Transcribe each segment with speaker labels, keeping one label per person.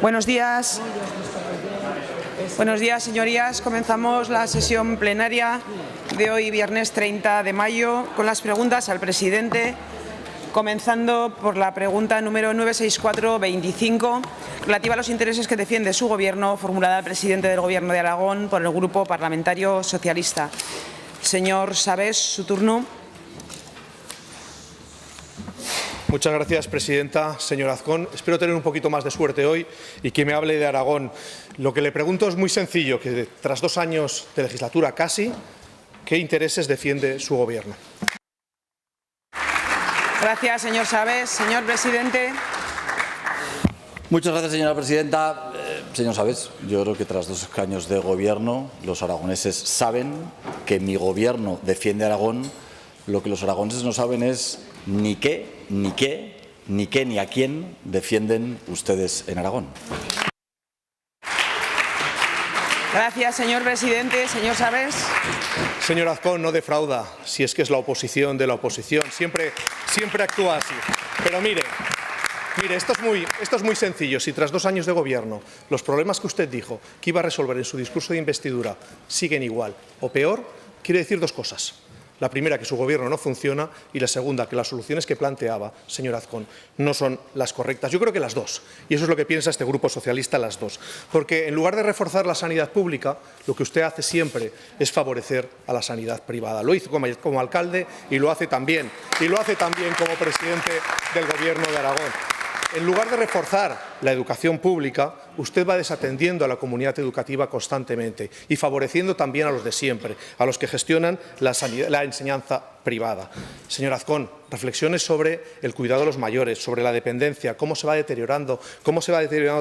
Speaker 1: Buenos días. Buenos días, señorías. Comenzamos la sesión plenaria de hoy, viernes 30 de mayo, con las preguntas al presidente, comenzando por la pregunta número 96425, relativa a los intereses que defiende su Gobierno, formulada al presidente del Gobierno de Aragón por el Grupo Parlamentario Socialista. Señor Sabés, su turno.
Speaker 2: Muchas gracias, presidenta. Señor Azcón, espero tener un poquito más de suerte hoy y que me hable de Aragón. Lo que le pregunto es muy sencillo, que tras 2 años de legislatura casi, ¿qué intereses defiende su Gobierno?
Speaker 1: Gracias, señor Sabés. Señor presidente.
Speaker 3: Muchas gracias, señora presidenta. Señor Sabés, yo creo que tras 2 años de Gobierno, los aragoneses saben que mi Gobierno defiende a Aragón. Lo que los aragoneses no saben es ni a quién defienden ustedes en Aragón.
Speaker 1: Gracias, señor presidente. Señor Sabés.
Speaker 2: Señor Azcón, no defrauda, si es que es la oposición de la oposición. Siempre actúa así. Pero mire, esto es muy sencillo. Si tras 2 años de Gobierno los problemas que usted dijo que iba a resolver en su discurso de investidura siguen igual o peor, quiere decir 2 cosas. La primera, que su Gobierno no funciona, y la segunda, que las soluciones que planteaba, señor Azcón, no son las correctas. Yo creo que las 2, y eso es lo que piensa este Grupo Socialista, las 2. Porque en lugar de reforzar la sanidad pública, lo que usted hace siempre es favorecer a la sanidad privada. Lo hizo como alcalde y lo hace también como presidente del Gobierno de Aragón. En lugar de reforzar la educación pública, usted va desatendiendo a la comunidad educativa constantemente y favoreciendo también a los de siempre, a los que gestionan la enseñanza privada. Señor Azcón, reflexiones sobre el cuidado de los mayores, sobre la dependencia, cómo se va deteriorando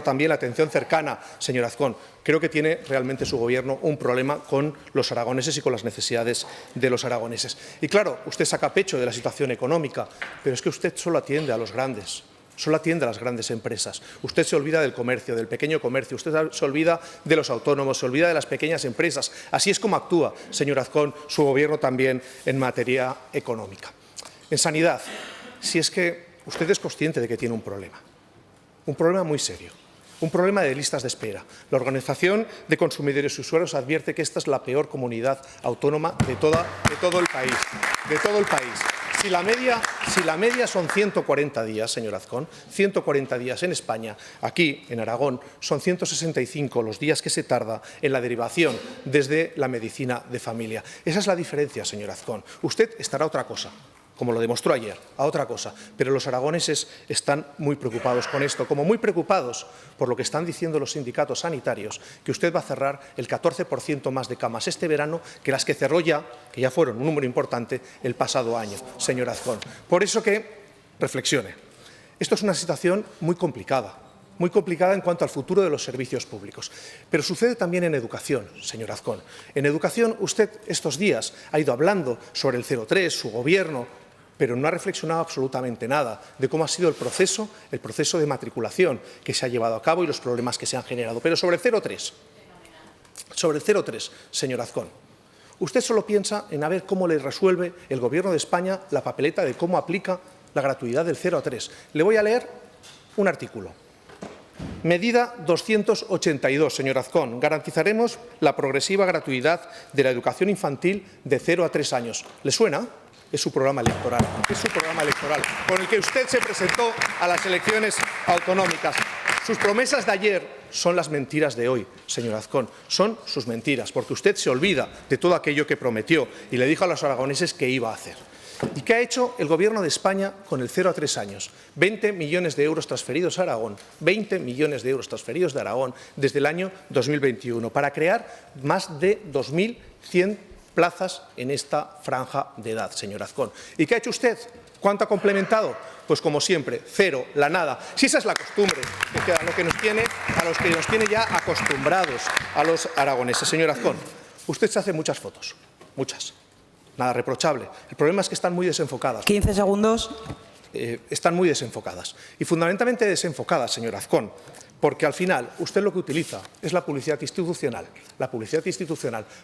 Speaker 2: también la atención cercana. Señor Azcón, creo que tiene realmente su Gobierno un problema con los aragoneses y con las necesidades de los aragoneses. Y claro, usted saca pecho de la situación económica, pero es que usted solo atiende a los grandes. Solo atiende a las grandes empresas. Usted se olvida del comercio, del pequeño comercio. Usted se olvida de los autónomos, se olvida de las pequeñas empresas. Así es como actúa, señor Azcón, su Gobierno también en materia económica. En sanidad, si es que usted es consciente de que tiene un problema muy serio. Un problema de listas de espera. La Organización de Consumidores y Usuarios advierte que esta es la peor comunidad autónoma de todo el país. Si la media son 140 días, señor Azcón, 140 días en España, aquí en Aragón son 165 los días que se tarda en la derivación desde la medicina de familia. Esa es la diferencia, señor Azcón. Usted estará a otra cosa, como lo demostró ayer, a otra cosa. Pero los aragoneses están muy preocupados con esto, como muy preocupados por lo que están diciendo los sindicatos sanitarios, que usted va a cerrar el 14% más de camas este verano que las que cerró ya, que ya fueron un número importante, el pasado año, señor Azcón. Por eso que reflexione. Esto es una situación muy complicada en cuanto al futuro de los servicios públicos. Pero sucede también en educación, señor Azcón. En educación, usted estos días ha ido hablando sobre el 03, su Gobierno, pero no ha reflexionado absolutamente nada de cómo ha sido el proceso de matriculación que se ha llevado a cabo y los problemas que se han generado. Pero sobre el 03, señor Azcón, usted solo piensa en a ver cómo le resuelve el Gobierno de España la papeleta de cómo aplica la gratuidad del 0 a 3. Le voy a leer un artículo. Medida 282, señor Azcón. Garantizaremos la progresiva gratuidad de la educación infantil de 0 a 3 años. ¿Le suena? Es su programa electoral. Con el que usted se presentó a las elecciones autonómicas. Sus promesas de ayer son las mentiras de hoy, señor Azcón. Son sus mentiras, porque usted se olvida de todo aquello que prometió y le dijo a los aragoneses que iba a hacer. ¿Y qué ha hecho el Gobierno de España con el 0 a 3 años? 20 millones de euros transferidos a Aragón, 20 millones de euros transferidos de Aragón desde el año 2021 para crear más de 2.100 plazas en esta franja de edad, señor Azcón. ¿Y qué ha hecho usted? ¿Cuánto ha complementado? Pues como siempre, cero, la nada. Si esa es la costumbre, a los que nos tiene ya acostumbrados a los aragoneses. Señor Azcón, usted se hace muchas fotos, muchas. Nada reprochable. El problema es que están muy desenfocadas.
Speaker 1: 15 segundos.
Speaker 2: Están muy desenfocadas. Y fundamentalmente desenfocadas, señor Azcón, porque al final usted lo que utiliza es la publicidad institucional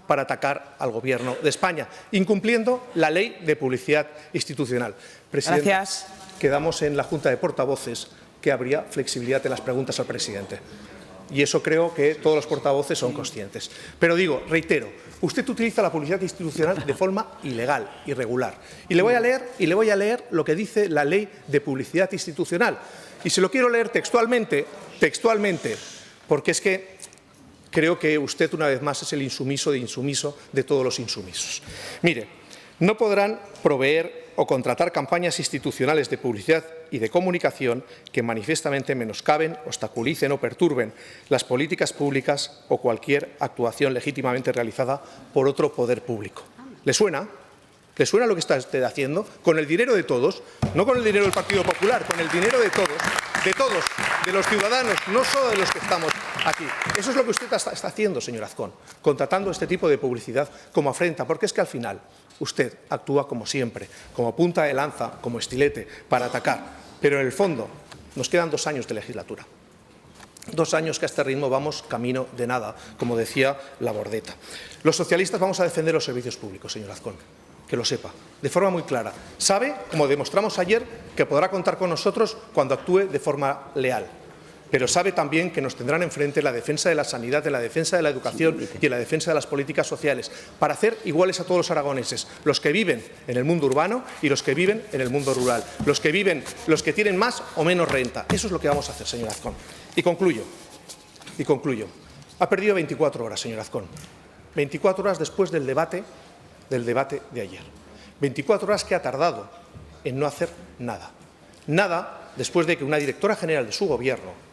Speaker 2: para atacar al Gobierno de España, incumpliendo la ley de publicidad institucional. Presidente,
Speaker 1: gracias.
Speaker 2: Quedamos en la Junta de Portavoces que habría flexibilidad en las preguntas al presidente. Y eso creo que todos los portavoces son conscientes. Pero digo, reitero, usted utiliza la publicidad institucional de forma ilegal, irregular. Y le voy a leer lo que dice la Ley de Publicidad Institucional. Y se lo quiero leer textualmente, porque es que creo que usted una vez más es el insumiso de todos los insumisos. Mire, no podrán proveer o contratar campañas institucionales de publicidad y de comunicación que manifiestamente menoscaben, obstaculicen o perturben las políticas públicas o cualquier actuación legítimamente realizada por otro poder público. ¿Le suena? ¿Le suena lo que está usted haciendo? Con el dinero de todos, no con el dinero del Partido Popular, con el dinero de todos, de los ciudadanos, no solo de los que estamos aquí. Eso es lo que usted está haciendo, señor Azcón, contratando este tipo de publicidad como afrenta, porque es que al final usted actúa como siempre, como punta de lanza, como estilete, para atacar. Pero en el fondo nos quedan 2 años de legislatura. 2 años que a este ritmo vamos camino de nada, como decía la Bordeta. Los socialistas vamos a defender los servicios públicos, señor Azcón, que lo sepa, de forma muy clara. Sabe, como demostramos ayer, que podrá contar con nosotros cuando actúe de forma leal. Pero sabe también que nos tendrán enfrente la defensa de la sanidad, en la defensa de la educación y en la defensa de las políticas sociales, para hacer iguales a todos los aragoneses, los que viven en el mundo urbano y los que viven en el mundo rural, los que tienen más o menos renta. Eso es lo que vamos a hacer, señor Azcón. Y concluyo. Ha perdido 24 horas, señor Azcón. 24 horas después del debate de ayer. 24 horas que ha tardado en no hacer nada. Nada después de que una directora general de su gobierno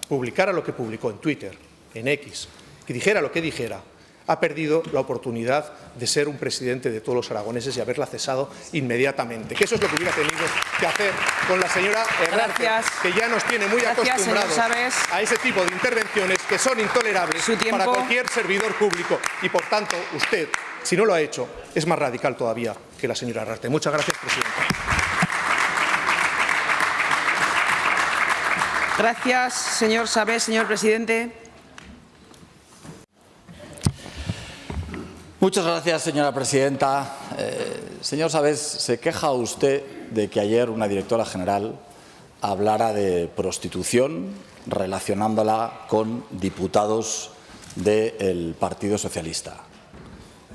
Speaker 2: publicara lo que publicó en Twitter, en X, que dijera lo que dijera, ha perdido la oportunidad de ser un presidente de todos los aragoneses y haberla cesado inmediatamente. Que eso es lo que hubiera tenido que hacer con la señora Herrarte, que ya nos tiene muy acostumbrados a ese tipo de intervenciones que son intolerables para cualquier servidor público. Y, por tanto, usted, si no lo ha hecho, es más radical todavía que la señora Herrarte. Muchas gracias, presidenta.
Speaker 1: Gracias, señor Sabés. Señor presidente.
Speaker 3: Muchas gracias, señora presidenta. Señor Sabés, ¿se queja usted de que ayer una directora general hablara de prostitución relacionándola con diputados del Partido Socialista?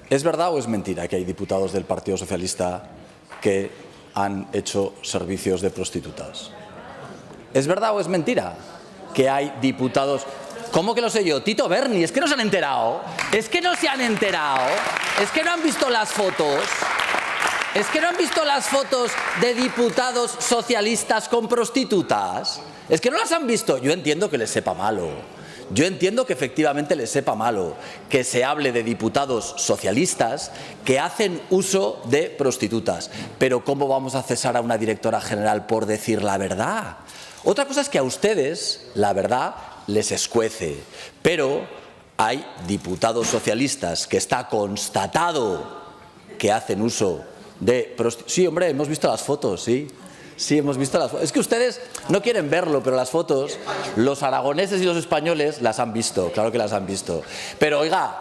Speaker 3: ¿Es verdad o es mentira que hay diputados del Partido Socialista que han hecho servicios de prostitutas? ¿Es verdad o es mentira que hay diputados? ¿Cómo que lo sé yo? Tito Berni, es que no se han enterado. Es que no se han enterado. Es que no han visto las fotos. Es que no han visto las fotos de diputados socialistas con prostitutas. Es que no las han visto. Yo entiendo que les sepa malo. Yo entiendo que efectivamente les sepa malo que se hable de diputados socialistas que hacen uso de prostitutas. Pero ¿cómo vamos a cesar a una directora general por decir la verdad? Otra cosa es que a ustedes, la verdad, les escuece, pero hay diputados socialistas que está constatado que hacen uso de prostitutas. Sí, hombre, hemos visto las fotos, sí. Sí, hemos visto las fotos. Es que ustedes no quieren verlo, pero las fotos, los aragoneses y los españoles las han visto, claro que las han visto. Pero, oiga,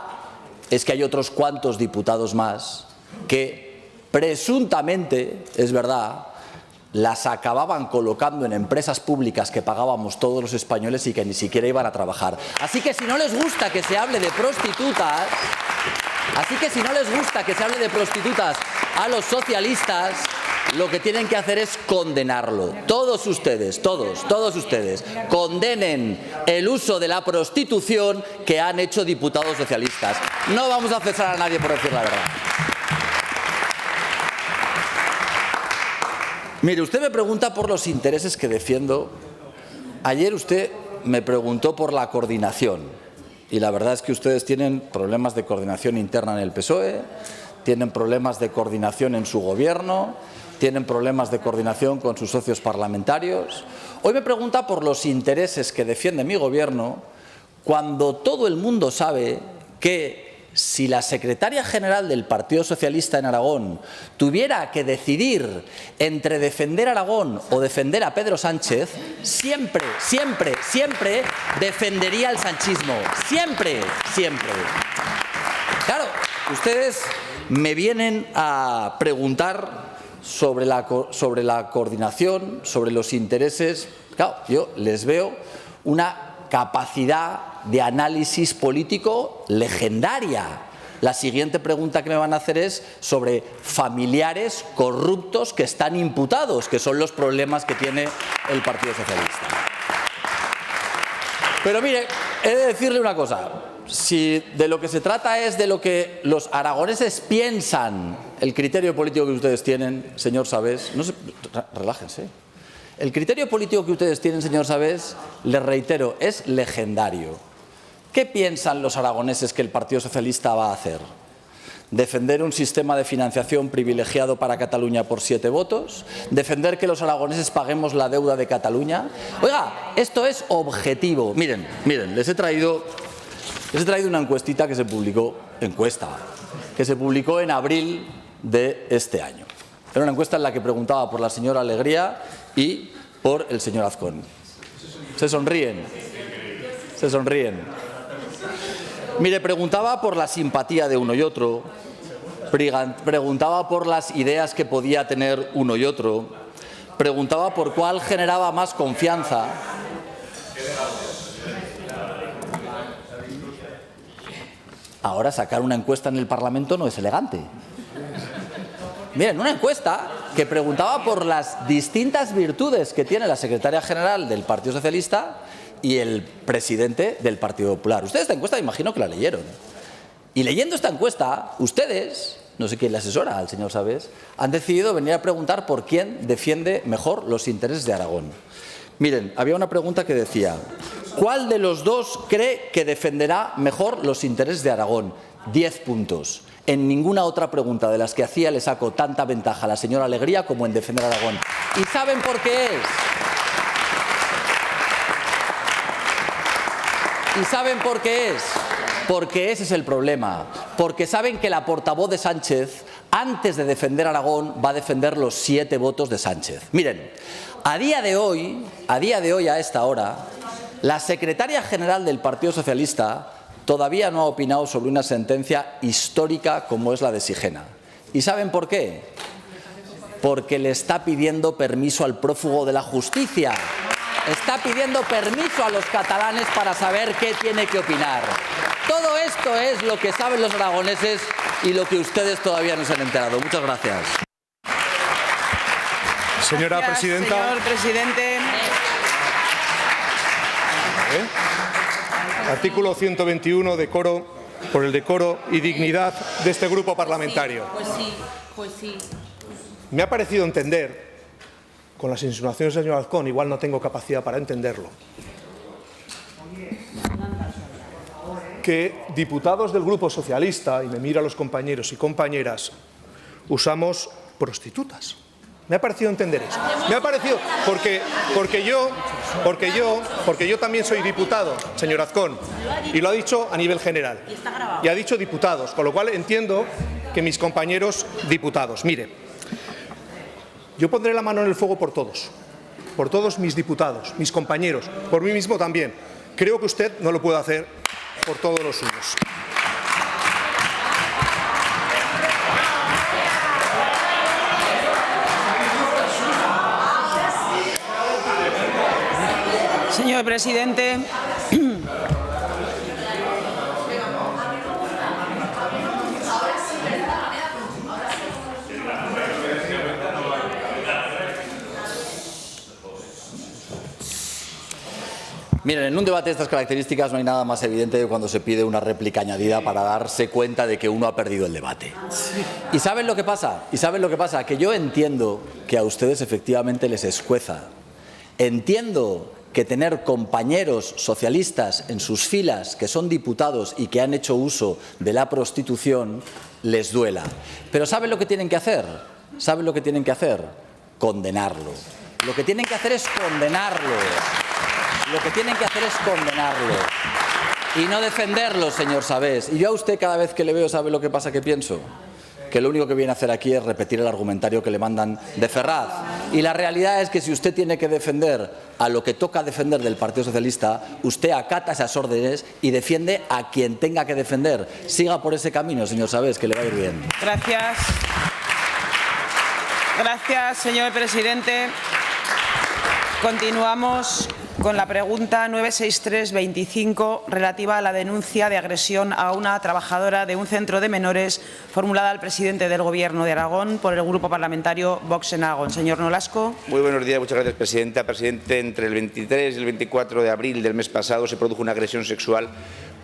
Speaker 3: es que hay otros cuantos diputados más que presuntamente, es verdad, las acababan colocando en empresas públicas que pagábamos todos los españoles y que ni siquiera iban a trabajar. Así que si no les gusta que se hable de prostitutas, a los socialistas, lo que tienen que hacer es condenarlo. Todos ustedes, todos ustedes, condenen el uso de la prostitución que han hecho diputados socialistas. No vamos a cesar a nadie por decir la verdad. Mire, usted me pregunta por los intereses que defiendo. Ayer usted me preguntó por la coordinación. Y la verdad es que ustedes tienen problemas de coordinación interna en el PSOE, tienen problemas de coordinación en su gobierno, tienen problemas de coordinación con sus socios parlamentarios. Hoy me pregunta por los intereses que defiende mi gobierno, cuando todo el mundo sabe que si la secretaria general del Partido Socialista en Aragón tuviera que decidir entre defender Aragón o defender a Pedro Sánchez, siempre defendería el sanchismo. Siempre. Claro, ustedes me vienen a preguntar sobre la coordinación, sobre los intereses. Claro, yo les veo una capacidad de análisis político legendaria. La siguiente pregunta que me van a hacer es sobre familiares corruptos que están imputados, que son los problemas que tiene el Partido Socialista. Pero mire, he de decirle una cosa. Si de lo que se trata es de lo que los aragoneses piensan, el criterio político que ustedes tienen, señor Sabés, no se, relájense. El criterio político que ustedes tienen, señor Sabés, les reitero, es legendario. ¿Qué piensan los aragoneses que el Partido Socialista va a hacer? ¿Defender un sistema de financiación privilegiado para Cataluña por 7 votos? ¿Defender que los aragoneses paguemos la deuda de Cataluña? Oiga, esto es objetivo. Miren, les he traído una encuestita que se publicó, en abril de este año. Era una encuesta en la que preguntaba por la señora Alegría y por el señor Azcón. Se sonríen. Mire, preguntaba por la simpatía de uno y otro, preguntaba por las ideas que podía tener uno y otro, preguntaba por cuál generaba más confianza. Ahora sacar una encuesta en el Parlamento no es elegante. Miren, una encuesta que preguntaba por las distintas virtudes que tiene la secretaria general del Partido Socialista y el presidente del Partido Popular. Ustedes esta encuesta imagino que la leyeron. Y leyendo esta encuesta, ustedes, no sé quién le asesora al señor Sabés, han decidido venir a preguntar por quién defiende mejor los intereses de Aragón. Miren, había una pregunta que decía, ¿cuál de los dos cree que defenderá mejor los intereses de Aragón? 10 puntos. En ninguna otra pregunta de las que hacía le saco tanta ventaja a la señora Alegría como en defender a Aragón. ¿Y saben por qué es? ¿Y saben por qué es? Porque ese es el problema. Porque saben que la portavoz de Sánchez, antes de defender a Aragón, va a defender los 7 votos de Sánchez. Miren, a día de hoy, a esta hora, la secretaria general del Partido Socialista todavía no ha opinado sobre una sentencia histórica como es la de Sigena. ¿Y saben por qué? Porque le está pidiendo permiso al prófugo de la justicia. Está pidiendo permiso a los catalanes para saber qué tiene que opinar. Todo esto es lo que saben los aragoneses y lo que ustedes todavía no se han enterado. Muchas gracias.
Speaker 2: Señora presidenta.
Speaker 1: Señor presidente.
Speaker 2: Artículo 121, decoro, por el decoro y dignidad de este grupo parlamentario.
Speaker 4: Pues sí.
Speaker 2: Me ha parecido entender, con las insinuaciones del señor Azcón, igual no tengo capacidad para entenderlo, que diputados del Grupo Socialista, y me miro a los compañeros y compañeras, usamos prostitutas. Me ha parecido entender eso. Me ha parecido, porque yo también soy diputado, señor Azcón, y lo ha dicho a nivel general. Y ha dicho diputados, con lo cual entiendo que mis compañeros diputados. Mire, yo pondré la mano en el fuego por todos mis diputados, mis compañeros, por mí mismo también. Creo que usted no lo puede hacer por todos los suyos.
Speaker 1: Señor presidente.
Speaker 3: Miren, en un debate de estas características no hay nada más evidente que cuando se pide una réplica añadida para darse cuenta de que uno ha perdido el debate. ¿Y saben lo que pasa? Que yo entiendo que a ustedes efectivamente les escueza. Entiendo que tener compañeros socialistas en sus filas que son diputados y que han hecho uso de la prostitución les duela. Pero ¿saben lo que tienen que hacer? Condenarlo. Lo que tienen que hacer es condenarlo. Y no defenderlo, señor Sabés. Y yo a usted cada vez que le veo, ¿sabe lo que pasa que pienso? Que lo único que viene a hacer aquí es repetir el argumentario que le mandan de Ferraz. Y la realidad es que si usted tiene que defender a lo que toca defender del Partido Socialista, usted acata esas órdenes y defiende a quien tenga que defender. Siga por ese camino, señor Sabés, que le va a ir bien.
Speaker 1: Gracias. Gracias, señor presidente. Continuamos con la pregunta 96325 relativa a la denuncia de agresión a una trabajadora de un centro de menores formulada al presidente del Gobierno de Aragón por el Grupo Parlamentario Vox en Aragón. Señor Nolasco.
Speaker 4: Muy buenos días, muchas gracias, presidenta. Presidente, entre el 23 y el 24 de abril del mes pasado se produjo una agresión sexual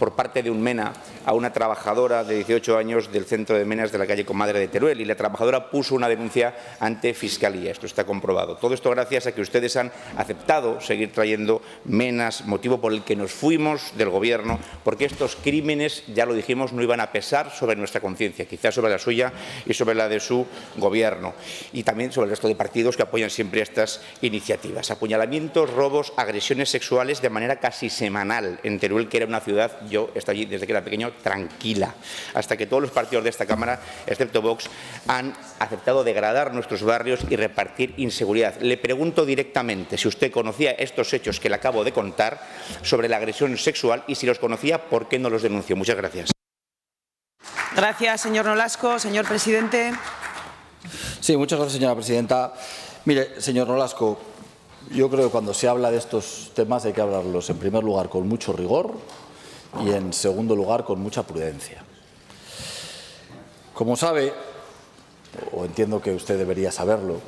Speaker 4: por parte de un MENA a una trabajadora de 18 años del centro de MENAs de la calle Comadre de Teruel, y la trabajadora puso una denuncia ante Fiscalía. Esto está comprobado. Todo esto gracias a que ustedes han aceptado seguir trayendo MENAs, motivo por el que nos fuimos del Gobierno, porque estos crímenes, ya lo dijimos, no iban a pesar sobre nuestra conciencia, quizás sobre la suya y sobre la de su Gobierno, y también sobre el resto de partidos que apoyan siempre estas iniciativas. Apuñalamientos, robos, agresiones sexuales de manera casi semanal en Teruel, que era una ciudad, yo he estado allí desde que era pequeño, tranquila, hasta que todos los partidos de esta Cámara, excepto Vox, han aceptado degradar nuestros barrios y repartir inseguridad. Le pregunto directamente si usted conocía estos hechos que le acabo de contar sobre la agresión sexual, y si los conocía, ¿por qué no los denunció? Muchas gracias.
Speaker 1: Gracias, señor Nolasco. Señor presidente.
Speaker 3: Sí, muchas gracias, señora presidenta. Mire, señor Nolasco, yo creo que cuando se habla de estos temas hay que hablarlos, en primer lugar, con mucho rigor y, en segundo lugar, con mucha prudencia. Como sabe, o entiendo que usted debería saberlo,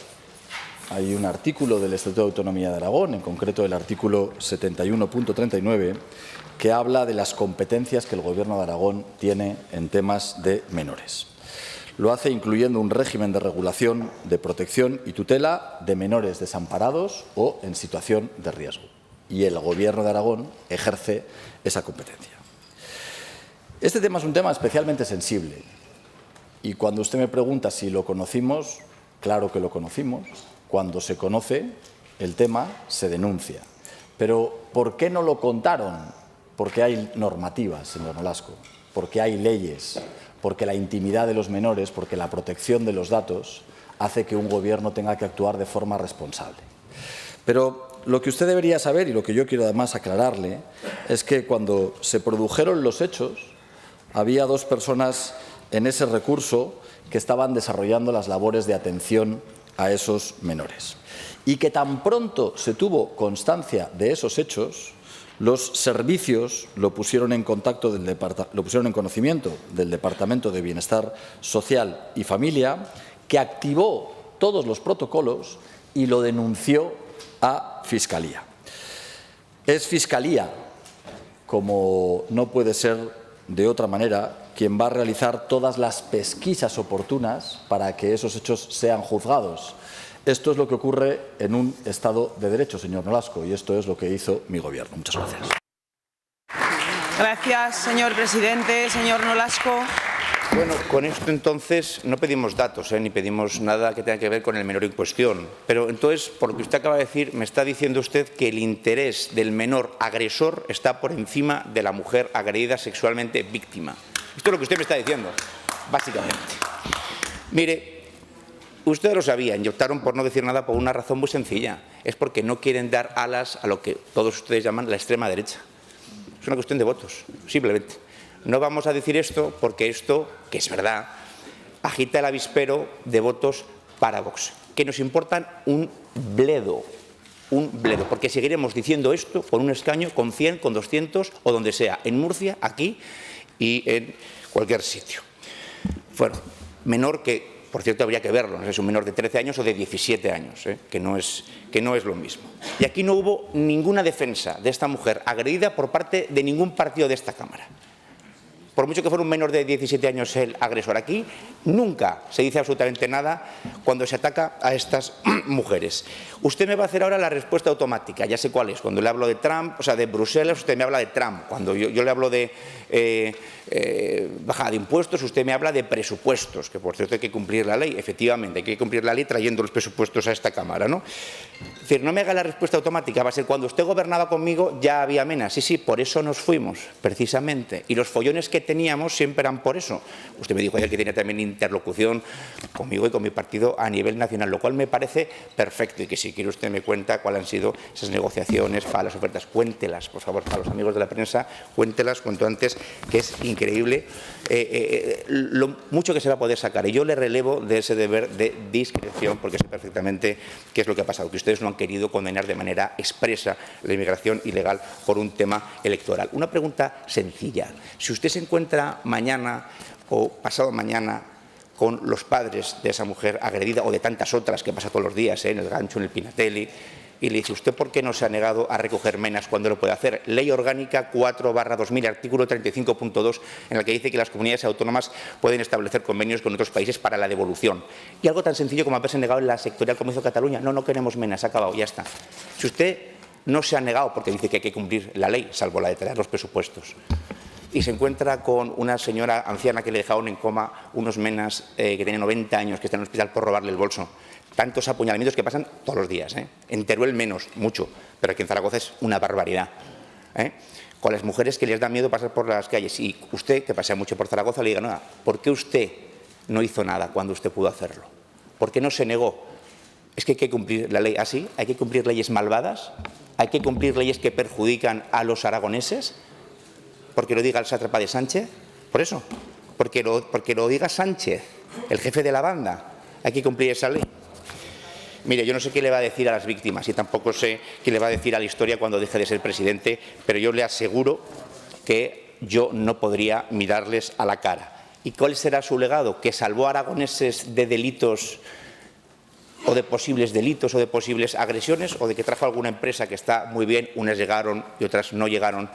Speaker 3: hay un artículo del Estatuto de Autonomía de Aragón, en concreto el artículo 71.39, que habla de las competencias que el Gobierno de Aragón tiene en temas de menores. Lo hace incluyendo un régimen de regulación, de protección y tutela de menores desamparados o en situación de riesgo. Y el Gobierno de Aragón ejerce esa competencia. Este tema es un tema especialmente sensible. Y cuando usted me pregunta si lo conocimos, claro que lo conocimos. Cuando se conoce el tema, se denuncia. Pero ¿por qué no lo contaron? Porque hay normativas, señor Nolasco, porque hay leyes, porque la intimidad de los menores, porque la protección de los datos hace que un Gobierno tenga que actuar de forma responsable. Pero lo que usted debería saber, y lo que yo quiero además aclararle, es que cuando se produjeron los hechos, había dos personas en ese recurso que estaban desarrollando las labores de atención a esos menores. Y que tan pronto se tuvo constancia de esos hechos, los servicios lo pusieron en conocimiento del Departamento de Bienestar Social y Familia, que activó todos los protocolos y lo denunció a Fiscalía. Es Fiscalía, como no puede ser de otra manera, quien va a realizar todas las pesquisas oportunas para que esos hechos sean juzgados. Esto es lo que ocurre en un Estado de Derecho, señor Nolasco, y esto es lo que hizo mi Gobierno. Muchas gracias.
Speaker 1: Gracias, señor presidente. Señor Nolasco.
Speaker 4: Bueno, con esto entonces no pedimos datos, ni pedimos nada que tenga que ver con el menor en cuestión. Pero entonces, por lo que usted acaba de decir, me está diciendo usted que el interés del menor agresor está por encima de la mujer agredida sexualmente víctima. Esto es lo que usted me está diciendo, básicamente. Mire, ustedes lo sabían y optaron por no decir nada por una razón muy sencilla. Es porque no quieren dar alas a lo que todos ustedes llaman la extrema derecha. Es una cuestión de votos, simplemente. No vamos a decir esto porque esto, que es verdad, agita el avispero de votos para Vox, que nos importan un bledo, porque seguiremos diciendo esto por un escaño, con 100, con 200 o donde sea, en Murcia, aquí y en cualquier sitio. Bueno, menor que, por cierto, habría que verlo, no sé si es un menor de 13 años o de 17 años, que no es lo mismo. Y aquí no hubo ninguna defensa de esta mujer agredida por parte de ningún partido de esta Cámara. Por mucho que fuera un menor de 17 años el agresor, aquí nunca se dice absolutamente nada cuando se ataca a estas mujeres. Usted me va a hacer ahora la respuesta automática, ya sé cuál es. Cuando le hablo de Trump, o sea, de Bruselas, usted me habla de Trump. Cuando yo le hablo de bajada de impuestos, usted me habla de presupuestos, que por cierto hay que cumplir la ley. Efectivamente, hay que cumplir la ley trayendo los presupuestos a esta Cámara, ¿no? Es decir, no me haga la respuesta automática, va a ser cuando usted gobernaba conmigo ya había menas. Sí, por eso nos fuimos, precisamente. Y los follones que teníamos siempre eran por eso. Usted me dijo ayer que tenía también interlocución conmigo y con mi partido a nivel nacional, lo cual me parece perfecto, y que si quiere usted me cuenta cuáles han sido esas negociaciones para las ofertas. Cuéntelas, por favor, para los amigos de la prensa, cuéntelas cuanto antes, que es increíble lo mucho que se va a poder sacar. Y yo le relevo de ese deber de discreción, porque sé perfectamente qué es lo que ha pasado, que ustedes no han querido condenar de manera expresa la inmigración ilegal por un tema electoral. Una pregunta sencilla. Si usted se encuentra mañana o pasado mañana con los padres de esa mujer agredida o de tantas otras que pasa todos los días, en el Gancho, en el Pinatelli, y le dice, ¿usted por qué no se ha negado a recoger menas cuando lo puede hacer? Ley Orgánica 4/2000, artículo 35.2, en el que dice que las comunidades autónomas pueden establecer convenios con otros países para la devolución. Y algo tan sencillo como haberse negado en la sectorial como hizo Cataluña. No, no queremos menas, se ha acabado, ya está. Si usted no se ha negado porque dice que hay que cumplir la ley, salvo la de traer los presupuestos, y se encuentra con una señora anciana que le dejaron en coma unos menas que tiene 90 años, que está en el hospital por robarle el bolso. Tantos apuñalamientos que pasan todos los días. En Teruel menos, mucho, pero aquí en Zaragoza es una barbaridad. Con las mujeres que les da miedo pasar por las calles. Y usted, que pasea mucho por Zaragoza, le diga, nada, ¿por qué usted no hizo nada cuando usted pudo hacerlo? ¿Por qué no se negó? Es que hay que cumplir la ley así, hay que cumplir leyes malvadas, hay que cumplir leyes que perjudican a los aragoneses, porque lo diga el sátrapa de Sánchez, por eso, porque lo diga Sánchez, el jefe de la banda, hay que cumplir esa ley. Mire, yo no sé qué le va a decir a las víctimas y tampoco sé qué le va a decir a la historia cuando deje de ser presidente, pero yo le aseguro que yo no podría mirarles a la cara. ¿Y cuál será su legado? ¿Que salvó a aragoneses de delitos o de posibles delitos o de posibles agresiones, o de que trajo alguna empresa que está muy bien, unas llegaron y otras no llegaron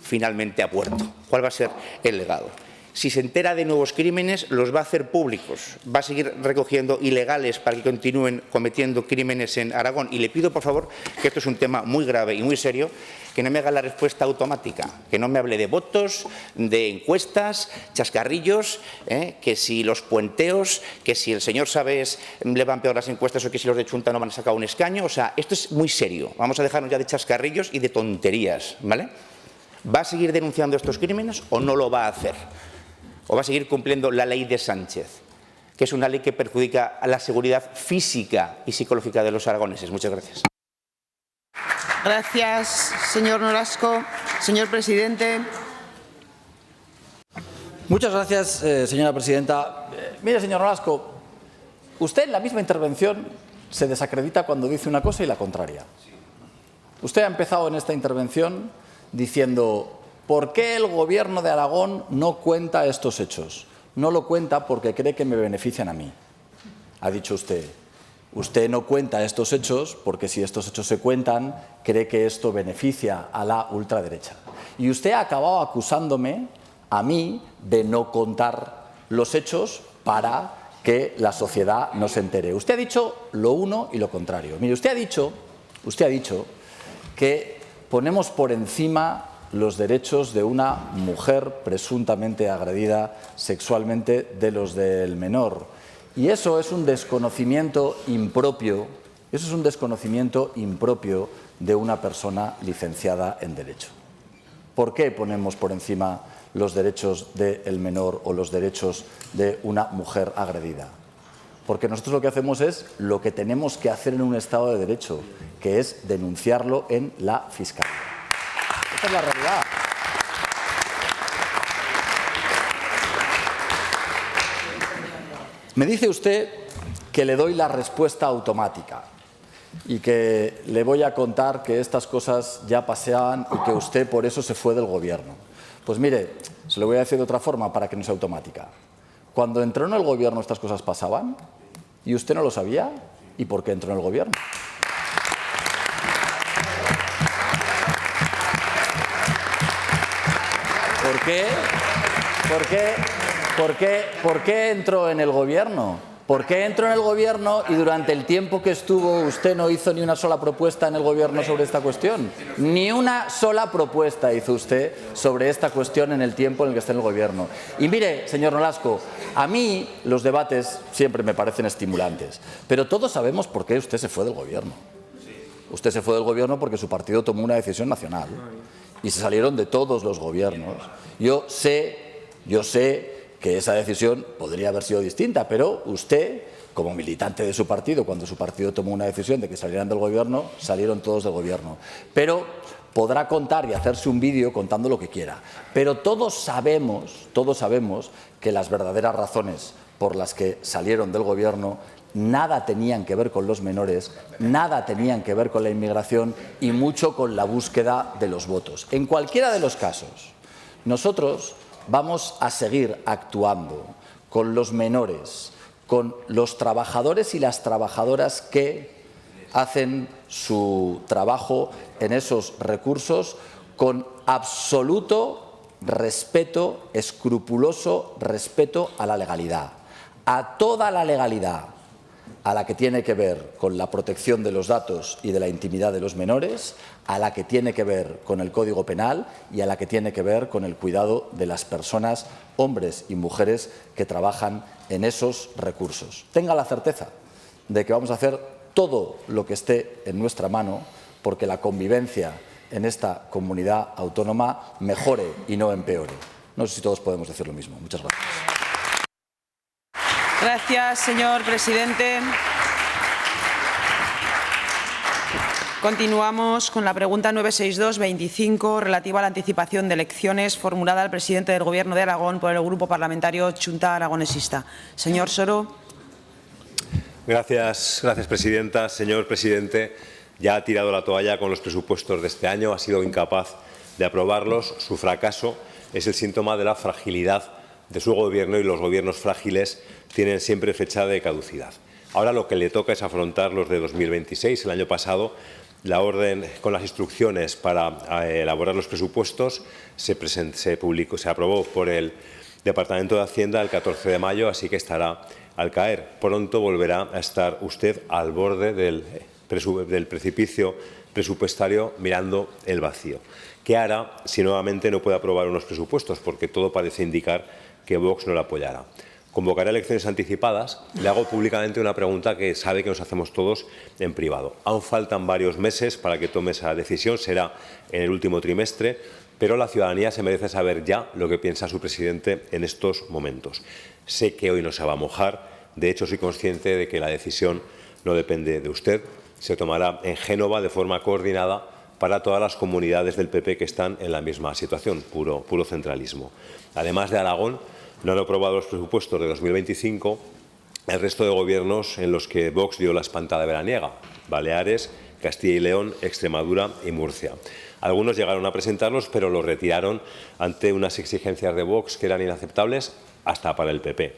Speaker 4: finalmente a puerto? ¿Cuál va a ser el legado? Si se entera de nuevos crímenes, los va a hacer públicos, va a seguir recogiendo ilegales para que continúen cometiendo crímenes en Aragón. Y le pido, por favor, que esto es un tema muy grave y muy serio, que no me haga la respuesta automática, que no me hable de votos, de encuestas, chascarrillos, que si los puenteos, que si el señor Sabés le van peor las encuestas o que si los de Chunta no van a sacar un escaño. O sea, esto es muy serio. Vamos a dejarnos ya de chascarrillos y de tonterías, ¿vale? ¿Va a seguir denunciando estos crímenes o no lo va a hacer? ¿O va a seguir cumpliendo la ley de Sánchez, que es una ley que perjudica a la seguridad física y psicológica de los aragoneses? Muchas gracias.
Speaker 1: Gracias, señor Nolasco. Señor presidente.
Speaker 3: Muchas gracias, señora presidenta. Mire, señor Nolasco, usted en la misma intervención se desacredita cuando dice una cosa y la contraria. Usted ha empezado en esta intervención diciendo: ¿por qué el Gobierno de Aragón no cuenta estos hechos? No lo cuenta porque cree que me benefician a mí. Ha dicho usted. Usted no cuenta estos hechos porque si estos hechos se cuentan, cree que esto beneficia a la ultraderecha. Y usted ha acabado acusándome a mí de no contar los hechos para que la sociedad no se entere. Usted ha dicho lo uno y lo contrario. Mire, usted ha dicho que ponemos por encima los derechos de una mujer presuntamente agredida sexualmente de los del menor. Y eso es un desconocimiento impropio, de una persona licenciada en Derecho. ¿Por qué ponemos por encima los derechos del menor o los derechos de una mujer agredida? Porque nosotros lo que hacemos es lo que tenemos que hacer en un Estado de Derecho, que es denunciarlo en la Fiscalía. Esta es la realidad. Me dice usted que le doy la respuesta automática y que le voy a contar que estas cosas ya paseaban y que usted por eso se fue del Gobierno. Pues mire, se lo voy a decir de otra forma para que no sea automática. Cuando entró en el Gobierno estas cosas pasaban y usted no lo sabía. ¿Y por qué entró en el Gobierno? ¿Por qué entró en el Gobierno? ¿Por qué entró en el Gobierno y durante el tiempo que estuvo usted no hizo ni una sola propuesta en el Gobierno sobre esta cuestión? Ni una sola propuesta hizo usted sobre esta cuestión en el tiempo en el que está en el Gobierno. Y mire, señor Nolasco, a mí los debates siempre me parecen estimulantes, pero todos sabemos por qué usted se fue del Gobierno. Usted se fue del Gobierno porque su partido tomó una decisión nacional. y se salieron de todos los gobiernos. Yo sé que esa decisión podría haber sido distinta, pero usted, como militante de su partido, cuando su partido tomó una decisión de que salieran del gobierno, salieron todos del gobierno. Pero podrá contar y hacerse un vídeo contando lo que quiera. Pero todos sabemos que las verdaderas razones por las que salieron del gobierno nada tenían que ver con los menores, nada tenían que ver con la inmigración y mucho con la búsqueda de los votos. En cualquiera de los casos, nosotros vamos a seguir actuando con los menores, con los trabajadores y las trabajadoras que hacen su trabajo en esos recursos con absoluto respeto, escrupuloso respeto a la legalidad, a toda la legalidad, a la que tiene que ver con la protección de los datos y de la intimidad de los menores, a la que tiene que ver con el Código Penal y a la que tiene que ver con el cuidado de las personas, hombres y mujeres que trabajan en esos recursos. Tenga la certeza de que vamos a hacer todo lo que esté en nuestra mano porque la convivencia en esta comunidad autónoma mejore y no empeore. No sé si todos podemos decir lo mismo. Muchas gracias.
Speaker 1: Gracias, señor presidente. Continuamos con la pregunta 962-25 relativa a la anticipación de elecciones formulada al presidente del Gobierno de Aragón por el Grupo Parlamentario Chunta Aragonesista. Señor Soro.
Speaker 5: Gracias, presidenta. Señor presidente, ya ha tirado la toalla con los presupuestos de este año, ha sido incapaz de aprobarlos. Su fracaso es el síntoma de la fragilidad de su Gobierno y los gobiernos frágiles tienen siempre fecha de caducidad. Ahora lo que le toca es afrontar los de 2026. El año pasado la orden con las instrucciones para elaborar los presupuestos se aprobó por el Departamento de Hacienda el 14 de mayo, así que estará al caer. Pronto volverá a estar usted al borde del precipicio presupuestario mirando el vacío. ¿Qué hará si nuevamente no puede aprobar unos presupuestos? Porque todo parece indicar que Vox no la apoyará. Convocará elecciones anticipadas. Le hago públicamente una pregunta que sabe que nos hacemos todos en privado. Aún faltan varios meses para que tome esa decisión, será en el último trimestre, pero la ciudadanía se merece saber ya lo que piensa su presidente en estos momentos. Sé que hoy no se va a mojar, de hecho soy consciente de que la decisión no depende de usted, se tomará en Génova de forma coordinada para todas las comunidades del PP que están en la misma situación, puro centralismo. Además de Aragón, no han aprobado los presupuestos de 2025 el resto de gobiernos en los que Vox dio la espantada veraniega: Baleares, Castilla y León, Extremadura y Murcia. Algunos llegaron a presentarlos, pero los retiraron ante unas exigencias de Vox que eran inaceptables hasta para el PP.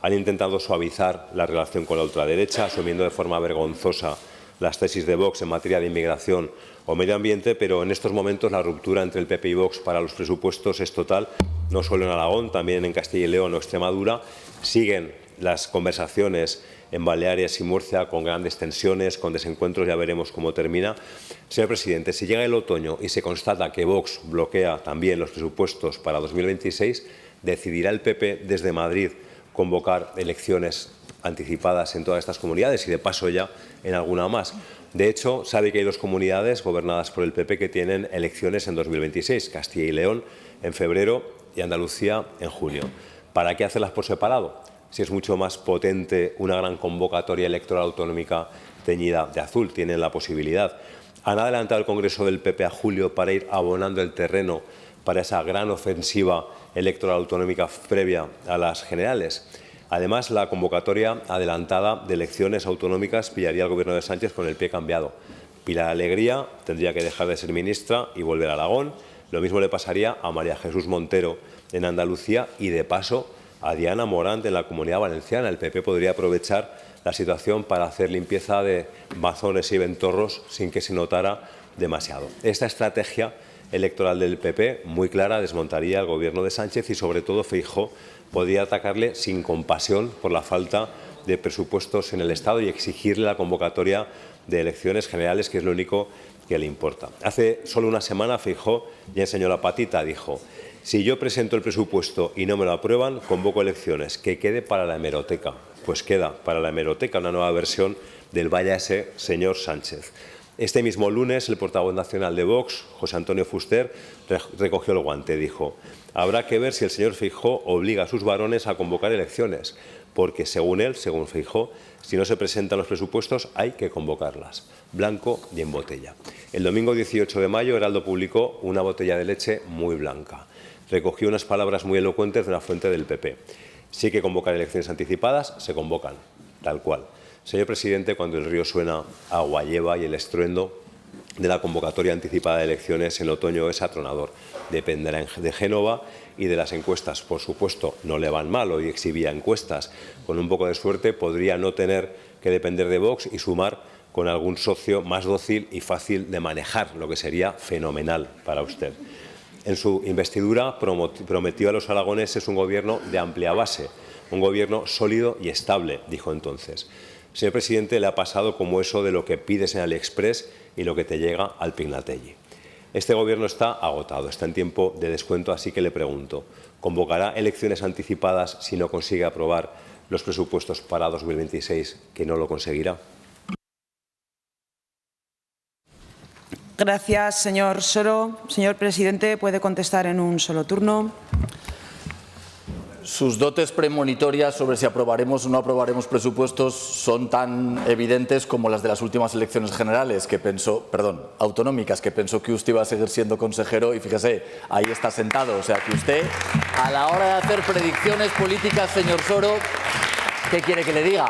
Speaker 5: Han intentado suavizar la relación con la ultraderecha, asumiendo de forma vergonzosa las tesis de Vox en materia de inmigración o medio ambiente, pero en estos momentos la ruptura entre el PP y Vox para los presupuestos es total, no solo en Aragón, también en Castilla y León o Extremadura. Siguen las conversaciones en Baleares y Murcia con grandes tensiones, con desencuentros, ya veremos cómo termina. Señor presidente, si llega el otoño y se constata que Vox bloquea también los presupuestos para 2026, ¿decidirá el PP desde Madrid convocar elecciones anticipadas en todas estas comunidades y de paso ya en alguna más? De hecho, sabe que hay dos comunidades gobernadas por el PP que tienen elecciones en 2026, Castilla y León en febrero y Andalucía en junio. ¿Para qué hacerlas por separado? Si es mucho más potente una gran convocatoria electoral autonómica teñida de azul, tienen la posibilidad. Han adelantado el Congreso del PP a julio para ir abonando el terreno para esa gran ofensiva electoral autonómica previa a las generales. Además, la convocatoria adelantada de elecciones autonómicas pillaría al Gobierno de Sánchez con el pie cambiado. Pilar Alegría tendría que dejar de ser ministra y volver a Aragón. Lo mismo le pasaría a María Jesús Montero en Andalucía y, de paso, a Diana Morant en la Comunidad Valenciana. El PP podría aprovechar la situación para hacer limpieza de mazones y ventorros sin que se notara demasiado. Esta estrategia electoral del PP, muy clara, desmontaría al Gobierno de Sánchez y, sobre todo, Feijóo podría atacarle sin compasión por la falta de presupuestos en el Estado y exigirle la convocatoria de elecciones generales, que es lo único que le importa. Hace solo una semana Feijóo ya enseñó la patita, dijo: si yo presento el presupuesto y no me lo aprueban, convoco elecciones, que quede para la hemeroteca. Pues queda para la hemeroteca una nueva versión del váyase señor Sánchez. Este mismo lunes, el portavoz nacional de Vox, José Antonio Fuster, recogió el guante. Dijo: habrá que ver si el señor Feijóo obliga a sus varones a convocar elecciones, porque según él, según Feijóo, si no se presentan los presupuestos hay que convocarlas. Blanco y en botella. El domingo 18 de mayo, Heraldo publicó una botella de leche muy blanca. Recogió unas palabras muy elocuentes de una fuente del PP. Si hay que convocar elecciones anticipadas, se convocan, tal cual. Señor presidente, cuando el río suena, agua lleva, y el estruendo de la convocatoria anticipada de elecciones en otoño es atronador. Dependerá de Génova y de las encuestas. Por supuesto, no le van mal. Hoy exhibía encuestas. Con un poco de suerte podría no tener que depender de Vox y sumar con algún socio más dócil y fácil de manejar, lo que sería fenomenal para usted. En su investidura prometió a los aragoneses un gobierno de amplia base, un gobierno sólido y estable, dijo entonces. Señor presidente, le ha pasado como eso de lo que pides en AliExpress y lo que te llega al Pignatelli. Este gobierno está agotado, está en tiempo de descuento, así que le pregunto, ¿convocará elecciones anticipadas si no consigue aprobar los presupuestos para 2026, que no lo conseguirá?
Speaker 1: Gracias, señor Soro. Señor presidente, puede contestar en un solo turno.
Speaker 3: Sus dotes premonitorias sobre si aprobaremos o no aprobaremos presupuestos son tan evidentes como las de las últimas elecciones generales autonómicas, que pensó que usted iba a seguir siendo consejero y fíjese, ahí está sentado. O sea que usted, a la hora de hacer predicciones políticas, señor Soro, ¿qué quiere que le diga?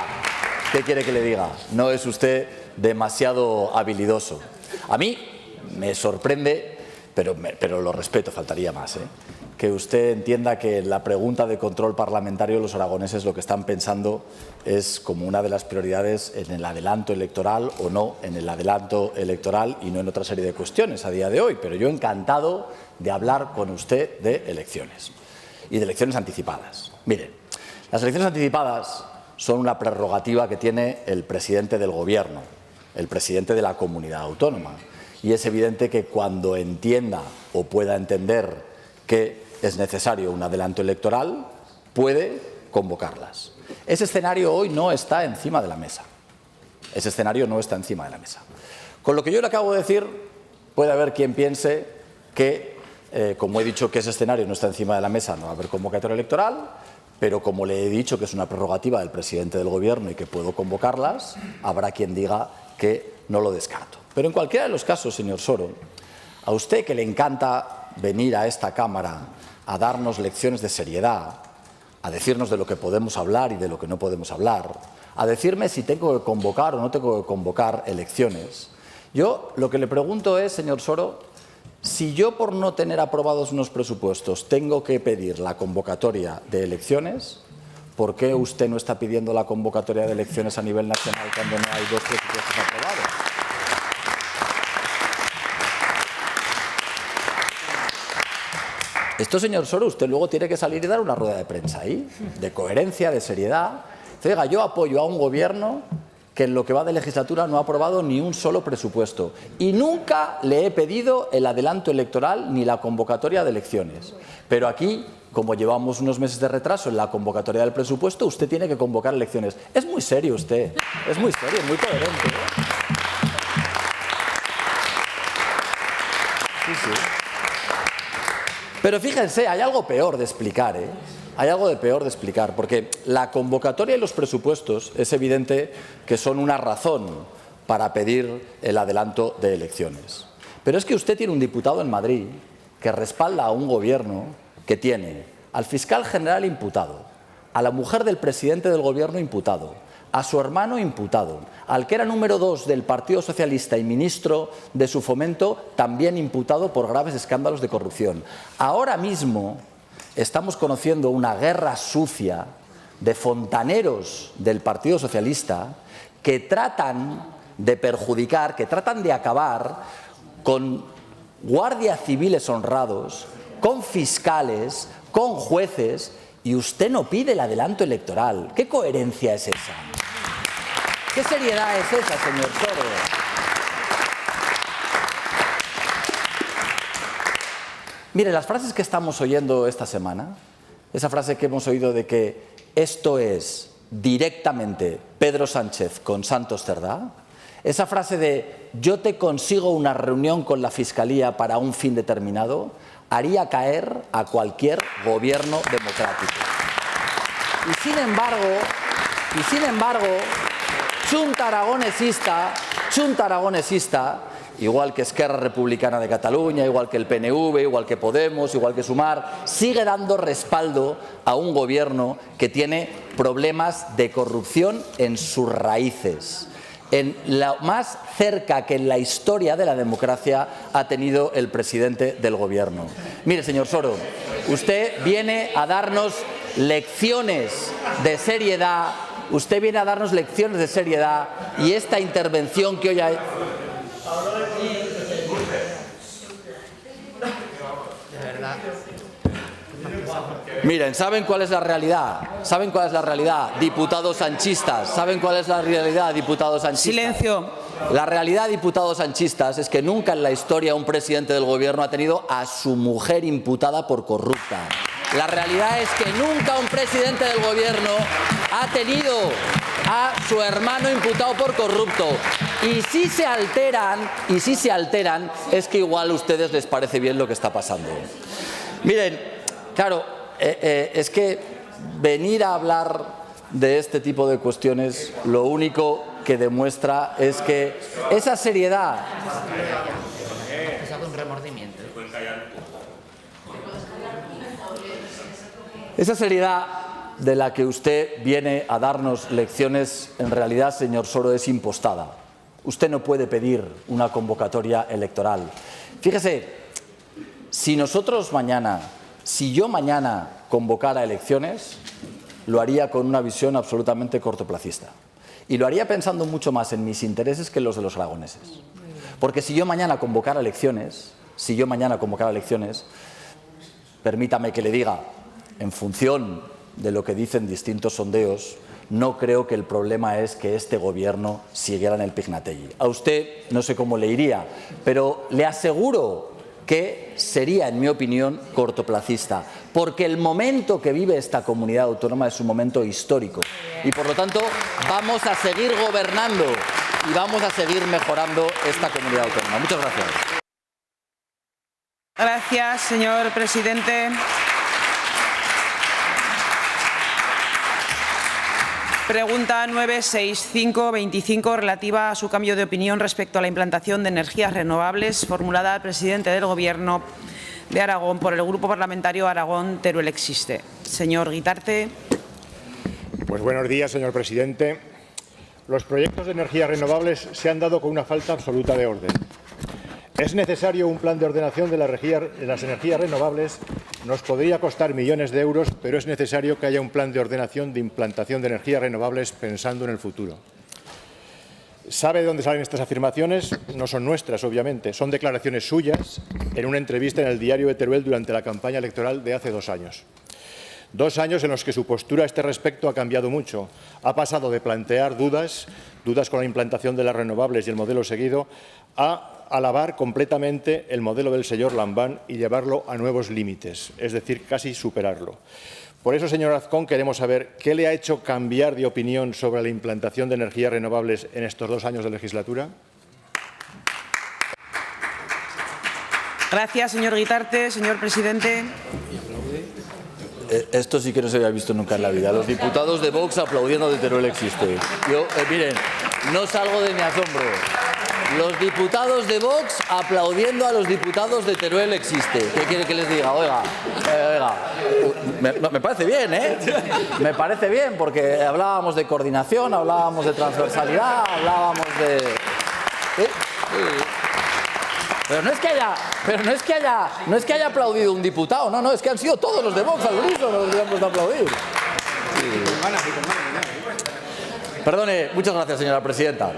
Speaker 3: ¿Qué quiere que le diga? No es usted demasiado habilidoso. A mí me sorprende, pero lo respeto, faltaría más, que usted entienda que la pregunta de control parlamentario, los aragoneses lo que están pensando es como una de las prioridades en el adelanto electoral o no en el adelanto electoral y no en otra serie de cuestiones a día de hoy. Pero yo encantado de hablar con usted de elecciones y de elecciones anticipadas. Miren, las elecciones anticipadas son una prerrogativa que tiene el presidente del Gobierno, el presidente de la comunidad autónoma. Y es evidente que cuando entienda o pueda entender que es necesario un adelanto electoral, puede convocarlas. Ese escenario hoy no está encima de la mesa. Ese escenario no está encima de la mesa. Con lo que yo le acabo de decir, puede haber quien piense que, como he dicho que ese escenario no está encima de la mesa, no va a haber convocatoria electoral, pero como le he dicho que es una prerrogativa del presidente del Gobierno y que puedo convocarlas, habrá quien diga que no lo descarto. Pero en cualquiera de los casos, señor Soro, a usted que le encanta venir a esta Cámara a darnos lecciones de seriedad, a decirnos de lo que podemos hablar y de lo que no podemos hablar, a decirme si tengo que convocar o no tengo que convocar elecciones. Yo lo que le pregunto es, señor Soro, si yo por no tener aprobados unos presupuestos tengo que pedir la convocatoria de elecciones, ¿por qué usted no está pidiendo la convocatoria de elecciones a nivel nacional cuando no hay dos presupuestos aprobados? Esto, señor Soro, usted luego tiene que salir y dar una rueda de prensa ahí, de coherencia, de seriedad. Oiga, yo apoyo a un gobierno que en lo que va de legislatura no ha aprobado ni un solo presupuesto. Y nunca le he pedido el adelanto electoral ni la convocatoria de elecciones. Pero aquí, como llevamos unos meses de retraso en la convocatoria del presupuesto, usted tiene que convocar elecciones. Es muy serio usted, es muy serio, muy coherente. Sí, sí. Pero fíjense, hay algo peor de explicar, Hay algo peor de explicar, porque la convocatoria y los presupuestos es evidente que son una razón para pedir el adelanto de elecciones. Pero es que usted tiene un diputado en Madrid que respalda a un gobierno que tiene al fiscal general imputado, a la mujer del presidente del gobierno imputado, a su hermano imputado, al que era número 2 del Partido Socialista y ministro de su Fomento, también imputado por graves escándalos de corrupción. Ahora mismo estamos conociendo una guerra sucia de fontaneros del Partido Socialista que tratan de perjudicar, que tratan de acabar con guardias civiles honrados, con fiscales, con jueces, y usted no pide el adelanto electoral. ¿Qué coherencia es esa? ¿Qué seriedad es esa, señor Soro? Mire, las frases que estamos oyendo esta semana, esa frase que hemos oído de que esto es directamente Pedro Sánchez con Santos Cerdá, Esa frase de yo te consigo una reunión con la Fiscalía para un fin determinado haría caer a cualquier gobierno democrático. Y sin embargo, Xunta Aragonesista, igual que Esquerra Republicana de Cataluña, igual que el PNV, igual que Podemos, igual que Sumar, sigue dando respaldo a un gobierno que tiene problemas de corrupción en sus raíces, en lo más cerca que en la historia de la democracia ha tenido el presidente del gobierno. Mire, señor Soro, usted viene a darnos lecciones de seriedad. Usted viene a darnos lecciones de seriedad y esta intervención que hoy hay... Miren, ¿saben cuál es la realidad? ¿Saben cuál es la realidad? Diputados sanchistas. ¿Saben cuál es la realidad, diputados sanchistas?
Speaker 1: Silencio.
Speaker 3: La realidad, diputados sanchistas, es que nunca en la historia un presidente del gobierno ha tenido a su mujer imputada por corrupta. La realidad es que nunca un presidente del gobierno ha tenido a su hermano imputado por corrupto. Y si se alteran, es que igual a ustedes les parece bien lo que está pasando. Miren, claro, es que venir a hablar de este tipo de cuestiones lo único que demuestra es que esa seriedad... Esa seriedad de la que usted viene a darnos lecciones, en realidad, señor Soro, es impostada. Usted no puede pedir una convocatoria electoral. Fíjese, si yo mañana convocara elecciones, lo haría con una visión absolutamente cortoplacista. Y lo haría pensando mucho más en mis intereses que en los de los aragoneses. Porque si yo mañana convocara elecciones, permítame que le diga, en función de lo que dicen distintos sondeos, no creo que el problema es que este gobierno siguiera en el Pignatelli. A usted no sé cómo le iría, pero le aseguro que sería, en mi opinión, cortoplacista, porque el momento que vive esta comunidad autónoma es un momento histórico y, por lo tanto, vamos a seguir gobernando y vamos a seguir mejorando esta comunidad autónoma. Muchas gracias.
Speaker 1: Gracias, señor presidente. Pregunta 96525, relativa a su cambio de opinión respecto a la implantación de energías renovables, formulada al presidente del Gobierno de Aragón por el Grupo Parlamentario Aragón-Teruel Existe. Señor Guitarte.
Speaker 6: Pues buenos días, señor presidente. Los proyectos de energías renovables se han dado con una falta absoluta de orden. Es necesario un plan de ordenación de las energías renovables. Nos podría costar millones de euros, pero es necesario que haya un plan de ordenación de implantación de energías renovables pensando en el futuro. ¿Sabe de dónde salen estas afirmaciones? No son nuestras, obviamente. Son declaraciones suyas en una entrevista en el diario de Teruel durante la campaña electoral de hace 2 años. 2 años en los que su postura a este respecto ha cambiado mucho. Ha pasado de plantear dudas con la implantación de las renovables y el modelo seguido, a alabar completamente el modelo del señor Lambán y llevarlo a nuevos límites, es decir, casi superarlo. Por eso, señor Azcón, queremos saber qué le ha hecho cambiar de opinión sobre la implantación de energías renovables en estos 2 años de legislatura.
Speaker 1: Gracias, señor Guitarte. Señor presidente.
Speaker 3: Esto sí que no se había visto nunca en la vida. Los diputados de Vox aplaudiendo de Teruel Existe. Yo, miren, no salgo de mi asombro. Los diputados de Vox aplaudiendo a los diputados de Teruel Existe. ¿Qué quiere que les diga? Oiga, me parece bien, ¿eh? Me parece bien, porque hablábamos de coordinación, hablábamos de transversalidad, hablábamos de... Pero no es que haya aplaudido un diputado, no, es que han sido todos los de Vox al unísono los que han puesto a aplaudir. Perdone, muchas gracias, señora presidenta.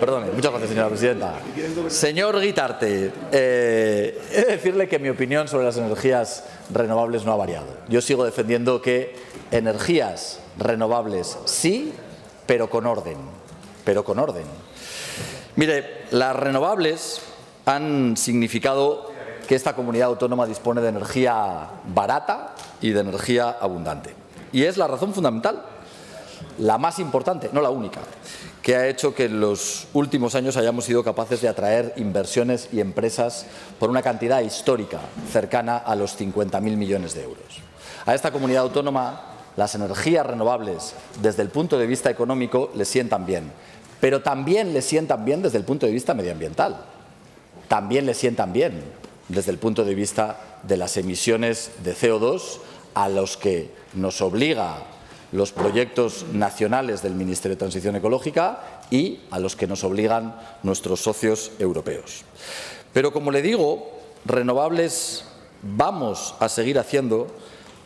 Speaker 3: Señor Guitarte, he de decirle que mi opinión sobre las energías renovables no ha variado. Yo sigo defendiendo que energías renovables sí, pero con orden. Mire, las renovables han significado que esta comunidad autónoma dispone de energía barata y de energía abundante. Y es la razón fundamental la más importante, no la única, que ha hecho que en los últimos años hayamos sido capaces de atraer inversiones y empresas por una cantidad histórica cercana a los 50.000 millones de euros. A esta comunidad autónoma las energías renovables desde el punto de vista económico le sientan bien, pero también le sientan bien desde el punto de vista medioambiental. También le sientan bien desde el punto de vista de las emisiones de CO2 a los que nos obliga los proyectos nacionales del Ministerio de Transición Ecológica y a los que nos obligan nuestros socios europeos. Pero, como le digo, renovables vamos a seguir haciendo,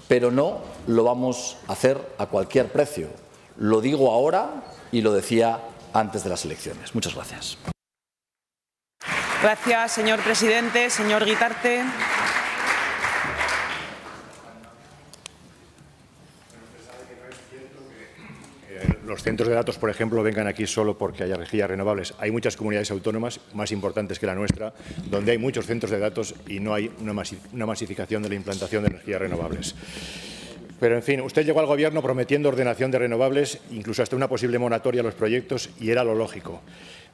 Speaker 3: pero no lo vamos a hacer a cualquier precio. Lo digo ahora y lo decía antes de las elecciones. Muchas gracias.
Speaker 1: Gracias, señor presidente. Señor Guitarte.
Speaker 6: Los centros de datos, por ejemplo, vengan aquí solo porque haya energías renovables. Hay muchas comunidades autónomas más importantes que la nuestra, donde hay muchos centros de datos y no hay una masificación de la implantación de energías renovables. Pero, en fin, usted llegó al Gobierno prometiendo ordenación de renovables, incluso hasta una posible moratoria a los proyectos, y era lo lógico.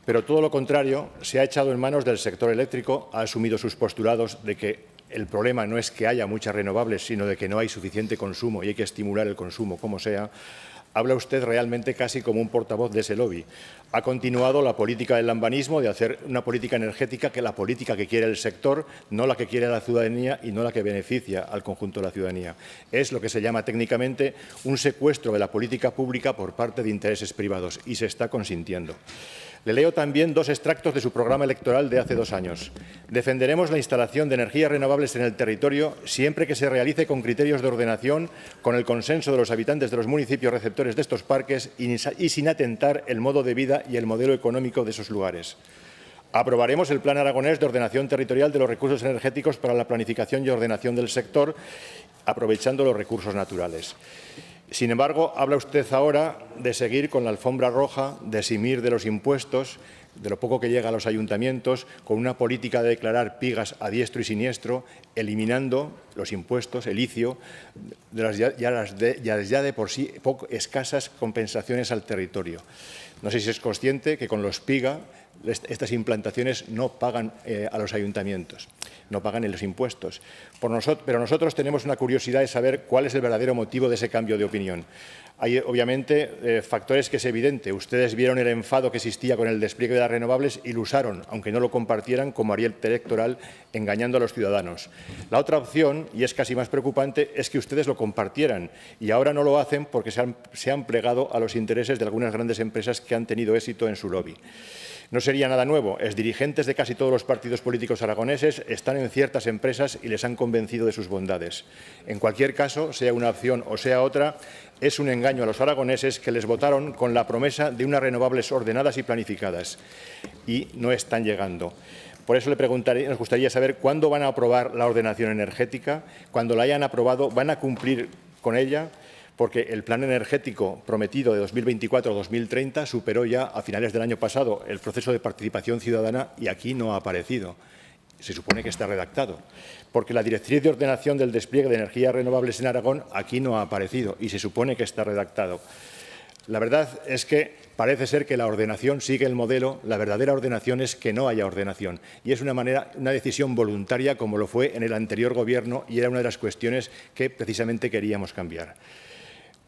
Speaker 6: Pero todo lo contrario se ha echado en manos del sector eléctrico, ha asumido sus postulados de que el problema no es que haya muchas renovables, sino de que no hay suficiente consumo y hay que estimular el consumo, como sea. Habla usted realmente casi como un portavoz de ese lobby. Ha continuado la política del lambanismo de hacer una política energética que la política que quiere el sector, no la que quiere la ciudadanía y no la que beneficia al conjunto de la ciudadanía. Es lo que se llama técnicamente un secuestro de la política pública por parte de intereses privados y se está consintiendo. Le leo también dos extractos de su programa electoral de hace 2 años. Defenderemos la instalación de energías renovables en el territorio siempre que se realice con criterios de ordenación, con el consenso de los habitantes de los municipios receptores de estos parques y sin atentar el modo de vida y el modelo económico de esos lugares. Aprobaremos el Plan Aragonés de Ordenación Territorial de los Recursos Energéticos para la planificación y ordenación del sector, aprovechando los recursos naturales. Sin embargo, habla usted ahora de seguir con la alfombra roja, de eximir de los impuestos, de lo poco que llega a los ayuntamientos, con una política de declarar pigas a diestro y siniestro, eliminando los impuestos, el ICIO, de las ya de por sí poco escasas compensaciones al territorio. No sé si es consciente que con los PIGA estas implantaciones no pagan a los ayuntamientos, no pagan en los impuestos. Pero nosotros tenemos una curiosidad de saber cuál es el verdadero motivo de ese cambio de opinión. Hay, obviamente, factores que es evidente. Ustedes vieron el enfado que existía con el despliegue de las renovables y lo usaron, aunque no lo compartieran, como ariete electoral, engañando a los ciudadanos. La otra opción, y es casi más preocupante, es que ustedes lo compartieran y ahora no lo hacen porque se han plegado a los intereses de algunas grandes empresas que han tenido éxito en su lobby. No sería nada nuevo. Exdirigentes de casi todos los partidos políticos aragoneses están en ciertas empresas y les han convencido de sus bondades. En cualquier caso, sea una opción o sea otra, es un engaño a los aragoneses que les votaron con la promesa de unas renovables ordenadas y planificadas. Y no están llegando. Por eso nos gustaría saber cuándo van a aprobar la ordenación energética. Cuando la hayan aprobado, ¿van a cumplir con ella? Porque el plan energético prometido de 2024-2030 superó ya a finales del año pasado el proceso de participación ciudadana y aquí no ha aparecido. Se supone que está redactado. Porque la directriz de ordenación del despliegue de energías renovables en Aragón aquí no ha aparecido y se supone que está redactado. La verdad es que parece ser que la ordenación sigue el modelo, la verdadera ordenación es que no haya ordenación. Y es una decisión voluntaria como lo fue en el anterior Gobierno y era una de las cuestiones que precisamente queríamos cambiar.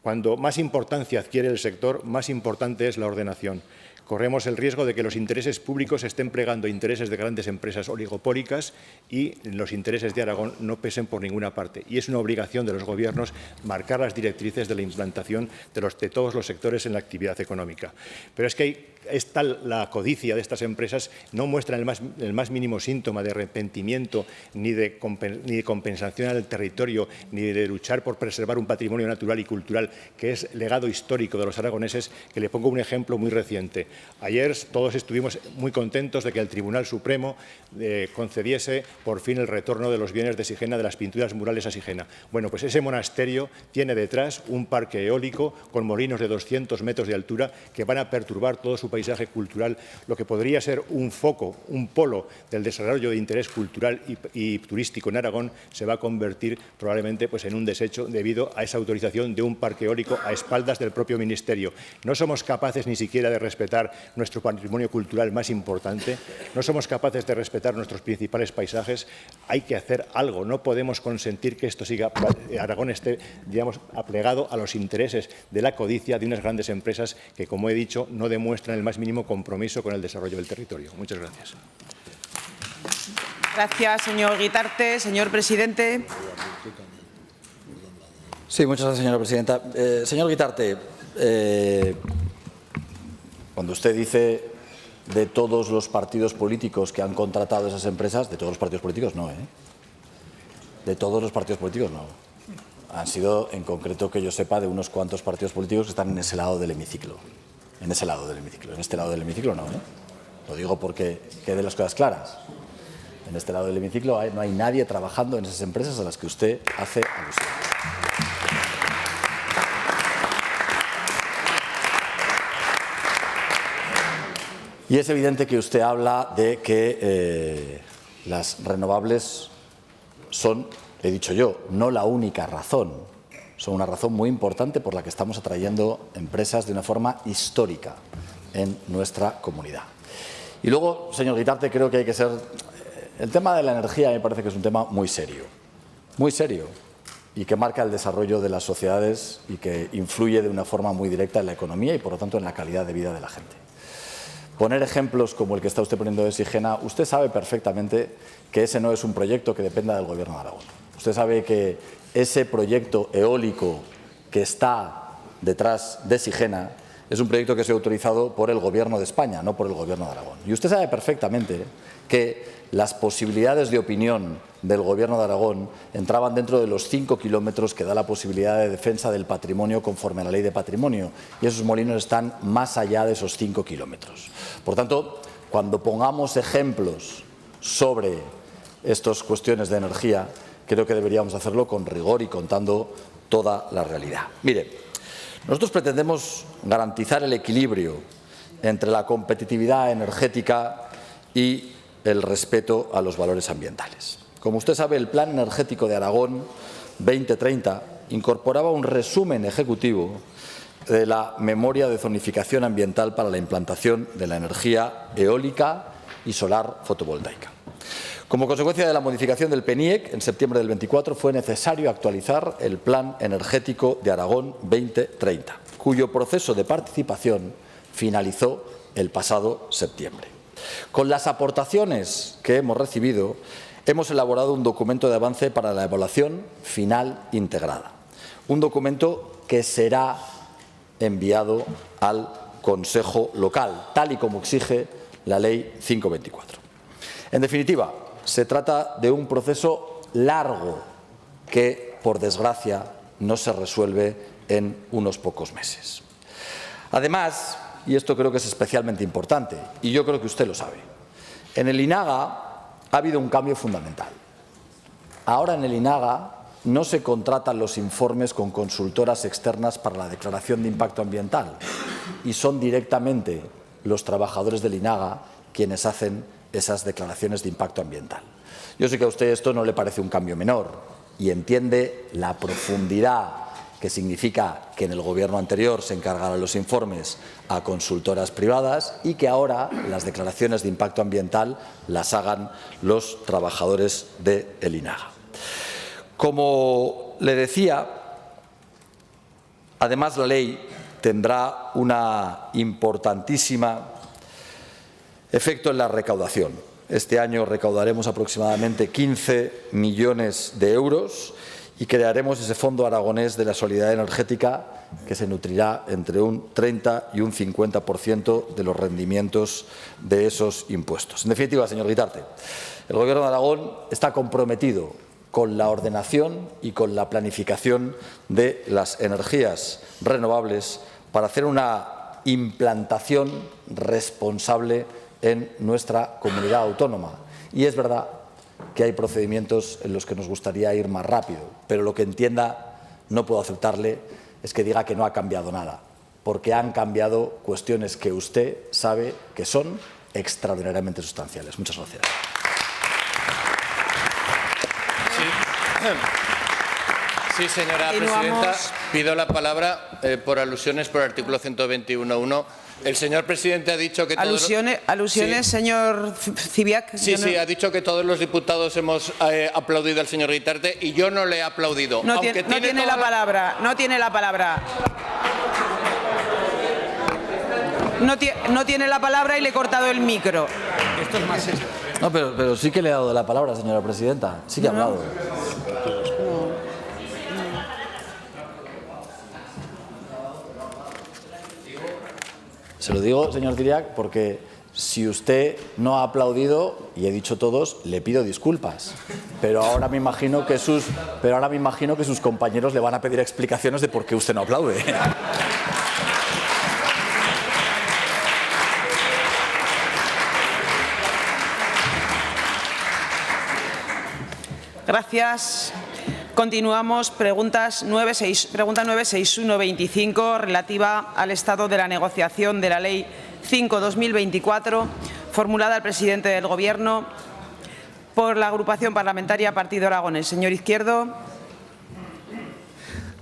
Speaker 6: Cuando más importancia adquiere el sector, más importante es la ordenación. Corremos el riesgo de que los intereses públicos estén plegando intereses de grandes empresas oligopólicas y los intereses de Aragón no pesen por ninguna parte. Y es una obligación de los Gobiernos marcar las directrices de la implantación de todos los sectores en la actividad económica. Pero es que es tal la codicia de estas empresas, no muestran el más mínimo síntoma de arrepentimiento ni de compensación al territorio, ni de luchar por preservar un patrimonio natural y cultural que es legado histórico de los aragoneses, que le pongo un ejemplo muy reciente. Ayer todos estuvimos muy contentos de que el Tribunal Supremo concediese por fin el retorno de los bienes de Sigena, de las pinturas murales a Sigena. Bueno, pues ese monasterio tiene detrás un parque eólico con molinos de 200 metros de altura que van a perturbar todo su paisaje cultural, lo que podría ser un foco, un polo del desarrollo de interés cultural y turístico en Aragón, se va a convertir probablemente en un desecho debido a esa autorización de un parque eólico a espaldas del propio Ministerio. No somos capaces ni siquiera de respetar nuestro patrimonio cultural más importante, no somos capaces de respetar nuestros principales paisajes. Hay que hacer algo, no podemos consentir que esto siga, Aragón esté, digamos, aplegado a los intereses de la codicia de unas grandes empresas que, como he dicho, no demuestran el más mínimo compromiso con el desarrollo del territorio. Muchas gracias.
Speaker 1: Gracias, señor Guitarte. Señor presidente.
Speaker 3: Sí, muchas gracias, señora presidenta. Señor Guitarte, cuando usted dice de todos los partidos políticos que han contratado esas empresas, de todos los partidos políticos no, de todos los partidos políticos no. Han sido, en concreto, que yo sepa, de unos cuantos partidos políticos que están en ese lado del hemiciclo. En ese lado del hemiciclo. En este lado del hemiciclo no, Lo digo porque queden las cosas claras. En este lado del hemiciclo no hay nadie trabajando en esas empresas a las que usted hace alusión. Y es evidente que usted habla de que las renovables son, he dicho yo, no la única razón. Son una razón muy importante por la que estamos atrayendo empresas de una forma histórica en nuestra comunidad. Y luego, señor Guitarte, creo que hay que ser... El tema de la energía me parece que es un tema muy serio, y que marca el desarrollo de las sociedades y que influye de una forma muy directa en la economía y, por lo tanto, en la calidad de vida de la gente. Poner ejemplos como el que está usted poniendo de Sigena, usted sabe perfectamente que ese no es un proyecto que dependa del Gobierno de Aragón. Usted sabe que ese proyecto eólico que está detrás de Sigena es un proyecto que se ha autorizado por el Gobierno de España, no por el Gobierno de Aragón. Y usted sabe perfectamente que las posibilidades de opinión del Gobierno de Aragón entraban dentro de los 5 kilómetros que da la posibilidad de defensa del patrimonio conforme a la Ley de Patrimonio, y esos molinos están más allá de esos 5 kilómetros. Por tanto, cuando pongamos ejemplos sobre estas cuestiones de energía, creo que deberíamos hacerlo con rigor y contando toda la realidad. Mire, nosotros pretendemos garantizar el equilibrio entre la competitividad energética y el respeto a los valores ambientales. Como usted sabe, el Plan Energético de Aragón 2030 incorporaba un resumen ejecutivo de la memoria de zonificación ambiental para la implantación de la energía eólica y solar fotovoltaica. Como consecuencia de la modificación del PENIEC, en septiembre del 24 fue necesario actualizar el Plan Energético de Aragón 2030, cuyo proceso de participación finalizó el pasado septiembre. Con las aportaciones que hemos recibido, hemos elaborado un documento de avance para la evaluación final integrada. Un documento que será enviado al Consejo Local, tal y como exige la Ley 524. En definitiva, se trata de un proceso largo que, por desgracia, no se resuelve en unos pocos meses. Además, y esto creo que es especialmente importante, y yo creo que usted lo sabe, en el INAGA ha habido un cambio fundamental. Ahora en el INAGA no se contratan los informes con consultoras externas para la declaración de impacto ambiental, y son directamente los trabajadores del INAGA quienes hacen esas declaraciones de impacto ambiental. Yo sé que a usted esto no le parece un cambio menor y entiende la profundidad que significa que en el Gobierno anterior se encargaran los informes a consultoras privadas y que ahora las declaraciones de impacto ambiental las hagan los trabajadores del INAGA. Como le decía, además la ley tendrá una importantísima efecto en la recaudación. Este año recaudaremos aproximadamente 15 millones de euros y crearemos ese Fondo Aragonés de la Solidaridad Energética que se nutrirá entre un 30 y un 50% de los rendimientos de esos impuestos. En definitiva, señor Guitarte, el Gobierno de Aragón está comprometido con la ordenación y con la planificación de las energías renovables para hacer una implantación responsable en nuestra comunidad autónoma. Y es verdad que hay procedimientos en los que nos gustaría ir más rápido, pero lo que entienda, no puedo aceptarle, es que diga que no ha cambiado nada. porque han cambiado cuestiones que usted sabe que son extraordinariamente sustanciales. Muchas gracias.
Speaker 7: Sí, señora presidenta. Pido la palabra por alusiones por el artículo 121.1. El señor presidente ha dicho que
Speaker 1: Alusiones,
Speaker 7: Sí.
Speaker 1: señor Zibiak.
Speaker 7: Sí, ha dicho que todos los diputados hemos aplaudido al señor Guitarte y yo no le he aplaudido.
Speaker 1: No tiene la palabra. No tiene la palabra. No tiene la palabra y le he cortado el micro.
Speaker 2: Esto es más serio.
Speaker 3: No, pero sí que le he dado la palabra, señora presidenta. Sí que ha hablado. Se lo digo, señor Zibiak, porque si usted no ha aplaudido, y he dicho todos, le pido disculpas. Pero ahora me imagino que sus compañeros le van a pedir explicaciones de por qué usted no aplaude.
Speaker 1: Gracias. Continuamos. Pregunta 96125 relativa al estado de la negociación de la Ley 5/2024, formulada al presidente del Gobierno por la agrupación parlamentaria Partido Aragonés. Señor Izquierdo.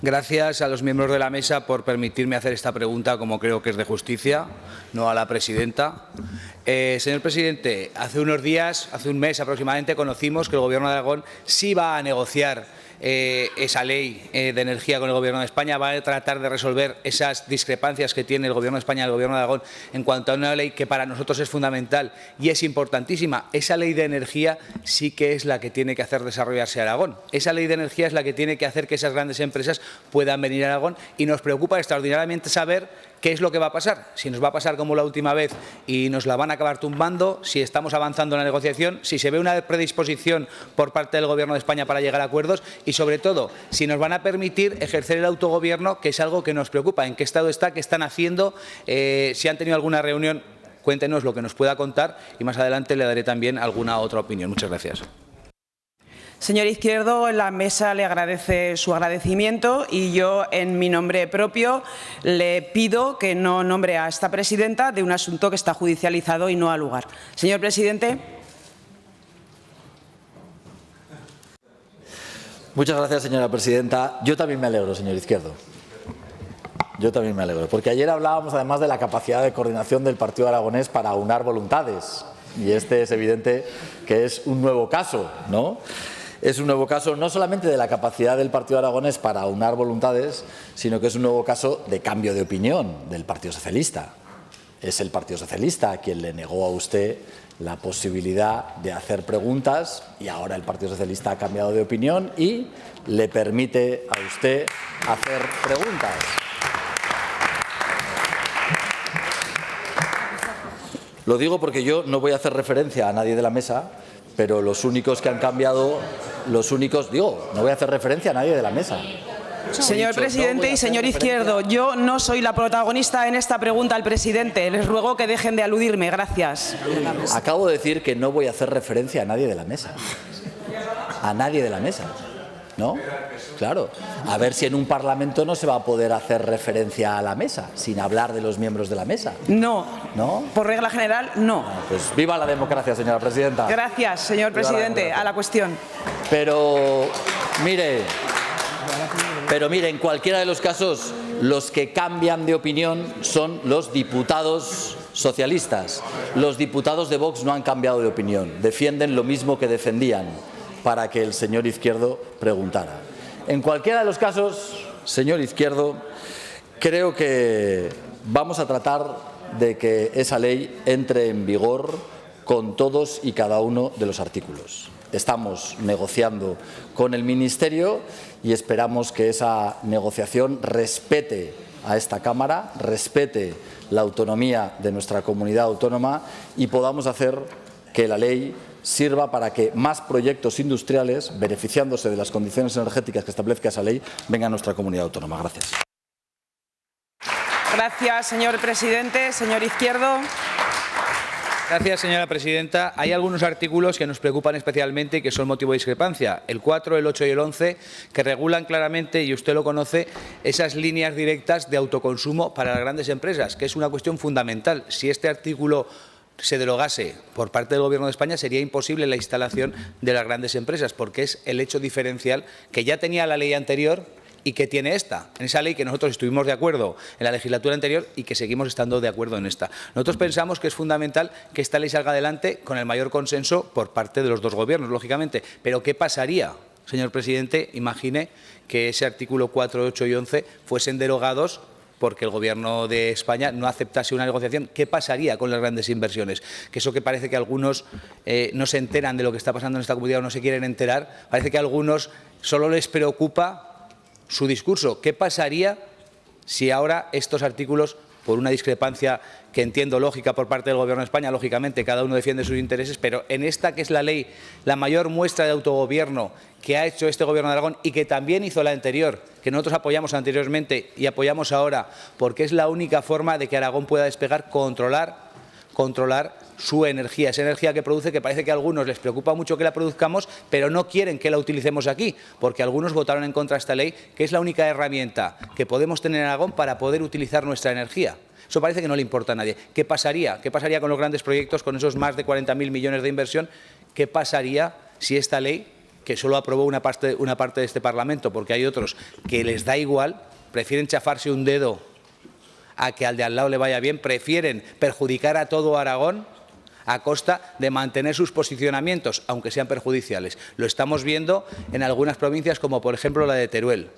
Speaker 8: Gracias a los miembros de la mesa por permitirme hacer esta pregunta, como creo que es de justicia, no a la presidenta. Señor presidente, hace unos días, hace un mes aproximadamente, conocimos que el Gobierno de Aragón sí va a negociar esa ley de energía con el Gobierno de España, va a tratar de resolver esas discrepancias que tiene el Gobierno de España y el Gobierno de Aragón en cuanto a una ley que para nosotros es fundamental y es importantísima. Esa ley de energía sí que es la que tiene que hacer desarrollarse Aragón. Esa ley de energía es la que tiene que hacer que esas grandes empresas puedan venir a Aragón, y nos preocupa extraordinariamente saber qué es lo que va a pasar. Si nos va a pasar como la última vez y nos la van a acabar tumbando, si estamos avanzando en la negociación, si se ve una predisposición por parte del Gobierno de España para llegar a acuerdos y, sobre todo, si nos van a permitir ejercer el autogobierno, que es algo que nos preocupa. ¿En qué estado está? ¿Qué están haciendo? Si han tenido alguna reunión, cuéntenos lo que nos pueda contar y más adelante le daré también alguna otra opinión. Muchas gracias.
Speaker 1: Señor Izquierdo, la mesa le agradece su agradecimiento y yo, en mi nombre propio, le pido que no nombre a esta presidenta de un asunto que está judicializado y no ha lugar. Señor presidente.
Speaker 3: Muchas gracias, señora presidenta. Yo también me alegro, señor Izquierdo. Yo también me alegro, porque ayer hablábamos además de la capacidad de coordinación del Partido Aragonés para aunar voluntades, y este es evidente que es un nuevo caso, ¿no? Es un nuevo caso no solamente de la capacidad del Partido Aragonés para aunar voluntades, sino que es un nuevo caso de cambio de opinión del Partido Socialista. Es el Partido Socialista quien le negó a usted la posibilidad de hacer preguntas, y ahora el Partido Socialista ha cambiado de opinión y le permite a usted hacer preguntas. Lo digo porque yo no voy a hacer referencia a nadie de la mesa, pero los únicos que han cambiado, no voy a hacer referencia a nadie de la mesa.
Speaker 1: Señor presidente y señor Izquierdo, yo no soy la protagonista en esta pregunta al presidente. Les ruego que dejen de aludirme. Gracias.
Speaker 3: Acabo de decir que no voy a hacer referencia a nadie de la mesa. A nadie de la mesa. ¿No? Claro. A ver si en un parlamento no se va a poder hacer referencia a la mesa sin hablar de los miembros de la mesa.
Speaker 1: No.
Speaker 3: ¿No?
Speaker 1: Por regla general, no.
Speaker 3: Pues viva la democracia, señora presidenta.
Speaker 1: Gracias, señor presidente. A la cuestión.
Speaker 3: Pero mire, en cualquiera de los casos, los que cambian de opinión son los diputados socialistas. Los diputados de Vox no han cambiado de opinión. Defienden lo mismo que defendían para que el señor Izquierdo preguntara. En cualquiera de los casos, señor Izquierdo, creo que vamos a tratar de que esa ley entre en vigor con todos y cada uno de los artículos. Estamos negociando con el Ministerio y esperamos que esa negociación respete a esta Cámara, respete la autonomía de nuestra comunidad autónoma y podamos hacer que la ley sirva para que más proyectos industriales, beneficiándose de las condiciones energéticas que establezca esa ley, vengan a nuestra comunidad autónoma. Gracias.
Speaker 1: Gracias, señor presidente. Señor Izquierdo.
Speaker 8: Gracias, señora presidenta. Hay algunos artículos que nos preocupan especialmente y que son motivo de discrepancia. El 4, el 8 y el 11, que regulan claramente, y usted lo conoce, esas líneas directas de autoconsumo para las grandes empresas, que es una cuestión fundamental. Si este artículo se derogase por parte del Gobierno de España, sería imposible la instalación de las grandes empresas, porque es el hecho diferencial que ya tenía la ley anterior y que tiene esta, en esa ley que nosotros estuvimos de acuerdo en la legislatura anterior y que seguimos estando de acuerdo en esta. Nosotros pensamos que es fundamental que esta ley salga adelante con el mayor consenso por parte de los dos gobiernos, lógicamente. Pero ¿qué pasaría, señor presidente? Imagine que ese artículo 4, 8 y 11 fuesen derogados porque el Gobierno de España no aceptase una negociación. ¿Qué pasaría con las grandes inversiones? Que eso que parece que algunos no se enteran de lo que está pasando en esta comunidad o no se quieren enterar, parece que a algunos solo les preocupa su discurso. ¿Qué pasaría si ahora estos artículos, por una discrepancia que entiendo lógica por parte del Gobierno de España, lógicamente cada uno defiende sus intereses, pero en esta que es la ley, la mayor muestra de autogobierno que ha hecho este Gobierno de Aragón y que también hizo la anterior, que nosotros apoyamos anteriormente y apoyamos ahora, porque es la única forma de que Aragón pueda despegar, controlar su energía, esa energía que produce, que parece que a algunos les preocupa mucho que la produzcamos, pero no quieren que la utilicemos aquí, porque algunos votaron en contra de esta ley, que es la única herramienta que podemos tener en Aragón para poder utilizar nuestra energía. Eso parece que no le importa a nadie. ¿Qué pasaría? ¿Qué pasaría con los grandes proyectos, con esos más de 40.000 millones de inversión? ¿Qué pasaría si esta ley, que solo aprobó una parte de este Parlamento, porque hay otros que les da igual, prefieren chafarse un dedo a que al de al lado le vaya bien, prefieren perjudicar a todo Aragón a costa de mantener sus posicionamientos, aunque sean perjudiciales? Lo estamos viendo en algunas provincias, como por ejemplo la de Teruel.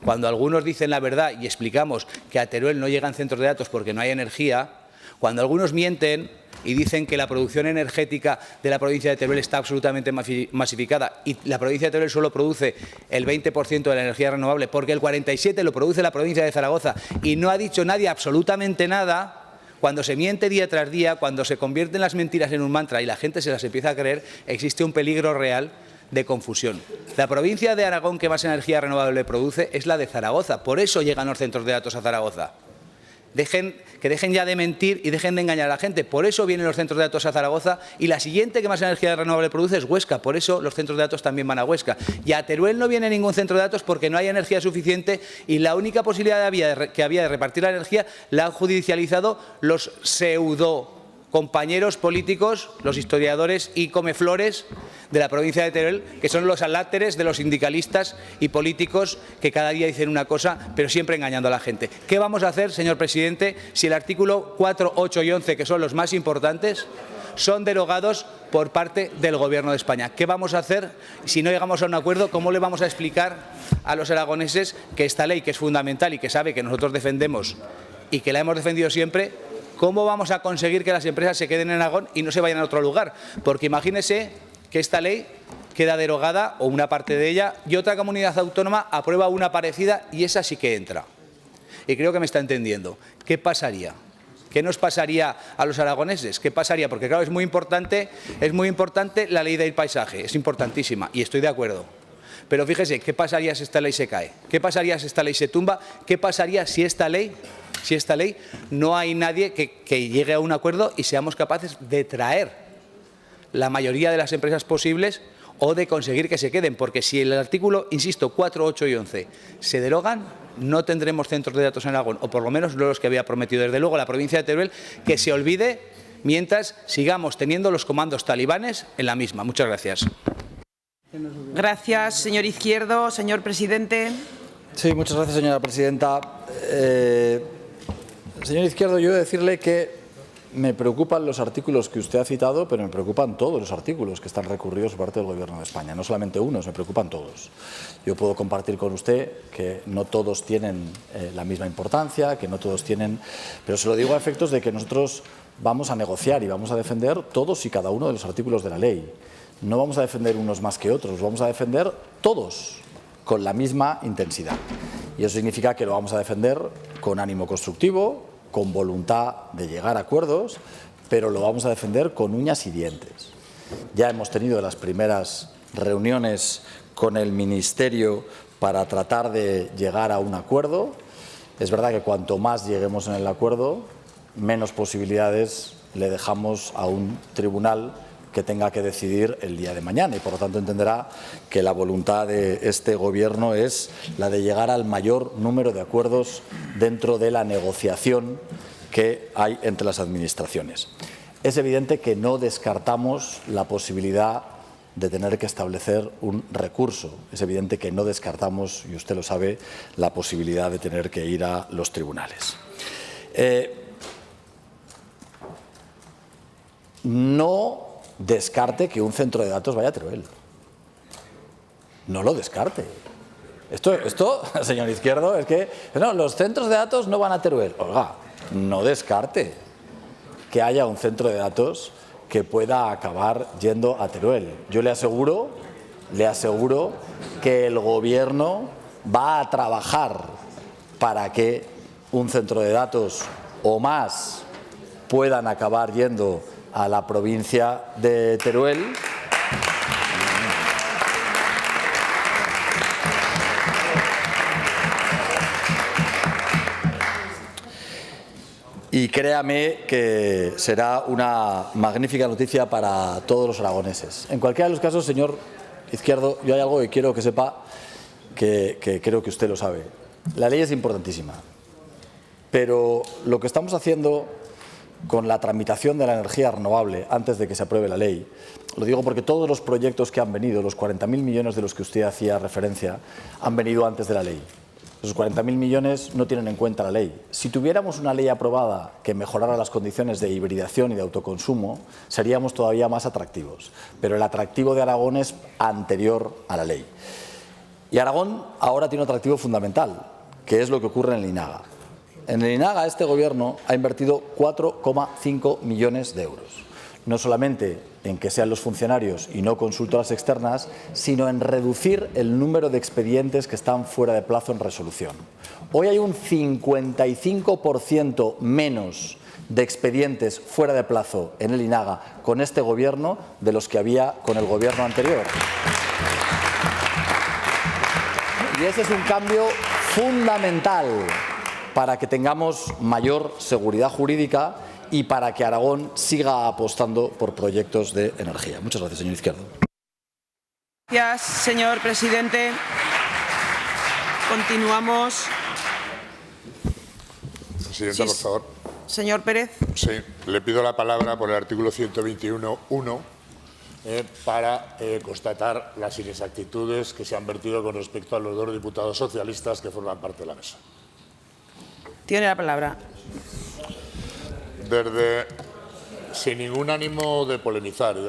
Speaker 8: Cuando algunos dicen la verdad y explicamos que a Teruel no llegan centros de datos porque no hay energía, cuando algunos mienten y dicen que la producción energética de la provincia de Teruel está absolutamente masificada y la provincia de Teruel solo produce el 20% de la energía renovable porque el 47% lo produce la provincia de Zaragoza y no ha dicho nadie absolutamente nada, cuando se miente día tras día, cuando se convierten las mentiras en un mantra y la gente se las empieza a creer, existe un peligro real de confusión. La provincia de Aragón que más energía renovable produce es la de Zaragoza, por eso llegan los centros de datos a Zaragoza. Que dejen ya de mentir y dejen de engañar a la gente. Por eso vienen los centros de datos a Zaragoza y la siguiente que más energía renovable produce es Huesca. Por eso los centros de datos también van a Huesca. Y a Teruel no viene ningún centro de datos porque no hay energía suficiente y la única posibilidad que había de repartir la energía la han judicializado los compañeros políticos, los historiadores y comeflores de la provincia de Teruel, que son los aláteres de los sindicalistas y políticos que cada día dicen una cosa, pero siempre engañando a la gente. ¿Qué vamos a hacer, señor presidente, si el artículo 4, 8 y 11, que son los más importantes, son derogados por parte del Gobierno de España? ¿Qué vamos a hacer si no llegamos a un acuerdo? ¿Cómo le vamos a explicar a los aragoneses que esta ley, que es fundamental y que sabe que nosotros defendemos y que la hemos defendido siempre, cómo vamos a conseguir que las empresas se queden en Aragón y no se vayan a otro lugar? Porque imagínese que esta ley queda derogada, o una parte de ella, y otra comunidad autónoma aprueba una parecida y esa sí que entra. Y creo que me está entendiendo. ¿Qué pasaría? ¿Qué nos pasaría a los aragoneses? ¿Qué pasaría? Porque claro, es muy importante la ley del paisaje, es importantísima y estoy de acuerdo. Pero fíjese, ¿qué pasaría si esta ley se cae? ¿Qué pasaría si esta ley se tumba? ¿Qué pasaría si esta ley no hay nadie que llegue a un acuerdo y seamos capaces de traer la mayoría de las empresas posibles o de conseguir que se queden? Porque si el artículo, insisto, 4, 8 y 11 se derogan, no tendremos centros de datos en Aragón, o por lo menos no los que había prometido. Desde luego, la provincia de Teruel, que se olvide mientras sigamos teniendo los comandos talibanes en la misma. Muchas gracias.
Speaker 1: Gracias, señor Izquierdo. Señor presidente.
Speaker 3: Sí, muchas gracias, señora presidenta. Señor Izquierdo, yo he de decirle que me preocupan los artículos que usted ha citado, pero me preocupan todos los artículos que están recurridos por parte del Gobierno de España. No solamente unos, me preocupan todos. Yo puedo compartir con usted que no todos tienen la misma importancia, que no todos tienen... Pero se lo digo a efectos de que nosotros vamos a negociar y vamos a defender todos y cada uno de los artículos de la ley. No vamos a defender unos más que otros, vamos a defender todos con la misma intensidad. Y eso significa que lo vamos a defender con ánimo constructivo, con voluntad de llegar a acuerdos, pero lo vamos a defender con uñas y dientes. Ya hemos tenido las primeras reuniones con el Ministerio para tratar de llegar a un acuerdo. Es verdad que cuanto más lleguemos en el acuerdo, menos posibilidades le dejamos a un tribunal que tenga que decidir el día de mañana y, por lo tanto, entenderá que la voluntad de este Gobierno es la de llegar al mayor número de acuerdos dentro de la negociación que hay entre las administraciones. Es evidente que no descartamos la posibilidad de tener que establecer un recurso. Es evidente que no descartamos, y usted lo sabe, la posibilidad de tener que ir a los tribunales. No descarte que un centro de datos vaya a Teruel. No lo descarte. Esto, señor Izquierdo, es que no, los centros de datos no van a Teruel. Oiga, no descarte que haya un centro de datos que pueda acabar yendo a Teruel. Yo le aseguro que el Gobierno va a trabajar para que un centro de datos o más puedan acabar yendo a la provincia de Teruel. Y créame que será una magnífica noticia para todos los aragoneses. En cualquiera de los casos, señor Izquierdo, yo hay algo que quiero que sepa, que creo que usted lo sabe. La ley es importantísima, pero lo que estamos haciendo con la tramitación de la energía renovable antes de que se apruebe la ley, lo digo porque todos los proyectos que han venido, los 40.000 millones de los que usted hacía referencia, han venido antes de la ley. Esos 40.000 millones no tienen en cuenta la ley. Si tuviéramos una ley aprobada que mejorara las condiciones de hibridación y de autoconsumo, seríamos todavía más atractivos. Pero el atractivo de Aragón es anterior a la ley. Y Aragón ahora tiene un atractivo fundamental, que es lo que ocurre en el INAGA. En el INAGA este Gobierno ha invertido 4,5 millones de euros. No solamente en que sean los funcionarios y no consultoras externas, sino en reducir el número de expedientes que están fuera de plazo en resolución. Hoy hay un 55% menos de expedientes fuera de plazo en el INAGA con este Gobierno de los que había con el Gobierno anterior. Y ese es un cambio fundamental para que tengamos mayor seguridad jurídica y para que Aragón siga apostando por proyectos de energía. Muchas gracias, señor Izquierdo.
Speaker 1: Gracias, señor presidente. Continuamos.
Speaker 9: Presidenta, por favor.
Speaker 1: Señor Pérez.
Speaker 9: Sí, le pido la palabra por el artículo 121.1 para constatar las inexactitudes que se han vertido con respecto a los dos diputados socialistas que forman parte de la mesa.
Speaker 1: Tiene la palabra.
Speaker 9: Sin ningún ánimo de polemizar, y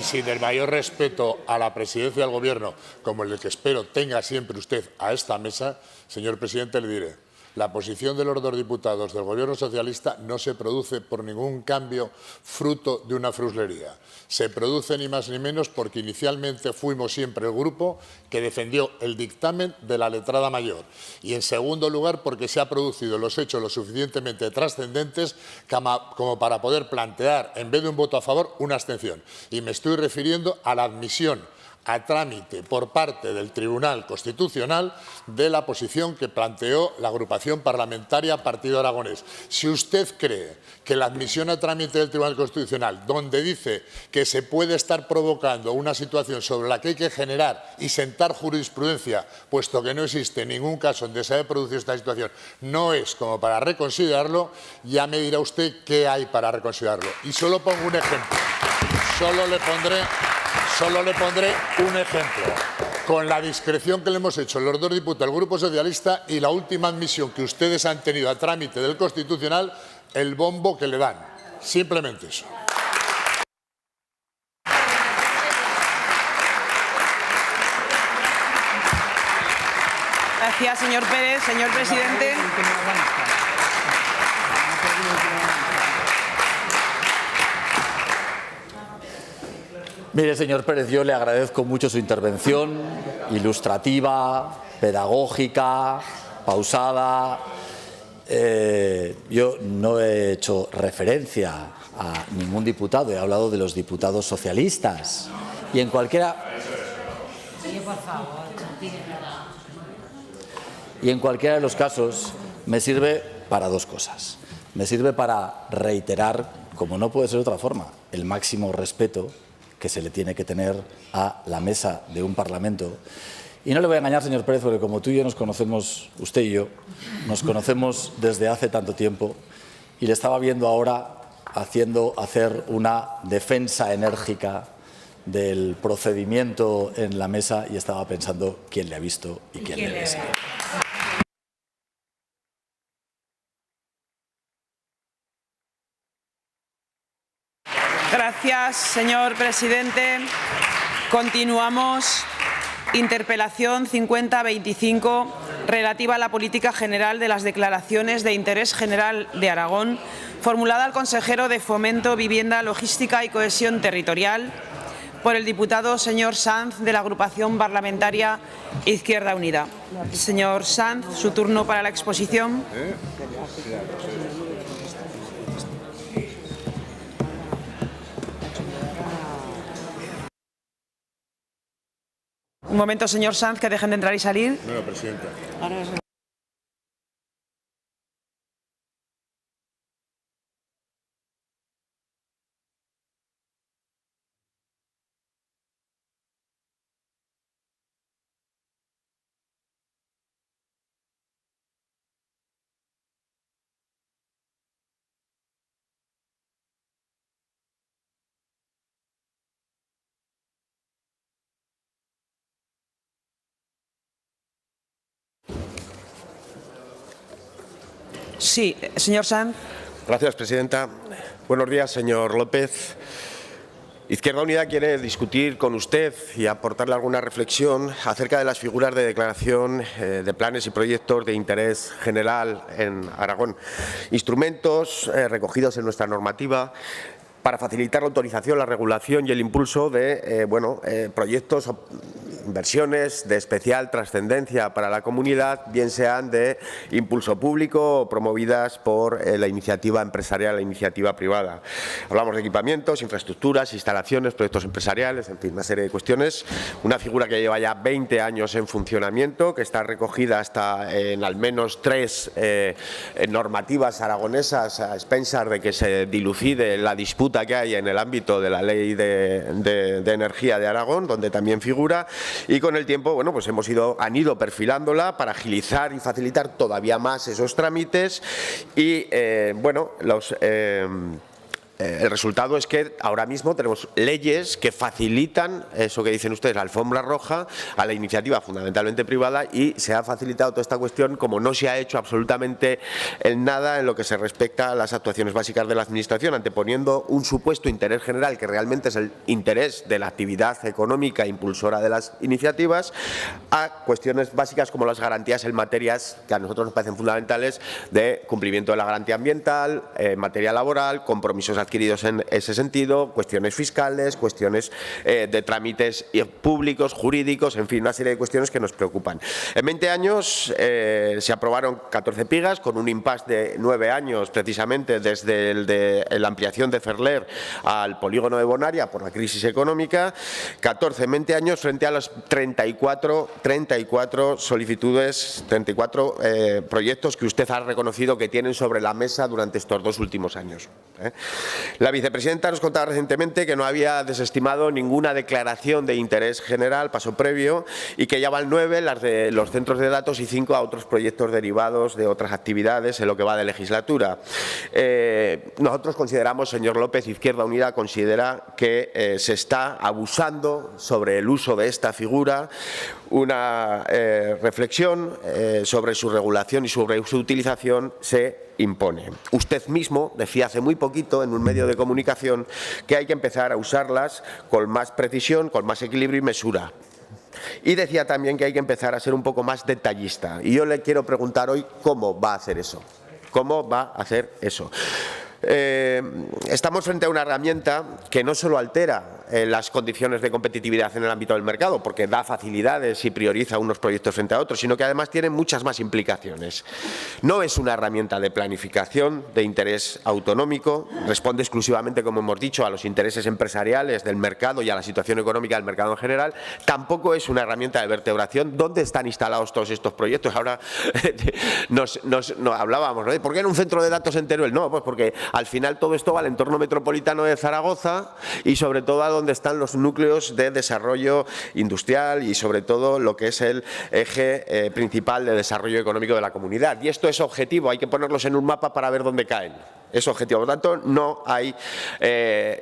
Speaker 9: sin el mayor respeto a la presidencia del Gobierno, como el que espero tenga siempre usted a esta mesa, señor presidente, le diré: la posición de los dos diputados del Gobierno socialista no se produce por ningún cambio fruto de una fruslería. Se produce ni más ni menos porque inicialmente fuimos siempre el grupo que defendió el dictamen de la letrada mayor. Y en segundo lugar porque se han producido los hechos lo suficientemente trascendentes como para poder plantear, en vez de un voto a favor, una abstención. Y me estoy refiriendo a la admisión a trámite por parte del Tribunal Constitucional de la posición que planteó la agrupación parlamentaria Partido Aragonés. Si usted cree que la admisión a trámite del Tribunal Constitucional, donde dice que se puede estar provocando una situación sobre la que hay que generar y sentar jurisprudencia, puesto que no existe ningún caso donde se haya producido esta situación, no es como para reconsiderarlo, ya me dirá usted qué hay para reconsiderarlo. Y solo pongo un ejemplo. Solo le pondré un ejemplo. Con la discreción que le hemos hecho los dos diputados del Grupo Socialista y la última admisión que ustedes han tenido a trámite del Constitucional, el bombo que le dan. Simplemente eso.
Speaker 1: Gracias, señor Pérez. Señor presidente.
Speaker 3: Mire, señor Pérez, yo le agradezco mucho su intervención, ilustrativa, pedagógica, pausada. Yo no he hecho referencia a ningún diputado, he hablado de los diputados socialistas. Y en cualquiera de los casos me sirve para dos cosas. me sirve para reiterar, como no puede ser de otra forma, el máximo respeto que se le tiene que tener a la mesa de un Parlamento. Y no le voy a engañar, señor Pérez, porque como tú y yo nos conocemos, usted y yo, nos conocemos desde hace tanto tiempo, y le estaba viendo ahora hacer una defensa enérgica del procedimiento en la mesa y estaba pensando quién le ha visto y quién le ve.
Speaker 1: Gracias, señor presidente. Continuamos. Interpelación 5025, relativa a la política general de las declaraciones de interés general de Aragón, formulada al consejero de Fomento, Vivienda, Logística y Cohesión Territorial, por el diputado señor Sanz, de la agrupación parlamentaria Izquierda Unida. Señor Sanz, su turno para la exposición. Un momento, señor Sanz, que dejen de entrar y salir.
Speaker 9: No, presidenta.
Speaker 1: Sí, señor Sanz.
Speaker 10: Gracias, presidenta. Buenos días, señor López. Izquierda Unida quiere discutir con usted y aportarle alguna reflexión acerca de las figuras de declaración de planes y proyectos de interés general en Aragón. Instrumentos recogidos en nuestra normativa para facilitar la autorización, la regulación y el impulso de proyectos o inversiones de especial trascendencia para la comunidad, bien sean de impulso público o promovidas por la iniciativa empresarial, la iniciativa privada. Hablamos de equipamientos, infraestructuras, instalaciones, proyectos empresariales, en fin, una serie de cuestiones. Una figura que lleva ya 20 años en funcionamiento, que está recogida hasta en al menos 3 normativas aragonesas a expensas de que se dilucide la disputa que hay en el ámbito de la Ley de Energía de Aragón, donde también figura. Y con el tiempo, pues han ido perfilándola para agilizar y facilitar todavía más esos trámites y, el resultado es que ahora mismo tenemos leyes que facilitan eso que dicen ustedes, la alfombra roja a la iniciativa fundamentalmente privada, y se ha facilitado toda esta cuestión como no se ha hecho absolutamente en nada en lo que se respecta a las actuaciones básicas de la Administración, anteponiendo un supuesto interés general que realmente es el interés de la actividad económica impulsora de las iniciativas, a cuestiones básicas como las garantías en materias que a nosotros nos parecen fundamentales de cumplimiento de la garantía ambiental, materia laboral, compromisos adquiridos en ese sentido, cuestiones fiscales, cuestiones de trámites públicos, jurídicos, en fin, una serie de cuestiones que nos preocupan. En 20 años se aprobaron 14 pigas, con un impasse de 9 años, precisamente desde la ampliación de Ferler al polígono de Bonaria por la crisis económica, 14 en 20 años frente a las 34 solicitudes, 34 proyectos que usted ha reconocido que tienen sobre la mesa durante estos 2 últimos años. La vicepresidenta nos contaba recientemente que no había desestimado ninguna declaración de interés general, paso previo, y que ya van 9 las de los centros de datos y 5 a otros proyectos derivados de otras actividades en lo que va de legislatura. Nosotros consideramos, señor López, Izquierda Unida considera que se está abusando sobre el uso de esta figura. Una reflexión sobre su regulación y sobre su utilización se impone. Usted mismo decía hace muy poquito en un medio de comunicación que hay que empezar a usarlas con más precisión, con más equilibrio y mesura. Y decía también que hay que empezar a ser un poco más detallista. Y yo le quiero preguntar hoy cómo va a hacer eso. ¿Cómo va a hacer eso? Estamos frente a una herramienta que no solo altera las condiciones de competitividad en el ámbito del mercado, porque da facilidades y prioriza unos proyectos frente a otros, sino que además tiene muchas más implicaciones. No es una herramienta de planificación de interés autonómico, responde exclusivamente, como hemos dicho, a los intereses empresariales del mercado y a la situación económica del mercado en general. Tampoco es una herramienta de vertebración. ¿Dónde están instalados todos estos proyectos? Ahora nos hablábamos, ¿no? ¿Por qué en un centro de datos en Teruel? No, pues porque al final todo esto va al entorno metropolitano de Zaragoza y sobre todo a donde están los núcleos de desarrollo industrial y sobre todo lo que es el eje principal de desarrollo económico de la comunidad. Y esto es objetivo, hay que ponerlos en un mapa para ver dónde caen. Es objetivo. Por lo tanto, no hay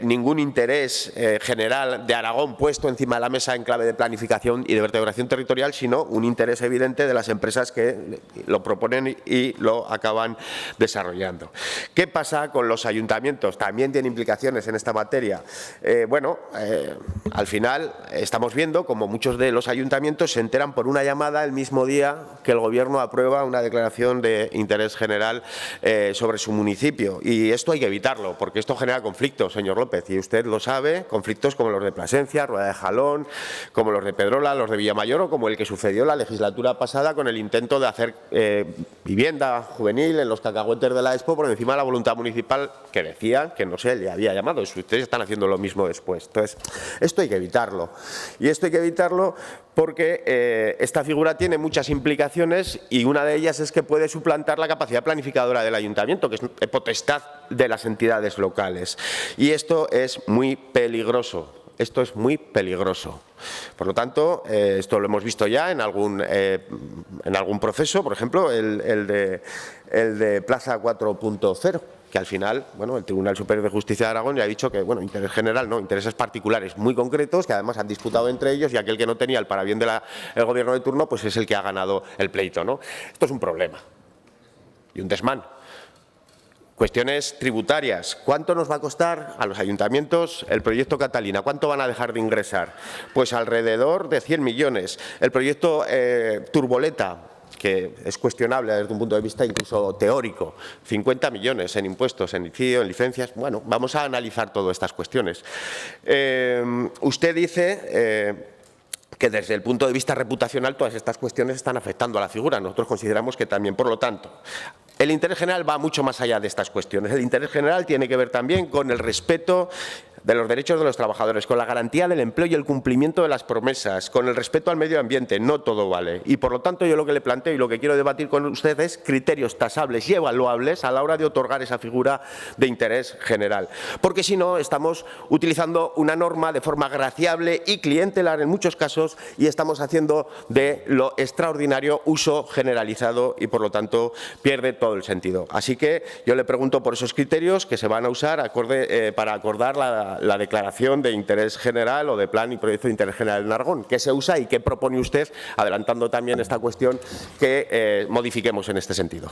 Speaker 10: ningún interés general de Aragón puesto encima de la mesa en clave de planificación y de vertebración territorial, sino un interés evidente de las empresas que lo proponen y lo acaban desarrollando. ¿Qué pasa con los ayuntamientos? También tiene implicaciones en esta materia. Al final estamos viendo como muchos de los ayuntamientos se enteran por una llamada el mismo día que el Gobierno aprueba una declaración de interés general sobre su municipio. Y esto hay que evitarlo, porque esto genera conflictos, señor López, y usted lo sabe, conflictos como los de Plasencia, Rueda de Jalón, como los de Pedrola, los de Villamayor o como el que sucedió la legislatura pasada con el intento de hacer vivienda juvenil en los cacahuetes de la Expo por encima de la voluntad municipal que decían que no se le había llamado. Ustedes están haciendo lo mismo después. Entonces, esto hay que evitarlo. Y esto hay que evitarlo porque esta figura tiene muchas implicaciones y una de ellas es que puede suplantar la capacidad planificadora del ayuntamiento, que es potestad de las entidades locales. Y esto es muy peligroso. Esto es muy peligroso. Por lo tanto, esto lo hemos visto ya en algún proceso, por ejemplo, el de Plaza 4.0. que al final, bueno, el Tribunal Superior de Justicia de Aragón ya ha dicho que, bueno, interés general no, intereses particulares muy concretos que además han disputado entre ellos y aquel que no tenía el para bien del gobierno de turno, pues es el que ha ganado el pleito, ¿no? Esto es un problema y un desmán. Cuestiones tributarias. ¿Cuánto nos va a costar a los ayuntamientos el proyecto Catalina? ¿Cuánto van a dejar de ingresar? Pues alrededor de 100 millones. El proyecto Turboleta, que es cuestionable desde un punto de vista incluso teórico, 50 millones en impuestos, en incidio, en licencias. Bueno, vamos a analizar todas estas cuestiones. Usted dice que desde el punto de vista reputacional todas estas cuestiones están afectando a la figura. Nosotros consideramos que también, por lo tanto, el interés general va mucho más allá de estas cuestiones. El interés general tiene que ver también con el respeto de los derechos de los trabajadores, con la garantía del empleo y el cumplimiento de las promesas, con el respeto al medio ambiente. No todo vale. Y, por lo tanto, yo lo que le planteo y lo que quiero debatir con usted es criterios tasables y evaluables a la hora de otorgar esa figura de interés general. Porque, si no, estamos utilizando una norma de forma graciable y clientelar en muchos casos y estamos haciendo de lo extraordinario uso generalizado y, por lo tanto, pierde todo el sentido. Así que yo le pregunto por esos criterios que se van a usar para acordar la declaración de interés general o de plan y proyecto de interés general en Aragón. ¿Qué se usa y qué propone usted, adelantando también esta cuestión, que modifiquemos en este sentido?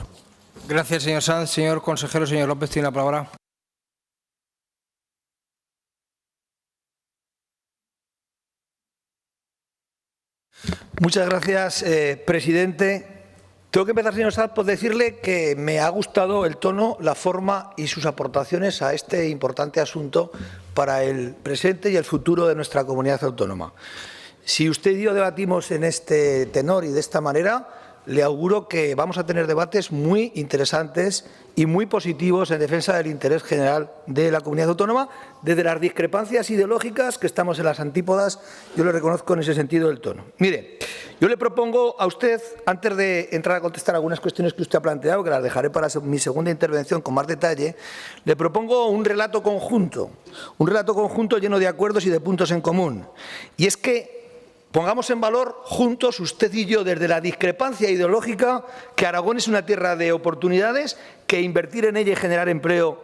Speaker 11: Gracias, señor Sanz. Señor consejero, señor López, tiene la palabra. Muchas gracias, presidente. Tengo que empezar, señor Sanz, por decirle que me ha gustado el tono, la forma y sus aportaciones a este importante asunto para el presente y el futuro de nuestra comunidad autónoma. Si usted y yo debatimos en este tenor y de esta manera, le auguro que vamos a tener debates muy interesantes y muy positivos en defensa del interés general de la comunidad autónoma, desde las discrepancias ideológicas, que estamos en las antípodas, yo le reconozco en ese sentido el tono. Mire, yo le propongo a usted, antes de entrar a contestar algunas cuestiones que usted ha planteado, que las dejaré para mi segunda intervención con más detalle, le propongo un relato conjunto lleno de acuerdos y de puntos en común. Y es que pongamos en valor juntos, usted y yo, desde la discrepancia ideológica, que Aragón es una tierra de oportunidades, que invertir en ella y generar empleo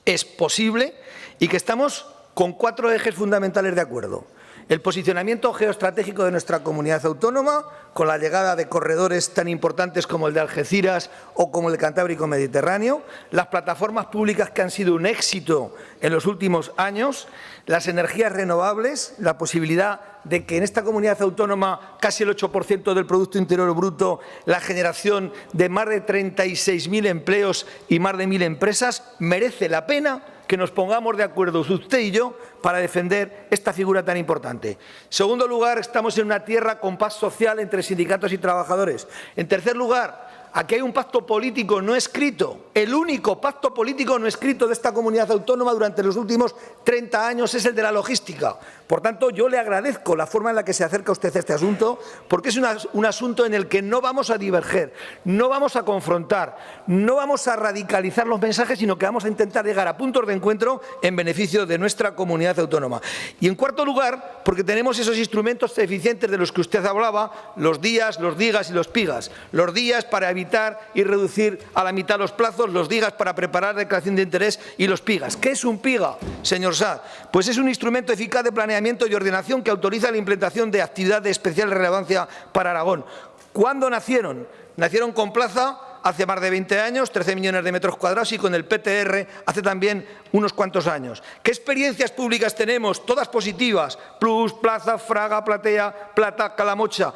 Speaker 11: es posible y que estamos con 4 ejes fundamentales de acuerdo. El posicionamiento geoestratégico de nuestra comunidad autónoma, con la llegada de corredores tan importantes como el de Algeciras o como el Cantábrico Mediterráneo, las plataformas públicas que han sido un éxito en los últimos años, las energías renovables, la posibilidad de que en esta comunidad autónoma casi el 8% del Producto Interior Bruto, la generación de más de 36.000 empleos y más de 1.000 empresas, merece la pena que nos pongamos de acuerdo usted y yo para defender esta figura tan importante. En segundo lugar, estamos en una tierra con paz social entre sindicatos y trabajadores. En tercer lugar, aquí hay un pacto político no escrito. El único pacto político no escrito de esta comunidad autónoma durante los últimos 30 años es el de la logística. Por tanto, yo le agradezco la forma en la que se acerca usted a este asunto, porque es un asunto en el que no vamos a diverger, no vamos a confrontar, no vamos a radicalizar los mensajes, sino que vamos a intentar llegar a puntos de encuentro en beneficio de nuestra comunidad autónoma. Y en cuarto lugar, porque tenemos esos instrumentos eficientes de los que usted hablaba, los días, los digas y los pigas. Los días para evitar y reducir a la mitad los plazos, los digas para preparar declaración de interés y los pigas. ¿Qué es un piga, señor Saad? Pues es un instrumento eficaz de planeamiento y ordenación que autoriza la implementación de actividades de especial relevancia para Aragón. ¿Cuándo nacieron? Nacieron con Plaza hace más de 20 años, 13 millones de metros cuadrados, y con el PTR hace también unos cuantos años. ¿Qué experiencias públicas tenemos? Todas positivas. Plus, Plaza, Fraga, Platea, Plata, Calamocha.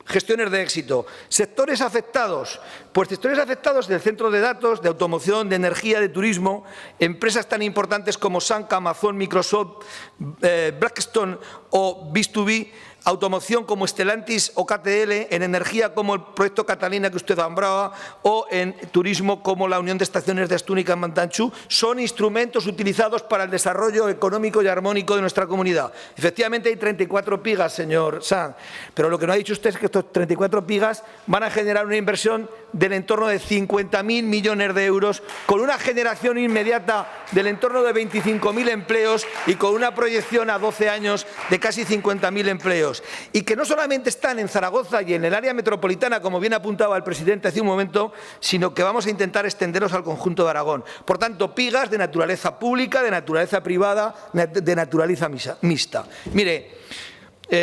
Speaker 11: Gestiones de éxito. Sectores afectados. Pues sectores afectados del centro de datos, de automoción, de energía, de turismo, empresas tan importantes como Sanca, Amazon, Microsoft, Blackstone o Biz2B, automoción como Stellantis o KTL, en energía como el proyecto Catalina que usted nombraba, o en turismo como la Unión de Estaciones de Astúnica en Mantanchú, son instrumentos utilizados para el desarrollo económico y armónico de nuestra comunidad. Efectivamente hay 34 pigas, señor Sanz, pero lo que no ha dicho usted es que estos 34 pigas van a generar una inversión del entorno de 50.000 millones de euros, con una generación inmediata del entorno de 25.000 empleos y con una proyección a 12 años de casi 50.000 empleos. Y que no solamente están en Zaragoza y en el área metropolitana, como bien apuntaba el presidente hace un momento, sino que vamos a intentar extenderlos al conjunto de Aragón. Por tanto, pigas de naturaleza pública, de naturaleza privada, de naturaleza mixta. Mire,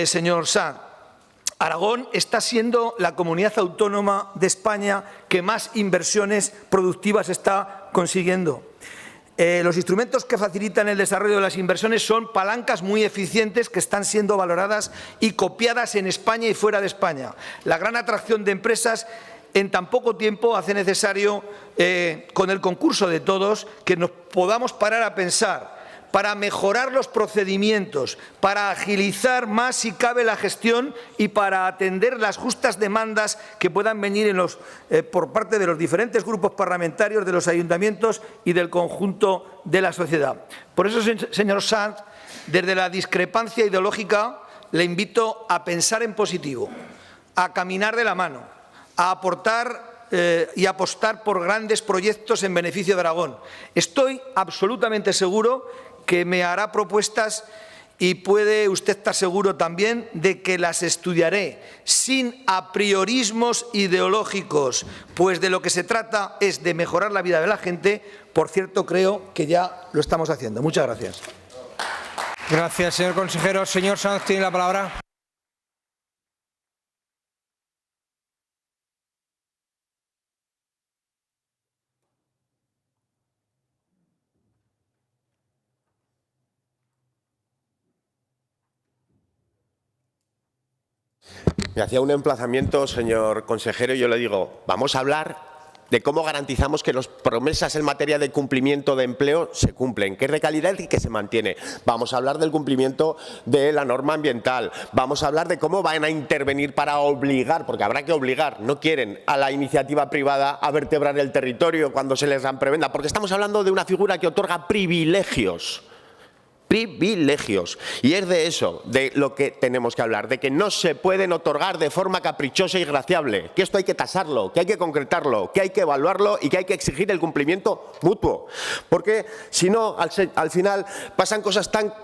Speaker 11: señor Sanz, Aragón está siendo la comunidad autónoma de España que más inversiones productivas está consiguiendo. Los instrumentos que facilitan el desarrollo de las inversiones son palancas muy eficientes que están siendo valoradas y copiadas en España y fuera de España. La gran atracción de empresas en tan poco tiempo hace necesario, con el concurso de todos, que nos podamos parar a pensar para mejorar los procedimientos, para agilizar más si cabe la gestión y para atender las justas demandas que puedan venir por parte de los diferentes grupos parlamentarios, de los ayuntamientos y del conjunto de la sociedad. Por eso, señor Sanz, desde la discrepancia ideológica le invito a pensar en positivo, a caminar de la mano, a aportar y apostar por grandes proyectos en beneficio de Aragón. Estoy absolutamente seguro que me hará propuestas y puede usted estar seguro también de que las estudiaré sin apriorismos ideológicos, pues de lo que se trata es de mejorar la vida de la gente. Por cierto, creo que ya lo estamos haciendo. Muchas gracias.
Speaker 12: Gracias, señor consejero. Señor Sanz, tiene la palabra.
Speaker 10: Me hacía un emplazamiento, señor consejero, y yo le digo, vamos a hablar de cómo garantizamos que las promesas en materia de cumplimiento de empleo se cumplen, que es de calidad y que se mantiene. Vamos a hablar del cumplimiento de la norma ambiental. Vamos a hablar de cómo van a intervenir para obligar, porque habrá que obligar, no quieren, a la iniciativa privada a vertebrar el territorio cuando se les dan prebenda, porque estamos hablando de una figura que otorga privilegios. Privilegios. Y es de eso de lo que tenemos que hablar, de que no se pueden otorgar de forma caprichosa y graciable, que esto hay que tasarlo, que hay que concretarlo, que hay que evaluarlo y que hay que exigir el cumplimiento mutuo. Porque si no, al final pasan cosas tan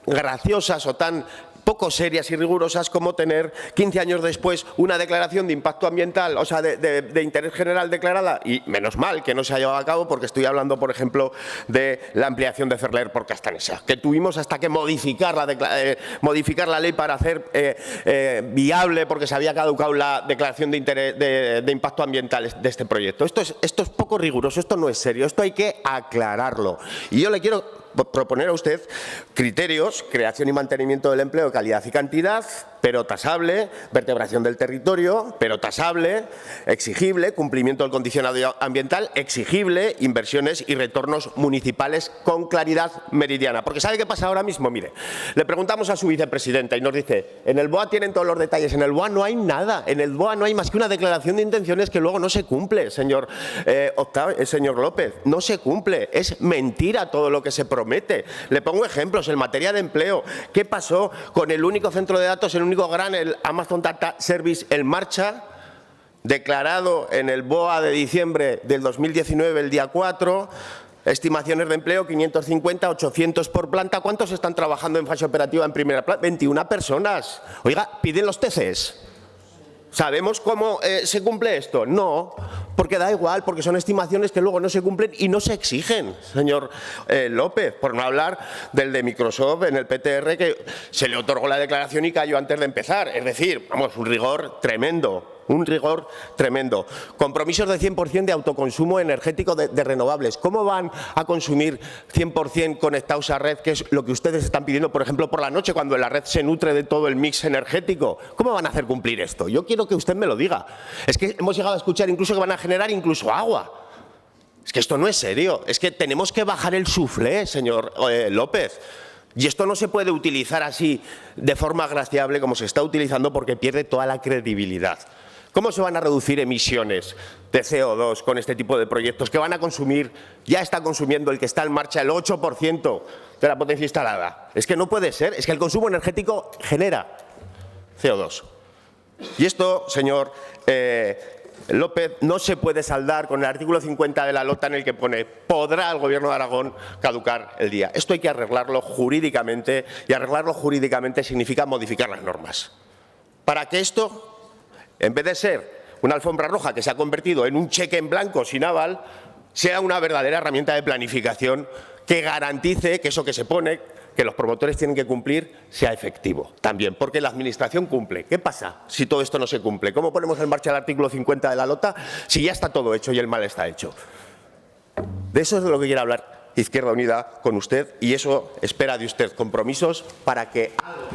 Speaker 10: graciosas o tan poco serias y rigurosas como tener 15 años después una declaración de impacto ambiental, o sea, de interés general declarada, y menos mal que no se ha llevado a cabo, porque estoy hablando, por ejemplo, de la ampliación de Cerler por Castanesa, que tuvimos hasta que modificar la ley para hacer viable, porque se había caducado la declaración de interés de impacto ambiental de este proyecto. Esto es poco riguroso, esto no es serio, esto hay que aclararlo. Y yo le quiero proponer a usted criterios: creación y mantenimiento del empleo, calidad y cantidad, pero tasable, vertebración del territorio, pero tasable, exigible, cumplimiento del condicionado ambiental, exigible, inversiones y retornos municipales con claridad meridiana. Porque ¿sabe qué pasa ahora mismo? Mire, le preguntamos a su vicepresidenta y nos dice, en el BOA tienen todos los detalles, en el BOA no hay nada, en el BOA no hay más que una declaración de intenciones que luego no se cumple, señor López, no se cumple, es mentira todo lo que se promete. Le pongo ejemplos en materia de empleo. ¿Qué pasó con el único centro de datos, el único gran, el Amazon Data Service en marcha, declarado en el BOA de diciembre del 2019, el día 4, estimaciones de empleo 550, 800 por planta? ¿Cuántos están trabajando en fase operativa en primera planta? 21 personas. Oiga, ¿piden los TCs? ¿Sabemos cómo se cumple esto? No, porque da igual, porque son estimaciones que luego no se cumplen y no se exigen, señor López, por no hablar del de Microsoft en el PTR, que se le otorgó la declaración y cayó antes de empezar. Es decir, vamos, un rigor tremendo. Un rigor tremendo. Compromisos de 100% de autoconsumo energético de renovables. ¿Cómo van a consumir 100% conectados a red, que es lo que ustedes están pidiendo, por ejemplo, por la noche, cuando la red se nutre de todo el mix energético? ¿Cómo van a hacer cumplir esto? Yo quiero que usted me lo diga. Es que hemos llegado a escuchar incluso que van a generar incluso agua. Es que esto no es serio. Es que tenemos que bajar el suflé, señor López. Y esto no se puede utilizar así de forma agraciable como se está utilizando, porque pierde toda la credibilidad. ¿Cómo se van a reducir emisiones de CO2 con este tipo de proyectos que van a consumir, ya está consumiendo el que está en marcha, el 8% de la potencia instalada? Es que no puede ser, es que el consumo energético genera CO2. Y esto, señor López, no se puede saldar con el artículo 50 de la LOTA, en el que pone podrá el Gobierno de Aragón caducar el día. Esto hay que arreglarlo jurídicamente, y arreglarlo jurídicamente significa modificar las normas. Para que esto, en vez de ser una alfombra roja que se ha convertido en un cheque en blanco sin aval, sea una verdadera herramienta de planificación que garantice que eso que se pone, que los promotores tienen que cumplir, sea efectivo también, porque la Administración cumple. ¿Qué pasa si todo esto no se cumple? ¿Cómo ponemos en marcha el artículo 50 de la LOTA si ya está todo hecho y el mal está hecho? De eso es de lo que quiere hablar Izquierda Unida con usted, y eso espera de usted compromisos para que algo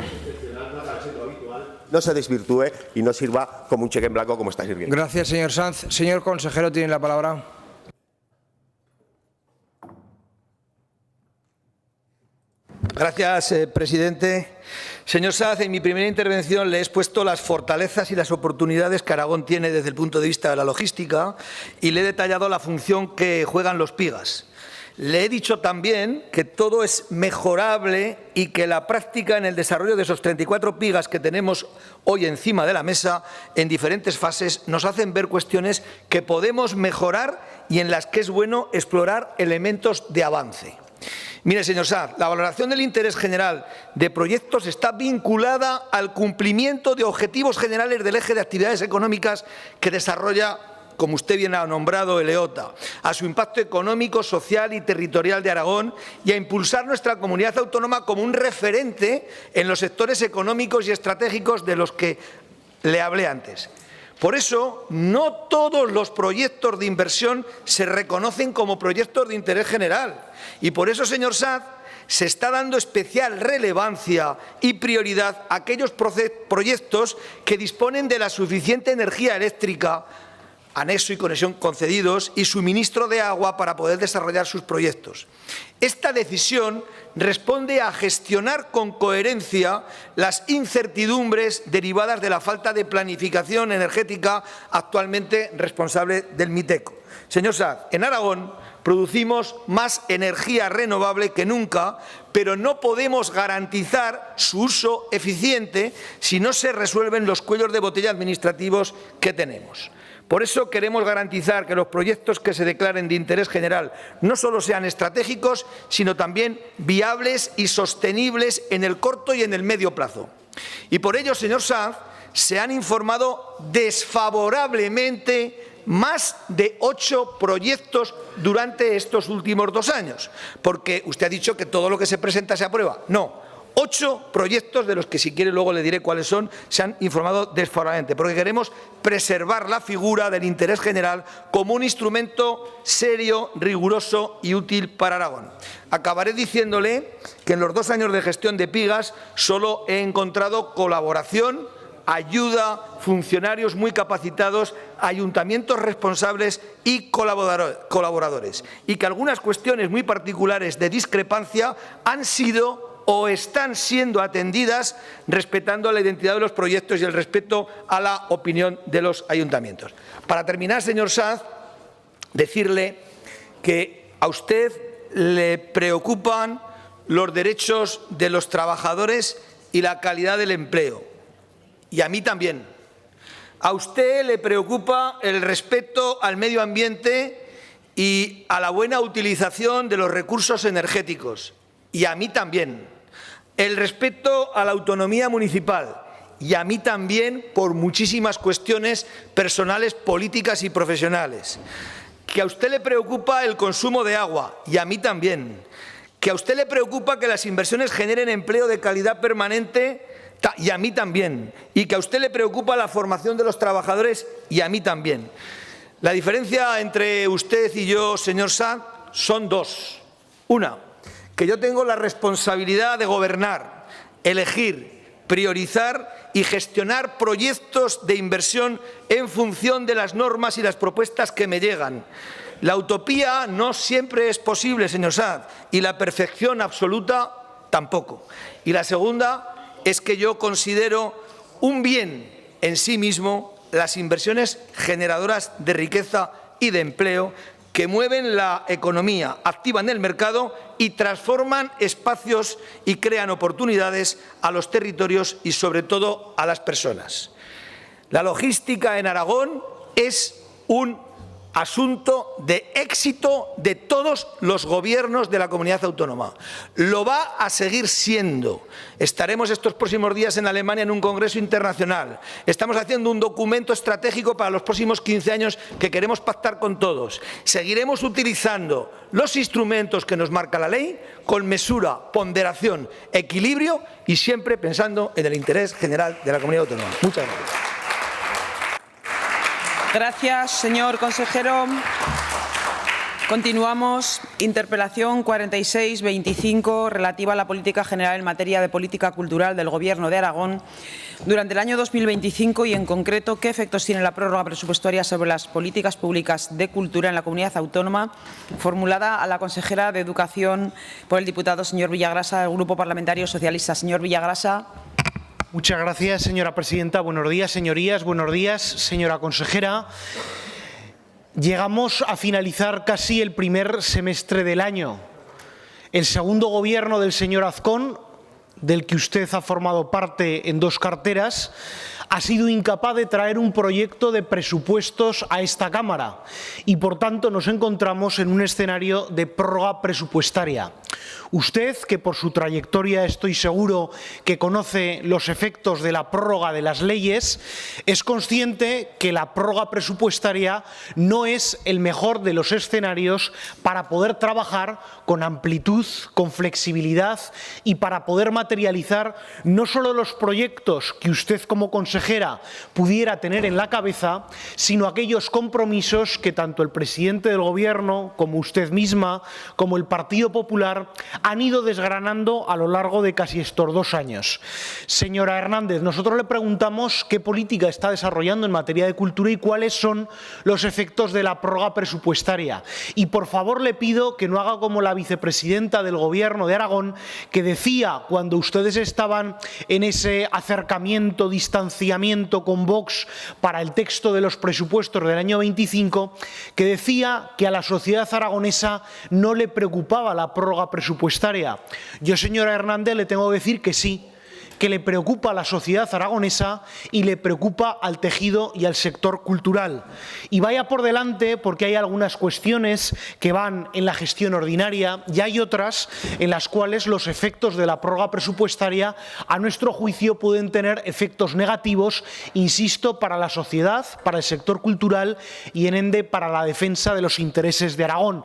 Speaker 10: no se desvirtúe y no sirva como un cheque en blanco como está sirviendo.
Speaker 12: Gracias, señor Sanz. Señor consejero, tiene la palabra.
Speaker 11: Gracias, presidente. Señor Sanz, en mi primera intervención le he expuesto las fortalezas y las oportunidades que Aragón tiene desde el punto de vista de la logística, y le he detallado la función que juegan los PIGAS. Le he dicho también que todo es mejorable y que la práctica en el desarrollo de esos 34 PIGAS que tenemos hoy encima de la mesa en diferentes fases nos hacen ver cuestiones que podemos mejorar y en las que es bueno explorar elementos de avance. Mire, señor Sanz, la valoración del interés general de proyectos está vinculada al cumplimiento de objetivos generales del eje de actividades económicas que desarrolla, como usted bien ha nombrado, el EOTA, a su impacto económico, social y territorial de Aragón, y a impulsar nuestra comunidad autónoma como un referente en los sectores económicos y estratégicos de los que le hablé antes. Por eso, no todos los proyectos de inversión se reconocen como proyectos de interés general. Y por eso, señor Sanz, se está dando especial relevancia y prioridad a aquellos proyectos que disponen de la suficiente energía eléctrica, anexo y conexión concedidos, y suministro de agua para poder desarrollar sus proyectos. Esta decisión responde a gestionar con coherencia las incertidumbres derivadas de la falta de planificación energética actualmente responsable del MITECO. Señor Sanz, en Aragón producimos más energía renovable que nunca, pero no podemos garantizar su uso eficiente si no se resuelven los cuellos de botella administrativos que tenemos. Por eso queremos garantizar que los proyectos que se declaren de interés general no solo sean estratégicos, sino también viables y sostenibles en el corto y en el medio plazo. Y por ello, señor Sanz, se han informado desfavorablemente más de 8 proyectos durante estos últimos 2 años. Porque usted ha dicho que todo lo que se presenta se aprueba. No. 8 proyectos de los que, si quiere, luego le diré cuáles son, se han informado desfavorablemente, porque queremos preservar la figura del interés general como un instrumento serio, riguroso y útil para Aragón. Acabaré diciéndole que en los 2 años de gestión de Pigas solo he encontrado colaboración, ayuda, funcionarios muy capacitados, ayuntamientos responsables y colaboradores, y que algunas cuestiones muy particulares de discrepancia han sido o están siendo atendidas respetando la identidad de los proyectos y el respeto a la opinión de los ayuntamientos. Para terminar, señor Sanz, decirle que a usted le preocupan los derechos de los trabajadores y la calidad del empleo. Y a mí también. A usted le preocupa el respeto al medio ambiente y a la buena utilización de los recursos energéticos. Y a mí también. El respeto a la autonomía municipal. Y a mí también, por muchísimas cuestiones personales, políticas y profesionales. Que a usted le preocupa el consumo de agua. Y a mí también. Que a usted le preocupa que las inversiones generen empleo de calidad permanente. Y a mí también. Y que a usted le preocupa la formación de los trabajadores. Y a mí también. La diferencia entre usted y yo, señor Sanz, son 2. Una, que yo tengo la responsabilidad de gobernar, elegir, priorizar y gestionar proyectos de inversión en función de las normas y las propuestas que me llegan. La utopía no siempre es posible, señor Sanz, y la perfección absoluta tampoco. Y la segunda es que yo considero un bien en sí mismo las inversiones generadoras de riqueza y de empleo que mueven la economía, activan el mercado y transforman espacios y crean oportunidades a los territorios y, sobre todo, a las personas. La logística en Aragón es un asunto de éxito de todos los gobiernos de la comunidad autónoma. Lo va a seguir siendo. Estaremos estos próximos días en Alemania en un congreso internacional. Estamos haciendo un documento estratégico para los próximos 15 años que queremos pactar con todos. Seguiremos utilizando los instrumentos que nos marca la ley con mesura, ponderación, equilibrio y siempre pensando en el interés general de la comunidad autónoma. Muchas gracias.
Speaker 1: Gracias, señor consejero. Continuamos. Interpelación 4625, relativa a la política general en materia de política cultural del Gobierno de Aragón durante el año 2025 y, en concreto, qué efectos tiene la prórroga presupuestaria sobre las políticas públicas de cultura en la comunidad autónoma, formulada a la consejera de Educación por el diputado señor Villagrasa, del Grupo Parlamentario Socialista. Señor Villagrasa.
Speaker 12: Muchas gracias, señora presidenta. Buenos días, señorías. Buenos días, señora consejera. Llegamos a finalizar casi el primer semestre del año. El segundo gobierno del señor Azcón, del que usted ha formado parte en 2 carteras, ha sido incapaz de traer un proyecto de presupuestos a esta Cámara y, por tanto, nos encontramos en un escenario de prórroga presupuestaria. Usted, que por su trayectoria estoy seguro que conoce los efectos de la prórroga de las leyes, es consciente que la prórroga presupuestaria no es el mejor de los escenarios para poder trabajar con amplitud, con flexibilidad y para poder materializar no solo los proyectos que usted como consejera pudiera tener en la cabeza, sino aquellos compromisos que tanto el presidente del Gobierno como usted misma, como el Partido Popular, han ido desgranando a lo largo de casi estos 2 años. Señora Hernández, nosotros le preguntamos qué política está desarrollando en materia de cultura y cuáles son los efectos de la prórroga presupuestaria. Y por favor le pido que no haga como la vicepresidenta del Gobierno de Aragón, que decía cuando ustedes estaban en ese acercamiento, distanciamiento con Vox para el texto de los presupuestos del año 25, que decía que a la sociedad aragonesa no le preocupaba la prórroga presupuestaria. Yo, señora Hernández, le tengo que decir que sí, que le preocupa a la sociedad aragonesa y le preocupa al tejido y al sector cultural. Y vaya por delante, porque hay algunas cuestiones que van en la gestión ordinaria y hay otras en las cuales los efectos de la prórroga presupuestaria, a nuestro juicio, pueden tener efectos negativos, insisto, para la sociedad, para el sector cultural y, en ende, para la defensa de los intereses de Aragón.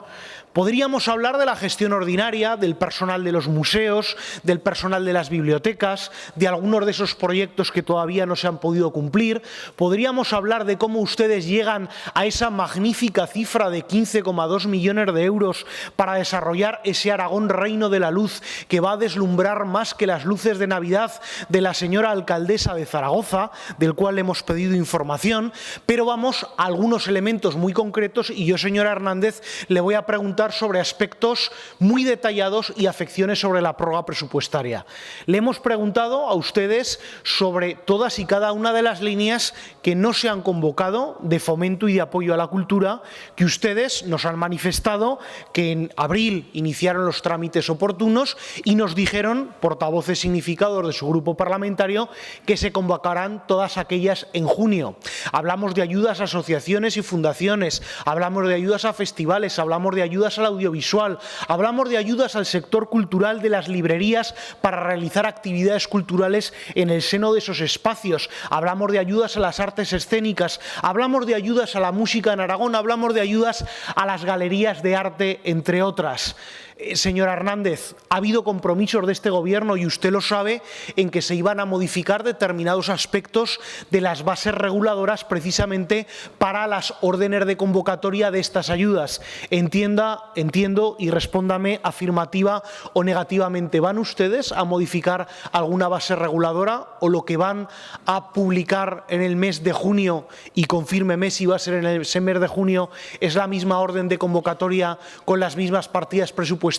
Speaker 12: Podríamos hablar de la gestión ordinaria, del personal de los museos, del personal de las bibliotecas, de algunos de esos proyectos que todavía no se han podido cumplir. Podríamos hablar de cómo ustedes llegan a esa magnífica cifra de 15,2 millones de euros para desarrollar ese Aragón Reino de la Luz que va a deslumbrar más que las luces de Navidad de la señora alcaldesa de Zaragoza, del cual le hemos pedido información, pero vamos a algunos elementos muy concretos y yo, señora Hernández, le voy a preguntar sobre aspectos muy detallados y afecciones sobre la prórroga presupuestaria. Le hemos preguntado a ustedes sobre todas y cada una de las líneas que no se han convocado de fomento y de apoyo a la cultura, que ustedes nos han manifestado que en abril iniciaron los trámites oportunos y nos dijeron, portavoces significados de su grupo parlamentario, que se convocarán todas aquellas en junio. Hablamos de ayudas a asociaciones y fundaciones, hablamos de ayudas a festivales, hablamos de ayudas al audiovisual, hablamos de ayudas al sector cultural de las librerías para realizar actividades culturales en el seno de esos espacios, hablamos de ayudas a las artes escénicas, hablamos de ayudas a la música en Aragón, hablamos de ayudas a las galerías de arte, entre otras. Señora Hernández, ha habido compromisos de este Gobierno, y usted lo sabe, en que se iban a modificar determinados aspectos de las bases reguladoras precisamente para las órdenes de convocatoria de estas ayudas. Entiendo y respóndame afirmativa o negativamente. ¿Van ustedes a modificar alguna base reguladora o lo que van a publicar en el mes de junio, y confírmeme si va a ser en ese mes de junio, es la misma orden de convocatoria con las mismas partidas presupuestarias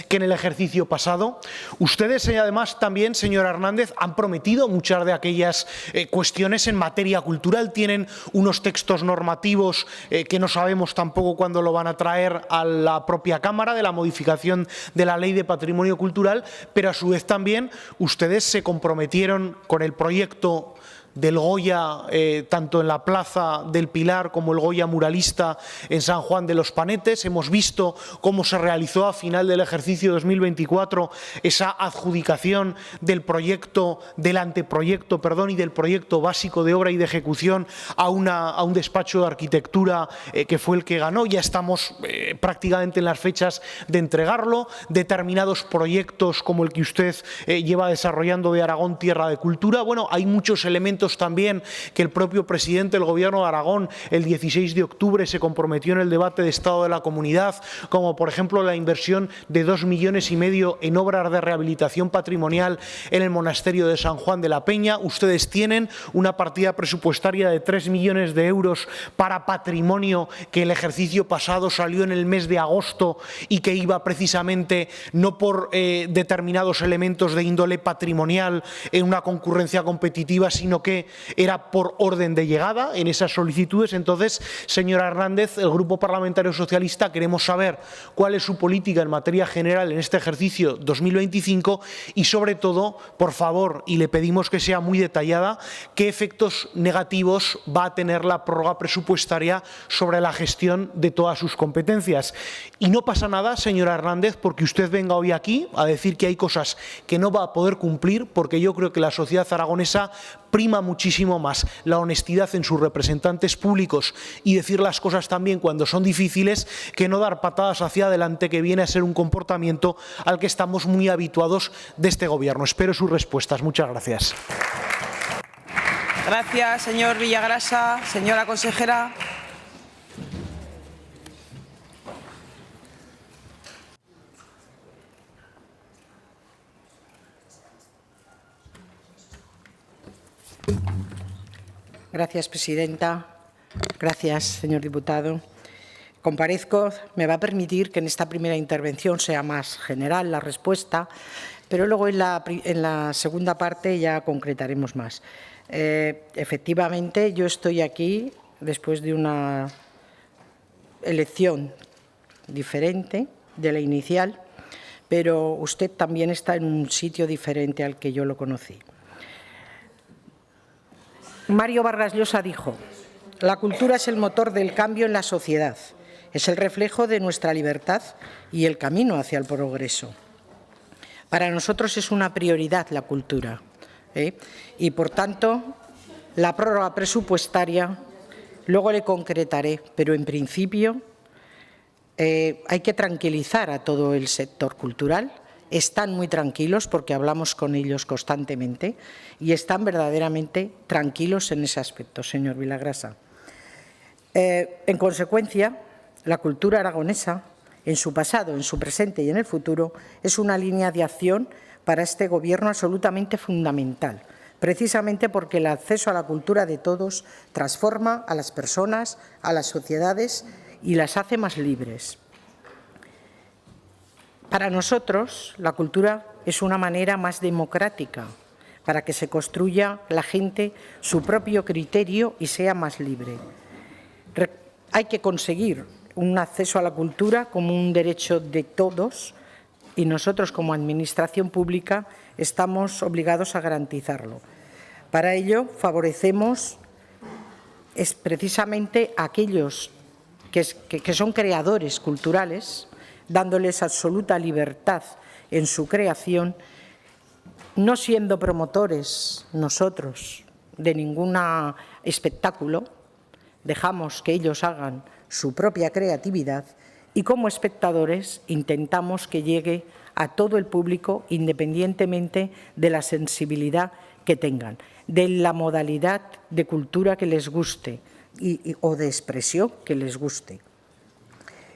Speaker 12: que en el ejercicio pasado? Ustedes, además, también, señora Hernández, han prometido muchas de aquellas cuestiones en materia cultural. Tienen unos textos normativos que no sabemos tampoco cuándo lo van a traer a la propia Cámara, de la modificación de la Ley de Patrimonio Cultural, pero a su vez también ustedes se comprometieron con el proyecto del Goya, tanto en la Plaza del Pilar como el Goya muralista en San Juan de los Panetes. Hemos visto cómo se realizó a final del ejercicio 2024 esa adjudicación del proyecto, del anteproyecto, y del proyecto básico de obra y de ejecución a un despacho de arquitectura que fue el que ganó. Ya estamos prácticamente en las fechas de entregarlo. Determinados proyectos como el que usted lleva desarrollando de Aragón Tierra de Cultura. Bueno, hay muchos elementos también que el propio presidente del Gobierno de Aragón el 16 de octubre se comprometió en el debate de Estado de la Comunidad, como por ejemplo la inversión de 2,5 millones en obras de rehabilitación patrimonial en el monasterio de San Juan de la Peña. Ustedes tienen una partida presupuestaria de 3 millones de euros para patrimonio que el ejercicio pasado salió en el mes de agosto y que iba precisamente no por determinados elementos de índole patrimonial en una concurrencia competitiva, sino que era por orden de llegada en esas solicitudes. Entonces, señora Hernández, el Grupo Parlamentario Socialista queremos saber cuál es su política en materia general en este ejercicio 2025 y, sobre todo, por favor, y le pedimos que sea muy detallada, qué efectos negativos va a tener la prórroga presupuestaria sobre la gestión de todas sus competencias. Y no pasa nada, señora Hernández, porque usted venga hoy aquí a decir que hay cosas que no va a poder cumplir, porque yo creo que la sociedad aragonesa prima muchísimo más la honestidad en sus representantes públicos y decir las cosas también cuando son difíciles, que no dar patadas hacia adelante, que viene a ser un comportamiento al que estamos muy habituados de este Gobierno. Espero sus respuestas. Muchas gracias.
Speaker 1: Gracias, señor Villagrasa. Señora consejera.
Speaker 13: Gracias, presidenta. Gracias, señor diputado. Comparezco. Me va a permitir que en esta primera intervención sea más general la respuesta, pero luego en la segunda parte ya concretaremos más. Efectivamente, yo estoy aquí después de una elección diferente de la inicial, pero usted también está en un sitio diferente al que yo lo conocí. Mario Vargas Llosa dijo: la cultura es el motor del cambio en la sociedad, es el reflejo de nuestra libertad y el camino hacia el progreso. Para nosotros es una prioridad la cultura, y, por tanto, la prórroga presupuestaria, luego le concretaré, pero en principio hay que tranquilizar a todo el sector cultural. Están muy tranquilos porque hablamos con ellos constantemente y están verdaderamente tranquilos en ese aspecto, señor Villagrasa. En consecuencia, la cultura aragonesa, en su pasado, en su presente y en el futuro, es una línea de acción para este Gobierno absolutamente fundamental, precisamente porque el acceso a la cultura de todos transforma a las personas, a las sociedades y las hace más libres. Para nosotros, la cultura es una manera más democrática para que se construya la gente su propio criterio y sea más libre. Hay que conseguir un acceso a la cultura como un derecho de todos y nosotros, como Administración Pública, estamos obligados a garantizarlo. Para ello, favorecemos precisamente a aquellos que son creadores culturales, dándoles absoluta libertad en su creación, no siendo promotores nosotros de ningún espectáculo, dejamos que ellos hagan su propia creatividad y como espectadores intentamos que llegue a todo el público independientemente de la sensibilidad que tengan, de la modalidad de cultura que les guste o de expresión que les guste.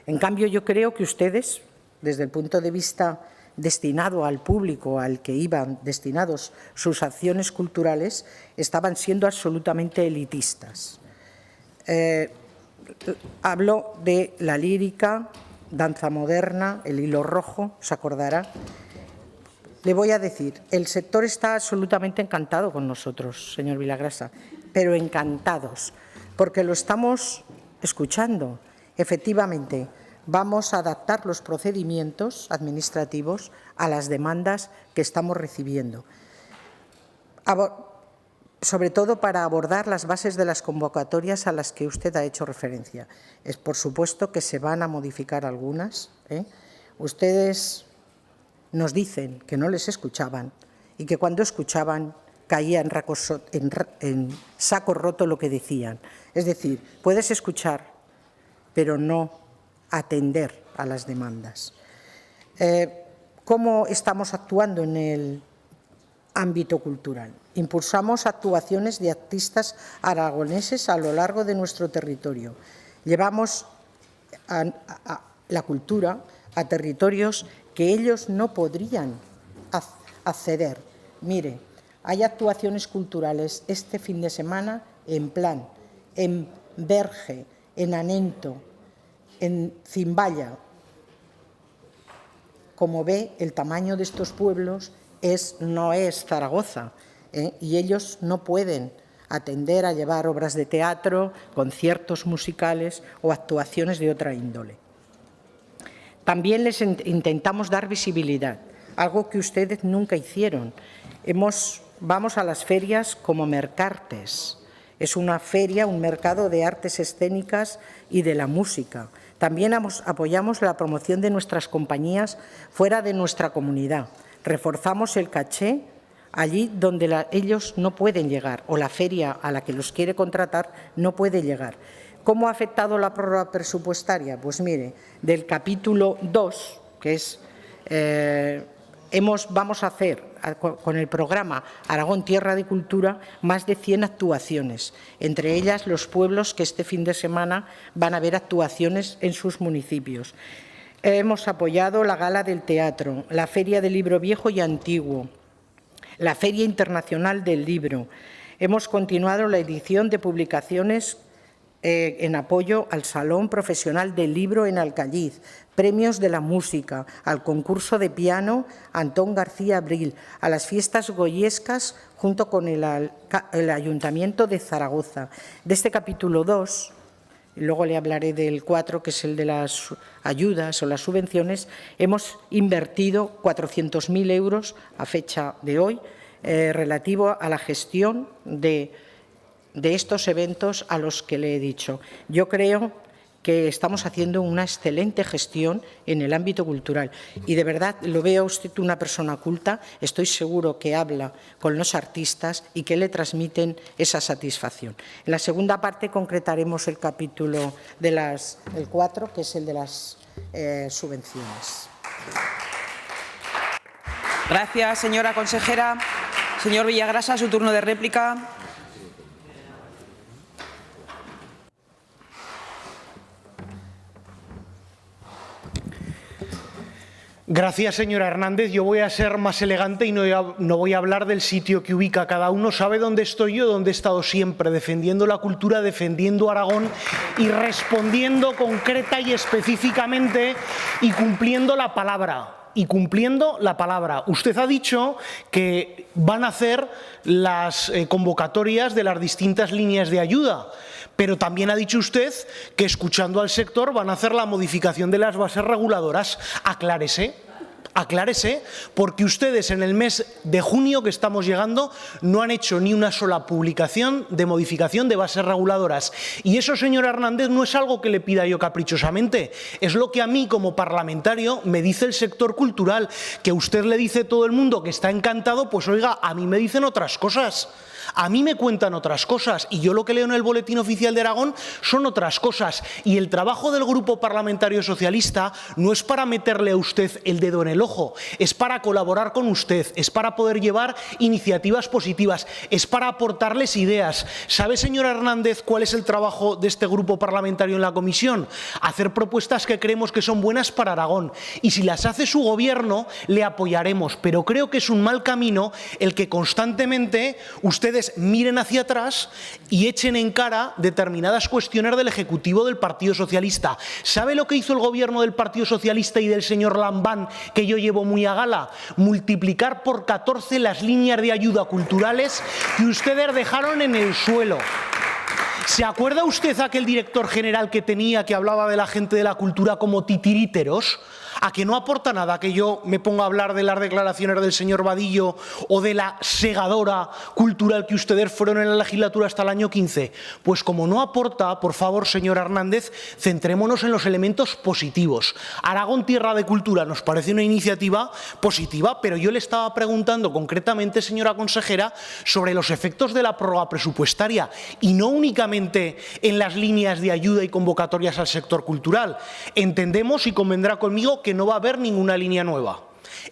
Speaker 13: En cambio, yo creo que ustedes, desde el punto de vista destinado al público al que iban destinados sus acciones culturales, estaban siendo absolutamente elitistas. Hablo de la lírica, danza moderna, el hilo rojo, se acordará. Le voy a decir, el sector está absolutamente encantado con nosotros, señor Villagrasa, pero encantados, porque lo estamos escuchando. Efectivamente, vamos a adaptar los procedimientos administrativos a las demandas que estamos recibiendo, sobre todo para abordar las bases de las convocatorias a las que usted ha hecho referencia. Es por supuesto que se van a modificar algunas. Ustedes nos dicen que no les escuchaban y que cuando escuchaban caía en saco roto lo que decían. Es decir, puedes escuchar, pero no atender a las demandas. ¿Cómo estamos actuando en el ámbito cultural? Impulsamos actuaciones de artistas aragoneses a lo largo de nuestro territorio. Llevamos la cultura a territorios que ellos no podrían acceder. Mire, hay actuaciones culturales este fin de semana en Plan, en Berge, en Anento, en Zimbaya. Como ve, el tamaño de estos pueblos no es Zaragoza, y ellos no pueden atender a llevar obras de teatro, conciertos musicales o actuaciones de otra índole. También les intentamos dar visibilidad, algo que ustedes nunca hicieron. Vamos a las ferias como Mercartes. Es una feria, un mercado de artes escénicas y de la música. También apoyamos la promoción de nuestras compañías fuera de nuestra comunidad. Reforzamos el caché allí donde ellos no pueden llegar o la feria a la que los quiere contratar no puede llegar. ¿Cómo ha afectado la prórroga presupuestaria? Pues mire, del capítulo 2, que es vamos a hacer con el programa Aragón Tierra de Cultura más de 100 actuaciones, entre ellas los pueblos que este fin de semana van a ver actuaciones en sus municipios. Hemos apoyado la Gala del Teatro, la Feria del Libro Viejo y Antiguo, la Feria Internacional del Libro. Hemos continuado la edición de publicaciones en apoyo al Salón Profesional del Libro en Alcalliz, premios de la música, al concurso de piano Antón García Abril, a las fiestas goyescas junto con el Ayuntamiento de Zaragoza. De este capítulo 2, y luego le hablaré del 4, que es el de las ayudas o las subvenciones, hemos invertido 400.000 euros a fecha de hoy relativo a la gestión de estos eventos a los que le he dicho. Yo creo que estamos haciendo una excelente gestión en el ámbito cultural y de verdad lo veo a usted una persona culta, estoy seguro que habla con los artistas y que le transmiten esa satisfacción. En la segunda parte concretaremos el capítulo el 4, que es el de las subvenciones.
Speaker 1: Gracias, señora consejera. Señor Villagrasa, su turno de réplica.
Speaker 12: Gracias, señora Hernández. Yo voy a ser más elegante y no voy a hablar del sitio que ubica cada uno. ¿Sabe dónde estoy yo? Dónde he estado siempre, defendiendo la cultura, defendiendo Aragón y respondiendo concreta y específicamente y cumpliendo la palabra. Usted ha dicho que van a hacer las convocatorias de las distintas líneas de ayuda, pero también ha dicho usted que, escuchando al sector, van a hacer la modificación de las bases reguladoras. Aclárese, porque ustedes en el mes de junio que estamos llegando no han hecho ni una sola publicación de modificación de bases reguladoras. Y eso, señor Hernández, no es algo que le pida yo caprichosamente, es lo que a mí como parlamentario me dice el sector cultural. Que a usted le dice todo el mundo que está encantado, pues oiga, a mí me dicen otras cosas. A mí me cuentan otras cosas y yo lo que leo en el Boletín Oficial de Aragón son otras cosas. Y el trabajo del Grupo Parlamentario Socialista no es para meterle a usted el dedo en el ojo, es para colaborar con usted, es para poder llevar iniciativas positivas, es para aportarles ideas. ¿Sabe, señor Hernández, cuál es el trabajo de este Grupo Parlamentario en la Comisión? Hacer propuestas que creemos que son buenas para Aragón. Y si las hace su Gobierno, le apoyaremos. Pero creo que es un mal camino el que constantemente ustedes miren hacia atrás y echen en cara determinadas cuestiones del Ejecutivo del Partido Socialista. ¿Sabe lo que hizo el Gobierno del Partido Socialista y del señor Lambán, que yo llevo muy a gala? Multiplicar por 14 las líneas de ayuda culturales que ustedes dejaron en el suelo. ¿Se acuerda usted aquel director general que tenía, que hablaba de la gente de la cultura como titiríteros? ¿A que no aporta nada que yo me ponga a hablar de las declaraciones del señor Vadillo o de la segadora cultural que ustedes fueron en la legislatura hasta el año 15? Pues como no aporta, por favor, señor Hernández, centrémonos en los elementos positivos. Aragón, tierra de cultura, nos parece una iniciativa positiva, pero yo le estaba preguntando concretamente, señora consejera, sobre los efectos de la prórroga presupuestaria y no únicamente en las líneas de ayuda y convocatorias al sector cultural. Entendemos, y convendrá conmigo, que no va a haber ninguna línea nueva.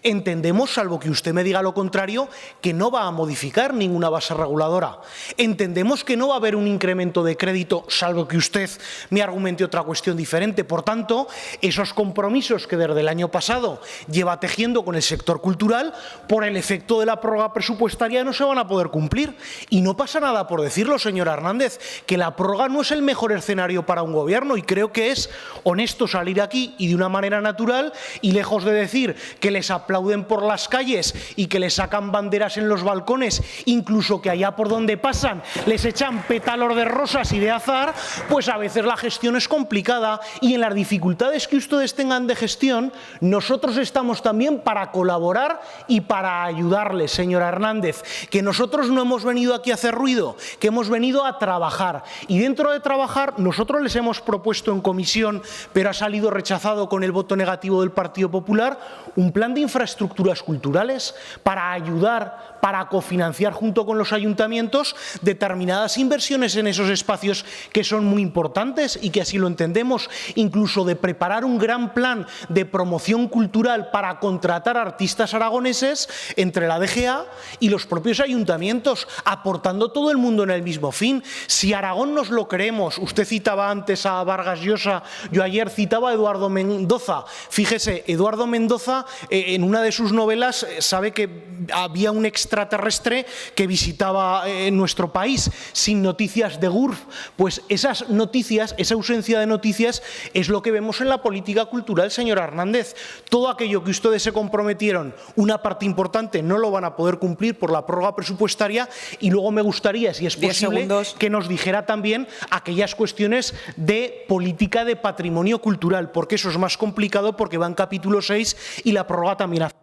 Speaker 12: Entendemos, salvo que usted me diga lo contrario, que no va a modificar ninguna base reguladora. Entendemos que no va a haber un incremento de crédito, salvo que usted me argumente otra cuestión diferente. Por tanto, esos compromisos que desde el año pasado lleva tejiendo con el sector cultural, por el efecto de la prórroga presupuestaria no se van a poder cumplir. Y no pasa nada por decirlo, señor Hernández, que la prórroga no es el mejor escenario para un gobierno, y creo que es honesto salir aquí y de una manera natural, y lejos de decir que les aplauden por las calles y que les sacan banderas en los balcones, incluso que allá por donde pasan les echan pétalos de rosas y de azar, pues a veces la gestión es complicada, y en las dificultades que ustedes tengan de gestión, nosotros estamos también para colaborar y para ayudarles, señora Hernández, que nosotros no hemos venido aquí a hacer ruido, que hemos venido a trabajar, y dentro de trabajar nosotros les hemos propuesto en comisión, pero ha salido rechazado con el voto negativo del Partido Popular, un plan de infraestructuras culturales para ayudar, para cofinanciar junto con los ayuntamientos determinadas inversiones en esos espacios que son muy importantes y que así lo entendemos, incluso de preparar un gran plan de promoción cultural para contratar artistas aragoneses entre la DGA y los propios ayuntamientos, aportando todo el mundo en el mismo fin. Si Aragón nos lo creemos, usted citaba antes a Vargas Llosa, yo ayer citaba a Eduardo Mendoza. Fíjese, Eduardo Mendoza en una de sus novelas sabe que había un extraterrestre que visitaba nuestro país sin noticias de GURF. Pues esas noticias, esa ausencia de noticias es lo que vemos en la política cultural, señora Hernández. Todo aquello que ustedes se comprometieron, una parte importante no lo van a poder cumplir por la prórroga presupuestaria, y luego me gustaría, si es posible, que nos dijera también aquellas cuestiones de política de patrimonio cultural, porque eso es más complicado, porque va en capítulo 6 y la prórroga también hace.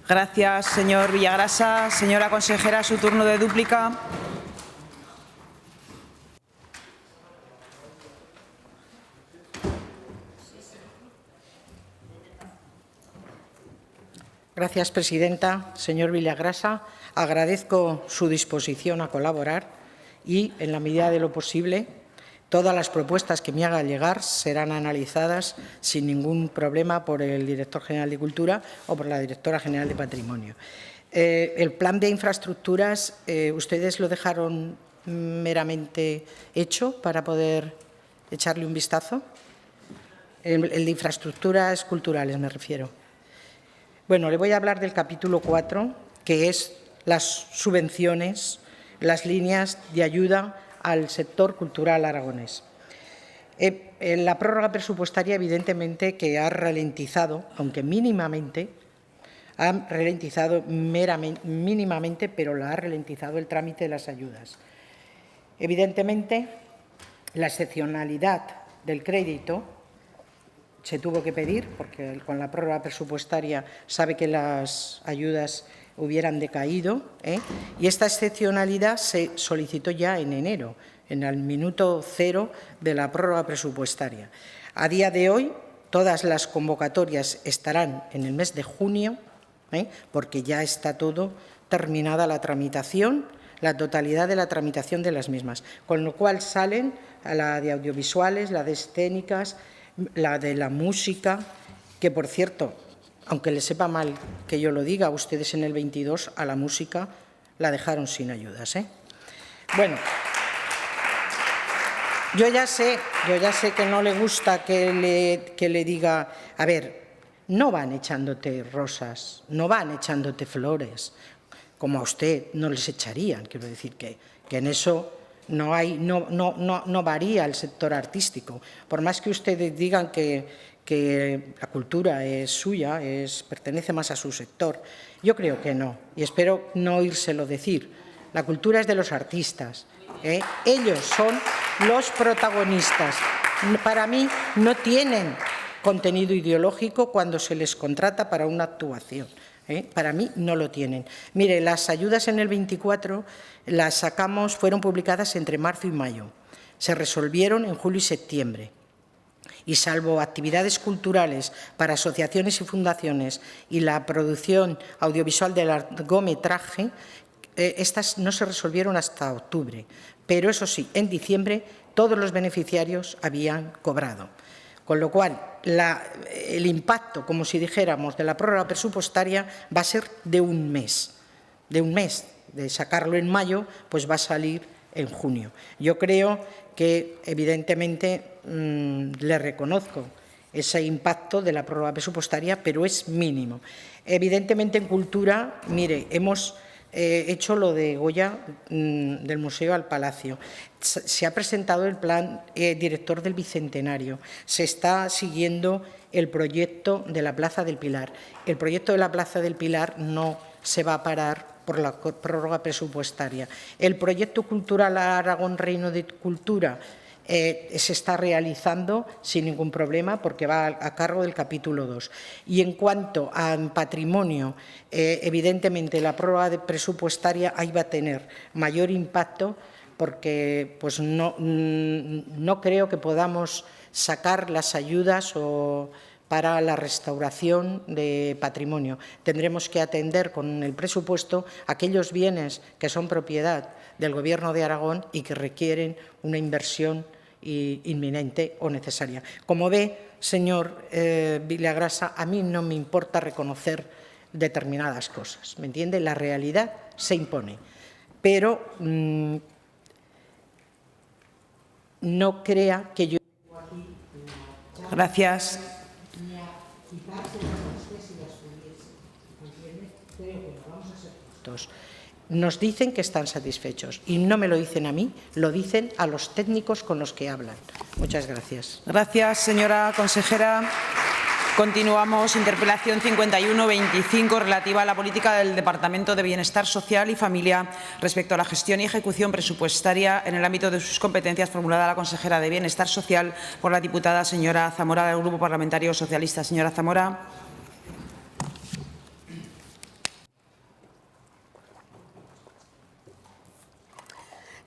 Speaker 1: Gracias, señor Villagrasa. Señora consejera, su turno de dúplica.
Speaker 13: Gracias, presidenta. Señor Villagrasa, agradezco su disposición a colaborar y, en la medida de lo posible, Todas las propuestas que me haga llegar serán analizadas sin ningún problema por el director general de Cultura o por la directora general de Patrimonio. El plan de infraestructuras, ¿ustedes lo dejaron meramente hecho para poder echarle un vistazo? El de infraestructuras culturales me refiero. Bueno, le voy a hablar del capítulo 4, que es las subvenciones, las líneas de ayuda al sector cultural aragonés. La prórroga presupuestaria, evidentemente, que ha ralentizado, aunque mínimamente, mínimamente, pero la ha ralentizado el trámite de las ayudas. Evidentemente, la excepcionalidad del crédito se tuvo que pedir, porque con la prórroga presupuestaria sabe que las ayudas hubieran decaído, y esta excepcionalidad se solicitó ya en enero, en el minuto cero de la prórroga presupuestaria. A día de hoy, todas las convocatorias estarán en el mes de junio, porque ya está todo terminada la tramitación, la totalidad de la tramitación de las mismas, con lo cual salen a la de audiovisuales, la de escénicas, la de la música, que por cierto, aunque les sepa mal que yo lo diga, ustedes en el 22 a la música la dejaron sin ayudas. Bueno, yo ya sé que no le gusta que le diga, a ver, no van echándote rosas, no van echándote flores, como a usted no les echarían. Quiero decir que en eso no varía el sector artístico. Por más que ustedes digan que la cultura es suya, pertenece más a su sector, yo creo que no, y espero no oírselo decir. La cultura es de los artistas, ellos son los protagonistas. Para mí no tienen contenido ideológico cuando se les contrata para una actuación. Para mí no lo tienen. Mire, las ayudas en el 24 las sacamos, fueron publicadas entre marzo y mayo. Se resolvieron en julio y septiembre. Y salvo actividades culturales para asociaciones y fundaciones y la producción audiovisual del largometraje, estas no se resolvieron hasta octubre. Pero eso sí, en diciembre todos los beneficiarios habían cobrado. Con lo cual, el impacto, como si dijéramos, de la prórroga presupuestaria va a ser de un mes. De sacarlo en mayo, pues va a salir en junio. Yo creo que, evidentemente, le reconozco ese impacto de la prórroga presupuestaria, pero es mínimo. Evidentemente, en cultura, mire, hemos hecho lo de Goya del Museo al Palacio. Se ha presentado el plan director del Bicentenario. Se está siguiendo el proyecto de la Plaza del Pilar. El proyecto de la Plaza del Pilar no se va a parar por la prórroga presupuestaria. El proyecto cultural Aragón Reino de Cultura se está realizando sin ningún problema porque va a cargo del capítulo 2. Y en cuanto a patrimonio, evidentemente la prórroga presupuestaria ahí va a tener mayor impacto porque pues no creo que podamos sacar las ayudas para la restauración de patrimonio. Tendremos que atender con el presupuesto aquellos bienes que son propiedad del Gobierno de Aragón y que requieren una inversión inminente o necesaria. Como ve, señor Villagrasa, a mí no me importa reconocer determinadas cosas, ¿me entiende? La realidad se impone, pero no crea que yo...
Speaker 1: Gracias.
Speaker 13: Nos dicen que están satisfechos y no me lo dicen a mí, lo dicen a los técnicos con los que hablan. Muchas gracias.
Speaker 1: Gracias, señora consejera. Continuamos. Interpelación 5125 relativa a la política del Departamento de Bienestar Social y Familia respecto a la gestión y ejecución presupuestaria en el ámbito de sus competencias, formulada a la consejera de Bienestar Social por la diputada señora Zamora del Grupo Parlamentario Socialista. Señora Zamora.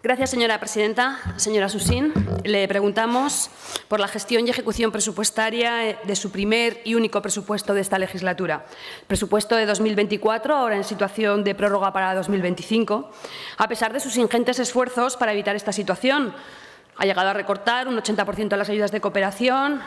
Speaker 14: Gracias, señora presidenta. Señora Susín, le preguntamos por la gestión y ejecución presupuestaria de su primer y único presupuesto de esta legislatura. Presupuesto de 2024, ahora en situación de prórroga para 2025. A pesar de sus ingentes esfuerzos para evitar esta situación, Ha llegado a recortar un 80% de las ayudas de cooperación,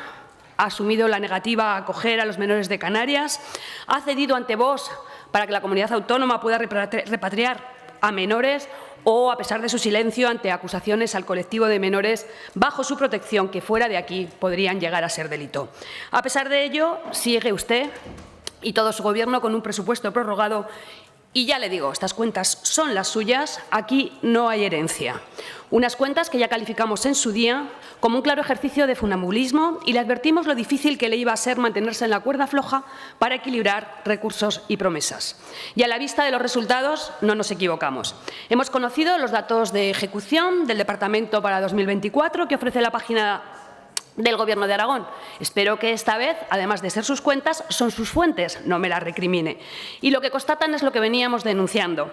Speaker 14: ha asumido la negativa a acoger a los menores de Canarias, ha cedido ante Vox para que la comunidad autónoma pueda repatriar a menores o, a pesar de su silencio ante acusaciones al colectivo de menores bajo su protección que fuera de aquí podrían llegar a ser delito. A pesar de ello, sigue usted y todo su Gobierno con un presupuesto prorrogado. Y ya le digo, estas cuentas son las suyas, aquí no hay herencia. Unas cuentas que ya calificamos en su día como un claro ejercicio de funambulismo y le advertimos lo difícil que le iba a ser mantenerse en la cuerda floja para equilibrar recursos y promesas. Y a la vista de los resultados no nos equivocamos. Hemos conocido los datos de ejecución del Departamento para 2024 que ofrece la página del Gobierno de Aragón. Espero que esta vez, además de ser sus cuentas, son sus fuentes, no me las recrimine. Y lo que constatan es lo que veníamos denunciando,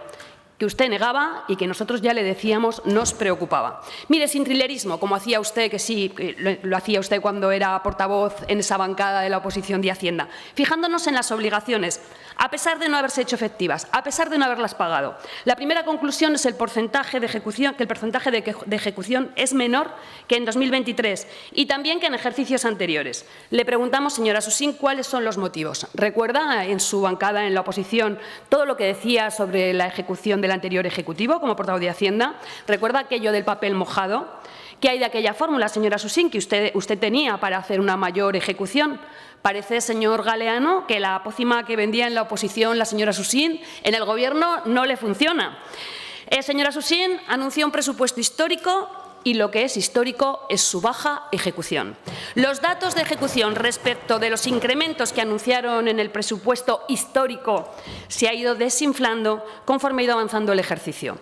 Speaker 14: que usted negaba y que nosotros ya le decíamos nos preocupaba. Mire, sin trilerismo, como hacía usted, que sí, lo hacía usted cuando era portavoz en esa bancada de la oposición de Hacienda, fijándonos en las obligaciones, a pesar de no haberse hecho efectivas, a pesar de no haberlas pagado. La primera conclusión es el porcentaje de ejecución, que el porcentaje de ejecución es menor que en 2023 y también que en ejercicios anteriores. Le preguntamos, señora Susín, cuáles son los motivos. ¿Recuerda en su bancada en la oposición todo lo que decía sobre la ejecución del anterior Ejecutivo como portavoz de Hacienda? ¿Recuerda aquello del papel mojado? ¿Qué hay de aquella fórmula, señora Susín, que usted tenía para hacer una mayor ejecución? Parece, señor Galeano, que la pócima que vendía en la oposición la señora Susín en el Gobierno no le funciona. Señora Susín anunció un presupuesto histórico y lo que es histórico es su baja ejecución. Los datos de ejecución respecto de los incrementos que anunciaron en el presupuesto histórico se ha ido desinflando conforme ha ido avanzando el ejercicio.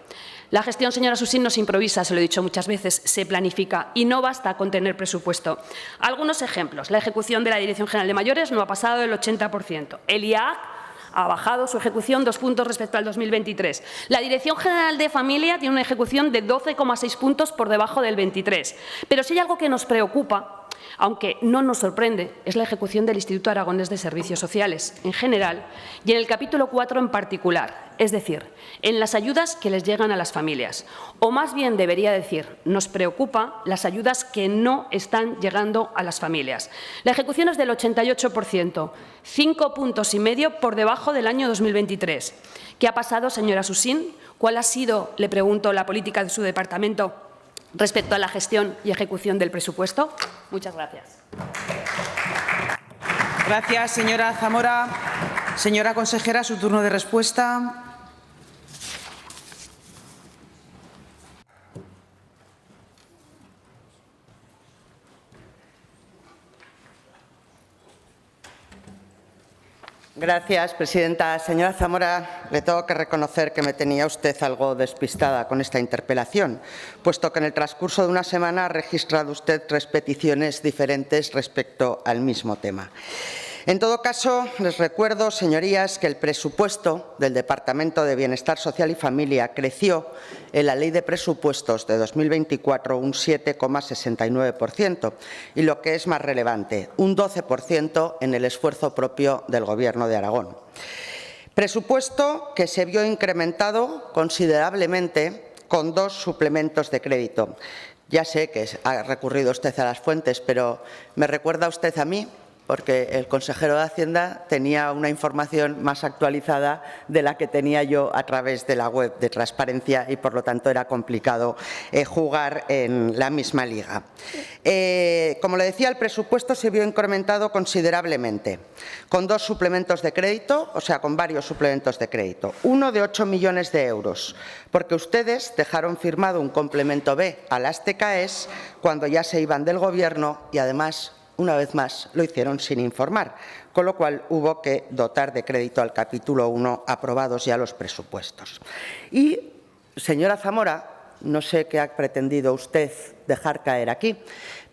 Speaker 14: La gestión, señora Susín, no se improvisa, se lo he dicho muchas veces, se planifica y no basta con tener presupuesto. Algunos ejemplos. La ejecución de la Dirección General de Mayores no ha pasado del 80%. El IAC ha bajado su ejecución 2 puntos respecto al 2023. La Dirección General de Familia tiene una ejecución de 12,6 puntos por debajo del 23. Pero si hay algo que nos preocupa, aunque no nos sorprende, es la ejecución del Instituto Aragonés de Servicios Sociales en general y en el capítulo 4 en particular, es decir, en las ayudas que les llegan a las familias. O más bien debería decir, nos preocupa las ayudas que no están llegando a las familias. La ejecución es del 88%, 5,5 puntos por debajo del año 2023. ¿Qué ha pasado, señora Susín? ¿Cuál ha sido, le pregunto, la política de su departamento respecto a la gestión y ejecución del presupuesto? Muchas gracias.
Speaker 1: Gracias, señora Zamora. Señora consejera, su turno de respuesta.
Speaker 15: Gracias, presidenta. Señora Zamora, le tengo que reconocer que me tenía usted algo despistada con esta interpelación, puesto que en el transcurso de una semana ha registrado usted 3 peticiones diferentes respecto al mismo tema. En todo caso, les recuerdo, señorías, que el presupuesto del Departamento de Bienestar Social y Familia creció en la Ley de Presupuestos de 2024 un 7,69% y, lo que es más relevante, un 12% en el esfuerzo propio del Gobierno de Aragón. Presupuesto que se vio incrementado considerablemente con 2 suplementos de crédito. Ya sé que ha recurrido usted a las fuentes, pero ¿me recuerda usted a mí? Porque el consejero de Hacienda tenía una información más actualizada de la que tenía yo a través de la web de transparencia y, por lo tanto, era complicado jugar en la misma liga. Como le decía, el presupuesto se vio incrementado considerablemente, con 2 suplementos de crédito, o sea, con varios suplementos de crédito. Uno de 8 millones de euros, porque ustedes dejaron firmado un complemento B a las TKEs cuando ya se iban del Gobierno y, además, una vez más, lo hicieron sin informar, con lo cual hubo que dotar de crédito al capítulo 1, aprobados ya los presupuestos. Y, señora Zamora, no sé qué ha pretendido usted dejar caer aquí,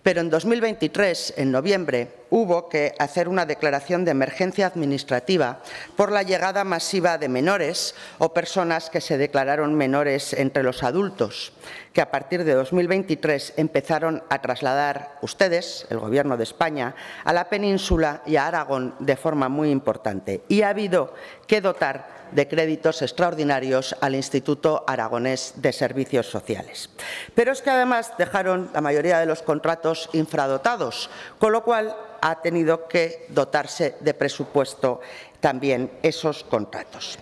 Speaker 15: pero en 2023, en noviembre, hubo que hacer una declaración de emergencia administrativa por la llegada masiva de menores o personas que se declararon menores entre los adultos, que a partir de 2023 empezaron a trasladar ustedes, el Gobierno de España, a la península y a Aragón de forma muy importante. Y ha habido que dotar de créditos extraordinarios al Instituto Aragonés de Servicios Sociales. Pero es que además dejaron dejaron la mayoría de los contratos infradotados, con lo cual ha tenido que dotarse de presupuesto también esos contratos.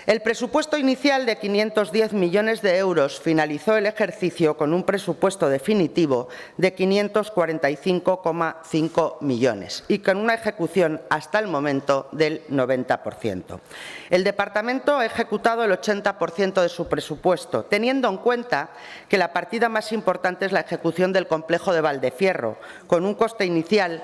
Speaker 15: El presupuesto inicial de 510 millones de euros finalizó el ejercicio con un presupuesto definitivo de 545,5 millones y con una ejecución hasta el momento del 90%. El Departamento ha ejecutado el 80% de su presupuesto, teniendo en cuenta que la partida más importante es la ejecución del complejo de Valdefierro, con un coste inicial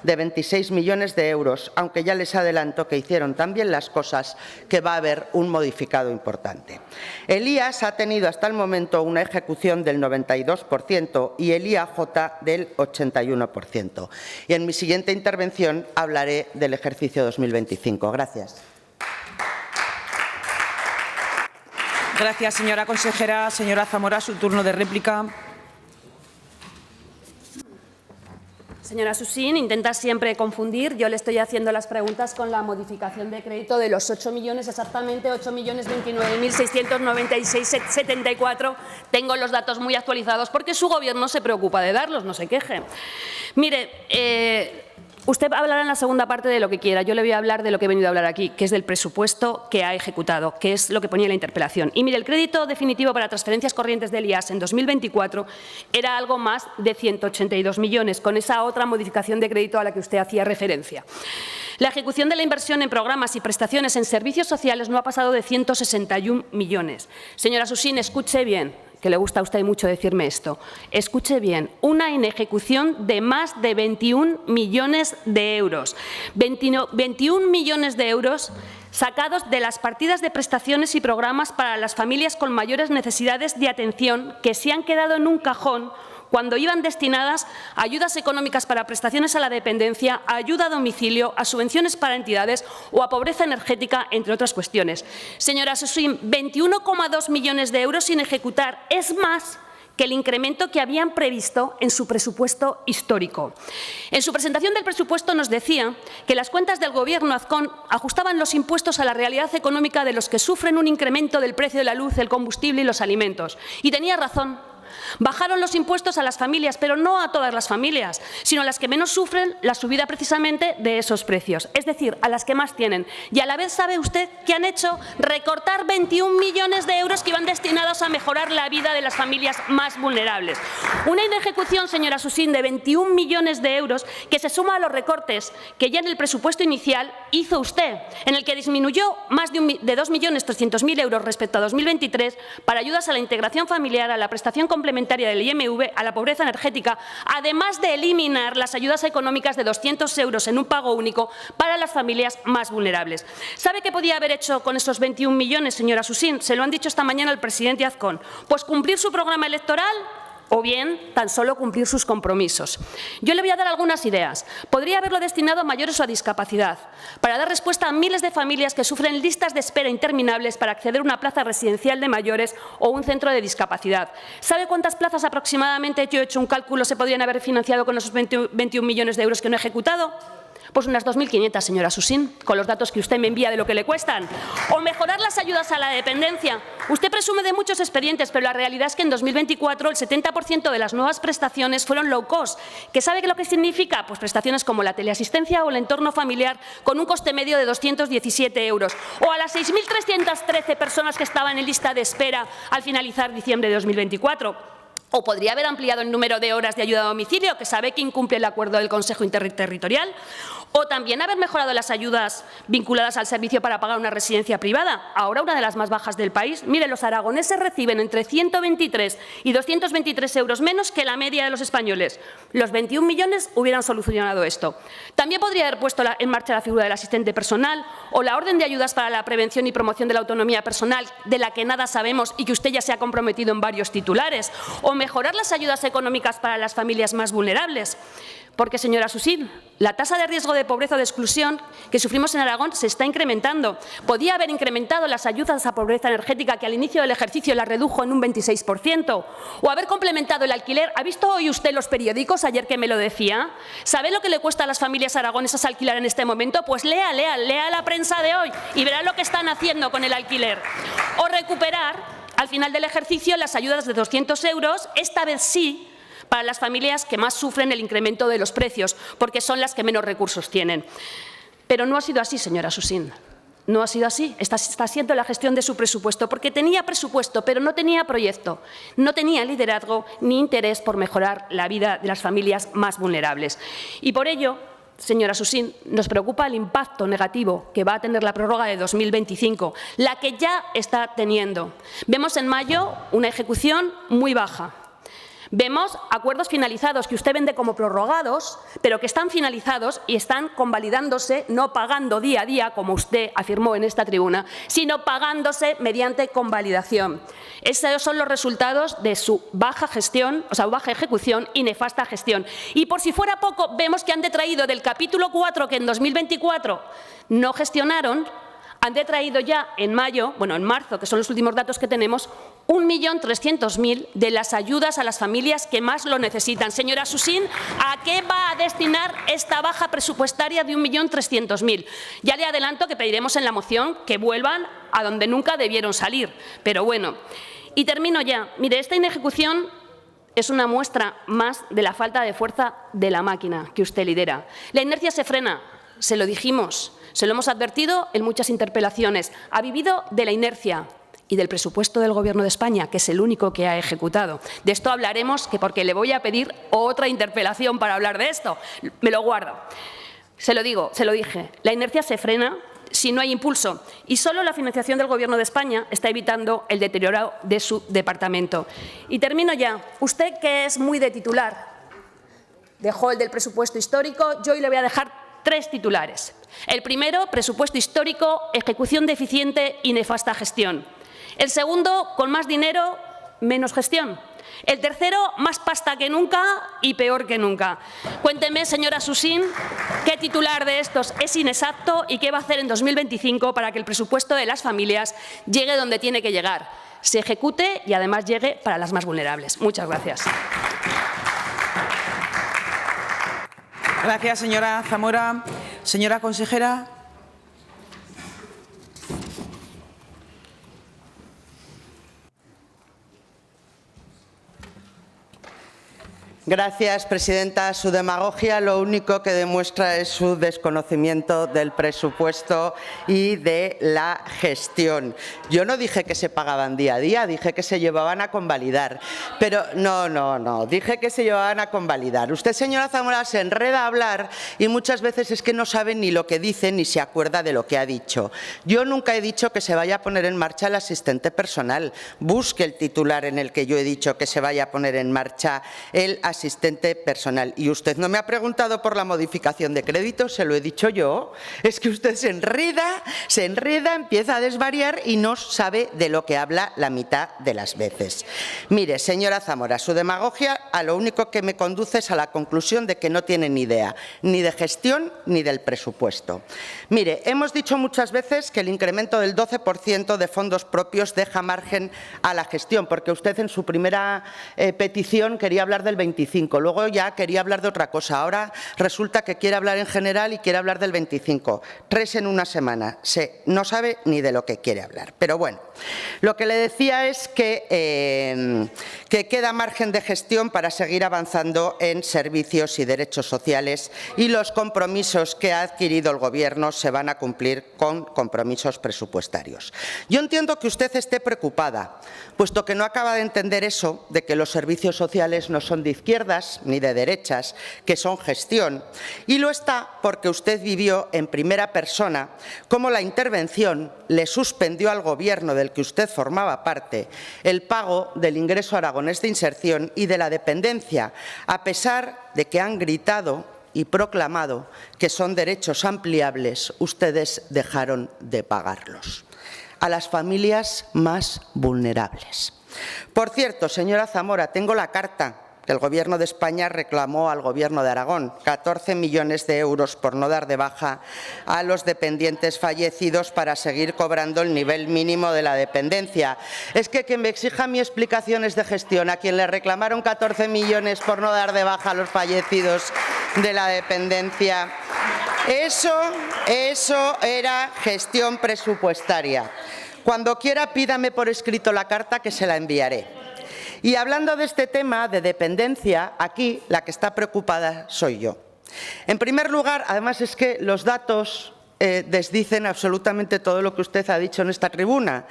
Speaker 15: de 26 millones de euros, aunque ya les adelanto que hicieron tan bien las cosas que va a haber un modificado importante. El IAS ha tenido hasta el momento una ejecución del 92% y el IAJ del 81%. Y en mi siguiente intervención hablaré del ejercicio 2025. Gracias.
Speaker 1: Gracias, señora consejera. Señora Zamora, su turno de réplica.
Speaker 14: Señora Susín, intenta siempre confundir. Yo le estoy haciendo las preguntas con la modificación de crédito de los 8 millones, exactamente 8.029.696,74. Tengo los datos muy actualizados porque su Gobierno se preocupa de darlos, no se queje. Mire, usted hablará en la segunda parte de lo que quiera. Yo le voy a hablar de lo que he venido a hablar aquí, que es del presupuesto que ha ejecutado, que es lo que ponía en la interpelación. Y mire, el crédito definitivo para transferencias corrientes del IAS en 2024 era algo más de 182 millones, con esa otra modificación de crédito a la que usted hacía referencia. La ejecución de la inversión en programas y prestaciones en servicios sociales no ha pasado de 161 millones. Señora Susín, escuche bien, que le gusta a usted mucho decirme esto. Escuche bien, una inejecución de más de 21 millones de euros. 21 millones de euros sacados de las partidas de prestaciones y programas para las familias con mayores necesidades de atención que se han quedado en un cajón cuando iban destinadas a ayudas económicas para prestaciones a la dependencia, a ayuda a domicilio, a subvenciones para entidades o a pobreza energética, entre otras cuestiones. Señora Susín, 21,2 millones de euros sin ejecutar es más que el incremento que habían previsto en su presupuesto histórico. En su presentación del presupuesto nos decía que las cuentas del Gobierno Azcón ajustaban los impuestos a la realidad económica de los que sufren un incremento del precio de la luz, el combustible y los alimentos. Y tenía razón. Bajaron los impuestos a las familias, pero no a todas las familias, sino a las que menos sufren la subida precisamente de esos precios, es decir, a las que más tienen. Y a la vez, ¿sabe usted qué han hecho? Recortar 21 millones de euros que iban destinados a mejorar la vida de las familias más vulnerables. Una inejecución, señora Susín, de 21 millones de euros que se suma a los recortes que ya en el presupuesto inicial hizo usted, en el que disminuyó más de 2.300.000 euros respecto a 2023 para ayudas a la integración familiar, a la prestación complementaria del IMV, a la pobreza energética, además de eliminar las ayudas económicas de 200 euros en un pago único para las familias más vulnerables. ¿Sabe qué podía haber hecho con esos 21 millones, señora Susín? Se lo han dicho esta mañana al presidente Azcón. Pues cumplir su programa electoral o bien tan solo cumplir sus compromisos. Yo le voy a dar algunas ideas. Podría haberlo destinado a mayores o a discapacidad, para dar respuesta a miles de familias que sufren listas de espera interminables para acceder a una plaza residencial de mayores o un centro de discapacidad. ¿Sabe cuántas plazas aproximadamente, yo he hecho un cálculo, se podrían haber financiado con esos 21 millones de euros que no he ejecutado? Pues unas 2.500, señora Susín, con los datos que usted me envía de lo que le cuestan. O mejorar las ayudas a la dependencia. Usted presume de muchos expedientes, pero la realidad es que en 2024 el 70% de las nuevas prestaciones fueron low cost. ¿Qué sabe lo que significa? Pues prestaciones como la teleasistencia o el entorno familiar con un coste medio de 217 euros. O a las 6.313 personas que estaban en lista de espera al finalizar diciembre de 2024. O podría haber ampliado el número de horas de ayuda a domicilio, que sabe que incumple el acuerdo del Consejo Interterritorial. O también haber mejorado las ayudas vinculadas al servicio para pagar una residencia privada, ahora una de las más bajas del país. Mire, los aragoneses reciben entre 123 y 223 euros menos que la media de los españoles. Los 21 millones hubieran solucionado esto. También podría haber puesto en marcha la figura del asistente personal o la orden de ayudas para la prevención y promoción de la autonomía personal, de la que nada sabemos y que usted ya se ha comprometido en varios titulares. O mejorar las ayudas económicas para las familias más vulnerables. Porque, señora Susín, la tasa de riesgo de pobreza o de exclusión que sufrimos en Aragón se está incrementando. Podía haber incrementado las ayudas a pobreza energética, que al inicio del ejercicio las redujo en un 26%. O haber complementado el alquiler. ¿Ha visto hoy usted los periódicos ayer que me lo decía? ¿Sabe lo que le cuesta a las familias aragonesas alquilar en este momento? Pues lea la prensa de hoy y verá lo que están haciendo con el alquiler. O recuperar al final del ejercicio las ayudas de 200 euros, esta vez sí, para las familias que más sufren el incremento de los precios, porque son las que menos recursos tienen. Pero no ha sido así, señora Susín. No ha sido así. Esta está siendo la gestión de su presupuesto, porque tenía presupuesto, pero no tenía proyecto, no tenía liderazgo ni interés por mejorar la vida de las familias más vulnerables. Y por ello, señora Susín, nos preocupa el impacto negativo que va a tener la prórroga de 2025, la que ya está teniendo. Vemos en mayo una ejecución muy baja. Vemos acuerdos finalizados que usted vende como prorrogados, pero que están finalizados y están convalidándose, no pagando día a día, como usted afirmó en esta tribuna, sino pagándose mediante convalidación. Esos son los resultados de su baja gestión, o sea, baja ejecución y nefasta gestión. Y por si fuera poco, vemos que han detraído del capítulo 4, que en 2024 no gestionaron, han detraído ya en mayo, bueno, en marzo, que son los últimos datos que tenemos, 1.300.000 de las ayudas a las familias que más lo necesitan. Señora Susín, ¿a qué va a destinar esta baja presupuestaria de 1.300.000? Ya le adelanto que pediremos en la moción que vuelvan a donde nunca debieron salir. Pero bueno, y termino ya. Mire, esta inejecución es una muestra más de la falta de fuerza de la máquina que usted lidera. La inercia se frena, se lo dijimos. Se lo hemos advertido en muchas interpelaciones. Ha vivido de la inercia y del presupuesto del Gobierno de España, que es el único que ha ejecutado. De esto hablaremos, que porque le voy a pedir otra interpelación para hablar de esto. Me lo guardo. Se lo digo, se lo dije. La inercia se frena si no hay impulso. Y solo la financiación del Gobierno de España está evitando el deterioro de su departamento. Y termino ya. Usted, que es muy de titular, dejó el del presupuesto histórico. Yo hoy le voy a dejar 3 titulares. El primero, presupuesto histórico, ejecución deficiente y nefasta gestión. El segundo, con más dinero, menos gestión. El tercero, más pasta que nunca y peor que nunca. Cuénteme, señora Susín, qué titular de estos es inexacto y qué va a hacer en 2025 para que el presupuesto de las familias llegue donde tiene que llegar, se ejecute y además llegue para las más vulnerables. Muchas gracias.
Speaker 1: Gracias, señora Zamora. Señora consejera.
Speaker 15: Gracias, presidenta. Su demagogia lo único que demuestra es su desconocimiento del presupuesto y de la gestión. Yo no dije que se pagaban día a día, dije que se llevaban a convalidar. Pero no, dije que se llevaban a convalidar. Usted, señora Zamora, se enreda a hablar y muchas veces es que no sabe ni lo que dice ni se acuerda de lo que ha dicho. Yo nunca he dicho que se vaya a poner en marcha el asistente personal. Busque el titular en el que yo he dicho que se vaya a poner en marcha el asistente personal. Y usted no me ha preguntado por la modificación de crédito, se lo he dicho yo. Es que usted se enreda, empieza a desvariar y no sabe de lo que habla la mitad de las veces. Mire, señora Zamora, su demagogia a lo único que me conduce es a la conclusión de que no tiene ni idea, ni de gestión ni del presupuesto. Mire, hemos dicho muchas veces que el incremento del 12% de fondos propios deja margen a la gestión, porque usted en su primera petición quería hablar del 25%. Luego ya quería hablar de otra cosa. Ahora resulta que quiere hablar en general y quiere hablar del 25. 3 en una semana. No sabe ni de lo que quiere hablar. Pero bueno, lo que le decía es que queda margen de gestión para seguir avanzando en servicios y derechos sociales y los compromisos que ha adquirido el Gobierno se van a cumplir con compromisos presupuestarios. Yo entiendo que usted esté preocupada, puesto que no acaba de entender eso de que los servicios sociales no son de izquierdas ni de derechas, que son gestión, y lo está porque usted vivió en primera persona cómo la intervención le suspendió al Gobierno del que usted formaba parte el pago del ingreso aragonés de inserción y de la dependencia, a pesar de que han gritado y proclamado que son derechos ampliables, ustedes dejaron de pagarlos a las familias más vulnerables. Por cierto, señora Zamora, tengo la carta que el Gobierno de España reclamó al Gobierno de Aragón, 14 millones de euros por no dar de baja a los dependientes fallecidos para seguir cobrando el nivel mínimo de la dependencia. Es que quien me exija mi explicaciones de gestión, a quien le reclamaron 14 millones por no dar de baja a los fallecidos de la dependencia, eso era gestión presupuestaria. Cuando quiera, pídame por escrito la carta que se la enviaré. Y hablando de este tema de dependencia, aquí la que está preocupada soy yo. En primer lugar, además es que los datos desdicen absolutamente todo lo que usted ha dicho en esta tribuna.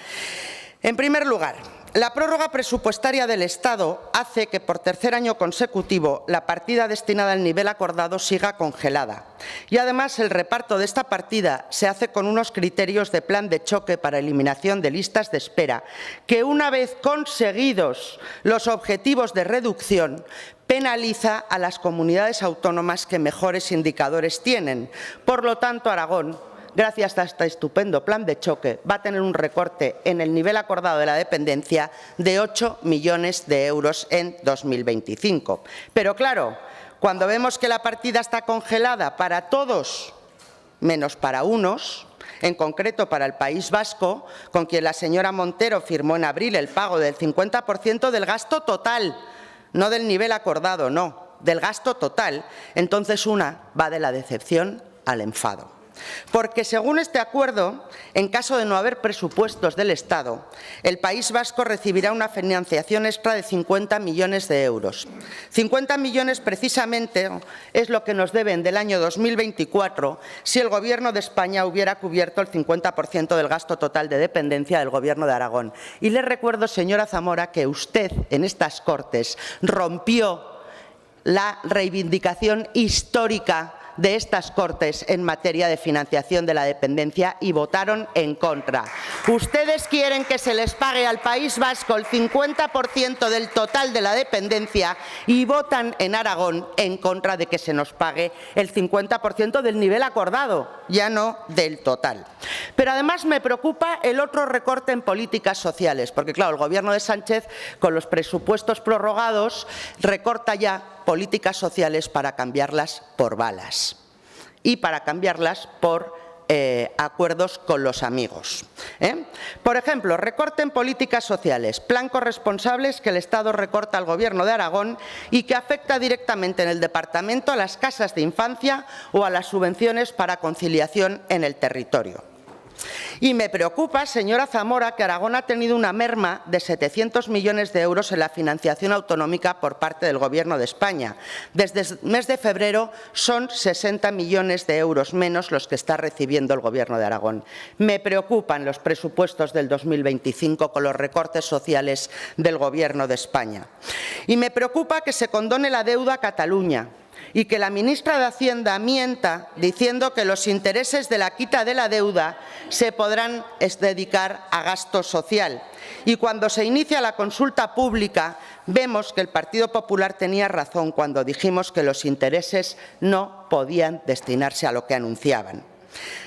Speaker 15: En primer lugar, la prórroga presupuestaria del Estado hace que por tercer año consecutivo la partida destinada al nivel acordado siga congelada. Y además el reparto de esta partida se hace con unos criterios de plan de choque para eliminación de listas de espera que, una vez conseguidos los objetivos de reducción, penaliza a las comunidades autónomas que mejores indicadores tienen. Por lo tanto, Aragón, gracias a este estupendo plan de choque, va a tener un recorte en el nivel acordado de la dependencia de 8 millones de euros en 2025. Pero claro, cuando vemos que la partida está congelada para todos, menos para unos, en concreto para el País Vasco, con quien la señora Montero firmó en abril el pago del 50% del gasto total, no del nivel acordado, no, del gasto total, entonces una va de la decepción al enfado. Porque, según este acuerdo, en caso de no haber presupuestos del Estado, el País Vasco recibirá una financiación extra de 50 millones de euros. 50 millones precisamente es lo que nos deben del año 2024 si el Gobierno de España hubiera cubierto el 50% del gasto total de dependencia del Gobierno de Aragón. Y les recuerdo, señora Zamora, que usted en estas Cortes rompió la reivindicación histórica de estas Cortes en materia de financiación de la dependencia y votaron en contra. Ustedes quieren que se les pague al País Vasco el 50% del total de la dependencia y votan en Aragón en contra de que se nos pague el 50% del nivel acordado, ya no del total. Pero además me preocupa el otro recorte en políticas sociales, porque claro, el Gobierno de Sánchez, con los presupuestos prorrogados, recorta ya políticas sociales para cambiarlas por balas y para cambiarlas por acuerdos con los amigos. Por ejemplo, recorte en políticas sociales, plan corresponsables que el Estado recorta al Gobierno de Aragón y que afecta directamente en el departamento a las casas de infancia o a las subvenciones para conciliación en el territorio. Y me preocupa, señora Zamora, que Aragón ha tenido una merma de 700 millones de euros en la financiación autonómica por parte del Gobierno de España. Desde el mes de febrero son 60 millones de euros menos los que está recibiendo el Gobierno de Aragón. Me preocupan los presupuestos del 2025 con los recortes sociales del Gobierno de España. Y me preocupa que se condone la deuda a Cataluña y que la ministra de Hacienda mienta diciendo que los intereses de la quita de la deuda se podrán dedicar a gasto social. Y cuando se inicia la consulta pública, vemos que el Partido Popular tenía razón cuando dijimos que los intereses no podían destinarse a lo que anunciaban.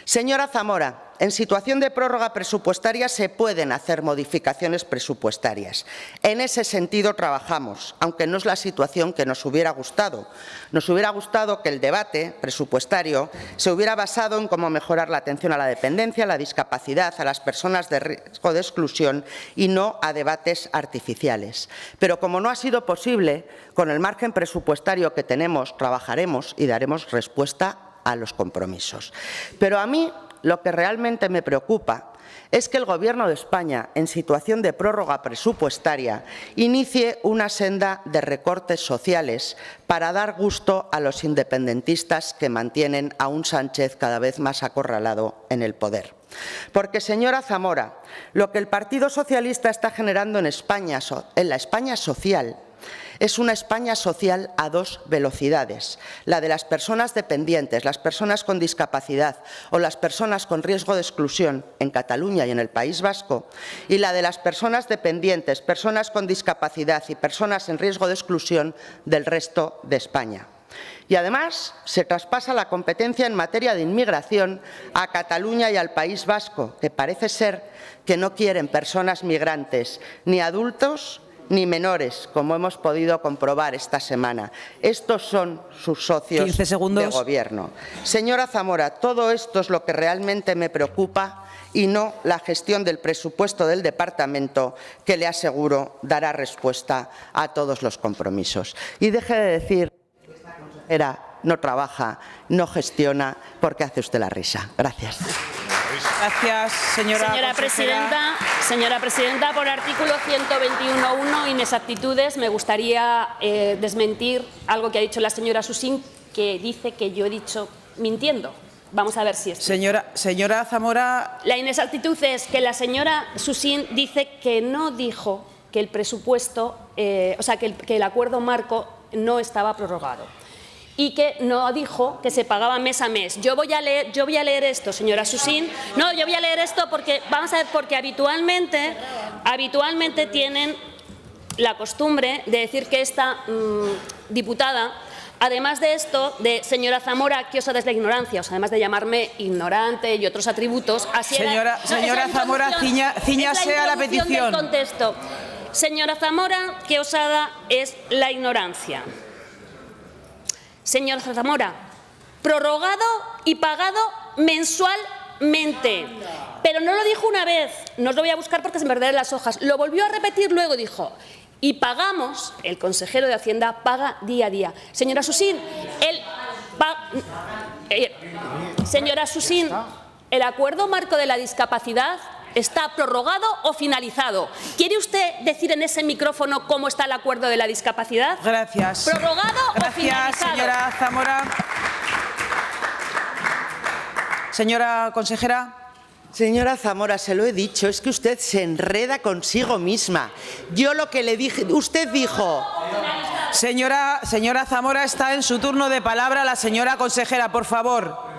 Speaker 15: Señora Zamora, en situación de prórroga presupuestaria se pueden hacer modificaciones presupuestarias. En ese sentido trabajamos, aunque no es la situación que nos hubiera gustado. Nos hubiera gustado que el debate presupuestario se hubiera basado en cómo mejorar la atención a la dependencia, a la discapacidad, a las personas de riesgo de exclusión y no a debates artificiales. Pero como no ha sido posible, con el margen presupuestario que tenemos, trabajaremos y daremos respuesta a los compromisos. Pero a mí lo que realmente me preocupa es que el Gobierno de España, en situación de prórroga presupuestaria, inicie una senda de recortes sociales para dar gusto a los independentistas que mantienen a un Sánchez cada vez más acorralado en el poder. Porque, señora Zamora, lo que el Partido Socialista está generando en España, en la España social, es una España social a dos velocidades, la de las personas dependientes, las personas con discapacidad o las personas con riesgo de exclusión en Cataluña y en el País Vasco, y la de las personas dependientes, personas con discapacidad y personas en riesgo de exclusión del resto de España. Y además se traspasa la competencia en materia de inmigración a Cataluña y al País Vasco, que parece ser que no quieren personas migrantes, ni adultos ni menores, como hemos podido comprobar esta semana. Estos son sus socios de gobierno. Señora Zamora, todo esto es lo que realmente me preocupa y no la gestión del presupuesto del departamento, que le aseguro dará respuesta a todos los compromisos. Y deje de decir que esta consejera no trabaja, no gestiona, porque hace usted la risa. Gracias.
Speaker 1: Gracias, señora
Speaker 14: presidenta. Señora presidenta, por artículo 121.1, inexactitudes, me gustaría desmentir algo que ha dicho la señora Susín, que dice que yo he dicho mintiendo. Vamos a ver si es.
Speaker 1: Señora Zamora.
Speaker 14: La inexactitud es que la señora Susín dice que no dijo que el presupuesto, que el acuerdo marco no estaba prorrogado y que no dijo que se pagaba mes a mes. Yo voy a leer esto, señora Susín. No, yo voy a leer esto porque, vamos a ver, porque habitualmente tienen la costumbre de decir que esta diputada, además de esto, de señora Zamora, que osa desde la ignorancia, además de llamarme ignorante y otros atributos, así
Speaker 1: señora Zamora, ciñase a la petición.
Speaker 14: Del contexto. Señora Zamora, qué osada es la ignorancia. Señora Zamora, prorrogado y pagado mensualmente. Pero no lo dijo una vez, no os lo voy a buscar porque se me perderán las hojas, lo volvió a repetir luego, dijo, y pagamos, el consejero de Hacienda paga día a día. Señora Susín, señora Susín, el acuerdo marco de la discapacidad ¿está prorrogado o finalizado? ¿Quiere usted decir en ese micrófono cómo está el acuerdo de la discapacidad?
Speaker 1: Gracias.
Speaker 14: ¿Prorrogado o finalizado?
Speaker 1: Gracias, señora Zamora. Señora consejera.
Speaker 15: Señora Zamora, se lo he dicho, es que usted se enreda consigo misma. Yo lo que le dije, usted dijo...
Speaker 1: Señora Zamora, está en su turno de palabra la señora consejera, por favor.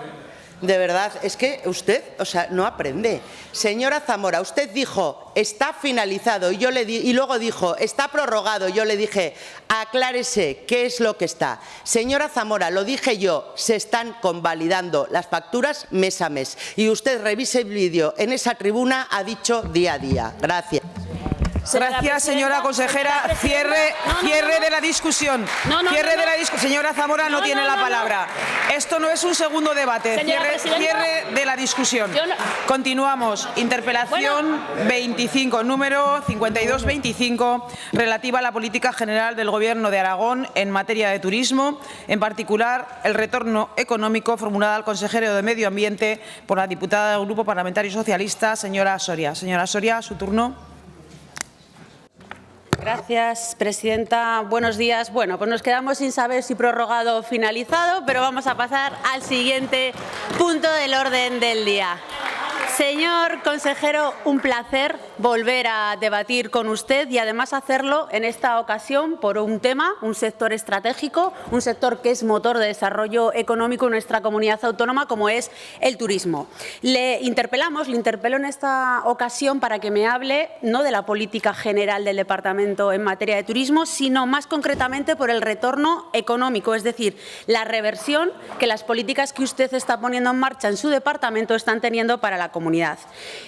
Speaker 15: De verdad, es que usted, no aprende. Señora Zamora, usted dijo, está finalizado, y luego dijo, está prorrogado. Yo le dije, aclárese qué es lo que está. Señora Zamora, lo dije yo, se están convalidando las facturas mes a mes. Y usted revise el vídeo, en esa tribuna ha dicho día a día. Gracias.
Speaker 1: Gracias, señora consejera. Cierre de la discusión. Señora Zamora no tiene la palabra. Esto no es un segundo debate. Cierre de la discusión. Continuamos. Interpelación 25, número 5225, relativa a la política general del Gobierno de Aragón en materia de turismo, en particular el retorno económico, formulada al consejero de Medio Ambiente por la diputada del Grupo Parlamentario Socialista, señora Soria. Señora Soria, su turno.
Speaker 16: Gracias, presidenta. Buenos días. Bueno, pues nos quedamos sin saber si prorrogado o finalizado, pero vamos a pasar al siguiente punto del orden del día. Señor consejero, un placer volver a debatir con usted y además hacerlo en esta ocasión por un tema, un sector estratégico, un sector que es motor de desarrollo económico en nuestra comunidad autónoma como es el turismo. Le interpelo en esta ocasión para que me hable no de la política general del departamento en materia de turismo, sino más concretamente por el retorno económico, es decir, la reversión que las políticas que usted está poniendo en marcha en su departamento están teniendo para la comunidad.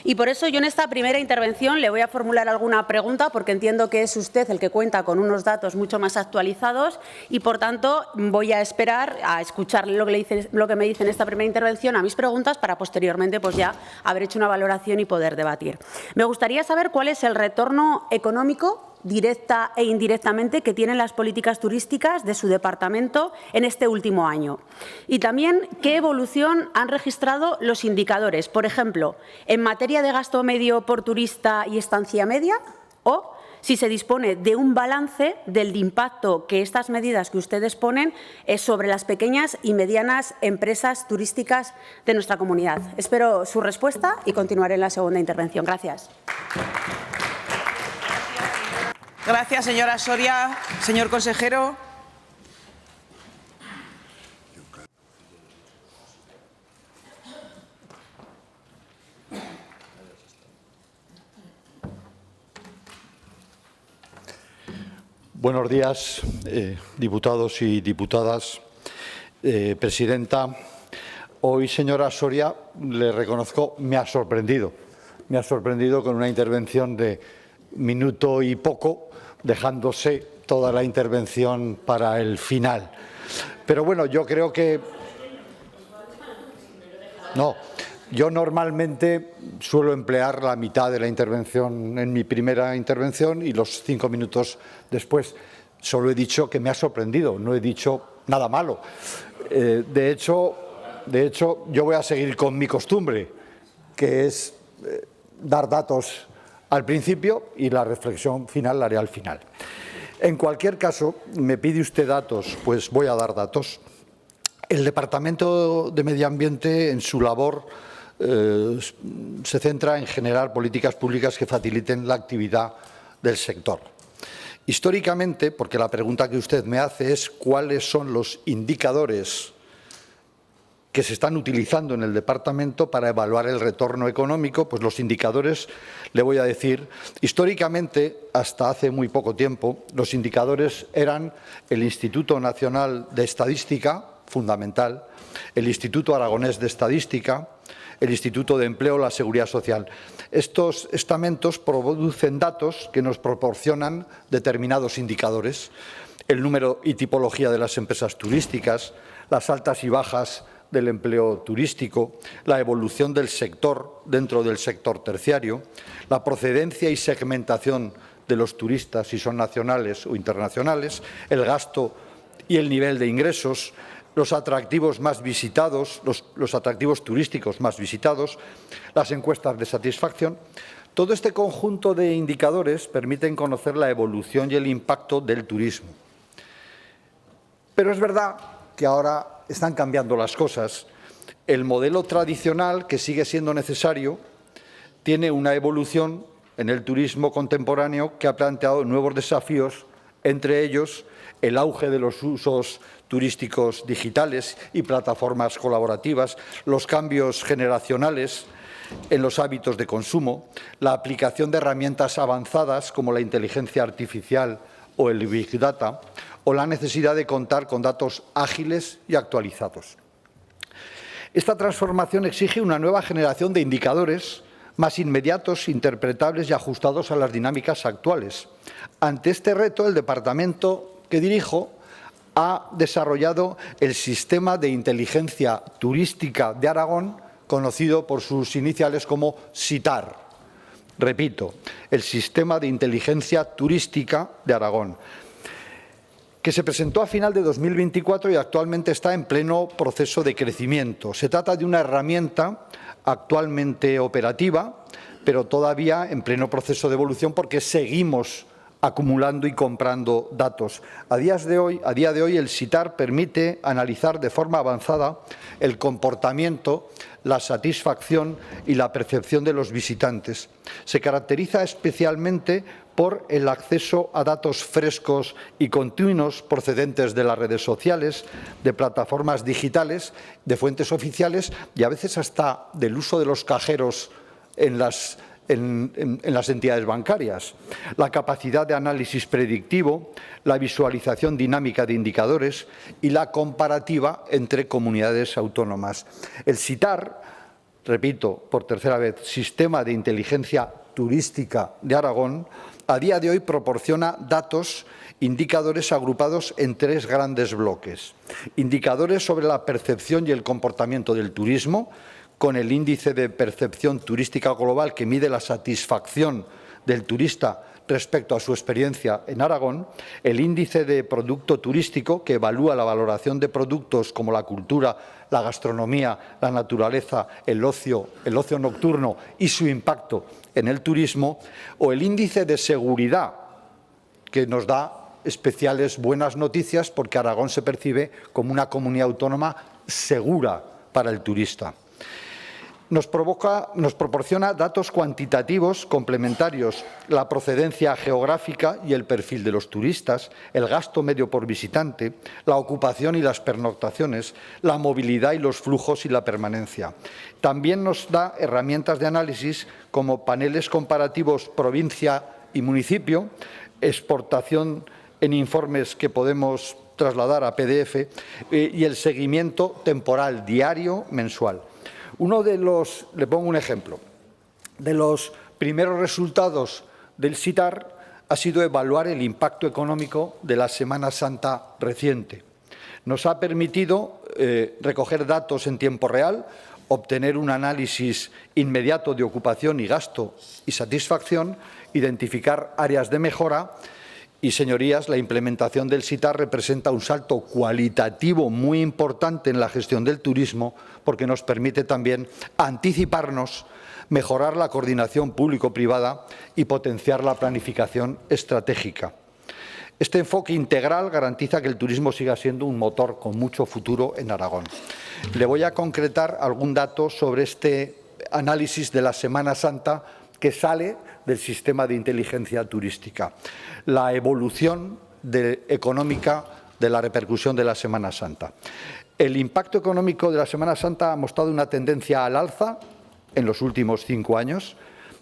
Speaker 16: Y por eso yo en esta primera intervención le voy a formular alguna pregunta, porque entiendo que es usted el que cuenta con unos datos mucho más actualizados y, por tanto, voy a esperar a escuchar lo que me dice en esta primera intervención a mis preguntas para posteriormente pues ya haber hecho una valoración y poder debatir. Me gustaría saber cuál es el retorno económico directa e indirectamente que tienen las políticas turísticas de su departamento en este último año. Y también qué evolución han registrado los indicadores, por ejemplo, en materia de gasto medio por turista y estancia media, o si se dispone de un balance del impacto que estas medidas que ustedes ponen sobre las pequeñas y medianas empresas turísticas de nuestra comunidad. Espero su respuesta y continuaré en la segunda intervención. Gracias.
Speaker 1: Gracias, señora Soria. Señor consejero.
Speaker 17: Buenos días, diputados y diputadas. Presidenta, hoy, señora Soria, le reconozco, me ha sorprendido. Me ha sorprendido con una intervención de minuto y poco, dejándose toda la intervención para el final. Pero bueno, yo creo que... No, yo normalmente suelo emplear la mitad de la intervención en mi primera intervención y los 5 minutos después. Solo he dicho que me ha sorprendido, no he dicho nada malo. De hecho, yo voy a seguir con mi costumbre. que es dar datos al principio y la reflexión final la haré al final. En cualquier caso, me pide usted datos, pues voy a dar datos. El Departamento de Medio Ambiente, en su labor, se centra en generar políticas públicas que faciliten la actividad del sector. Históricamente, porque la pregunta que usted me hace es cuáles son los indicadores que se están utilizando en el departamento para evaluar el retorno económico, pues los indicadores, le voy a decir, históricamente, hasta hace muy poco tiempo, los indicadores eran el Instituto Nacional de Estadística, fundamental, el Instituto Aragonés de Estadística, el Instituto de Empleo, la Seguridad Social. Estos estamentos producen datos que nos proporcionan determinados indicadores, el número y tipología de las empresas turísticas, las altas y bajas del empleo turístico, la evolución del sector dentro del sector terciario, la procedencia y segmentación de los turistas, si son nacionales o internacionales, el gasto y el nivel de ingresos, los atractivos más visitados, los atractivos turísticos más visitados, las encuestas de satisfacción. Todo este conjunto de indicadores permiten conocer la evolución y el impacto del turismo. Pero es verdad que ahora están cambiando las cosas. El modelo tradicional, que sigue siendo necesario, tiene una evolución en el turismo contemporáneo que ha planteado nuevos desafíos, entre ellos el auge de los usos turísticos digitales y plataformas colaborativas, los cambios generacionales en los hábitos de consumo, la aplicación de herramientas avanzadas como la inteligencia artificial o el Big Data, o la necesidad de contar con datos ágiles y actualizados. Esta transformación exige una nueva generación de indicadores más inmediatos, interpretables y ajustados a las dinámicas actuales. Ante este reto, el departamento que dirijo ha desarrollado el Sistema de Inteligencia Turística de Aragón, conocido por sus iniciales como SITAR. Repito, el Sistema de Inteligencia Turística de Aragón, que se presentó a final de 2024 y actualmente está en pleno proceso de crecimiento. Se trata de una herramienta actualmente operativa, pero todavía en pleno proceso de evolución porque seguimos acumulando y comprando datos. A día de hoy, el SITAR permite analizar de forma avanzada el comportamiento, la satisfacción y la percepción de los visitantes. Se caracteriza especialmente por el acceso a datos frescos y continuos procedentes de las redes sociales, de plataformas digitales, de fuentes oficiales y a veces hasta del uso de los cajeros en las entidades bancarias, la capacidad de análisis predictivo, la visualización dinámica de indicadores y la comparativa entre comunidades autónomas. El SITAR, repito por tercera vez, Sistema de Inteligencia Turística de Aragón, a día de hoy proporciona datos, indicadores agrupados en tres grandes bloques. Indicadores sobre la percepción y el comportamiento del turismo, con el índice de percepción turística global que mide la satisfacción del turista respecto a su experiencia en Aragón, el índice de producto turístico que evalúa la valoración de productos como la cultura, la gastronomía, la naturaleza, el ocio nocturno y su impacto en el turismo, o el índice de seguridad que nos da especiales buenas noticias porque Aragón se percibe como una comunidad autónoma segura para el turista. Nos proporciona datos cuantitativos complementarios, la procedencia geográfica y el perfil de los turistas, el gasto medio por visitante, la ocupación y las pernoctaciones, la movilidad y los flujos y la permanencia. También nos da herramientas de análisis como paneles comparativos provincia y municipio, exportación en informes que podemos trasladar a PDF y el seguimiento temporal diario mensual. Le pongo un ejemplo, de los primeros resultados del SITAR ha sido evaluar el impacto económico de la Semana Santa reciente. Nos ha permitido recoger datos en tiempo real, obtener un análisis inmediato de ocupación y gasto y satisfacción, identificar áreas de mejora. Y, señorías, la implementación del SITAR representa un salto cualitativo muy importante en la gestión del turismo porque nos permite también anticiparnos mejorar la coordinación público-privada y potenciar la planificación estratégica. Este enfoque integral garantiza que el turismo siga siendo un motor con mucho futuro en Aragón. Le voy a concretar algún dato sobre este análisis de la Semana Santa que sale del sistema de inteligencia turística. La evolución económica de la repercusión de la Semana Santa. El impacto económico de la Semana Santa ha mostrado una tendencia al alza en los últimos 5 años.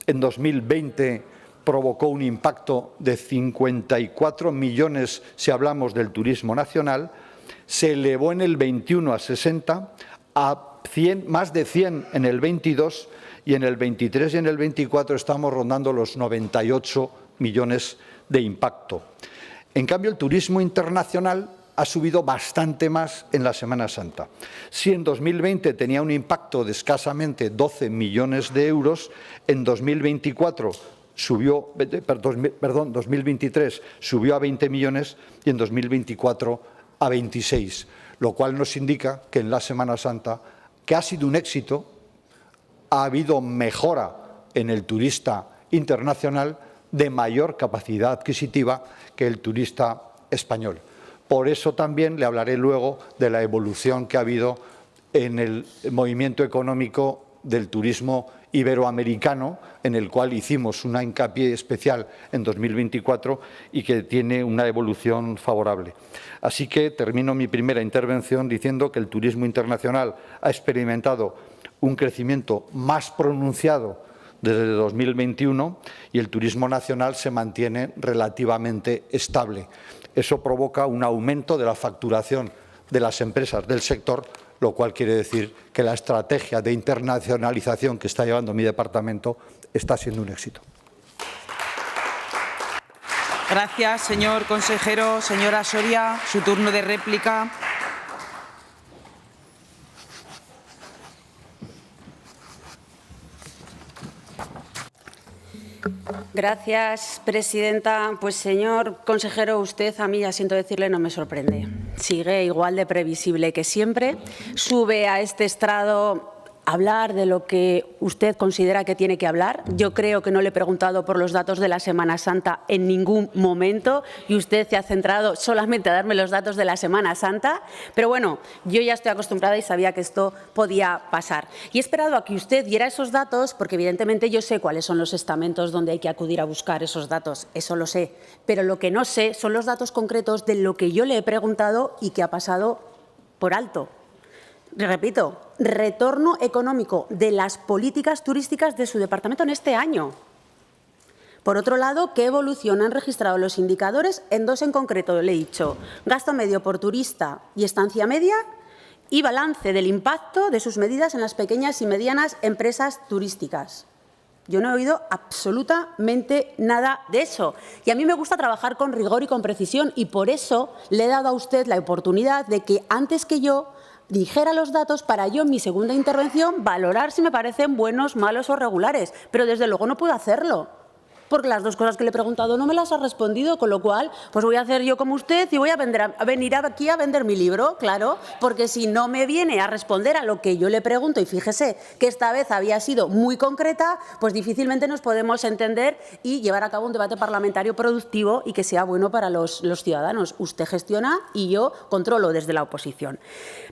Speaker 17: En 2020 provocó un impacto de 54 millones si hablamos del turismo nacional, se elevó en el 21 a 60, a 100, más de 100 en el 22 y en el 23 y en el 24 estamos rondando los 98 millones de impacto. En cambio, el turismo internacional ha subido bastante más en la Semana Santa. Si en 2020 tenía un impacto de escasamente 12 millones de euros, en 2023 subió a 20 millones y en 2024 a 26, lo cual nos indica que en la Semana Santa, que ha sido un éxito, ha habido mejora en el turista internacional de mayor capacidad adquisitiva que el turista español. Por eso también le hablaré luego de la evolución que ha habido en el movimiento económico del turismo iberoamericano, en el cual hicimos una hincapié especial en 2024 y que tiene una evolución favorable. Así que termino mi primera intervención diciendo que el turismo internacional ha experimentado un crecimiento más pronunciado desde 2021 y el turismo nacional se mantiene relativamente estable. Eso provoca un aumento de la facturación de las empresas del sector, lo cual quiere decir que la estrategia de internacionalización que está llevando mi departamento está siendo un éxito.
Speaker 1: Gracias, señor consejero. Señora Soria, su turno de réplica.
Speaker 16: Gracias, presidenta. Pues, señor consejero, usted, a mí, ya siento decirle, no me sorprende. Sigue igual de previsible que siempre. Sube a este estrado a hablar de lo que usted considera que tiene que hablar. Yo creo que no le he preguntado por los datos de la Semana Santa en ningún momento y usted se ha centrado solamente a darme los datos de la Semana Santa. Pero bueno, yo ya estoy acostumbrada y sabía que esto podía pasar. Y he esperado a que usted diera esos datos porque evidentemente yo sé cuáles son los estamentos donde hay que acudir a buscar esos datos. Eso lo sé. Pero lo que no sé son los datos concretos de lo que yo le he preguntado y que ha pasado por alto. Repito, retorno económico de las políticas turísticas de su departamento en este año. Por otro lado, ¿qué evolución han registrado los indicadores? En dos en concreto le he dicho: gasto medio por turista y estancia media y balance del impacto de sus medidas en las pequeñas y medianas empresas turísticas. Yo no he oído absolutamente nada de eso. Y a mí me gusta trabajar con rigor y con precisión y por eso le he dado a usted la oportunidad de que antes que yo dijera los datos para yo en mi segunda intervención valorar si me parecen buenos, malos o regulares. Pero desde luego no puedo hacerlo, porque las dos cosas que le he preguntado no me las ha respondido, con lo cual pues voy a hacer yo como usted y voy a venir aquí a vender mi libro, claro, porque si no me viene a responder a lo que yo le pregunto, y fíjese que esta vez había sido muy concreta, pues difícilmente nos podemos entender y llevar a cabo un debate parlamentario productivo y que sea bueno para los ciudadanos. Usted gestiona y yo controlo desde la oposición.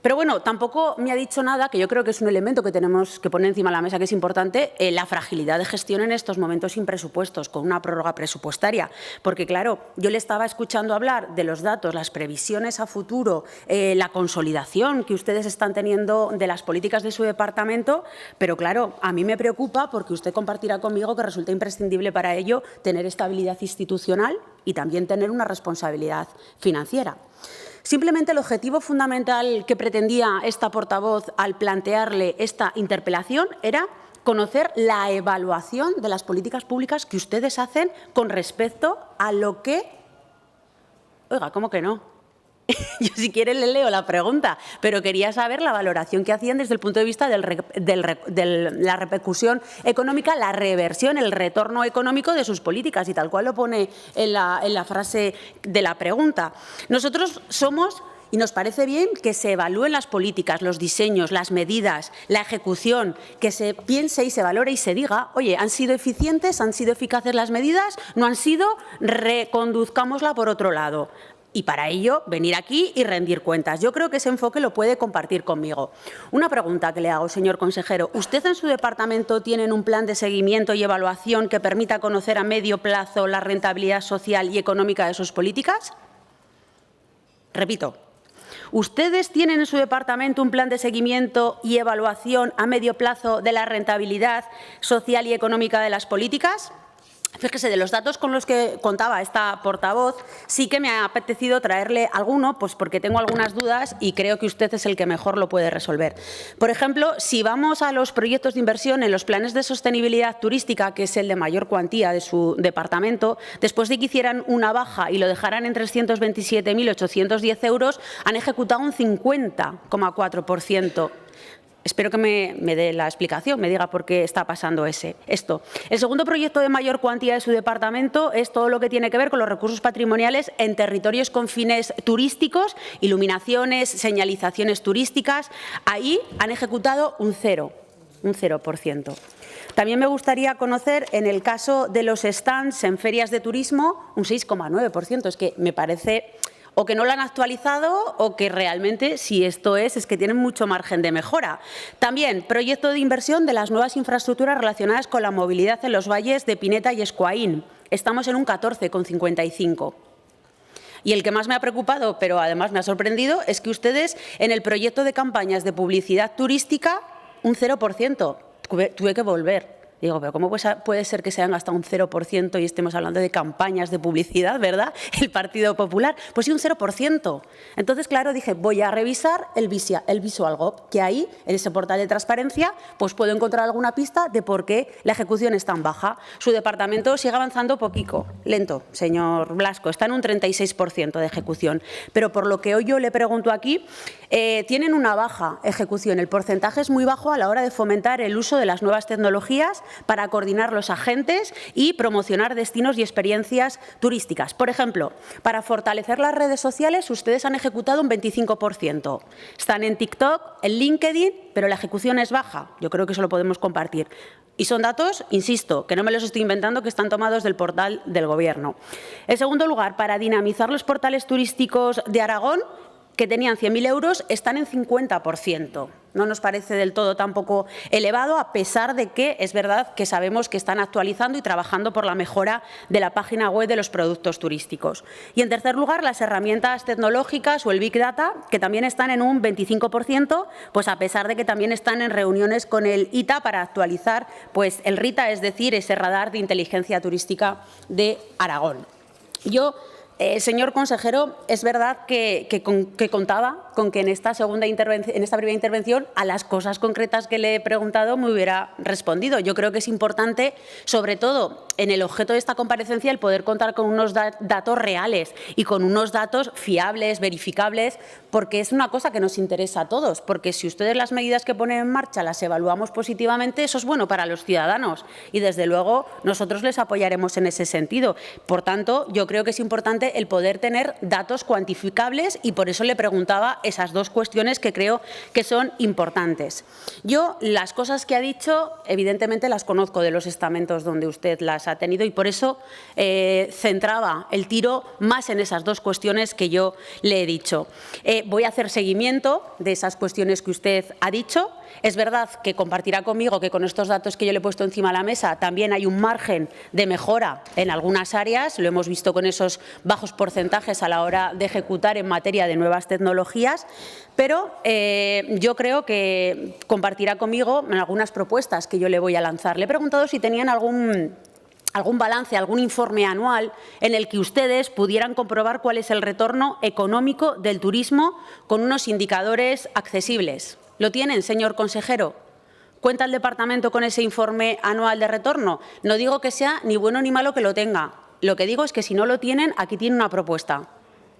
Speaker 16: Pero bueno, tampoco me ha dicho nada, que yo creo que es un elemento que tenemos que poner encima de la mesa, que es importante, la fragilidad de gestión en estos momentos sin presupuestos, con una prórroga presupuestaria. Porque, claro, yo le estaba escuchando hablar de los datos, las previsiones a futuro, la consolidación que ustedes están teniendo de las políticas de su departamento, pero, claro, a mí me preocupa porque usted compartirá conmigo que resulta imprescindible para ello tener estabilidad institucional y también tener una responsabilidad financiera. Simplemente el objetivo fundamental que pretendía esta portavoz al plantearle esta interpelación era conocer la evaluación de las políticas públicas que ustedes hacen con respecto a lo que… Oiga, ¿cómo que no? Yo si quiere le leo la pregunta, pero quería saber la valoración que hacían desde el punto de vista de la repercusión económica, la reversión, el retorno económico de sus políticas, y tal cual lo pone en la frase de la pregunta. Nosotros somos Y nos parece bien que se evalúen las políticas, los diseños, las medidas, la ejecución, que se piense y se valore y se diga, oye, ¿han sido eficientes, han sido eficaces las medidas? ¿No han sido? Reconduzcámosla por otro lado. Y para ello, venir aquí y rendir cuentas. Yo creo que ese enfoque lo puede compartir conmigo. Una pregunta que le hago, señor consejero. ¿Usted en su departamento tiene un plan de seguimiento y evaluación que permita conocer a medio plazo la rentabilidad social y económica de sus políticas? Repito. ¿Ustedes tienen en su departamento un plan de seguimiento y evaluación a medio plazo de la rentabilidad social y económica de las políticas? Fíjese, de los datos con los que contaba esta portavoz, sí que me ha apetecido traerle alguno, pues porque tengo algunas dudas y creo que usted es el que mejor lo puede resolver. Por ejemplo, si vamos a los proyectos de inversión en los planes de sostenibilidad turística, que es el de mayor cuantía de su departamento, después de que hicieran una baja y lo dejaran en 327.810 euros, han ejecutado un 50,4%. Espero que me dé la explicación, me diga por qué está pasando esto. El segundo proyecto de mayor cuantía de su departamento es todo lo que tiene que ver con los recursos patrimoniales en territorios con fines turísticos, iluminaciones, señalizaciones turísticas. Ahí han ejecutado un 0%. También me gustaría conocer, en el caso de los stands en ferias de turismo, un 6,9%. Es que me parece o que no lo han actualizado o que realmente, si esto es que tienen mucho margen de mejora. También, proyecto de inversión de las nuevas infraestructuras relacionadas con la movilidad en los valles de Pineta y Escuaín. Estamos en un 14,55. Y el que más me ha preocupado, pero además me ha sorprendido, es que ustedes en el proyecto de campañas de publicidad turística, un 0%. Tuve que volver. Digo, pero ¿cómo puede ser que se hayan gastado un 0% y estemos hablando de campañas de publicidad, verdad? El Partido Popular. Pues sí, un 0%. Entonces, claro, dije, voy a revisar el VisualGov, que ahí, en ese portal de transparencia, pues puedo encontrar alguna pista de por qué la ejecución es tan baja. Su departamento sigue avanzando poquito, lento, señor Blasco. Está en un 36% de ejecución. Pero por lo que hoy yo le pregunto aquí, tienen una baja ejecución. El porcentaje es muy bajo a la hora de fomentar el uso de las nuevas tecnologías para coordinar los agentes y promocionar destinos y experiencias turísticas. Por ejemplo, para fortalecer las redes sociales, ustedes han ejecutado un 25%. Están en TikTok, en LinkedIn, pero la ejecución es baja. Yo creo que eso lo podemos compartir. Y son datos, insisto, que no me los estoy inventando, que están tomados del portal del Gobierno. En segundo lugar, para dinamizar los portales turísticos de Aragón, que tenían 100.000 euros, están en 50%. No nos parece del todo tampoco elevado, a pesar de que es verdad que sabemos que están actualizando y trabajando por la mejora de la página web de los productos turísticos. Y en tercer lugar, las herramientas tecnológicas o el Big Data, que también están en un 25%, pues a pesar de que también están en reuniones con el ITA para actualizar pues el RITA, es decir, ese radar de inteligencia turística de Aragón. Señor consejero, es verdad que contaba con que en esta primera intervención a las cosas concretas que le he preguntado me hubiera respondido. Yo creo que es importante, sobre todo en el objeto de esta comparecencia, el poder contar con unos datos reales y con unos datos fiables, verificables, porque es una cosa que nos interesa a todos. Porque si ustedes las medidas que ponen en marcha las evaluamos positivamente, eso es bueno para los ciudadanos y, desde luego, nosotros les apoyaremos en ese sentido. Por tanto, yo creo que es importante el poder tener datos cuantificables y por eso le preguntaba esas dos cuestiones que creo que son importantes. Yo las cosas que ha dicho, evidentemente las conozco de los estamentos donde usted las ha tenido y por eso centraba el tiro más en esas dos cuestiones que yo le he dicho. Voy a hacer seguimiento de esas cuestiones que usted ha dicho. Es verdad que compartirá conmigo que con estos datos que yo le he puesto encima de la mesa también hay un margen de mejora en algunas áreas. Lo hemos visto con esos bajos porcentajes a la hora de ejecutar en materia de nuevas tecnologías, pero yo creo que compartirá conmigo en algunas propuestas que yo le voy a lanzar. Le he preguntado si tenían algún balance, algún informe anual en el que ustedes pudieran comprobar cuál es el retorno económico del turismo con unos indicadores accesibles. ¿Lo tienen, señor consejero? ¿Cuenta el departamento con ese informe anual de retorno? No digo que sea ni bueno ni malo que lo tenga. Lo que digo es que si no lo tienen, aquí tiene una propuesta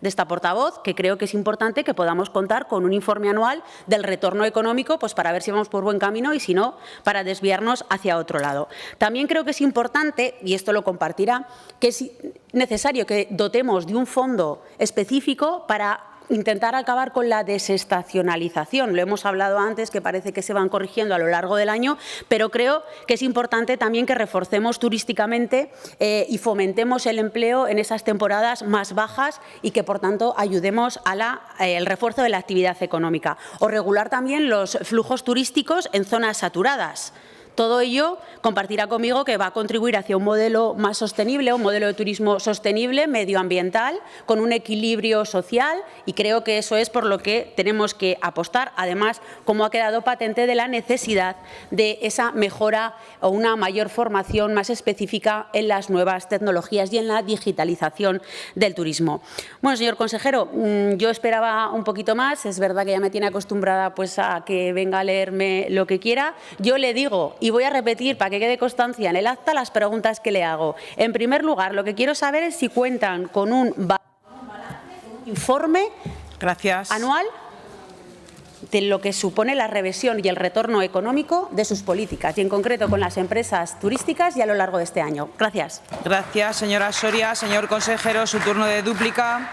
Speaker 16: de esta portavoz, que creo que es importante que podamos contar con un informe anual del retorno económico, pues para ver si vamos por buen camino y, si no, para desviarnos hacia otro lado. También creo que es importante, y esto lo compartirá, que es necesario que dotemos de un fondo específico para intentar acabar con la desestacionalización. Lo hemos hablado antes, que parece que se van corrigiendo a lo largo del año, pero creo que es importante también que reforcemos turísticamente y fomentemos el empleo en esas temporadas más bajas y que, por tanto, ayudemos al refuerzo de la actividad económica. O regular también los flujos turísticos en zonas saturadas. Todo ello compartirá conmigo que va a contribuir hacia un modelo más sostenible, un modelo de turismo sostenible, medioambiental, con un equilibrio social, y creo que eso es por lo que tenemos que apostar. Además, como ha quedado patente, de la necesidad de esa mejora o una mayor formación más específica en las nuevas tecnologías y en la digitalización del turismo. Bueno, señor consejero, yo esperaba un poquito más. Es verdad que ya me tiene acostumbrada pues, a que venga a leerme lo que quiera. Yo le digo, y voy a repetir para que quede constancia en el acta, las preguntas que le hago. En primer lugar, lo que quiero saber es si cuentan con un informe anual de lo que supone la revisión y el retorno económico de sus políticas, y en concreto con las empresas turísticas y a lo largo de este año. Gracias.
Speaker 1: Gracias, señora Soria. Señor consejero, su turno de dúplica.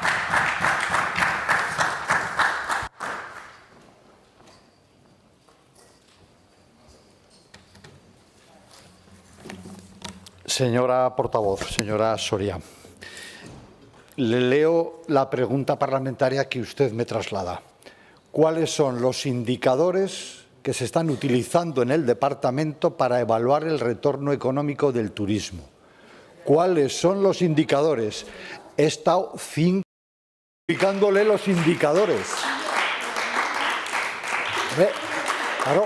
Speaker 17: Señora portavoz, señora Soria, le leo la pregunta parlamentaria que usted me traslada. ¿Cuáles son los indicadores que se están utilizando en el departamento para evaluar el retorno económico del turismo? ¿Cuáles son los indicadores? He estado 5 explicándole los indicadores. Claro.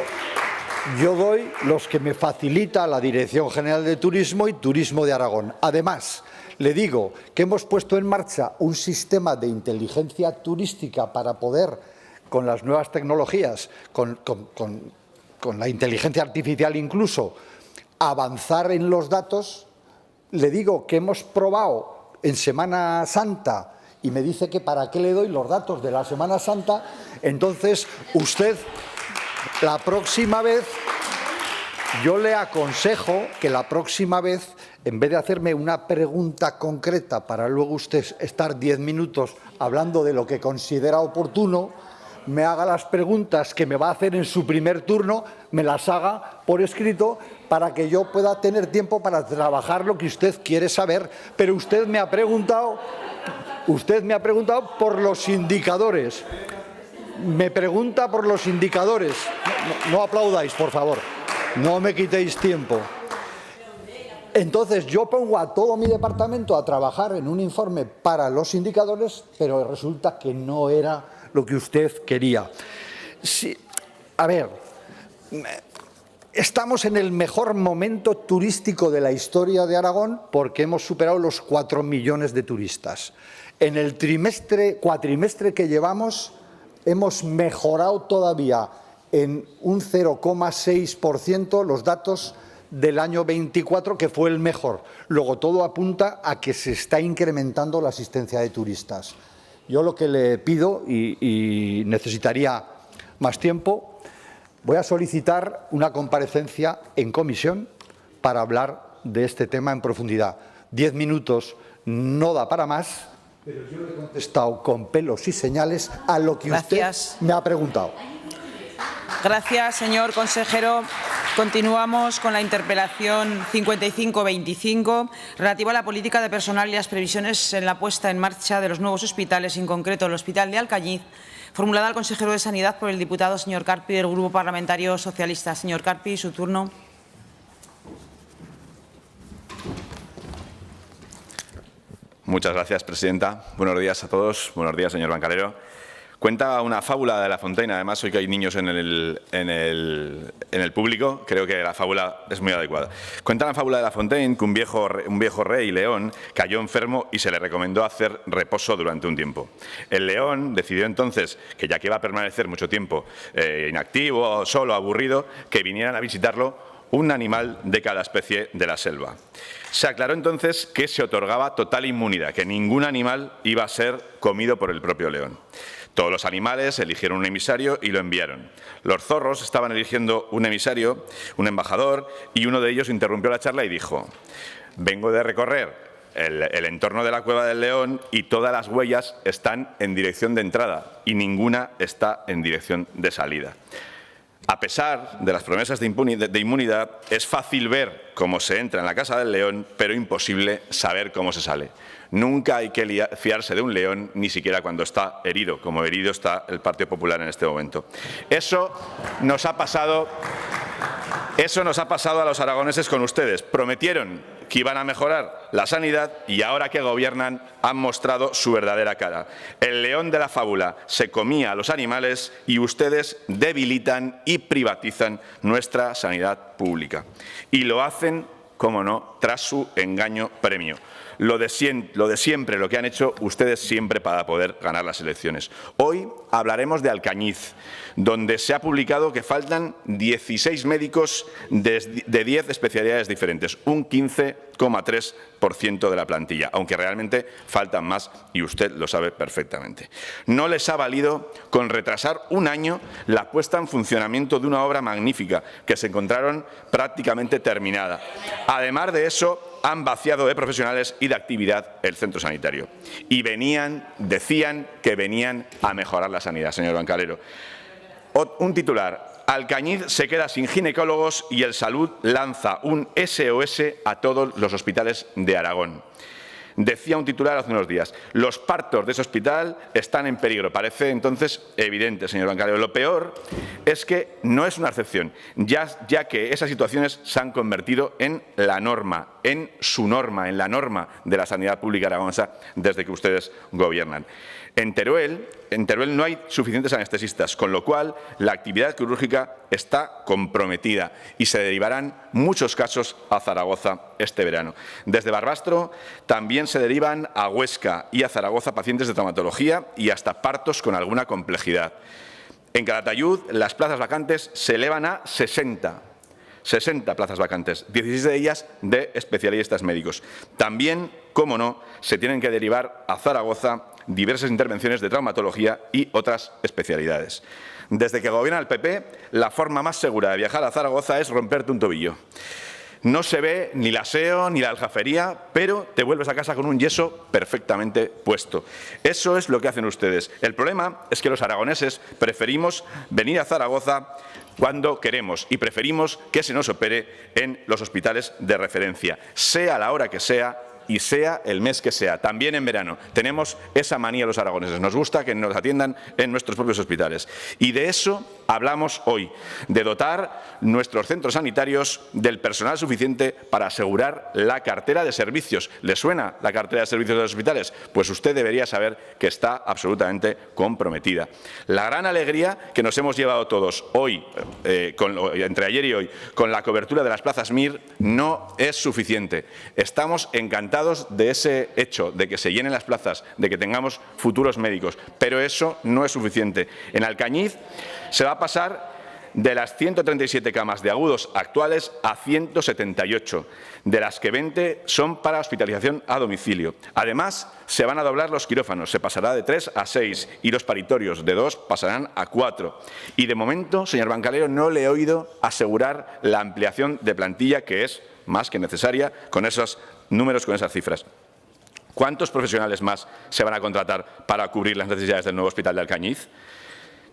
Speaker 17: Yo doy los que me facilita la Dirección General de Turismo y Turismo de Aragón. Además, le digo que hemos puesto en marcha un sistema de inteligencia turística para poder, con las nuevas tecnologías, con la inteligencia artificial incluso, avanzar en los datos. Le digo que hemos probado en Semana Santa y me dice que para qué le doy los datos de la Semana Santa. Entonces, usted... La próxima vez, yo le aconsejo que la próxima vez, en vez de hacerme una pregunta concreta para luego usted estar 10 minutos hablando de lo que considera oportuno, me haga las preguntas que me va a hacer en su primer turno, me las haga por escrito para que yo pueda tener tiempo para trabajar lo que usted quiere saber. Pero usted me ha preguntado por los indicadores. Me pregunta por los indicadores. No aplaudáis, por favor. No me quitéis tiempo. Entonces, yo pongo a todo mi departamento a trabajar en un informe para los indicadores, pero resulta que no era lo que usted quería. Sí, a ver, estamos en el mejor momento turístico de la historia de Aragón porque hemos superado los 4 millones de turistas. En el cuatrimestre que llevamos, hemos mejorado todavía en un 0,6% los datos del año 24, que fue el mejor. Luego, todo apunta a que se está incrementando la asistencia de turistas. Yo lo que le pido, y necesitaría más tiempo, voy a solicitar una comparecencia en comisión para hablar de este tema en profundidad. 10 minutos no da para más. Pero yo le he contestado con pelos y señales a lo que usted me ha preguntado.
Speaker 1: Gracias, señor consejero. Continuamos con la interpelación 5525, relativa a la política de personal y las previsiones en la puesta en marcha de los nuevos hospitales, en concreto el Hospital de Alcañiz, formulada al consejero de Sanidad por el diputado señor Carpi, del Grupo Parlamentario Socialista. Señor Carpi, su turno.
Speaker 18: Muchas gracias, presidenta. Buenos días a todos. Buenos días, señor bancarero. Cuenta una fábula de La Fontaine, además hoy que hay niños en el público, creo que la fábula es muy adecuada. Cuenta la fábula de La Fontaine que un viejo rey león cayó enfermo y se le recomendó hacer reposo durante un tiempo. El león decidió entonces que, ya que iba a permanecer mucho tiempo inactivo, solo, aburrido, que vinieran a visitarlo un animal de cada especie de la selva. Se aclaró entonces que se otorgaba total inmunidad, que ningún animal iba a ser comido por el propio león. Todos los animales eligieron un emisario y lo enviaron. Los zorros estaban eligiendo un emisario, un embajador, y uno de ellos interrumpió la charla y dijo: vengo de recorrer el entorno de la Cueva del León y todas las huellas están en dirección de entrada y ninguna está en dirección de salida. A pesar de las promesas de inmunidad, es fácil ver cómo se entra en la Casa del León, pero imposible saber cómo se sale. Nunca hay que fiarse de un león, ni siquiera cuando está herido, como herido está el Partido Popular en este momento. Eso nos ha pasado a los aragoneses con ustedes. Prometieron que iban a mejorar la sanidad y ahora que gobiernan han mostrado su verdadera cara. El león de la fábula se comía a los animales y ustedes debilitan y privatizan nuestra sanidad pública. Y lo hacen, cómo no, tras su engaño premio. Lo de siempre, lo que han hecho ustedes siempre para poder ganar las elecciones. Hoy hablaremos de Alcañiz, donde se ha publicado que faltan 16 médicos de 10 especialidades diferentes, un 15,3% de la plantilla, aunque realmente faltan más y usted lo sabe perfectamente. No les ha valido con retrasar un año la puesta en funcionamiento de una obra magnífica que se encontraron prácticamente terminada. Además de eso, han vaciado de profesionales y de actividad el centro sanitario. Y decían que venían a mejorar la sanidad, señor Bancalero. Un titular: Alcañiz se queda sin ginecólogos y el Salud lanza un SOS a todos los hospitales de Aragón. Decía un titular hace unos días: los partos de ese hospital están en peligro. Parece entonces evidente, señor Bancalero. Lo peor es que no es una excepción, ya que esas situaciones se han convertido en la norma, en la norma de la sanidad pública aragonesa desde que ustedes gobiernan. En Teruel no hay suficientes anestesistas, con lo cual la actividad quirúrgica está comprometida y se derivarán muchos casos a Zaragoza este verano. Desde Barbastro también se derivan a Huesca y a Zaragoza pacientes de traumatología y hasta partos con alguna complejidad. En Calatayud las plazas vacantes se elevan a 60 plazas vacantes, 16 de ellas de especialistas médicos. También, cómo no, se tienen que derivar a Zaragoza diversas intervenciones de traumatología y otras especialidades. Desde que gobierna el PP, la forma más segura de viajar a Zaragoza es romperte un tobillo. No se ve ni la SEO ni la aljafería, pero te vuelves a casa con un yeso perfectamente puesto. Eso es lo que hacen ustedes. El problema es que los aragoneses preferimos venir a Zaragoza cuando queremos y preferimos que se nos opere en los hospitales de referencia, sea la hora que sea y sea el mes que sea, también en verano. Tenemos esa manía los aragoneses, nos gusta que nos atiendan en nuestros propios hospitales. Y de eso hablamos hoy, de dotar nuestros centros sanitarios del personal suficiente para asegurar la cartera de servicios. ¿Le suena la cartera de servicios de los hospitales? Pues usted debería saber que está absolutamente comprometida. La gran alegría que nos hemos llevado todos hoy, entre ayer y hoy, con la cobertura de las plazas MIR, no es suficiente. Estamos encantados de ese hecho, de que se llenen las plazas, de que tengamos futuros médicos, pero eso no es suficiente. En Alcañiz se va a pasar de las 137 camas de agudos actuales a 178, de las que 20 son para hospitalización a domicilio. Además, se van a doblar los quirófanos, se pasará de 3 a 6 y los paritorios de 2 pasarán a 4. Y de momento, señor Bancalero, no le he oído asegurar la ampliación de plantilla, que es más que necesaria con esos números, con esas cifras. ¿Cuántos profesionales más se van a contratar para cubrir las necesidades del nuevo hospital de Alcañiz?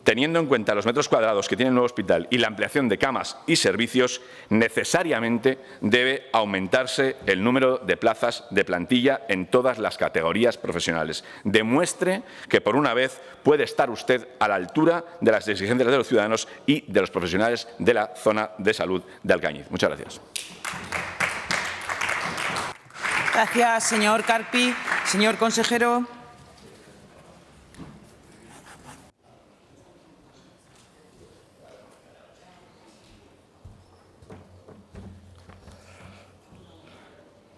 Speaker 18: Teniendo en cuenta los metros cuadrados que tiene el nuevo hospital y la ampliación de camas y servicios, necesariamente debe aumentarse el número de plazas de plantilla en todas las categorías profesionales. Demuestre que por una vez puede estar usted a la altura de las exigencias de los ciudadanos y de los profesionales de la zona de salud de Alcañiz. Muchas gracias.
Speaker 1: Gracias, señor Carpi. Señor consejero.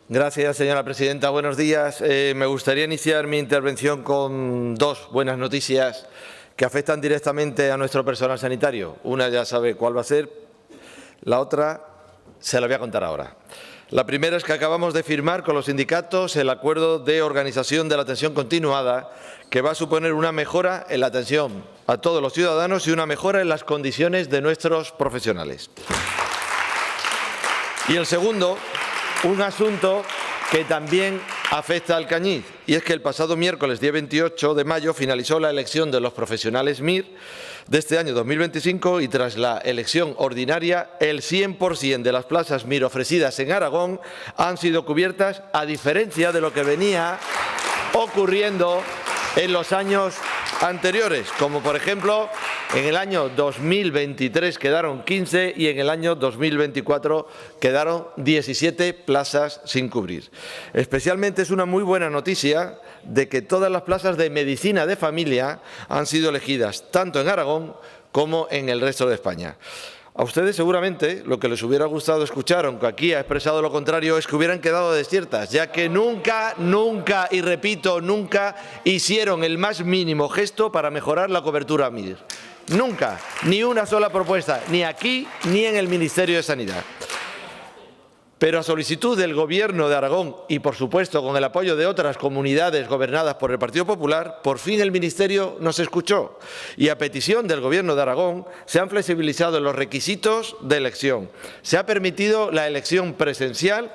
Speaker 19: Gracias, señora presidenta. Buenos días. Me gustaría iniciar mi intervención con dos buenas noticias que afectan directamente a nuestro personal sanitario. Una ya sabe cuál va a ser, la otra se la voy a contar ahora. La primera es que acabamos de firmar con los sindicatos el acuerdo de organización de la atención continuada, que va a suponer una mejora en la atención a todos los ciudadanos y una mejora en las condiciones de nuestros profesionales. Y el segundo, un asunto que también afecta a Alcañiz, y es que el pasado miércoles, día 28 de mayo, finalizó la elección de los profesionales MIR de este año 2025 y tras la elección ordinaria, el 100% de las plazas MIR ofrecidas en Aragón han sido cubiertas, a diferencia de lo que venía ocurriendo en los años anteriores, como por ejemplo en el año 2023 quedaron 15 y en el año 2024 quedaron 17 plazas sin cubrir. Especialmente es una muy buena noticia de que todas las plazas de medicina de familia han sido elegidas tanto en Aragón como en el resto de España. A ustedes seguramente lo que les hubiera gustado escuchar, aunque aquí ha expresado lo contrario, es que hubieran quedado desiertas, ya que nunca, y repito, nunca hicieron el más mínimo gesto para mejorar la cobertura MIR. Nunca, ni una sola propuesta, ni aquí ni en el Ministerio de Sanidad. Pero a solicitud del Gobierno de Aragón y, por supuesto, con el apoyo de otras comunidades gobernadas por el Partido Popular, por fin el Ministerio nos escuchó y, a petición del Gobierno de Aragón, se han flexibilizado los requisitos de elección. Se ha permitido la elección presencial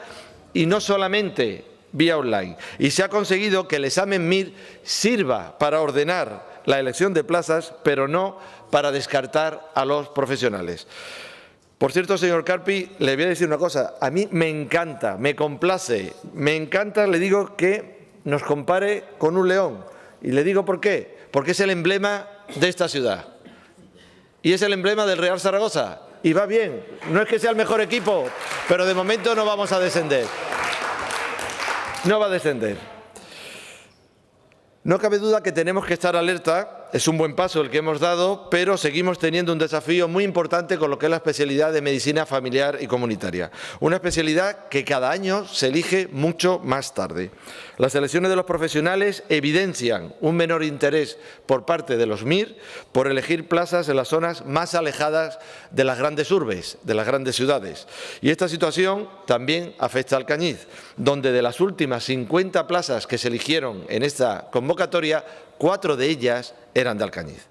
Speaker 19: y no solamente vía online. Y se ha conseguido que el examen MIR sirva para ordenar la elección de plazas, pero no para descartar a los profesionales. Por cierto, señor Carpi, le voy a decir una cosa. A mí me encanta, me complace, me encanta, le digo, que nos compare con un león. Y le digo por qué. Porque es el emblema de esta ciudad. Y es el emblema del Real Zaragoza. Y va bien. No es que sea el mejor equipo, pero de momento no vamos a descender. No va a descender. No cabe duda que tenemos que estar alerta, es un buen paso el que hemos dado, pero seguimos teniendo un desafío muy importante con lo que es la especialidad de medicina familiar y comunitaria. Una especialidad que cada año se elige mucho más tarde. Las elecciones de los profesionales evidencian un menor interés por parte de los MIR por elegir plazas en las zonas más alejadas de las grandes urbes, de las grandes ciudades. Y esta situación también afecta a Alcañiz, donde de las últimas 50 plazas que se eligieron en esta convocatoria, 4 de ellas eran de Alcañiz.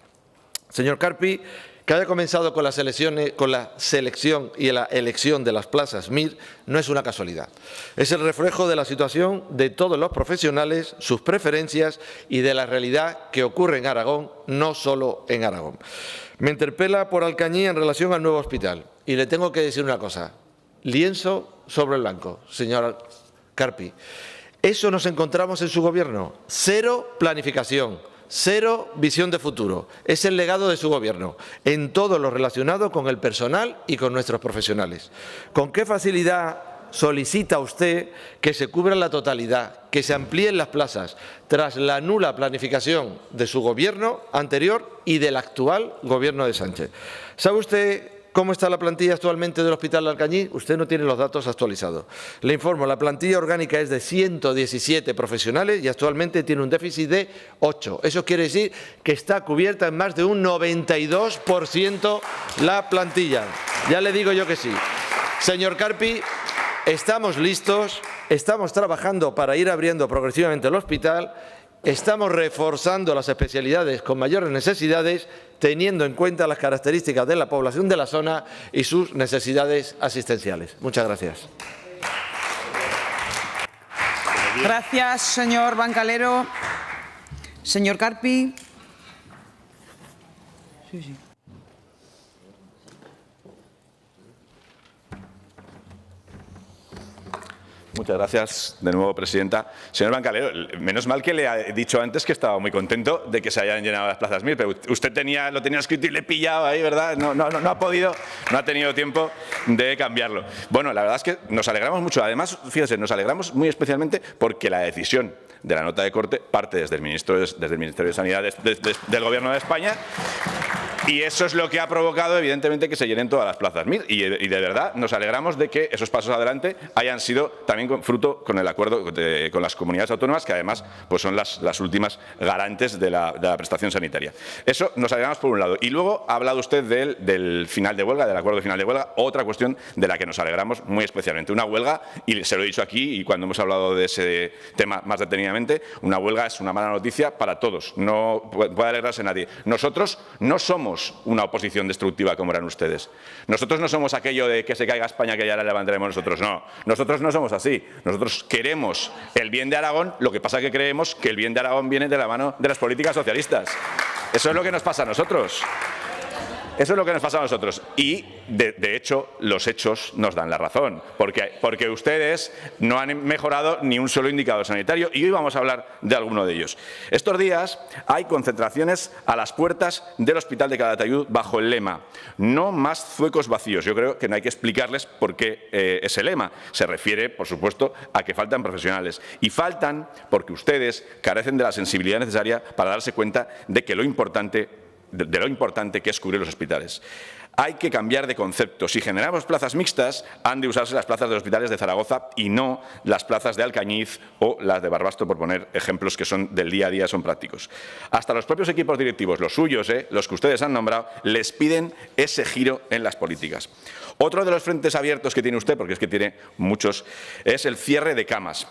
Speaker 19: Señor Carpi, que haya comenzado con la selección y la elección de las plazas MIR no es una casualidad. Es el reflejo de la situación de todos los profesionales, sus preferencias y de la realidad que ocurre en Aragón, no solo en Aragón. Me interpela por Alcañiz en relación al nuevo hospital. Y le tengo que decir una cosa. Lienzo sobre el blanco, señor Carpi. Eso nos encontramos en su gobierno. Cero planificación, cero visión de futuro. Es el legado de su gobierno, en todo lo relacionado con el personal y con nuestros profesionales. ¿Con qué facilidad solicita usted que se cubra la totalidad, que se amplíen las plazas, tras la nula planificación de su gobierno anterior y del actual gobierno de Sánchez? ¿Sabe usted cómo está la plantilla actualmente del Hospital de Alcañiz? Usted no tiene los datos actualizados. Le informo, la plantilla orgánica es de 117 profesionales y actualmente tiene un déficit de 8. Eso quiere decir que está cubierta en más de un 92% la plantilla. Ya le digo yo que sí. Señor Carpi, estamos listos, estamos trabajando para ir abriendo progresivamente el hospital. Estamos reforzando las especialidades con mayores necesidades, teniendo en cuenta las características de la población de la zona y sus necesidades asistenciales. Muchas gracias.
Speaker 1: Gracias, señor Bancalero. Señor Carpi. Sí.
Speaker 18: Muchas gracias de nuevo, presidenta. Señor Bancalero, menos mal que le ha dicho antes que estaba muy contento de que se hayan llenado las plazas MIR, pero usted lo tenía escrito y le he pillado ahí, ¿verdad? No ha podido, no ha tenido tiempo de cambiarlo. Bueno, la verdad es que nos alegramos mucho. Además, fíjense, nos alegramos muy especialmente porque la decisión de la nota de corte parte desde el Ministerio de Sanidad del Gobierno de España. Y eso es lo que ha provocado, evidentemente, que se llenen todas las plazas MIR. Y de verdad nos alegramos de que esos pasos adelante hayan sido también fruto con el acuerdo con las comunidades autónomas, que además pues son las últimas garantes de la prestación sanitaria. Eso nos alegramos por un lado. Y luego ha hablado usted del final de huelga, del acuerdo final de huelga, otra cuestión de la que nos alegramos muy especialmente. Una huelga, y se lo he dicho aquí y cuando hemos hablado de ese tema más detenidamente, una huelga es una mala noticia para todos. No puede alegrarse nadie. Nosotros no somos somos una oposición destructiva como eran ustedes. Nosotros no somos aquello de que se caiga España que ya la levantaremos nosotros, no. Nosotros no somos así. Nosotros queremos el bien de Aragón, lo que pasa es que creemos que el bien de Aragón viene de la mano de las políticas socialistas. Eso es lo que nos pasa a nosotros. Eso es lo que nos pasa a nosotros. Y, de hecho, los hechos nos dan la razón, porque ustedes no han mejorado ni un solo indicador sanitario, y hoy vamos a hablar de alguno de ellos. Estos días hay concentraciones a las puertas del Hospital de Calatayud bajo el lema «No más zuecos vacíos». Yo creo que no hay que explicarles por qué ese lema. Se refiere, por supuesto, a que faltan profesionales. Y faltan porque ustedes carecen de la sensibilidad necesaria para darse cuenta de lo importante que es cubrir los hospitales. Hay que cambiar de concepto. Si generamos plazas mixtas, han de usarse las plazas de los hospitales de Zaragoza y no las plazas de Alcañiz o las de Barbastro, por poner ejemplos que son del día a día, son prácticos. Hasta los propios equipos directivos, los suyos, los que ustedes han nombrado, les piden ese giro en las políticas. Otro de los frentes abiertos que tiene usted, porque es que tiene muchos, es el cierre de camas.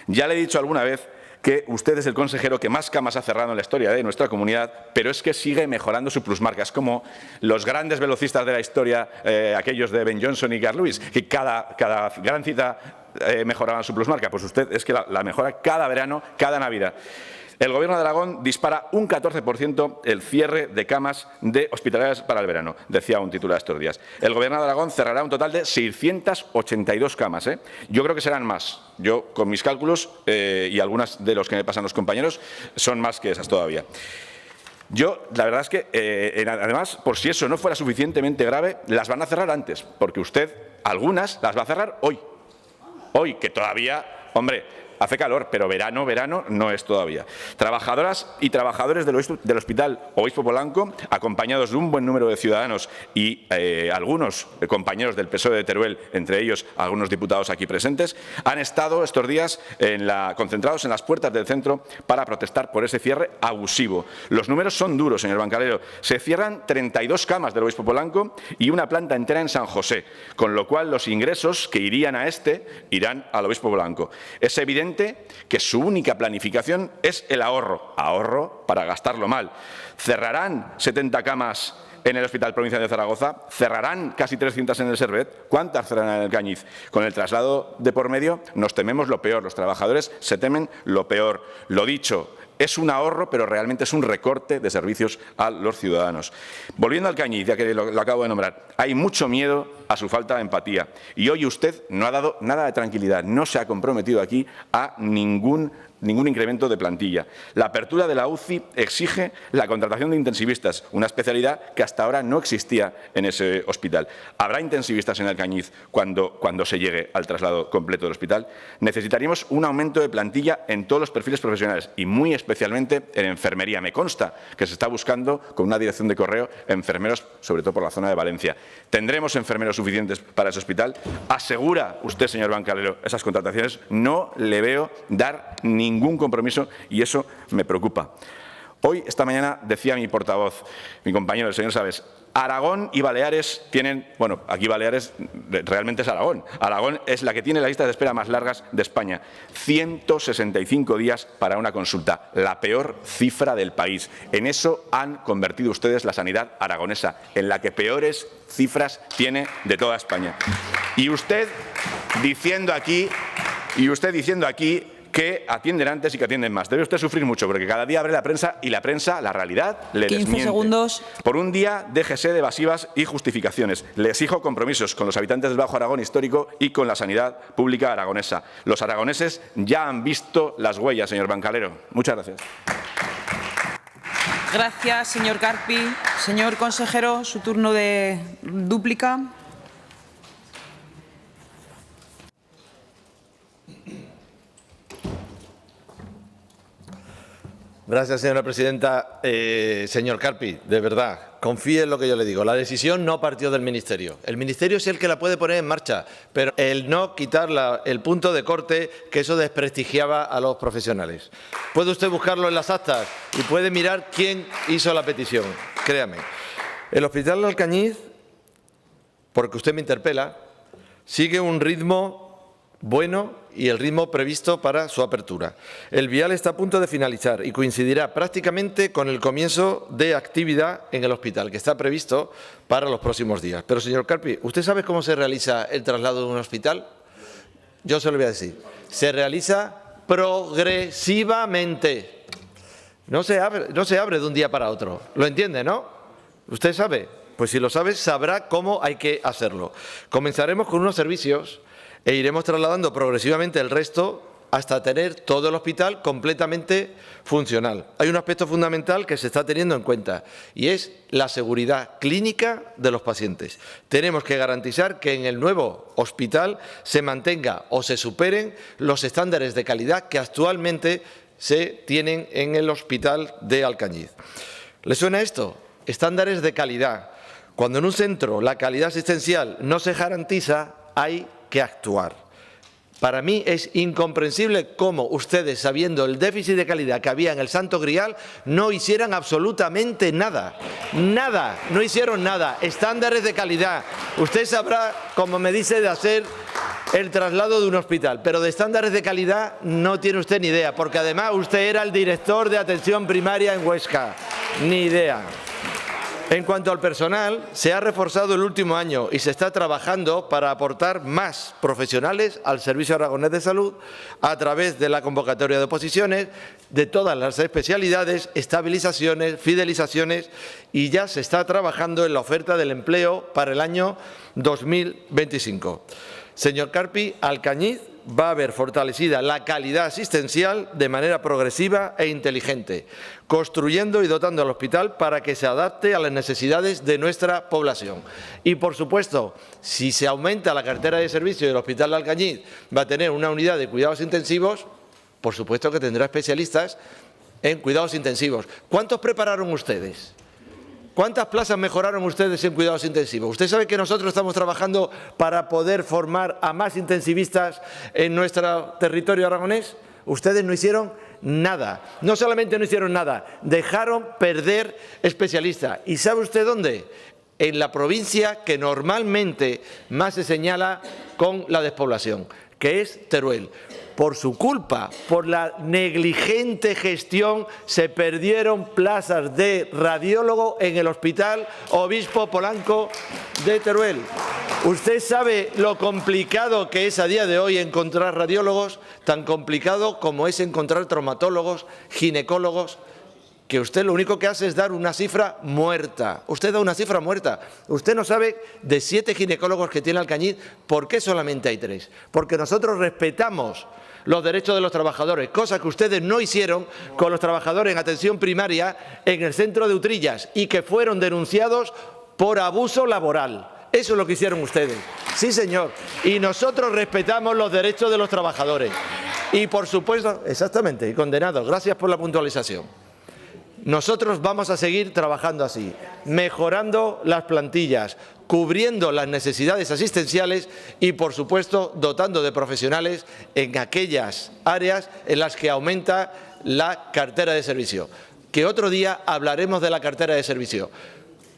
Speaker 18: Ya le he dicho alguna vez que usted es el consejero que más camas ha cerrado en la historia de nuestra comunidad, pero es que sigue mejorando su plusmarca. Es como los grandes velocistas de la historia, aquellos de Ben Johnson y Carl Lewis, que cada gran cita mejoraban su plusmarca. Pues usted es que la mejora cada verano, cada Navidad. El Gobierno de Aragón dispara un 14% el cierre de camas de hospitalarias para el verano, decía un titular estos días. El Gobierno de Aragón cerrará un total de 682 camas. Yo creo que serán más. Yo, con mis cálculos y algunas de los que me pasan los compañeros, son más que esas todavía. La verdad es que, además, por si eso no fuera suficientemente grave, las van a cerrar antes, porque usted, algunas, las va a cerrar hoy. Hoy, que todavía, hombre, hace calor, pero verano no es todavía. Trabajadoras y trabajadores del Hospital Obispo Polanco, acompañados de un buen número de ciudadanos y algunos compañeros del PSOE de Teruel, entre ellos algunos diputados aquí presentes, han estado estos días concentrados en las puertas del centro para protestar por ese cierre abusivo. Los números son duros, señor Bancalero. Se cierran 32 camas del Obispo Polanco y una planta entera en San José, con lo cual los ingresos que irían a irán al Obispo Polanco. Es evidente que su única planificación es el ahorro para gastarlo mal. Cerrarán 70 camas en el Hospital Provincial de Zaragoza, cerrarán casi 300 en el Servet. ¿Cuántas cerrarán en el Cañiz? Con el traslado de por medio nos tememos lo peor, los trabajadores se temen lo peor. Lo dicho, es un ahorro, pero realmente es un recorte de servicios a los ciudadanos. Volviendo al Cañiz, ya que lo acabo de nombrar, hay mucho miedo a su falta de empatía. Y hoy usted no ha dado nada de tranquilidad, no se ha comprometido aquí a ningún incremento de plantilla. La apertura de la UCI exige la contratación de intensivistas, una especialidad que hasta ahora no existía en ese hospital. ¿Habrá intensivistas en el Cañiz cuando se llegue al traslado completo del hospital? Necesitaríamos un aumento de plantilla en todos los perfiles profesionales y muy especialmente en enfermería. Me consta que se está buscando con una dirección de correo enfermeros, sobre todo por la zona de Valencia. ¿Tendremos enfermeros suficientes para ese hospital? ¿Asegura usted, señor Bancalero, esas contrataciones? No le veo dar ningún compromiso y eso me preocupa. Hoy, esta mañana, decía mi portavoz, mi compañero, el señor Sabes, Aragón y Baleares tienen, bueno, aquí Baleares realmente es Aragón. Aragón es la que tiene las listas de espera más largas de España. 165 días para una consulta, la peor cifra del país. En eso han convertido ustedes la sanidad aragonesa, en la que peores cifras tiene de toda España. Y usted diciendo aquí que atienden antes y que atienden más. Debe usted sufrir mucho, porque cada día abre la prensa y la prensa, la realidad, le
Speaker 1: 15
Speaker 18: desmiente.
Speaker 1: segundos.
Speaker 18: Por un día, déjese de evasivas y justificaciones. Le exijo compromisos con los habitantes del Bajo Aragón histórico y con la sanidad pública aragonesa. Los aragoneses ya han visto las huellas, señor Bancalero. Muchas gracias.
Speaker 1: Gracias, señor Carpi. Señor consejero, su turno de dúplica.
Speaker 19: Gracias, señora presidenta. Señor Carpi, de verdad, confíe en lo que yo le digo. La decisión no partió del Ministerio. El Ministerio es el que la puede poner en marcha, pero el no quitar el punto de corte, que eso desprestigiaba a los profesionales. Puede usted buscarlo en las actas y puede mirar quién hizo la petición. Créame. El Hospital de Alcañiz, porque usted me interpela, sigue un ritmo bueno y el ritmo previsto para su apertura. El vial está a punto de finalizar y coincidirá prácticamente con el comienzo de actividad en el hospital, que está previsto para los próximos días. Pero, señor Carpi, ¿usted sabe cómo se realiza el traslado de un hospital? Yo se lo voy a decir. Se realiza progresivamente. No se abre de un día para otro. ¿Lo entiende, no? ¿Usted sabe? Pues si lo sabe, sabrá cómo hay que hacerlo. Comenzaremos con unos servicios e iremos trasladando progresivamente el resto hasta tener todo el hospital completamente funcional. Hay un aspecto fundamental que se está teniendo en cuenta y es la seguridad clínica de los pacientes. Tenemos que garantizar que en el nuevo hospital se mantenga o se superen los estándares de calidad que actualmente se tienen en el hospital de Alcañiz. ¿Le suena esto? Estándares de calidad. Cuando en un centro la calidad asistencial no se garantiza, hay que actuar. Para mí es incomprensible cómo ustedes, sabiendo el déficit de calidad que había en el Santo Grial, no hicieran absolutamente nada. Nada, no hicieron nada. Estándares de calidad. Usted sabrá, como me dice, de hacer el traslado de un hospital, pero de estándares de calidad no tiene usted ni idea, porque además usted era el director de atención primaria en Huesca. Ni idea. En cuanto al personal, se ha reforzado el último año y se está trabajando para aportar más profesionales al Servicio Aragonés de Salud a través de la convocatoria de oposiciones, de todas las especialidades, estabilizaciones, fidelizaciones, y ya se está trabajando en la oferta del empleo para el año 2025. Señor Carpi, Alcañiz va a ver fortalecida la calidad asistencial de manera progresiva e inteligente, construyendo y dotando al hospital para que se adapte a las necesidades de nuestra población. Y, por supuesto, si se aumenta la cartera de servicio del Hospital de Alcañiz, va a tener una unidad de cuidados intensivos, por supuesto que tendrá especialistas en cuidados intensivos. ¿Cuántos prepararon ustedes? ¿Cuántas plazas mejoraron ustedes en cuidados intensivos? Usted sabe que nosotros estamos trabajando para poder formar a más intensivistas en nuestro territorio aragonés. Ustedes no hicieron nada. No solamente no hicieron nada, dejaron perder especialistas. ¿Y sabe usted dónde? En la provincia que normalmente más se señala con la despoblación, que es Teruel. Por su culpa, por la negligente gestión, se perdieron plazas de radiólogo en el Hospital Obispo Polanco de Teruel. ¿Usted sabe lo complicado que es a día de hoy encontrar radiólogos? Tan complicado como es encontrar traumatólogos, ginecólogos, que usted lo único que hace es dar una cifra muerta. Usted da una cifra muerta. Usted no sabe de 7 ginecólogos que tiene Alcañiz, ¿por qué solamente hay 3? Porque nosotros respetamos los derechos de los trabajadores, cosa que ustedes no hicieron con los trabajadores en atención primaria en el centro de Utrillas y que fueron denunciados por abuso laboral. Eso es lo que hicieron ustedes. Sí, señor. Y nosotros respetamos los derechos de los trabajadores. Y, por supuesto, exactamente, y condenados. Gracias por la puntualización. Nosotros vamos a seguir trabajando así, mejorando las plantillas, cubriendo las necesidades asistenciales y, por supuesto, dotando de profesionales en aquellas áreas en las que aumenta la cartera de servicio. Que otro día hablaremos de la cartera de servicio.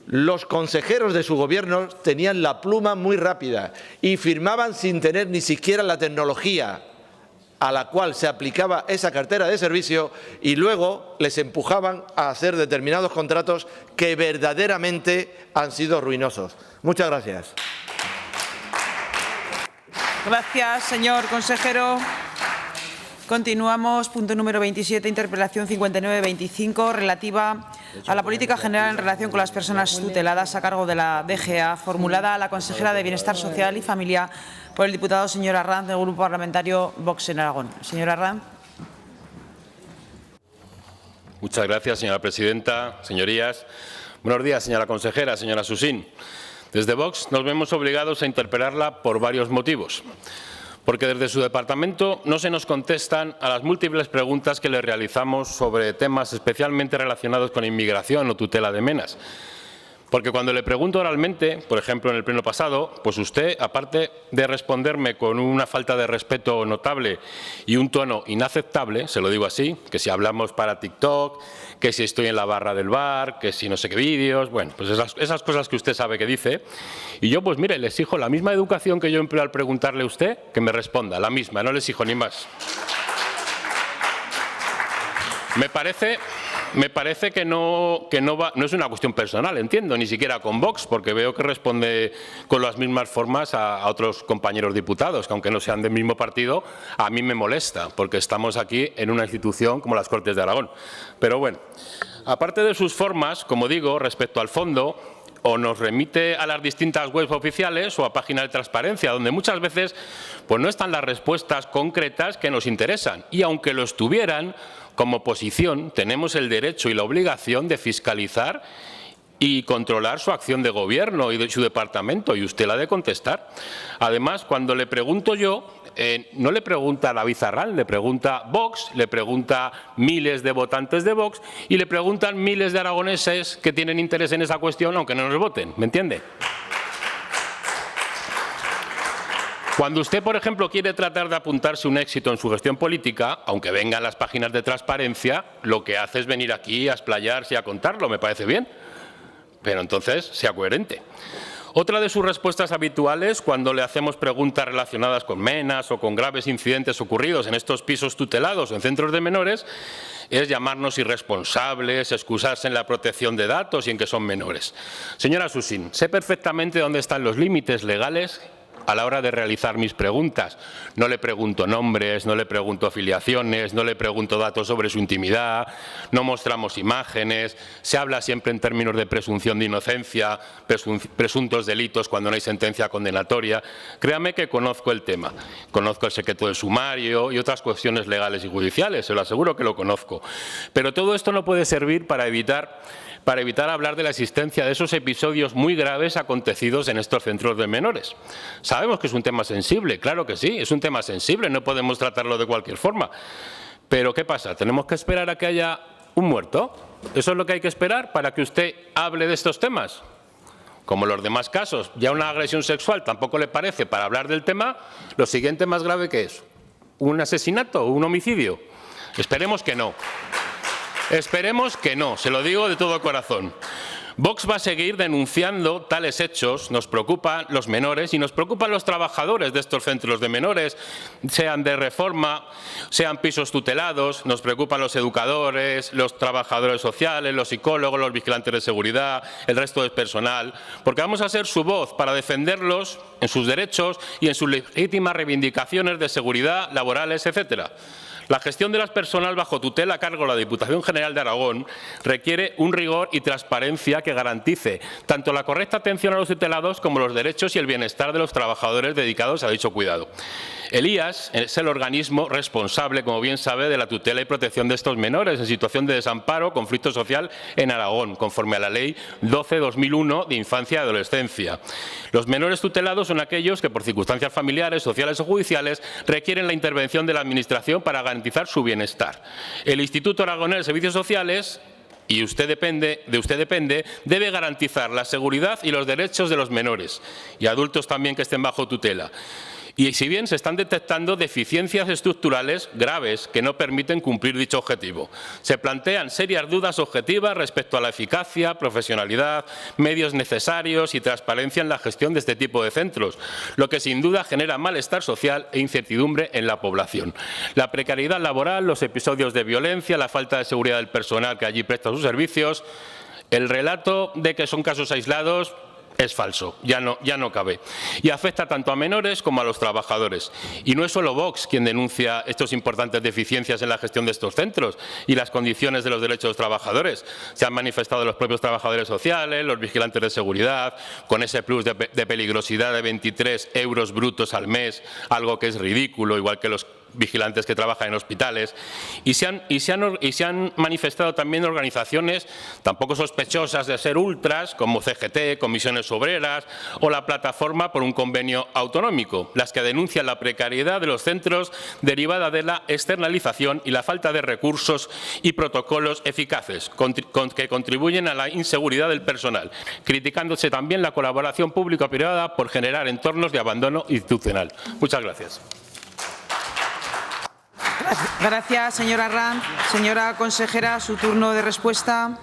Speaker 19: Los consejeros de su gobierno tenían la pluma muy rápida y firmaban sin tener ni siquiera la tecnología a la cual se aplicaba esa cartera de servicio y luego les empujaban a hacer determinados contratos que verdaderamente han sido ruinosos. Muchas gracias.
Speaker 1: Gracias, señor consejero. Continuamos. Punto número 27, interpelación 5925, relativa a la política general en relación con las personas tuteladas a cargo de la DGA, formulada a la consejera de Bienestar Social y Familia por el diputado señor Arranz, del Grupo Parlamentario Vox en Aragón. Señor Arranz.
Speaker 20: Muchas gracias, señora presidenta. Señorías, buenos días, señora consejera, señora Susín. Desde Vox nos vemos obligados a interpelarla por varios motivos. Porque desde su departamento no se nos contestan a las múltiples preguntas que le realizamos sobre temas especialmente relacionados con inmigración o tutela de menas. Porque cuando le pregunto oralmente, por ejemplo en el pleno pasado, pues usted, aparte de responderme con una falta de respeto notable y un tono inaceptable, se lo digo así, que si hablamos para TikTok, que si estoy en la barra del bar, que si no sé qué vídeos, bueno, pues esas cosas que usted sabe que dice. Y yo, pues mire, le exijo la misma educación que yo empleo al preguntarle a usted, que me responda, la misma, no le exijo ni más. Me parece que no es una cuestión personal, entiendo, ni siquiera con Vox, porque veo que responde con las mismas formas a otros compañeros diputados, que aunque no sean del mismo partido, a mí me molesta, porque estamos aquí en una institución como las Cortes de Aragón. Pero bueno, aparte de sus formas, como digo, respecto al fondo, o nos remite a las distintas webs oficiales o a páginas de transparencia, donde muchas veces pues no están las respuestas concretas que nos interesan. Y aunque lo estuvieran, como oposición tenemos el derecho y la obligación de fiscalizar y controlar su acción de gobierno y de su departamento, y usted la ha de contestar. Además, cuando le pregunto yo, no le pregunta a David Zarrán, le pregunta Vox, le pregunta miles de votantes de Vox y le preguntan miles de aragoneses que tienen interés en esa cuestión, aunque no nos voten, ¿me entiende? Cuando usted, por ejemplo, quiere tratar de apuntarse un éxito en su gestión política, aunque vengan las páginas de transparencia, lo que hace es venir aquí a explayarse y a contarlo, me parece bien. Pero entonces, sea coherente. Otra de sus respuestas habituales, cuando le hacemos preguntas relacionadas con menas o con graves incidentes ocurridos en estos pisos tutelados o en centros de menores, es llamarnos irresponsables, excusarse en la protección de datos y en que son menores. Señora Susín, sé perfectamente dónde están los límites legales a la hora de realizar mis preguntas. No le pregunto nombres, no le pregunto afiliaciones, no le pregunto datos sobre su intimidad, no mostramos imágenes, se habla siempre en términos de presunción de inocencia, presuntos delitos cuando no hay sentencia condenatoria. Créame que conozco el tema, conozco el secreto del sumario y otras cuestiones legales y judiciales, se lo aseguro que lo conozco. Pero todo esto no puede servir para evitar hablar de la existencia de esos episodios muy graves acontecidos en estos centros de menores. Sabemos que es un tema sensible, claro que sí, es un tema sensible, no podemos tratarlo de cualquier forma. Pero ¿qué pasa? ¿Tenemos que esperar a que haya un muerto? ¿Eso es lo que hay que esperar para que usted hable de estos temas? Como los demás casos, ya una agresión sexual tampoco le parece para hablar del tema, lo siguiente más grave que es, ¿un asesinato o un homicidio? Esperemos que no. Esperemos que no, se lo digo de todo corazón. Vox va a seguir denunciando tales hechos, nos preocupan los menores y nos preocupan los trabajadores de estos centros de menores, sean de reforma, sean pisos tutelados, nos preocupan los educadores, los trabajadores sociales, los psicólogos, los vigilantes de seguridad, el resto del personal, porque vamos a ser su voz para defenderlos en sus derechos y en sus legítimas reivindicaciones de seguridad, laborales, etcétera. La gestión de las personas bajo tutela a cargo de la Diputación General de Aragón requiere un rigor y transparencia que garantice tanto la correcta atención a los tutelados como los derechos y el bienestar de los trabajadores dedicados a dicho cuidado. El IAS es el organismo responsable, como bien sabe, de la tutela y protección de estos menores en situación de desamparo o conflicto social en Aragón, conforme a la Ley 12/2001 de Infancia y Adolescencia. Los menores tutelados son aquellos que, por circunstancias familiares, sociales o judiciales, requieren la intervención de la Administración para garantizar su bienestar. El Instituto Aragonés de Servicios Sociales, y de usted depende, debe garantizar la seguridad y los derechos de los menores y adultos también que estén bajo tutela. Y si bien se están detectando deficiencias estructurales graves que no permiten cumplir dicho objetivo, se plantean serias dudas objetivas respecto a la eficacia, profesionalidad, medios necesarios y transparencia en la gestión de este tipo de centros, lo que sin duda genera malestar social e incertidumbre en la población. La precariedad laboral, los episodios de violencia, la falta de seguridad del personal que allí presta sus servicios, el relato de que son casos aislados es falso, ya no cabe. Y afecta tanto a menores como a los trabajadores. Y no es solo Vox quien denuncia estas importantes deficiencias en la gestión de estos centros y las condiciones de los derechos de los trabajadores. Se han manifestado los propios trabajadores sociales, los vigilantes de seguridad, con ese plus de peligrosidad de 23 euros brutos al mes, algo que es ridículo, igual que los vigilantes que trabajan en hospitales, y se han manifestado también organizaciones tampoco sospechosas de ser ultras, como CGT, Comisiones Obreras o la Plataforma por un Convenio Autonómico, las que denuncian la precariedad de los centros derivada de la externalización y la falta de recursos y protocolos eficaces que contribuyen a la inseguridad del personal, criticándose también la colaboración público-privada por generar entornos de abandono institucional. Muchas gracias.
Speaker 1: Gracias, señora Arranz. Señora consejera, su turno de respuesta.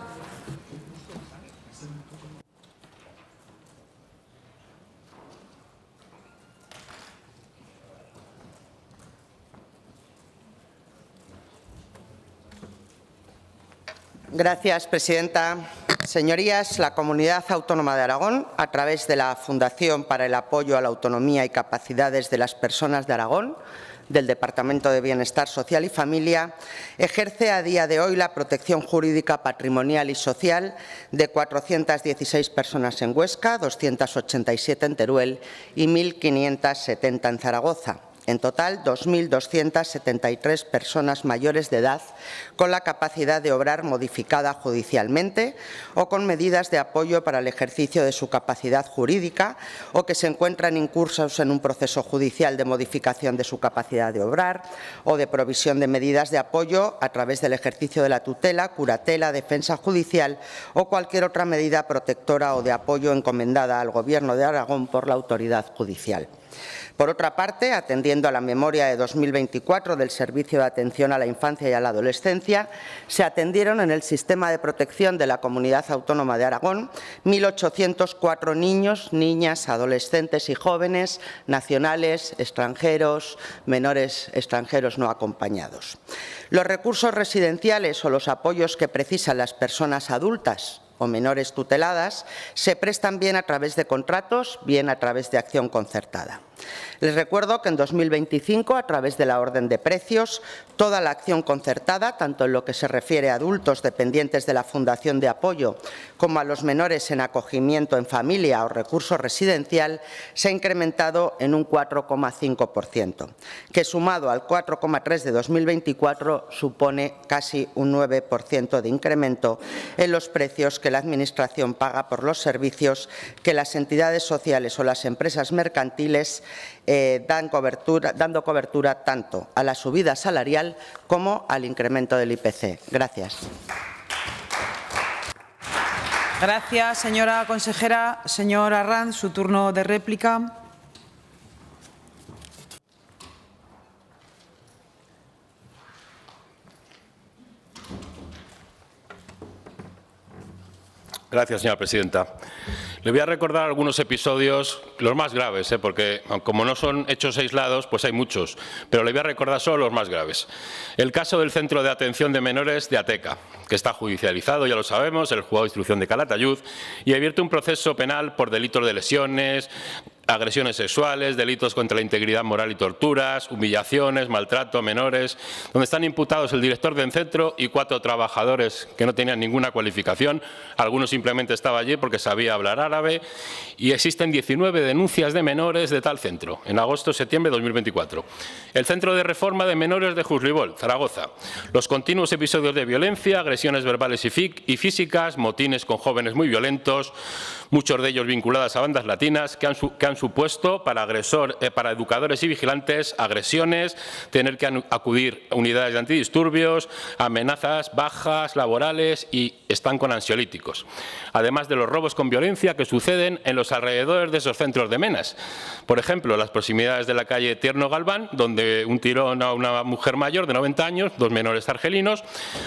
Speaker 15: Gracias, presidenta. Señorías, la Comunidad Autónoma de Aragón, a través de la Fundación para el Apoyo a la Autonomía y Capacidades de las Personas de Aragón, del Departamento de Bienestar Social y Familia, ejerce a día de hoy la protección jurídica patrimonial y social de 416 personas en Huesca, 287 en Teruel y 1.570 en Zaragoza. En total, 2.273 personas mayores de edad con la capacidad de obrar modificada judicialmente o con medidas de apoyo para el ejercicio de su capacidad jurídica o que se encuentran incursos en un proceso judicial de modificación de su capacidad de obrar o de provisión de medidas de apoyo a través del ejercicio de la tutela, curatela, defensa judicial o cualquier otra medida protectora o de apoyo encomendada al Gobierno de Aragón por la autoridad judicial. Por otra parte, atendiendo a la memoria de 2024 del Servicio de Atención a la Infancia y a la Adolescencia, se atendieron en el sistema de protección de la Comunidad Autónoma de Aragón 1.804 niños, niñas, adolescentes y jóvenes nacionales, extranjeros, menores extranjeros no acompañados. Los recursos residenciales o los apoyos que precisan las personas adultas o menores tuteladas se prestan bien a través de contratos, bien a través de acción concertada. Les recuerdo que en 2025, a través de la orden de precios, toda la acción concertada, tanto en lo que se refiere a adultos dependientes de la Fundación de Apoyo como a los menores en acogimiento en familia o recurso residencial, se ha incrementado en un 4,5%, que sumado al 4,3% de 2024 supone casi un 9% de incremento en los precios que la Administración paga por los servicios que las entidades sociales o las empresas mercantiles dando cobertura tanto a la subida salarial como al incremento del IPC. Gracias.
Speaker 1: Gracias, señora consejera. Señor Arranz, su turno de réplica.
Speaker 20: Gracias, señora presidenta. Le voy a recordar algunos episodios, los más graves, porque como no son hechos aislados, pues hay muchos, pero le voy a recordar solo los más graves. El caso del Centro de Atención de Menores de Ateca, que está judicializado, ya lo sabemos, el Juzgado de Instrucción de Calatayud, y ha abierto un proceso penal por delitos de lesiones, agresiones sexuales, delitos contra la integridad moral y torturas, humillaciones, maltrato a menores, donde están imputados el director del centro y 4 trabajadores que no tenían ninguna cualificación. Algunos simplemente estaba allí porque sabía hablar árabe, y existen 19 denuncias de menores de tal centro, en agosto-septiembre de 2024. El Centro de Reforma de Menores de Juslibol, Zaragoza. Los continuos episodios de violencia, agresiones verbales y físicas, motines con jóvenes muy violentos, muchos de ellos vinculados a bandas latinas, que han supuesto para educadores y vigilantes agresiones, tener que acudir a unidades de antidisturbios, amenazas, bajas laborales, y están con ansiolíticos. Además de los robos con violencia que suceden en los alrededores de esos centros de menas. Por ejemplo, las proximidades de la calle Tierno Galván, donde un tirón a una mujer mayor de 90 años, 2 menores argelinos,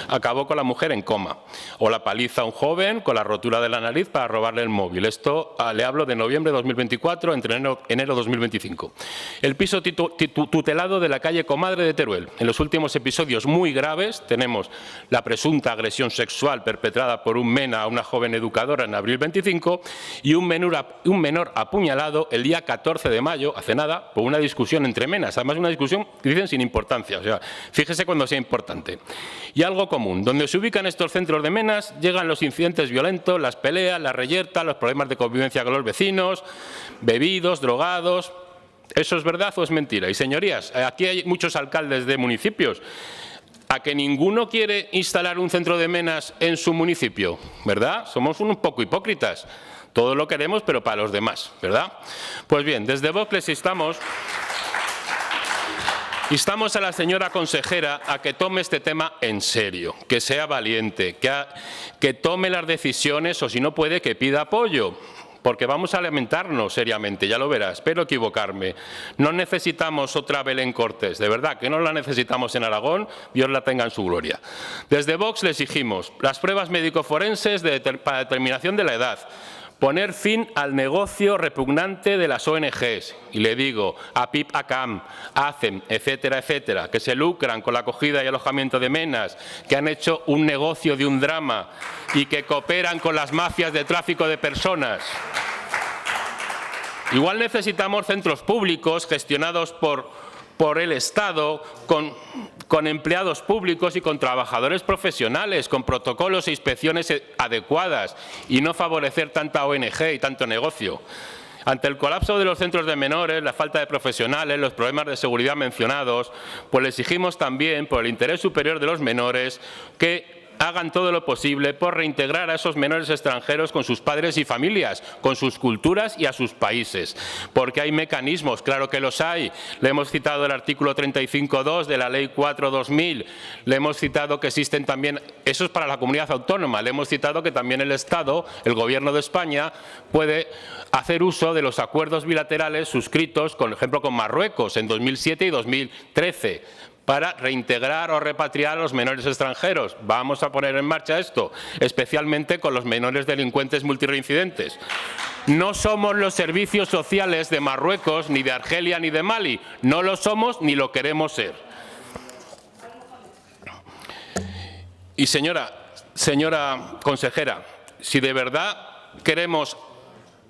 Speaker 20: acabó con la mujer en coma. O la paliza a un joven con la rotura de la nariz para robarle el móvil. Esto le hablo de noviembre de 2024 entre enero de 2025. El piso tutelado de la calle Comadre de Teruel. En los últimos episodios muy graves tenemos la presunta agresión sexual perpetrada por un MENA a una joven educadora en abril 25 y un menor apuñalado el día 14 de mayo, hace nada, por una discusión entre MENAs. Además, una discusión que dicen sin importancia. O sea, fíjese cuando sea importante. Y algo común. Donde se ubican estos centros de menas llegan los incidentes violentos, las peleas, la reyerta, los problemas de convivencia con los vecinos, bebidos, drogados. ¿Eso es verdad o es mentira? Y señorías, aquí hay muchos alcaldes de municipios. ¿A que ninguno quiere instalar un centro de menas en su municipio? ¿Verdad? Somos un poco hipócritas. Todo lo queremos, pero para los demás, ¿verdad? Pues bien, desde Vox les instamos a la señora consejera a que tome este tema en serio, que sea valiente, que tome las decisiones o, si no puede, que pida apoyo. Porque vamos a lamentarnos seriamente, ya lo verá, espero equivocarme. No necesitamos otra Belén Cortés, de verdad que no la necesitamos en Aragón, Dios la tenga en su gloria. Desde Vox le exigimos las pruebas médico-forenses para determinación de la edad, poner fin al negocio repugnante de las ONGs, y le digo a PIP, ACAM, ACEM, etcétera, etcétera, que se lucran con la acogida y alojamiento de menas, que han hecho un negocio de un drama y que cooperan con las mafias de tráfico de personas. Igual necesitamos centros públicos gestionados por el Estado, con empleados públicos y con trabajadores profesionales, con protocolos e inspecciones adecuadas, y no favorecer tanta ONG y tanto negocio. Ante el colapso de los centros de menores, la falta de profesionales, los problemas de seguridad mencionados, pues le exigimos también, por el interés superior de los menores, que hagan todo lo posible por reintegrar a esos menores extranjeros con sus padres y familias, con sus culturas y a sus países. Porque hay mecanismos, claro que los hay. Le hemos citado el artículo 35.2 de la Ley 4/2000. Le hemos citado que existen también, eso es para la comunidad autónoma, le hemos citado que también el Estado, el Gobierno de España, puede hacer uso de los acuerdos bilaterales suscritos, por ejemplo, con Marruecos en 2007 y 2013. Para reintegrar o repatriar a los menores extranjeros. Vamos a poner en marcha esto, especialmente con los menores delincuentes multireincidentes. No somos los servicios sociales de Marruecos, ni de Argelia, ni de Mali. No lo somos ni lo queremos ser. Y señora consejera, si de verdad queremos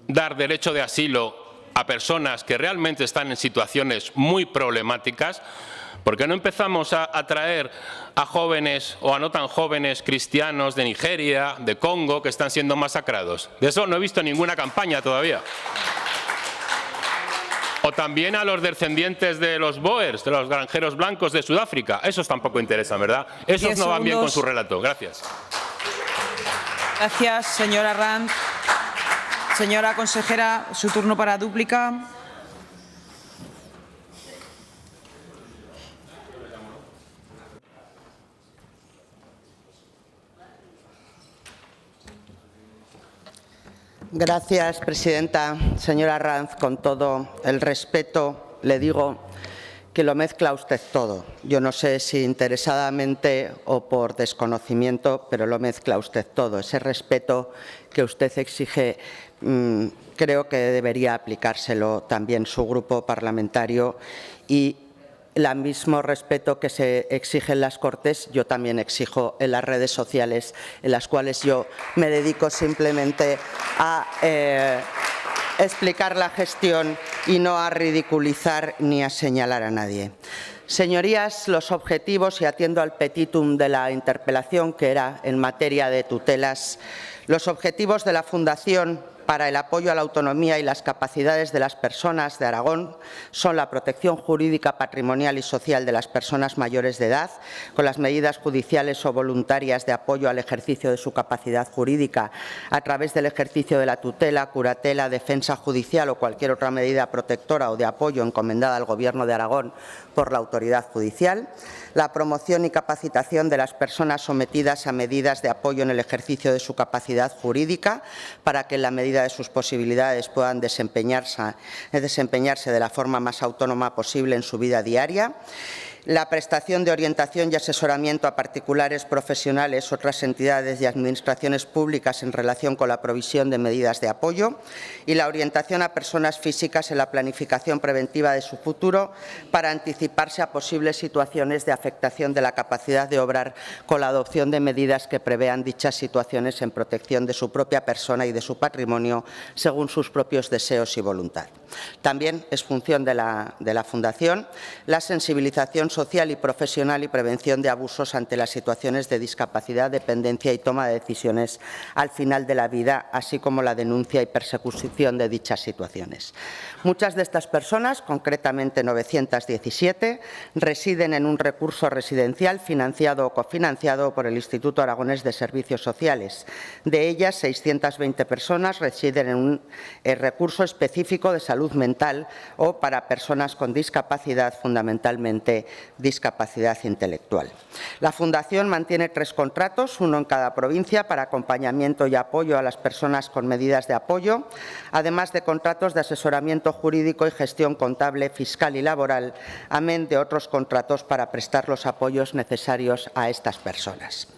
Speaker 20: dar derecho de asilo a personas que realmente están en situaciones muy problemáticas, ¿por qué no empezamos a atraer a jóvenes o a no tan jóvenes cristianos de Nigeria, de Congo, que están siendo masacrados? De eso no he visto ninguna campaña todavía. O también a los descendientes de los Boers, de los granjeros blancos de Sudáfrica. Esos tampoco interesan, ¿verdad? Esos no van bien con su relato. Gracias.
Speaker 1: Gracias, señora Ranz. Señora consejera, su turno para dúplica.
Speaker 15: Gracias, presidenta. Señora Ranz, con todo el respeto, le digo que lo mezcla usted todo. Yo no sé si interesadamente o por desconocimiento, pero lo mezcla usted todo. Ese respeto que usted exige, creo que debería aplicárselo también su grupo parlamentario, y el mismo respeto que se exige en las Cortes, yo también exijo en las redes sociales, en las cuales yo me dedico simplemente a explicar la gestión y no a ridiculizar ni a señalar a nadie. Señorías, los objetivos, y atiendo al petitum de la interpelación, que era en materia de tutelas, los objetivos de la Fundación para el apoyo a la autonomía y las capacidades de las personas de Aragón son la protección jurídica, patrimonial y social de las personas mayores de edad, con las medidas judiciales o voluntarias de apoyo al ejercicio de su capacidad jurídica a través del ejercicio de la tutela, curatela, defensa judicial o cualquier otra medida protectora o de apoyo encomendada al Gobierno de Aragón por la autoridad judicial, la promoción y capacitación de las personas sometidas a medidas de apoyo en el ejercicio de su capacidad jurídica para que en la medida de sus posibilidades puedan desempeñarse de la forma más autónoma posible en su vida diaria, la prestación de orientación y asesoramiento a particulares, profesionales, otras entidades y administraciones públicas en relación con la provisión de medidas de apoyo y la orientación a personas físicas en la planificación preventiva de su futuro para anticiparse a posibles situaciones de afectación de la capacidad de obrar con la adopción de medidas que prevean dichas situaciones en protección de su propia persona y de su patrimonio según sus propios deseos y voluntad. También es función de la Fundación la sensibilización reinserción social y profesional y prevención de abusos ante las situaciones de discapacidad, dependencia y toma de decisiones al final de la vida, así como la denuncia y persecución de dichas situaciones. Muchas de estas personas, concretamente 917, residen en un recurso residencial financiado o cofinanciado por el Instituto Aragonés de Servicios Sociales. De ellas, 620 personas residen en un recurso específico de salud mental o para personas con discapacidad, fundamentalmente discapacidad intelectual. La Fundación mantiene 3 contratos, uno en cada provincia, para acompañamiento y apoyo a las personas con medidas de apoyo, además de contratos de asesoramiento jurídico y gestión contable, fiscal y laboral, amén de otros contratos para prestar los apoyos necesarios a estas personas.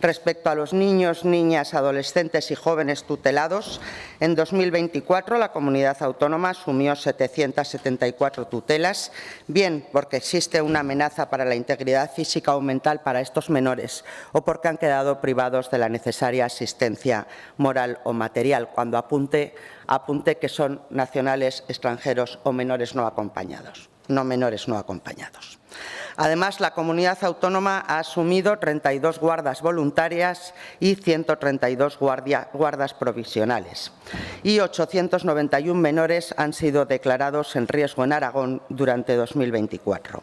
Speaker 15: Respecto a los niños, niñas, adolescentes y jóvenes tutelados, en 2024 la Comunidad Autónoma asumió 774 tutelas, bien porque existe una amenaza para la integridad física o mental para estos menores o porque han quedado privados de la necesaria asistencia moral o material, cuando apunte que son nacionales, extranjeros o menores no acompañados. Además, la Comunidad Autónoma ha asumido 32 guardas voluntarias y 132 guardas provisionales. Y 891 menores han sido declarados en riesgo en Aragón durante 2024.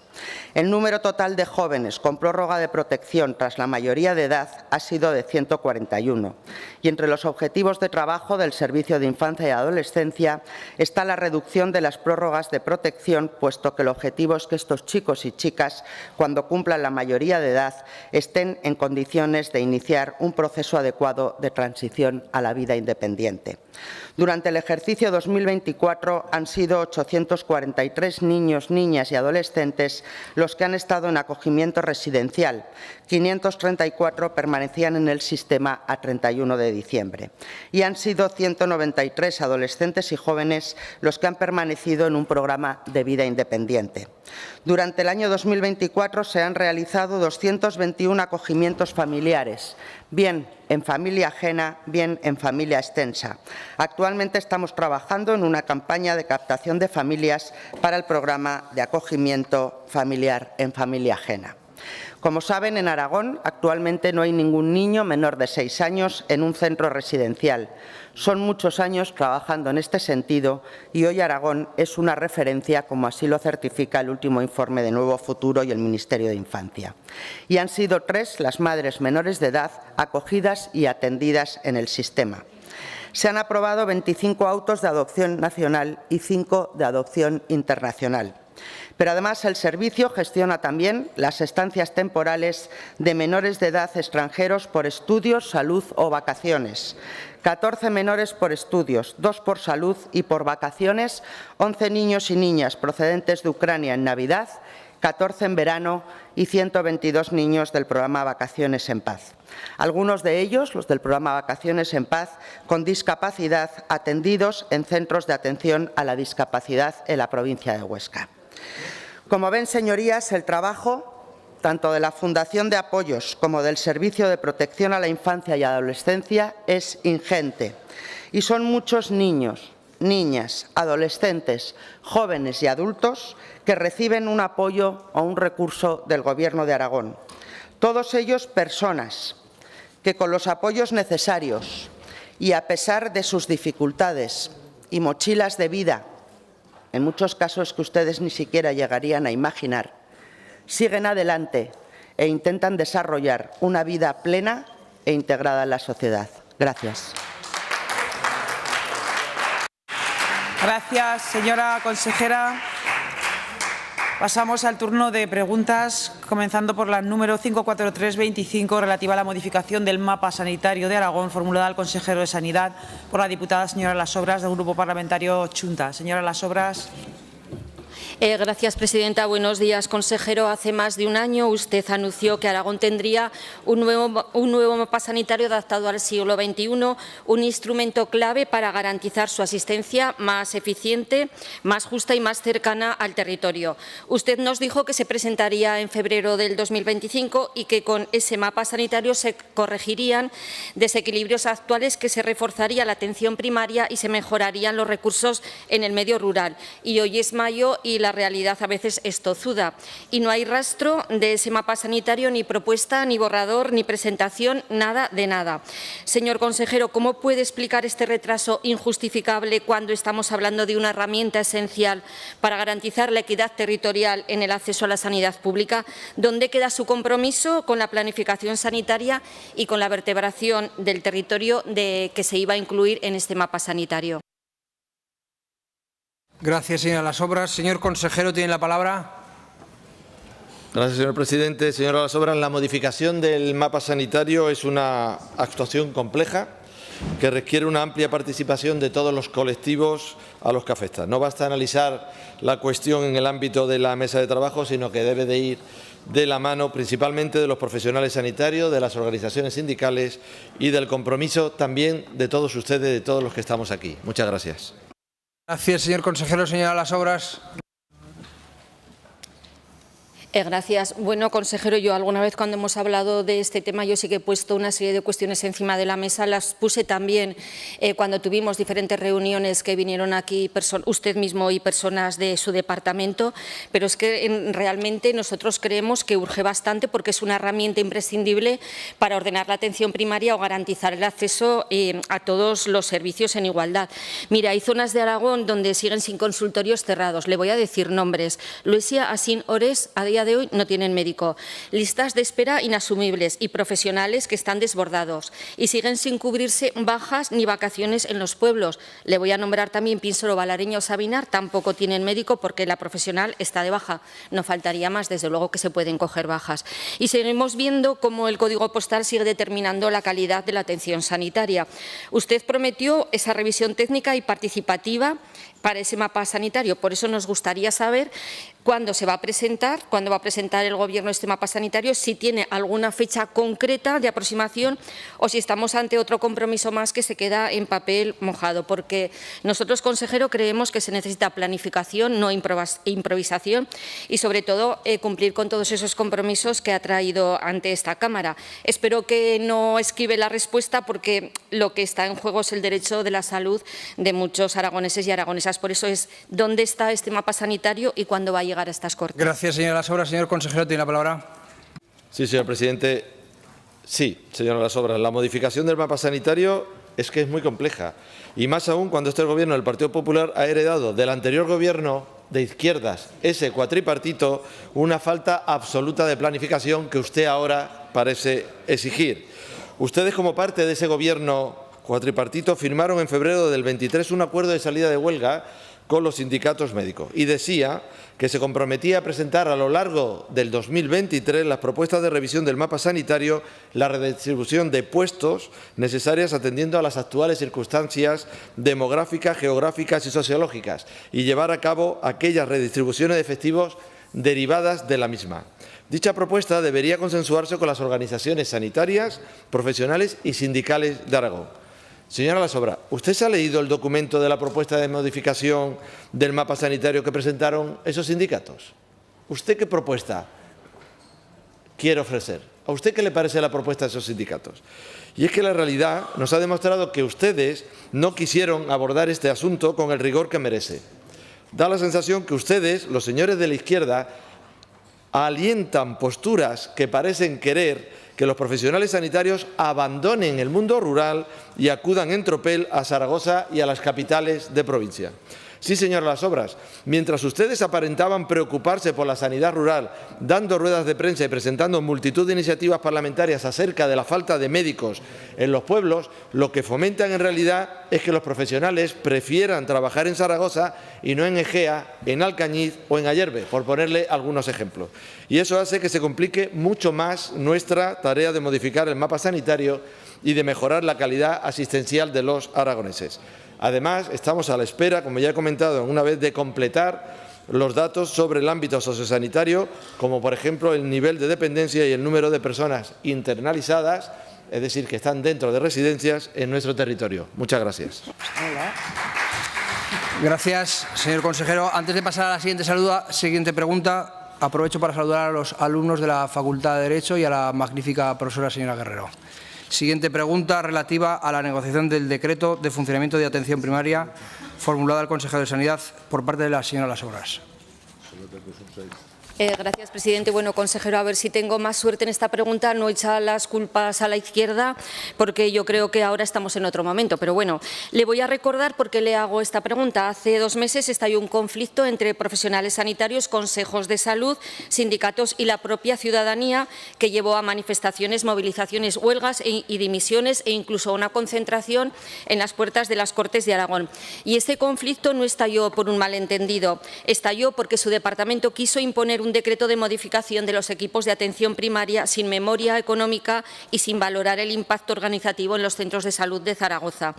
Speaker 15: El número total de jóvenes con prórroga de protección tras la mayoría de edad ha sido de 141. Y entre los objetivos de trabajo del Servicio de Infancia y Adolescencia está la reducción de las prórrogas de protección, puesto que el objetivo es que estos chicos y chicas, cuando cumplan la mayoría de edad, estén en condiciones de iniciar un proceso adecuado de transición a la vida independiente. Durante el ejercicio 2024 han sido 843 niños, niñas y adolescentes los que han estado en acogimiento residencial. 534 permanecían en el sistema a 31 de diciembre. Y han sido 193 adolescentes y jóvenes los que han permanecido en un programa de vida independiente. Durante el año 2024 se han realizado 221 acogimientos familiares, bien en familia ajena, bien en familia extensa. Actualmente estamos trabajando en una campaña de captación de familias para el programa de acogimiento familiar en familia ajena. Como saben, en Aragón actualmente no hay ningún niño menor de 6 años en un centro residencial. Son muchos años trabajando en este sentido y hoy Aragón es una referencia, como así lo certifica el último informe de Nuevo Futuro y el Ministerio de Infancia. Y han sido 3 las madres menores de edad acogidas y atendidas en el sistema. Se han aprobado 25 autos de adopción nacional y 5 de adopción internacional. Pero además el servicio gestiona también las estancias temporales de menores de edad extranjeros por estudios, salud o vacaciones. 14 menores por estudios, 2 por salud y por vacaciones, 11 niños y niñas procedentes de Ucrania en Navidad, 14 en verano y 122 niños del programa Vacaciones en Paz. Algunos de ellos, los del programa Vacaciones en Paz, con discapacidad, atendidos en centros de atención a la discapacidad en la provincia de Huesca. Como ven, señorías, el trabajo tanto de la Fundación de Apoyos como del Servicio de Protección a la Infancia y Adolescencia es ingente. Y son muchos niños, niñas, adolescentes, jóvenes y adultos que reciben un apoyo o un recurso del Gobierno de Aragón. Todos ellos personas que con los apoyos necesarios y a pesar de sus dificultades y mochilas de vida, en muchos casos que ustedes ni siquiera llegarían a imaginar, siguen adelante e intentan desarrollar una vida plena e integrada en la sociedad. Gracias.
Speaker 1: Gracias, señora consejera. Pasamos al turno de preguntas, comenzando por la número 54325, relativa a la modificación del mapa sanitario de Aragón, formulada al consejero de Sanidad por la diputada señora Las Obras, del Grupo Parlamentario Chunta. Señora Las Obras.
Speaker 21: Gracias, presidenta. Buenos días, consejero. Hace más de un año usted anunció que Aragón tendría un nuevo mapa sanitario adaptado al siglo XXI, un instrumento clave para garantizar su asistencia más eficiente, más justa y más cercana al territorio. Usted nos dijo que se presentaría en febrero del 2025 y que con ese mapa sanitario se corregirían desequilibrios actuales, que se reforzaría la atención primaria y se mejorarían los recursos en el medio rural. Y hoy es mayo y la la realidad a veces es tozuda y no hay rastro de ese mapa sanitario, ni propuesta, ni borrador, ni presentación, nada de nada. Señor consejero, ¿cómo puede explicar este retraso injustificable cuando estamos hablando de una herramienta esencial para garantizar la equidad territorial en el acceso a la sanidad pública? ¿Dónde queda su compromiso con la planificación sanitaria y con la vertebración del territorio que se iba a incluir en este mapa sanitario?
Speaker 11: Gracias, señora Las Obras. Señor consejero, tiene la palabra.
Speaker 19: Gracias, señor presidente. Señora Las Obras, la modificación del mapa sanitario es una actuación compleja que requiere una amplia participación de todos los colectivos a los que afecta. No basta analizar la cuestión en el ámbito de la mesa de trabajo, sino que debe de ir de la mano principalmente de los profesionales sanitarios, de las organizaciones sindicales y del compromiso también de todos ustedes, de todos los que estamos aquí. Muchas gracias.
Speaker 11: Gracias, señor consejero. Señora Las Obras.
Speaker 21: Gracias. Bueno, consejero, yo alguna vez cuando hemos hablado de este tema yo sí que he puesto una serie de cuestiones encima de la mesa. Las puse también cuando tuvimos diferentes reuniones que vinieron aquí usted mismo y personas de su departamento, pero es que realmente nosotros creemos que urge bastante porque es una herramienta imprescindible para ordenar la atención primaria o garantizar el acceso a todos los servicios en igualdad. Mira, hay zonas de Aragón donde siguen sin consultorios cerrados. Le voy a decir nombres. Luesia, Asín, Ores, a día de hoy no tienen médico, listas de espera inasumibles y profesionales que están desbordados y siguen sin cubrirse bajas ni vacaciones en los pueblos. Le voy a nombrar también Pinsoro, Valareña o Sabinar, tampoco tienen médico porque la profesional está de baja. No faltaría más, desde luego que se pueden coger bajas. Y seguimos viendo cómo el código postal sigue determinando la calidad de la atención sanitaria. Usted prometió esa revisión técnica y participativa para ese mapa sanitario. Por eso nos gustaría saber cuándo se va a presentar, cuándo va a presentar el Gobierno este mapa sanitario, si tiene alguna fecha concreta de aproximación o si estamos ante otro compromiso más que se queda en papel mojado. Porque nosotros, consejero, creemos que se necesita planificación, no improvisación y, sobre todo, cumplir con todos esos compromisos que ha traído ante esta Cámara. Espero que no esquive la respuesta porque lo que está en juego es el derecho de la salud de muchos aragoneses y aragonesas. Por eso es dónde está este mapa sanitario y cuándo va a llegar a estas Cortes.
Speaker 11: Gracias, señora Las Obras. Señor consejero, tiene la palabra.
Speaker 19: Sí, señor presidente. Sí, señora Las Obras. La modificación del mapa sanitario es que es muy compleja. Y más aún cuando este Gobierno del Partido Popular ha heredado del anterior Gobierno de izquierdas, ese cuatripartito, una falta absoluta de planificación que usted ahora parece exigir. Ustedes, como parte de ese Gobierno cuatripartito, firmaron en febrero del 23 un acuerdo de salida de huelga con los sindicatos médicos y decía que se comprometía a presentar a lo largo del 2023 las propuestas de revisión del mapa sanitario, la redistribución de puestos necesarias atendiendo a las actuales circunstancias demográficas, geográficas y sociológicas y llevar a cabo aquellas redistribuciones de efectivos derivadas de la misma. Dicha propuesta debería consensuarse con las organizaciones sanitarias, profesionales y sindicales de Aragón. Señora Las Obras, ¿usted se ha leído el documento de la propuesta de modificación del mapa sanitario que presentaron esos sindicatos? ¿Usted qué propuesta quiere ofrecer? ¿A usted qué le parece la propuesta de esos sindicatos? Y es que la realidad nos ha demostrado que ustedes no quisieron abordar este asunto con el rigor que merece. Da la sensación que ustedes, los señores de la izquierda, alientan posturas que parecen querer que los profesionales sanitarios abandonen el mundo rural y acudan en tropel a Zaragoza y a las capitales de provincia. Sí, señor Las Obras, mientras ustedes aparentaban preocuparse por la sanidad rural, dando ruedas de prensa y presentando multitud de iniciativas parlamentarias acerca de la falta de médicos en los pueblos, lo que fomentan en realidad es que los profesionales prefieran trabajar en Zaragoza y no en Egea, en Alcañiz o en Ayerbe, por ponerle algunos ejemplos. Y eso hace que se complique mucho más nuestra tarea de modificar el mapa sanitario y de mejorar la calidad asistencial de los aragoneses. Además, estamos a la espera, como ya he comentado una vez, de completar los datos sobre el ámbito sociosanitario, como por ejemplo el nivel de dependencia y el número de personas internalizadas, es decir, que están dentro de residencias en nuestro territorio. Muchas gracias.
Speaker 11: Gracias, señor consejero. Antes de pasar a la siguiente pregunta, aprovecho para saludar a los alumnos de la Facultad de Derecho y a la magnífica profesora señora Guerrero. Siguiente pregunta relativa a la negociación del decreto de funcionamiento de atención primaria formulada al consejero de Sanidad por parte de la señora Las Obras.
Speaker 21: Gracias, presidente. Bueno, consejero, a ver si tengo más suerte en esta pregunta. No echa las culpas a la izquierda, porque yo creo que ahora estamos en otro momento. Pero bueno, le voy a recordar por qué le hago esta pregunta. Hace 2 meses estalló un conflicto entre profesionales sanitarios, consejos de salud, sindicatos y la propia ciudadanía, que llevó a manifestaciones, movilizaciones, huelgas y dimisiones e incluso a una concentración en las puertas de las Cortes de Aragón. Y este conflicto no estalló por un malentendido, estalló porque su departamento quiso imponer un decreto de modificación de los equipos de atención primaria sin memoria económica y sin valorar el impacto organizativo en los centros de salud de Zaragoza.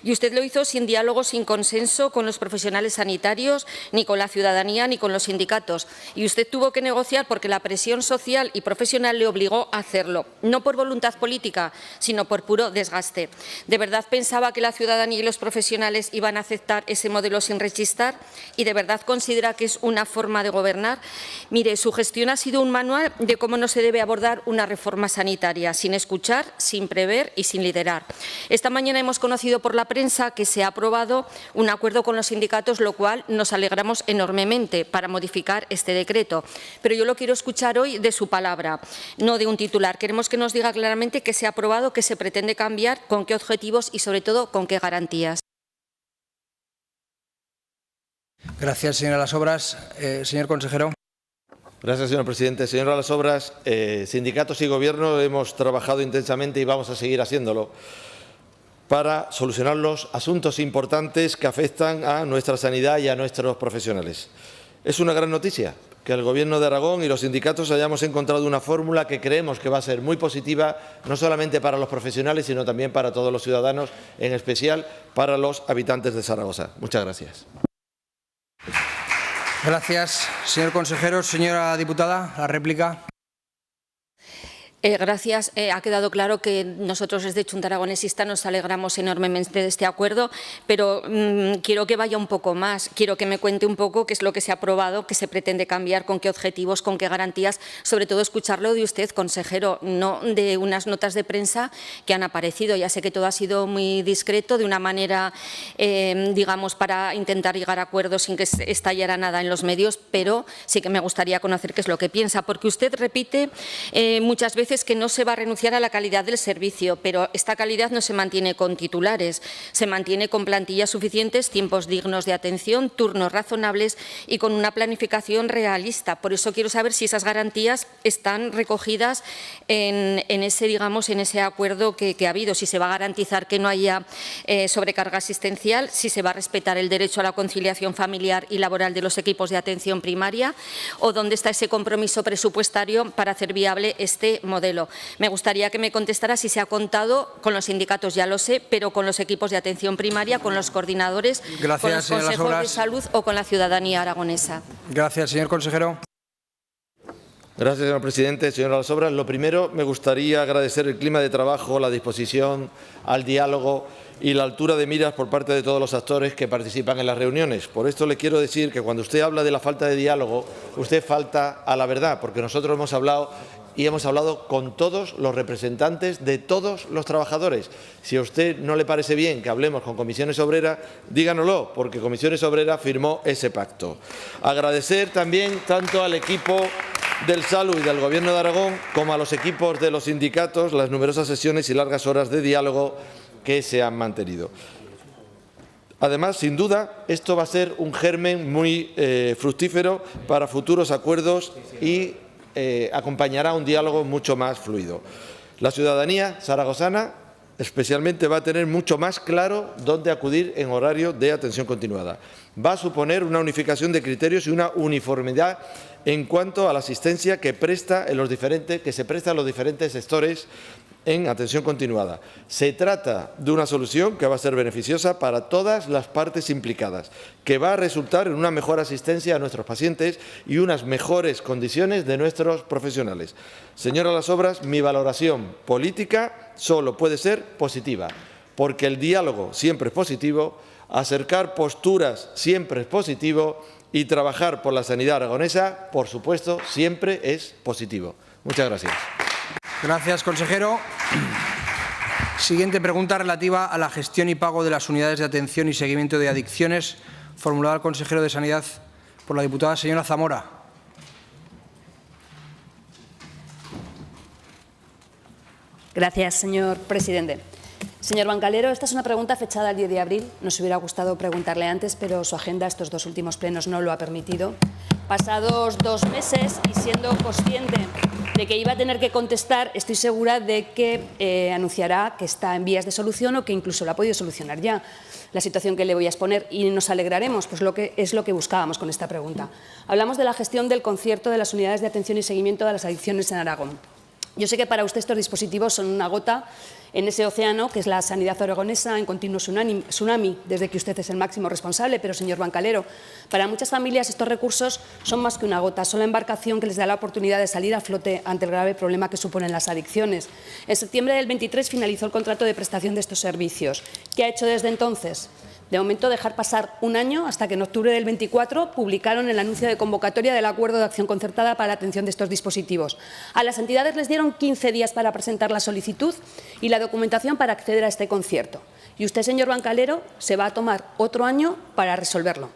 Speaker 21: Y usted lo hizo sin diálogo, sin consenso con los profesionales sanitarios, ni con la ciudadanía, ni con los sindicatos. Y usted tuvo que negociar porque la presión social y profesional le obligó a hacerlo, no por voluntad política, sino por puro desgaste. ¿De verdad pensaba que la ciudadanía y los profesionales iban a aceptar ese modelo sin rechistar? ¿Y de verdad considera que es una forma de gobernar? Mire, su gestión ha sido un manual de cómo no se debe abordar una reforma sanitaria, sin escuchar, sin prever y sin liderar. Esta mañana hemos conocido por la prensa que se ha aprobado un acuerdo con los sindicatos, lo cual nos alegramos enormemente para modificar este decreto. Pero yo lo quiero escuchar hoy de su palabra, no de un titular. Queremos que nos diga claramente qué se ha aprobado, qué se pretende cambiar, con qué objetivos y, sobre todo, con qué garantías.
Speaker 8: Gracias, señora Las Obras. Señor consejero.
Speaker 19: Gracias, señor presidente. Señora Las Obras, sindicatos y Gobierno hemos trabajado intensamente y vamos a seguir haciéndolo para solucionar los asuntos importantes que afectan a nuestra sanidad y a nuestros profesionales. Es una gran noticia que el Gobierno de Aragón y los sindicatos hayamos encontrado una fórmula que creemos que va a ser muy positiva, no solamente para los profesionales, sino también para todos los ciudadanos, en especial para los habitantes de Zaragoza. Muchas gracias.
Speaker 8: Gracias, señor consejero. Señora diputada, la réplica.
Speaker 21: Gracias. Ha quedado claro que nosotros desde Junta Aragonesista nos alegramos enormemente de este acuerdo, pero quiero que vaya un poco más. Quiero que me cuente un poco qué es lo que se ha aprobado, qué se pretende cambiar, con qué objetivos, con qué garantías. Sobre todo escucharlo de usted, consejero, no de unas notas de prensa que han aparecido. Ya sé que todo ha sido muy discreto, de una manera, digamos, para intentar llegar a acuerdos sin que estallara nada en los medios, pero sí que me gustaría conocer qué es lo que piensa, porque usted repite muchas veces que no se va a renunciar a la calidad del servicio, pero esta calidad no se mantiene con titulares, se mantiene con plantillas suficientes, tiempos dignos de atención, turnos razonables y con una planificación realista. Por eso quiero saber si esas garantías están recogidas en ese, digamos, en ese acuerdo que ha habido, si se va a garantizar que no haya sobrecarga asistencial, si se va a respetar el derecho a la conciliación familiar y laboral de los equipos de atención primaria, o dónde está ese compromiso presupuestario para hacer viable este modelo. Me gustaría que me contestara si se ha contado con los sindicatos, ya lo sé, pero con los equipos de atención primaria, con los coordinadores, con los consejos de salud o con la ciudadanía aragonesa.
Speaker 8: Gracias, señor consejero.
Speaker 19: Gracias, señor presidente. Señora Las Obras, lo primero, me gustaría agradecer el clima de trabajo, la disposición al diálogo y la altura de miras por parte de todos los actores que participan en las reuniones. Por esto le quiero decir que cuando usted habla de la falta de diálogo, usted falta a la verdad, porque nosotros hemos hablado y hemos hablado con todos los representantes de todos los trabajadores. Si a usted no le parece bien que hablemos con Comisiones Obreras, díganoslo, porque Comisiones Obreras firmó ese pacto. Agradecer también tanto al equipo del SALU y del Gobierno de Aragón como a los equipos de los sindicatos las numerosas sesiones y largas horas de diálogo que se han mantenido. Además, sin duda, esto va a ser un germen muy fructífero para futuros acuerdos y acompañará un diálogo mucho más fluido. La ciudadanía zaragozana especialmente va a tener mucho más claro dónde acudir en horario de atención continuada. Va a suponer una unificación de criterios y una uniformidad en cuanto a la asistencia que se presta a los diferentes sectores en atención continuada. Se trata de una solución que va a ser beneficiosa para todas las partes implicadas, que va a resultar en una mejor asistencia a nuestros pacientes y unas mejores condiciones de nuestros profesionales. Señora Las Obras, mi valoración política solo puede ser positiva, porque el diálogo siempre es positivo, acercar posturas siempre es positivo y trabajar por la sanidad aragonesa, por supuesto, siempre es positivo. Muchas gracias.
Speaker 8: Gracias, consejero. Siguiente pregunta relativa a la gestión y pago de las unidades de atención y seguimiento de adicciones, formulada al consejero de Sanidad,
Speaker 4: Por la diputada señora Zamora.
Speaker 14: Gracias, señor presidente. Señor Bancalero, esta es una pregunta fechada el 10 de abril. Nos hubiera gustado preguntarle antes, pero su agenda estos dos últimos plenos no lo ha permitido. Pasados 2 meses y siendo consciente de que iba a tener que contestar, estoy segura de que anunciará que está en vías de solución o que incluso la ha podido solucionar ya la situación que le voy a exponer, y nos alegraremos, pues es lo que buscábamos con esta pregunta. Hablamos de la gestión del concierto de las unidades de atención y seguimiento de las adicciones en Aragón. Yo sé que para usted estos dispositivos son una gota en ese océano que es la sanidad aragonesa en continuo tsunami, desde que usted es el máximo responsable, pero, señor Bancalero, para muchas familias estos recursos son más que una gota, son la embarcación que les da la oportunidad de salir a flote ante el grave problema que suponen las adicciones. En septiembre del 23 finalizó el contrato de prestación de estos servicios. ¿Qué ha hecho desde entonces? De momento, dejar pasar un año hasta que en octubre del 24 publicaron el anuncio de convocatoria del Acuerdo de Acción Concertada para la atención de estos dispositivos. A las entidades les dieron 15 días para presentar la solicitud y la documentación para acceder a este concierto. Y usted, señor Bancalero, se va a tomar otro año para resolverlo.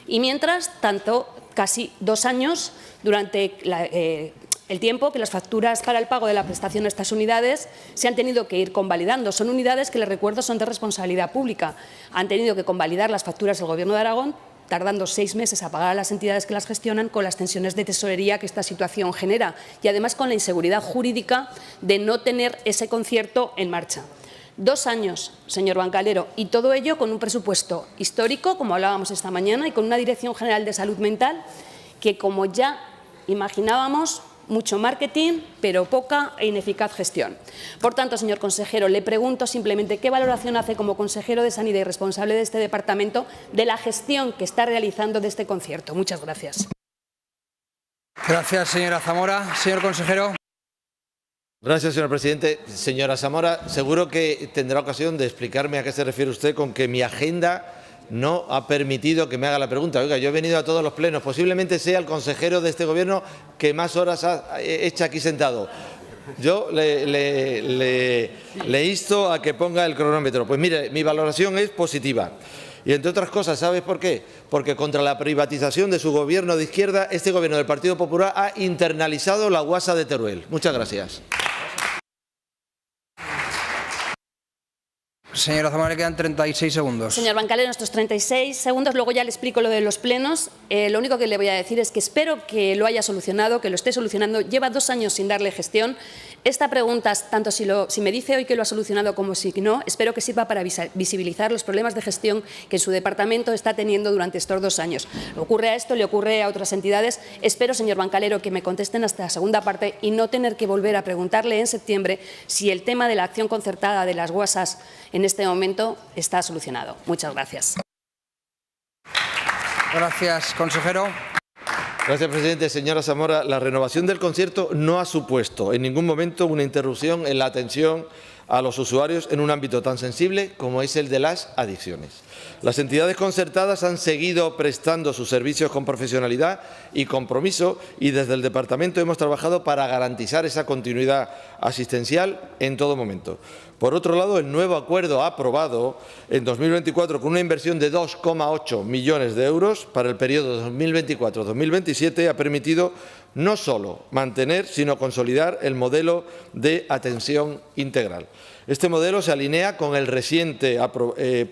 Speaker 14: Y mientras tanto, casi 2 años durante el tiempo que las facturas para el pago de la prestación a estas unidades se han tenido que ir convalidando. Son unidades que, les recuerdo, son de responsabilidad pública. Han tenido que convalidar las facturas del Gobierno de Aragón, tardando 6 meses a pagar a las entidades que las gestionan, con las tensiones de tesorería que esta situación genera y, además, con la inseguridad jurídica de no tener ese concierto en marcha. 2 años, señor Bancalero, y todo ello con un presupuesto histórico, como hablábamos esta mañana, y con una Dirección General de Salud Mental que, como ya imaginábamos, mucho marketing, pero poca e ineficaz gestión. Por tanto, señor consejero, le pregunto simplemente qué valoración hace como consejero de Sanidad y responsable de este departamento de la gestión que está realizando de este concierto. Muchas gracias.
Speaker 4: Gracias, señora Zamora. Señor consejero.
Speaker 19: Gracias, señor presidente. Señora Zamora, seguro que tendrá ocasión de explicarme a qué se refiere usted con que mi agenda no ha permitido que me haga la pregunta. Oiga, yo he venido a todos los plenos, posiblemente sea el consejero de este Gobierno que más horas ha hecho aquí sentado. Yo le insto a que ponga el cronómetro. Pues mire, mi valoración es positiva. Y entre otras cosas, ¿sabes por qué? Porque contra la privatización de su Gobierno de izquierda, este Gobierno del Partido Popular ha internalizado la guasa de Teruel. Muchas gracias.
Speaker 4: Señora Zamora, le quedan 36 segundos.
Speaker 14: Señor Bancalero, nuestros 36 segundos, luego ya le explico lo de los plenos. Lo único que le voy a decir es que espero que lo haya solucionado, que lo esté solucionando. Lleva 2 años sin darle gestión. Esta pregunta, tanto si me dice hoy que lo ha solucionado como si no, espero que sirva para visibilizar los problemas de gestión que su departamento está teniendo durante estos 2 años. Le ocurre a esto, le ocurre a otras entidades. Espero, señor Bancalero, que me contesten hasta la segunda parte y no tener que volver a preguntarle en septiembre si el tema de la acción concertada de las guasas en este momento está solucionado. Muchas gracias.
Speaker 4: Gracias, consejero.
Speaker 19: Gracias, presidente. Señora Zamora, la renovación del concierto no ha supuesto en ningún momento una interrupción en la atención a los usuarios en un ámbito tan sensible como es el de las adicciones. Las entidades concertadas han seguido prestando sus servicios con profesionalidad y compromiso, y desde el departamento hemos trabajado para garantizar esa continuidad asistencial en todo momento. Por otro lado, el nuevo acuerdo aprobado en 2024 con una inversión de 2,8 millones de euros para el periodo 2024-2027 ha permitido no solo mantener, sino consolidar el modelo de atención integral. Este modelo se alinea con el reciente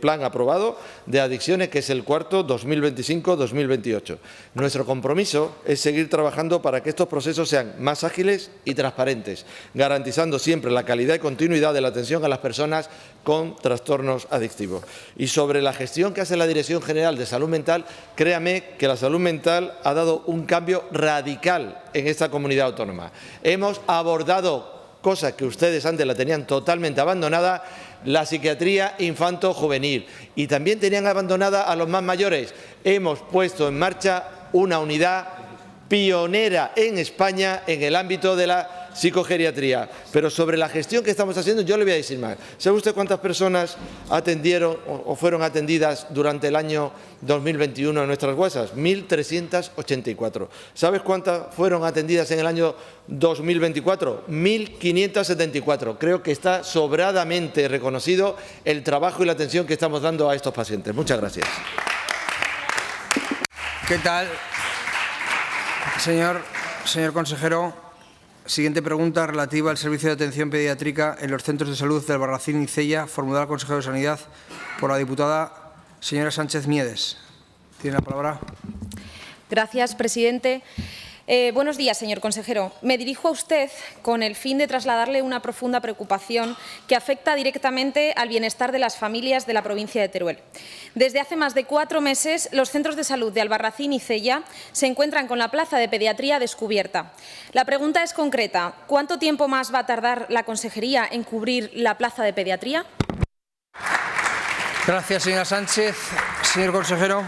Speaker 19: plan aprobado de adicciones, que es el cuarto 2025-2028. Nuestro compromiso es seguir trabajando para que estos procesos sean más ágiles y transparentes, garantizando siempre la calidad y continuidad de la atención a las personas con trastornos adictivos. Y sobre la gestión que hace la Dirección General de Salud Mental, créame que la salud mental ha dado un cambio radical en esta comunidad autónoma. Hemos abordado cosas que ustedes antes la tenían totalmente abandonada, la psiquiatría infanto-juvenil, y también tenían abandonada a los más mayores. Hemos puesto en marcha una unidad pionera en España en el ámbito de la psicogeriatría. Pero sobre la gestión que estamos haciendo, yo le voy a decir más. ¿Sabe usted cuántas personas atendieron o fueron atendidas durante el año 2021 en nuestras guasas? 1.384. ¿Sabes cuántas fueron atendidas en el año 2024? 1.574. Creo que está sobradamente reconocido el trabajo y la atención que estamos dando a estos pacientes. Muchas gracias.
Speaker 4: ¿Qué tal? Señor consejero, siguiente pregunta relativa al servicio de atención pediátrica en los centros de salud de Albarracín y Cella, formulada al consejero de Sanidad por la diputada señora Sánchez Miedes. Tiene la palabra.
Speaker 21: Gracias, presidente. Buenos días, señor consejero. Me dirijo a usted con el fin de trasladarle una profunda preocupación que afecta directamente al bienestar de las familias de la provincia de Teruel. Desde hace más de 4 meses, los centros de salud de Albarracín y Cella se encuentran con la plaza de pediatría descubierta. La pregunta es concreta. ¿Cuánto tiempo más va a tardar la consejería en cubrir la plaza de pediatría?
Speaker 4: Gracias, señora Sánchez. Señor consejero.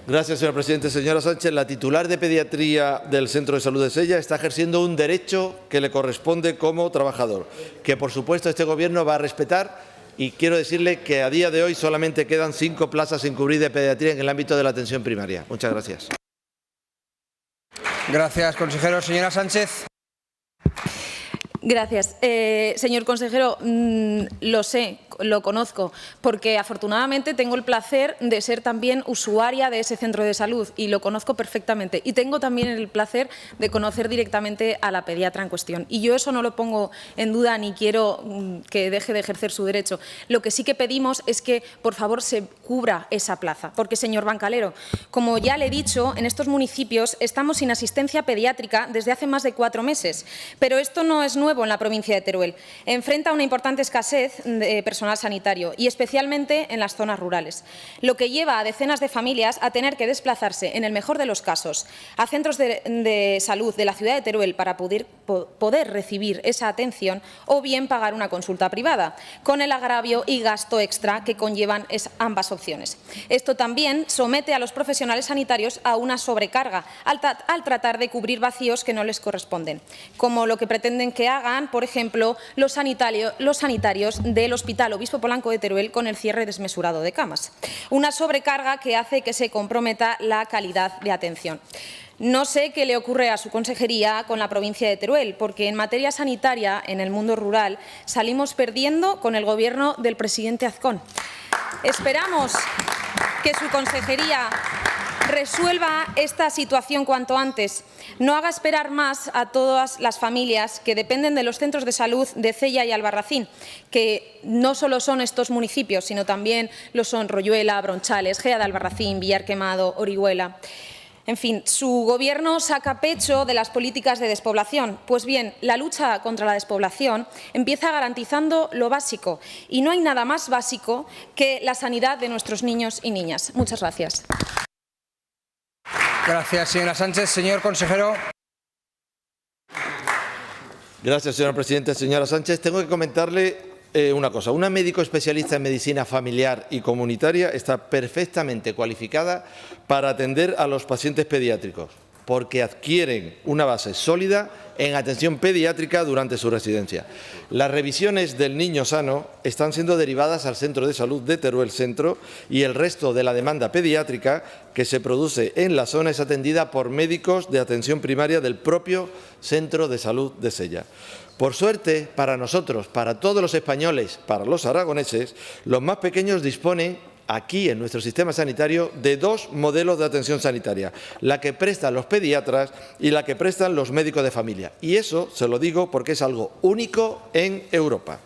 Speaker 19: Gracias, señor presidente. Señora Sánchez, la titular de pediatría del Centro de Salud de Sella está ejerciendo un derecho que le corresponde como trabajador, que por supuesto este Gobierno va a respetar, y quiero decirle que a día de hoy solamente quedan 5 plazas sin cubrir de pediatría en el ámbito de la atención primaria. Muchas gracias.
Speaker 4: Gracias, consejero. Señora Sánchez.
Speaker 21: Gracias. Señor consejero, lo sé, lo conozco, porque afortunadamente tengo el placer de ser también usuaria de ese centro de salud y lo conozco perfectamente. Y tengo también el placer de conocer directamente a la pediatra en cuestión. Y yo eso no lo pongo en duda ni quiero que deje de ejercer su derecho. Lo que sí que pedimos es que, por favor, se cubra esa plaza. Porque, señor Bancalero, como ya le he dicho, en estos municipios estamos sin asistencia pediátrica desde hace más de 4 meses. Pero esto no es nuevo en la provincia de Teruel. Enfrenta una importante escasez de personal sanitario y especialmente en las zonas rurales, lo que lleva a decenas de familias a tener que desplazarse, en el mejor de los casos, a centros de salud de la ciudad de Teruel para poder recibir esa atención o bien pagar una consulta privada, con el agravio y gasto extra que conllevan ambas opciones. Esto también somete a los profesionales sanitarios a una sobrecarga al tratar de cubrir vacíos que no les corresponden, como lo que pretenden que hagan, por ejemplo, los sanitarios del Hospital Obispo Polanco de Teruel con el cierre desmesurado de camas. Una sobrecarga que hace que se comprometa la calidad de atención. No sé qué le ocurre a su consejería con la provincia de Teruel, porque en materia sanitaria, en el mundo rural, salimos perdiendo con el Gobierno del presidente Azcón. Esperamos que su consejería resuelva esta situación cuanto antes. No haga esperar más a todas las familias que dependen de los centros de salud de Cella y Albarracín, que no solo son estos municipios, sino también lo son Royuela, Bronchales, Gea de Albarracín, Villar Quemado, Orihuela. En fin, su Gobierno saca pecho de las políticas de despoblación. Pues bien, la lucha contra la despoblación empieza garantizando lo básico, y no hay nada más básico que la sanidad de nuestros niños y niñas. Muchas gracias.
Speaker 4: Gracias, señora Sánchez. Señor consejero.
Speaker 19: Gracias, señor presidente. Señora Sánchez, tengo que comentarle una cosa. Una médico especialista en medicina familiar y comunitaria está perfectamente cualificada para atender a los pacientes pediátricos, porque adquieren una base sólida en atención pediátrica durante su residencia. Las revisiones del niño sano están siendo derivadas al Centro de Salud de Teruel Centro, y el resto de la demanda pediátrica que se produce en la zona es atendida por médicos de atención primaria del propio Centro de Salud de Sella. Por suerte, para nosotros, para todos los españoles, para los aragoneses, los más pequeños disponen aquí en nuestro sistema sanitario de 2 modelos de atención sanitaria, la que prestan los pediatras y la que prestan los médicos de familia. Y eso se lo digo porque es algo único en Europa.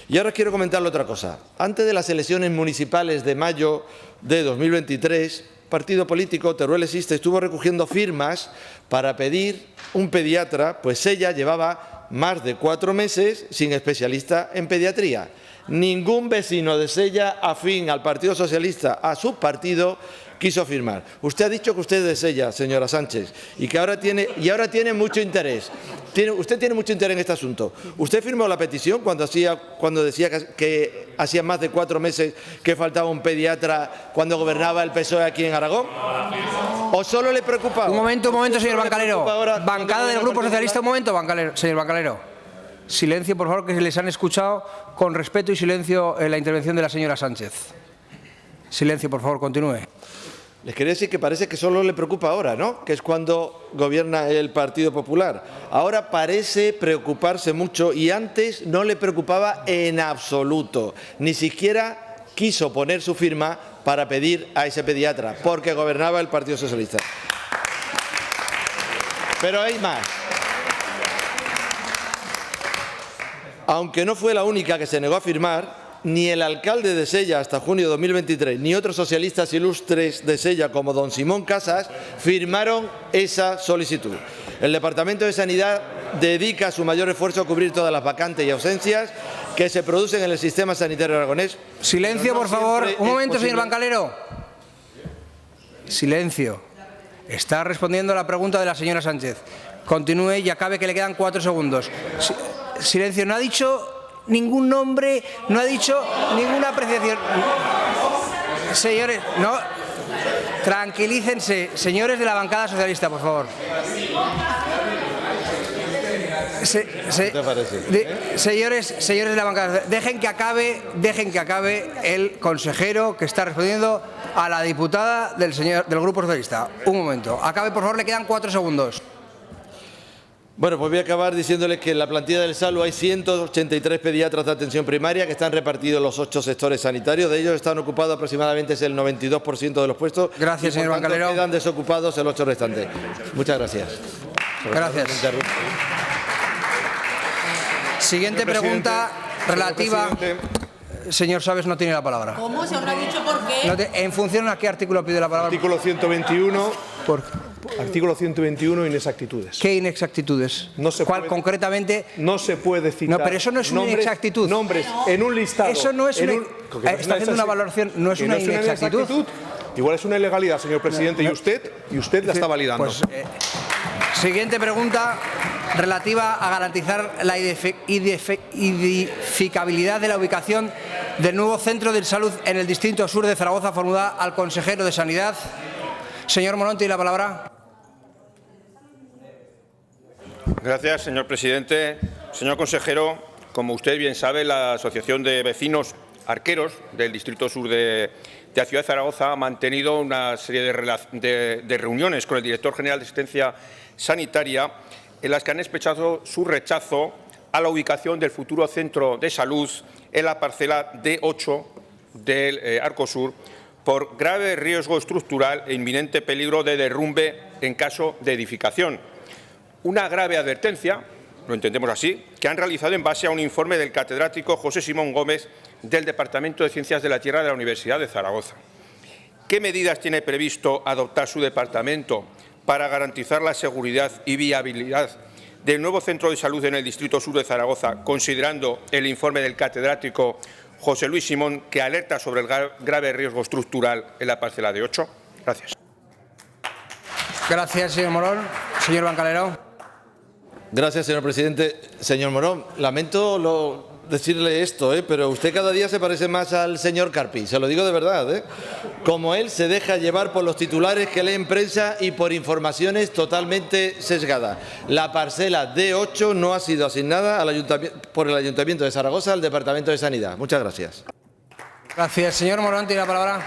Speaker 19: Y ahora quiero comentarle otra cosa. Antes de las elecciones municipales de mayo de 2023, partido político, Teruel Existe, estuvo recogiendo firmas para pedir un pediatra, pues ella llevaba más de 4 meses sin especialista en pediatría. Ningún vecino de Sella afín al Partido Socialista, a su partido, quiso firmar. Usted ha dicho que usted es de Sella, señora Sánchez, y que ahora tiene mucho interés. Usted tiene mucho interés en este asunto. ¿Usted firmó la petición cuando decía que hacía más de 4 meses que faltaba un pediatra cuando gobernaba el PSOE aquí en Aragón? ¿O solo le preocupaba?
Speaker 4: Un momento, señor Bancalero. Bancada del Grupo Socialista, un momento, señor Bancalero. Silencio, por favor, que les han escuchado con respeto, y silencio en la intervención de la señora Sánchez. Silencio, por favor, continúe.
Speaker 19: Les quería decir que parece que solo le preocupa ahora, ¿no?, que es cuando gobierna el Partido Popular. Ahora parece preocuparse mucho, y antes no le preocupaba en absoluto. Ni siquiera quiso poner su firma para pedir a ese pediatra, porque gobernaba el Partido Socialista. Pero hay más. Aunque no fue la única que se negó a firmar, ni el alcalde de Sella hasta junio de 2023, ni otros socialistas ilustres de Sella como don Simón Casas firmaron esa solicitud. El Departamento de Sanidad dedica su mayor esfuerzo a cubrir todas las vacantes y ausencias que se producen en el sistema sanitario aragonés.
Speaker 4: Silencio, por favor. Un momento, señor Bancalero. Silencio. Está respondiendo a la pregunta de la señora Sánchez. Continúe y acabe, que le quedan 4 segundos. Silencio. No ha dicho ningún nombre, no ha dicho ninguna apreciación. Señores, no. Tranquilícense. Señores de la bancada socialista, por favor. Señores de la bancada, dejen que acabe el consejero que está respondiendo a la diputada del Grupo Socialista. Un momento. Acabe, por favor, le quedan 4 segundos.
Speaker 19: Bueno, pues voy a acabar diciéndoles que en la plantilla del SALU hay 183 pediatras de atención primaria que están repartidos en los 8 sectores sanitarios. De ellos están ocupados aproximadamente el 92% de los puestos.
Speaker 4: Gracias, señor Bancalero.
Speaker 19: Quedan desocupados el 8 restante. Muchas gracias.
Speaker 4: Gracias. Siguiente pregunta relativa. Señor Sabes no tiene la palabra.
Speaker 16: ¿Cómo? ¿Se habrá dicho por qué?
Speaker 4: ¿En función a qué artículo pide la palabra?
Speaker 2: Artículo 121. Artículo 121, inexactitudes.
Speaker 4: ¿Qué inexactitudes? ¿Cuál concretamente?
Speaker 2: No se puede citar.
Speaker 4: No, pero eso no es una inexactitud.
Speaker 2: Nombres en un listado.
Speaker 4: Eso no es una. Está haciendo una valoración, no es una inexactitud.
Speaker 2: Igual es una ilegalidad, señor presidente, y usted la está validando.
Speaker 4: Pues, siguiente pregunta relativa a garantizar la edificabilidad de la ubicación del nuevo centro de salud en el distrito sur de Zaragoza, formulada al consejero de Sanidad. Señor Morón, tiene la palabra.
Speaker 5: Gracias, señor presidente. Señor consejero, como usted bien sabe, la Asociación de Vecinos Arqueros del distrito sur de la ciudad de Zaragoza ha mantenido una serie de reuniones con el director general de Asistencia Sanitaria en las que han expresado su rechazo a la ubicación del futuro centro de salud en la parcela D8 del Arco Sur por grave riesgo estructural e inminente peligro de derrumbe en caso de edificación. Una grave advertencia, lo entendemos así, que han realizado en base a un informe del catedrático José Simón Gómez del Departamento de Ciencias de la Tierra de la Universidad de Zaragoza. ¿Qué medidas tiene previsto adoptar su departamento para garantizar la seguridad y viabilidad del nuevo centro de salud en el distrito sur de Zaragoza, considerando el informe del catedrático José Luis Simón, que alerta sobre el grave riesgo estructural en la parcela de 8? Gracias.
Speaker 4: Gracias, señor Morón. Señor Bancalero.
Speaker 19: Gracias, señor presidente. Señor Morón, lamento decirle esto, pero usted cada día se parece más al señor Carpi, se lo digo de verdad. Como él se deja llevar por los titulares que lee en prensa y por informaciones totalmente sesgadas. La parcela D8 no ha sido asignada por el Ayuntamiento de Zaragoza al Departamento de Sanidad. Muchas gracias.
Speaker 4: Gracias. Señor Morón, tiene la palabra.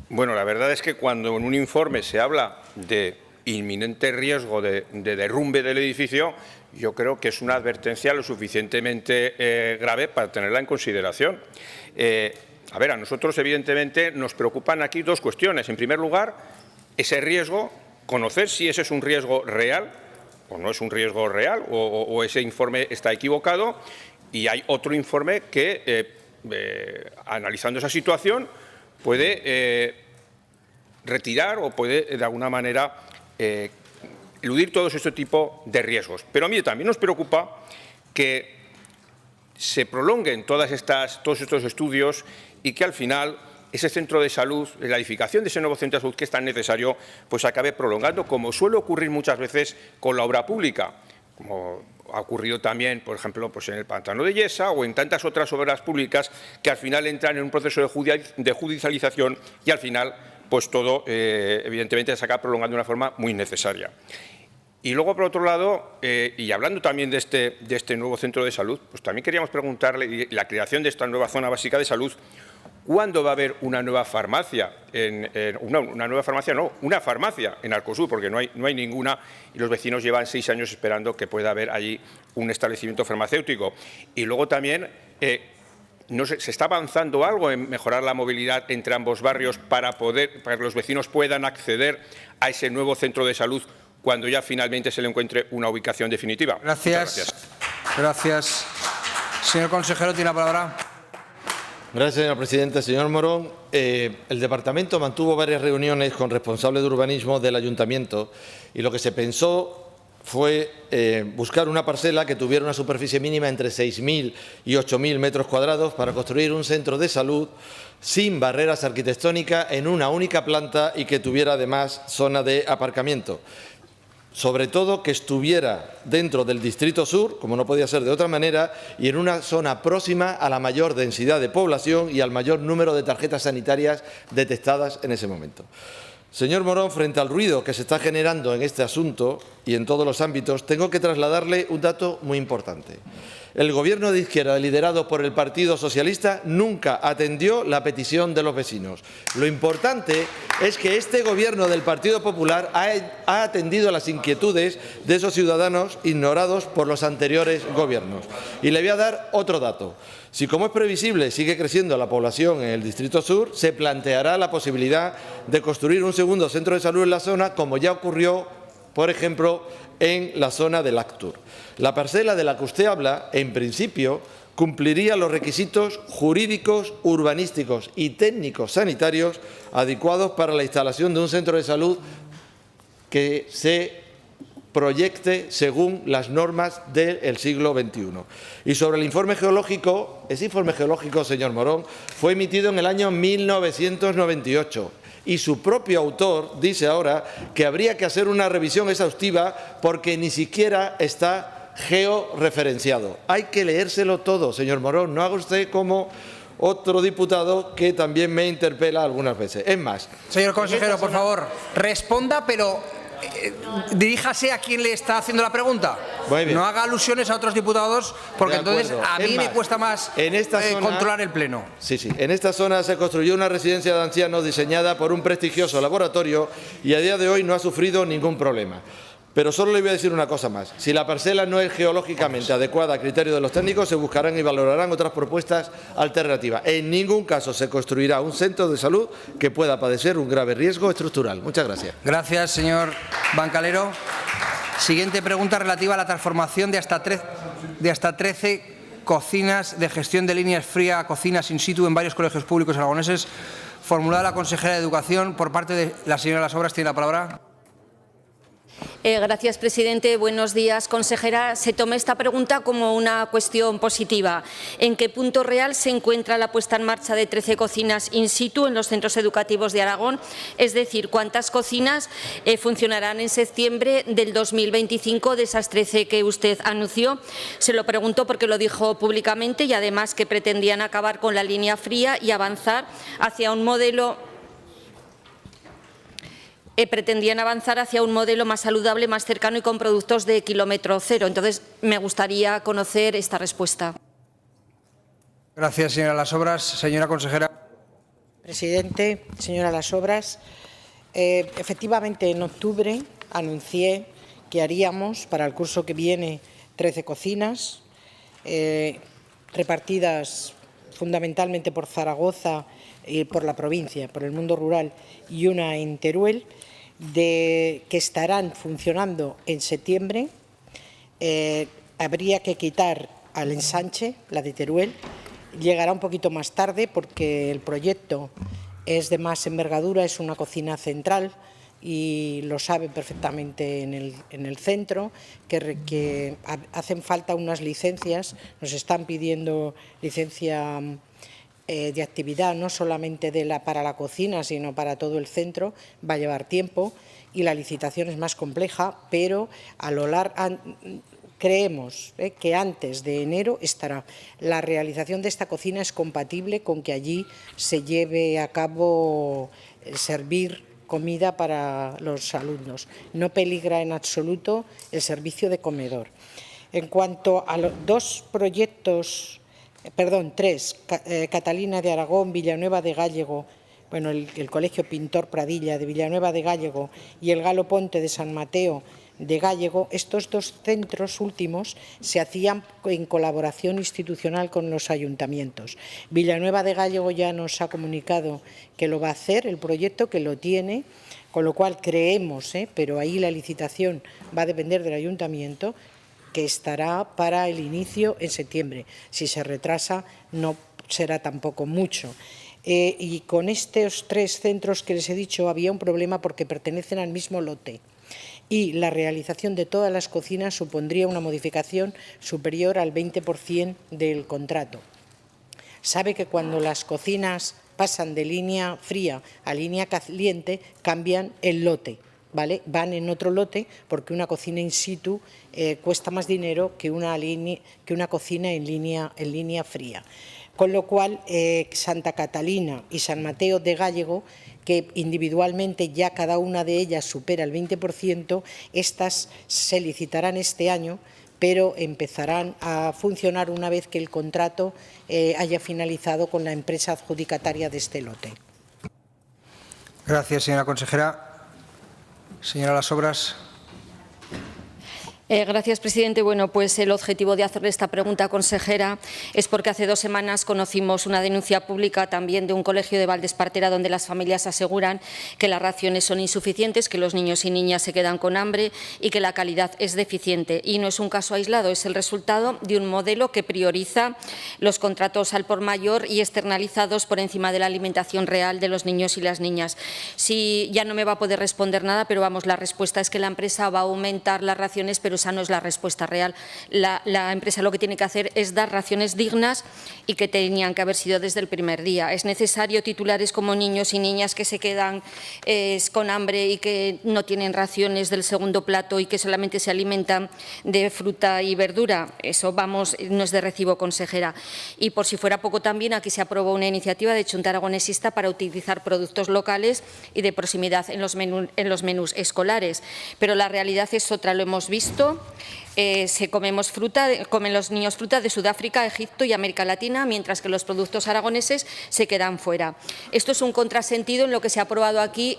Speaker 5: Bueno, la verdad es que cuando en un informe se habla de inminente riesgo de derrumbe del edificio, yo creo que es una advertencia lo suficientemente grave para tenerla en consideración. A ver, a nosotros evidentemente nos preocupan aquí 2 cuestiones. En primer lugar, ese riesgo, conocer si ese es un riesgo real o no es un riesgo real, o ese informe está equivocado. Y hay otro informe que, analizando esa situación, puede retirar o puede, de alguna manera, eludir todo este tipo de riesgos. Pero mire, también nos preocupa que se prolonguen todos estos estudios y que al final ese centro de salud, la edificación de ese nuevo centro de salud que es tan necesario, pues acabe prolongando, como suele ocurrir muchas veces con la obra pública, como ha ocurrido también, por ejemplo, pues en el Pantano de Yesa o en tantas otras obras públicas que al final entran en un proceso de judicialización y al final pues todo, evidentemente, se acaba prolongando de una forma muy innecesaria. Y luego, por otro lado, y hablando también de este nuevo centro de salud, pues también queríamos preguntarle, la creación de esta nueva zona básica de salud, ¿cuándo va a haber una nueva farmacia? Una farmacia en Arcosur, porque no hay ninguna y los vecinos llevan 6 años esperando que pueda haber allí un establecimiento farmacéutico. Y luego también no sé, ¿se está avanzando algo en mejorar la movilidad entre ambos barrios para que los vecinos puedan acceder a ese nuevo centro de salud cuando ya finalmente se le encuentre una ubicación definitiva?
Speaker 4: Gracias. Gracias. Señor consejero, tiene la palabra.
Speaker 19: Gracias, señora presidenta. Señor Morón, el departamento mantuvo varias reuniones con responsables de urbanismo del ayuntamiento y lo que se pensó fue buscar una parcela que tuviera una superficie mínima entre 6.000 y 8.000 metros cuadrados para construir un centro de salud sin barreras arquitectónicas en una única planta y que tuviera además zona de aparcamiento. Sobre todo que estuviera dentro del Distrito Sur, como no podía ser de otra manera, y en una zona próxima a la mayor densidad de población y al mayor número de tarjetas sanitarias detectadas en ese momento. Señor Morón, frente al ruido que se está generando en este asunto y en todos los ámbitos, tengo que trasladarle un dato muy importante. El Gobierno de izquierda, liderado por el Partido Socialista, nunca atendió la petición de los vecinos. Lo importante es que este Gobierno del Partido Popular ha atendido las inquietudes de esos ciudadanos ignorados por los anteriores gobiernos. Y le voy a dar otro dato. Si, como es previsible, sigue creciendo la población en el Distrito Sur, se planteará la posibilidad de construir un segundo centro de salud en la zona, como ya ocurrió, por ejemplo, en la zona del Actur. La parcela de la que usted habla, en principio, cumpliría los requisitos jurídicos, urbanísticos y técnicos sanitarios adecuados para la instalación de un centro de salud que se proyecte según las normas del siglo XXI. Y sobre el informe geológico, ese informe geológico, señor Morón, fue emitido en el año 1998. Y su propio autor dice ahora que habría que hacer una revisión exhaustiva porque ni siquiera está georreferenciado. Hay que leérselo todo, señor Morón. No haga usted como otro diputado que también me interpela algunas veces. Es más...
Speaker 4: Señor consejero, por favor, responda, pero diríjase a quien le está haciendo la pregunta. No haga alusiones a otros diputados, porque entonces a mí me cuesta más controlar el Pleno.
Speaker 19: Sí, sí. En esta zona se construyó una residencia de ancianos diseñada por un prestigioso laboratorio y a día de hoy no ha sufrido ningún problema. Pero solo le voy a decir una cosa más. Si la parcela no es geológicamente adecuada a criterio de los técnicos, se buscarán y valorarán otras propuestas alternativas. En ningún caso se construirá un centro de salud que pueda padecer un grave riesgo estructural. Muchas gracias.
Speaker 4: Gracias, señor Bancalero. Siguiente pregunta relativa a la transformación de hasta 13 cocinas de gestión de líneas fría a cocinas in situ en varios colegios públicos aragoneses. Formulada la consejera de Educación por parte de la señora Las Obras. Tiene la palabra.
Speaker 21: Gracias, presidente. Buenos días, consejera. Se toma esta pregunta como una cuestión positiva. ¿En qué punto real se encuentra la puesta en marcha de 13 cocinas in situ en los centros educativos de Aragón? Es decir, ¿cuántas cocinas funcionarán en septiembre del 2025 de esas 13 que usted anunció? Se lo pregunto porque lo dijo públicamente y además que pretendían acabar con la línea fría y avanzar hacia un modelo más saludable, más cercano y con productos de kilómetro cero. Entonces, me gustaría conocer esta respuesta.
Speaker 4: Gracias, señora Las Obras. Señora consejera.
Speaker 13: Presidente, señora Las Obras, efectivamente en octubre anuncié que haríamos para el curso que viene 13 cocinas repartidas fundamentalmente por Zaragoza y por la provincia, por el mundo rural, y una en Teruel, que estarán funcionando en septiembre. Habría que quitar al ensanche, la de Teruel, llegará un poquito más tarde porque el proyecto es de más envergadura, es una cocina central y lo saben perfectamente en el centro, que hacen falta unas licencias, nos están pidiendo licencia de actividad, no solamente para la cocina, sino para todo el centro. Va a llevar tiempo y la licitación es más compleja, pero a lo largo creemos que antes de enero estará. La realización de esta cocina es compatible con que allí se lleve a cabo servir comida para los alumnos. No peligra en absoluto el servicio de comedor. En cuanto a los tres, Catalina de Aragón, Villanueva de Gállego, el Colegio Pintor Pradilla de Villanueva de Gállego y el Galo Ponte de San Mateo de Gállego, estos dos centros últimos se hacían en colaboración institucional con los ayuntamientos. Villanueva de Gállego ya nos ha comunicado que lo va a hacer, el proyecto que lo tiene, con lo cual creemos, pero ahí la licitación va a depender del ayuntamiento, que estará para el inicio en septiembre. Si se retrasa, no será tampoco mucho. Y con estos 3 centros que les he dicho había un problema porque pertenecen al mismo lote y la realización de todas las cocinas supondría una modificación superior al 20% del contrato. Sabe que cuando las cocinas pasan de línea fría a línea caliente cambian el lote, ¿vale? Van en otro lote porque una cocina in situ cuesta más dinero que una cocina en línea fría. Con lo cual, Santa Catalina y San Mateo de Gállego, que individualmente ya cada una de ellas supera el 20%, estas se licitarán este año, pero empezarán a funcionar una vez que el contrato haya finalizado con la empresa adjudicataria de este lote.
Speaker 4: Gracias, señora consejera. Señora Las Obras.
Speaker 21: Gracias, presidente. Bueno, pues el objetivo de hacerle esta pregunta, consejera, es porque hace 2 semanas conocimos una denuncia pública también de un colegio de Valdespartera donde las familias aseguran que las raciones son insuficientes, que los niños y niñas se quedan con hambre y que la calidad es deficiente. Y no es un caso aislado, es el resultado de un modelo que prioriza los contratos al por mayor y externalizados por encima de la alimentación real de los niños y las niñas. Sí, ya no me va a poder responder nada, pero vamos, la respuesta es que la empresa va a aumentar las raciones, pero esa no es la respuesta real. La empresa lo que tiene que hacer es dar raciones dignas y que tenían que haber sido desde el primer día. Es necesario titulares como niños y niñas que se quedan con hambre y que no tienen raciones del segundo plato y que solamente se alimentan de fruta y verdura. Eso, vamos, no es de recibo, consejera. Y por si fuera poco también, aquí se aprobó una iniciativa de Junta Aragonesista para utilizar productos locales y de proximidad en los menús escolares. Pero la realidad es otra, lo hemos visto. Comen los niños fruta de Sudáfrica, Egipto y América Latina, mientras que los productos aragoneses se quedan fuera. Esto es un contrasentido en lo que se ha aprobado aquí.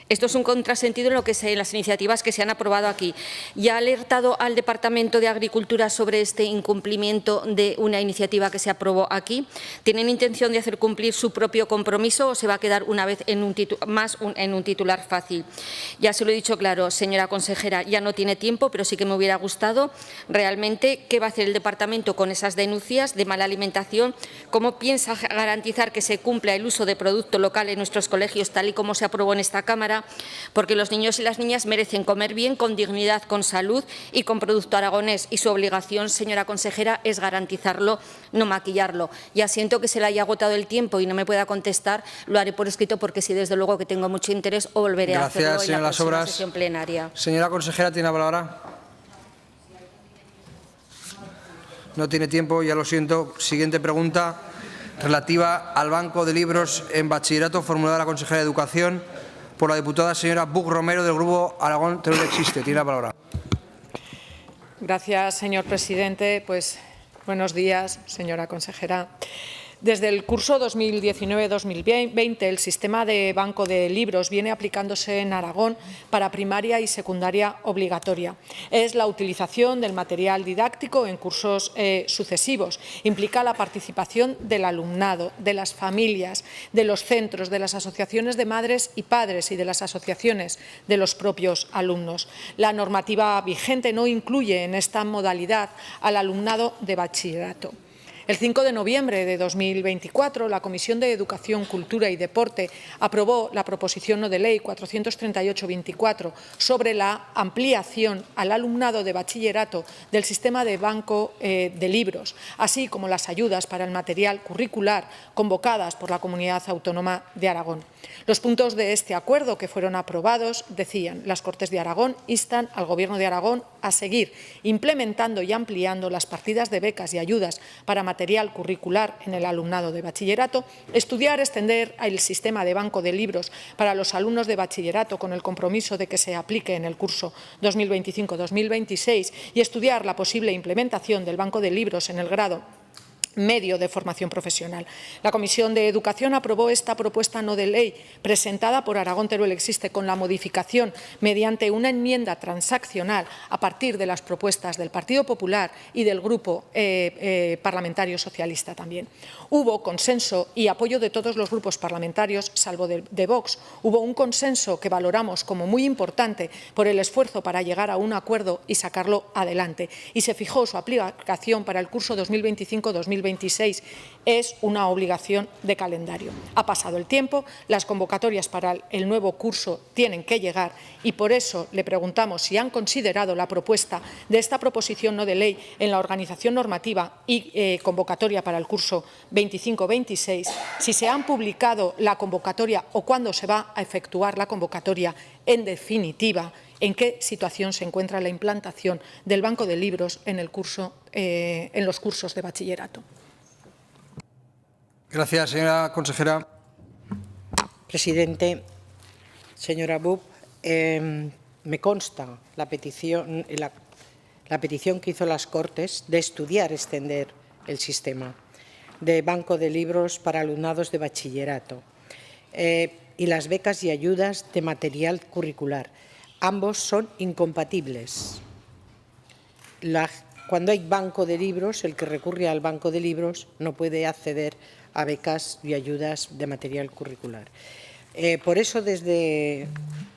Speaker 21: Esto es un contrasentido en las iniciativas que se han aprobado aquí. ¿Ya ha alertado al Departamento de Agricultura sobre este incumplimiento de una iniciativa que se aprobó aquí? ¿Tienen intención de hacer cumplir su propio compromiso o se va a quedar una vez en un titular fácil? Ya se lo he dicho claro, señora consejera, ya no tiene tiempo, pero sí que me hubiera gustado realmente qué va a hacer el Departamento con esas denuncias de mala alimentación, cómo piensa garantizar que se cumpla el uso de producto local en nuestros colegios, tal y como se aprobó en esta Cámara, porque los niños y las niñas merecen comer bien, con dignidad, con salud y con producto aragonés. Y su obligación, señora consejera, es garantizarlo, no maquillarlo. Ya siento que se le haya agotado el tiempo y no me pueda contestar, lo haré por escrito porque sí, desde luego que tengo mucho interés o volveré a hacerlo en la próxima sesión plenaria.
Speaker 4: Señora consejera, ¿tiene la palabra? No tiene tiempo, ya lo siento. Siguiente pregunta, relativa al Banco de Libros en Bachillerato, formulada a la consejera de Educación por la diputada señora Buch Romero, del Grupo Aragón Teruel Existe. Tiene la palabra.
Speaker 6: Gracias, señor presidente. Pues, buenos días, señora consejera. Desde el curso 2019-2020, el sistema de banco de libros viene aplicándose en Aragón para primaria y secundaria obligatoria. Es la utilización del material didáctico en cursos sucesivos. Implica la participación del alumnado, de las familias, de los centros, de las asociaciones de madres y padres y de las asociaciones de los propios alumnos. La normativa vigente no incluye en esta modalidad al alumnado de bachillerato. El 5 de noviembre de 2024, la Comisión de Educación, Cultura y Deporte aprobó la proposición no de ley 438-24 sobre la ampliación al alumnado de bachillerato del sistema de banco de libros, así como las ayudas para el material curricular convocadas por la Comunidad Autónoma de Aragón. Los puntos de este acuerdo que fueron aprobados decían: las Cortes de Aragón instan al Gobierno de Aragón a seguir implementando y ampliando las partidas de becas y ayudas para material curricular en el alumnado de bachillerato, estudiar, extender el sistema de banco de libros para los alumnos de bachillerato con el compromiso de que se aplique en el curso 2025-2026 y estudiar la posible implementación del banco de libros en el grado medio de formación profesional. La Comisión de Educación aprobó esta propuesta no de ley presentada por Aragón Teruel Existe con la modificación mediante una enmienda transaccional a partir de las propuestas del Partido Popular y del Grupo Parlamentario Socialista también. Hubo consenso y apoyo de todos los grupos parlamentarios, salvo de Vox. Hubo un consenso que valoramos como muy importante por el esfuerzo para llegar a un acuerdo y sacarlo adelante. Y se fijó su aplicación para el curso 2025-2026. Es una obligación de calendario. Ha pasado el tiempo, las convocatorias para el nuevo curso tienen que llegar y por eso le preguntamos si han considerado la propuesta de esta proposición no de ley en la organización normativa y convocatoria para el curso 25-26, si se han publicado la convocatoria o cuándo se va a efectuar la convocatoria en definitiva, en qué situación se encuentra la implantación del banco de libros en los cursos de bachillerato.
Speaker 4: Gracias, señora consejera.
Speaker 13: Presidente, señora Buch, me consta la petición que hizo las Cortes de estudiar extender el sistema de banco de libros para alumnados de bachillerato y las becas y ayudas de material curricular. Ambos son incompatibles. Cuando hay banco de libros, el que recurre al banco de libros no puede acceder a becas y ayudas de material curricular. Por eso, desde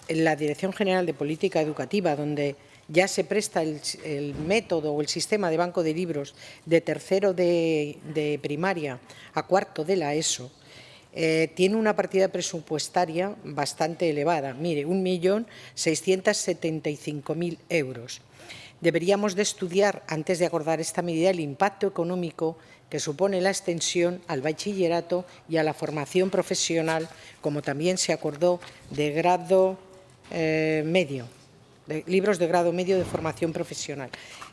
Speaker 13: la Dirección General de Política Educativa, donde ya se presta el método o el sistema de banco de libros de tercero de primaria a cuarto de la ESO, tiene una partida presupuestaria bastante elevada. Mire, 1.675.000 euros. Deberíamos de estudiar, antes de acordar esta medida, el impacto económico que supone la extensión al bachillerato y a la formación profesional, como también se acordó de grado medio, de libros de grado medio de formación profesional.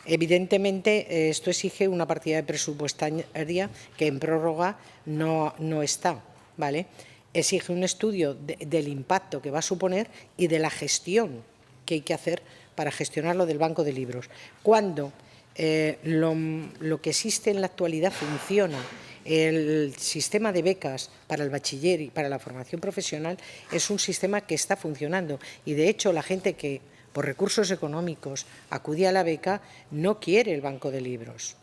Speaker 13: Evidentemente, esto exige una partida presupuestaria que en prórroga no está, ¿vale? Exige un estudio del impacto que va a suponer y de la gestión que hay que hacer para gestionar lo del banco de libros. Cuando lo que existe en la actualidad funciona, el sistema de becas para el bachiller y para la formación profesional es un sistema que está funcionando y, de hecho, la gente que por recursos económicos acude a la beca no quiere el banco de libros.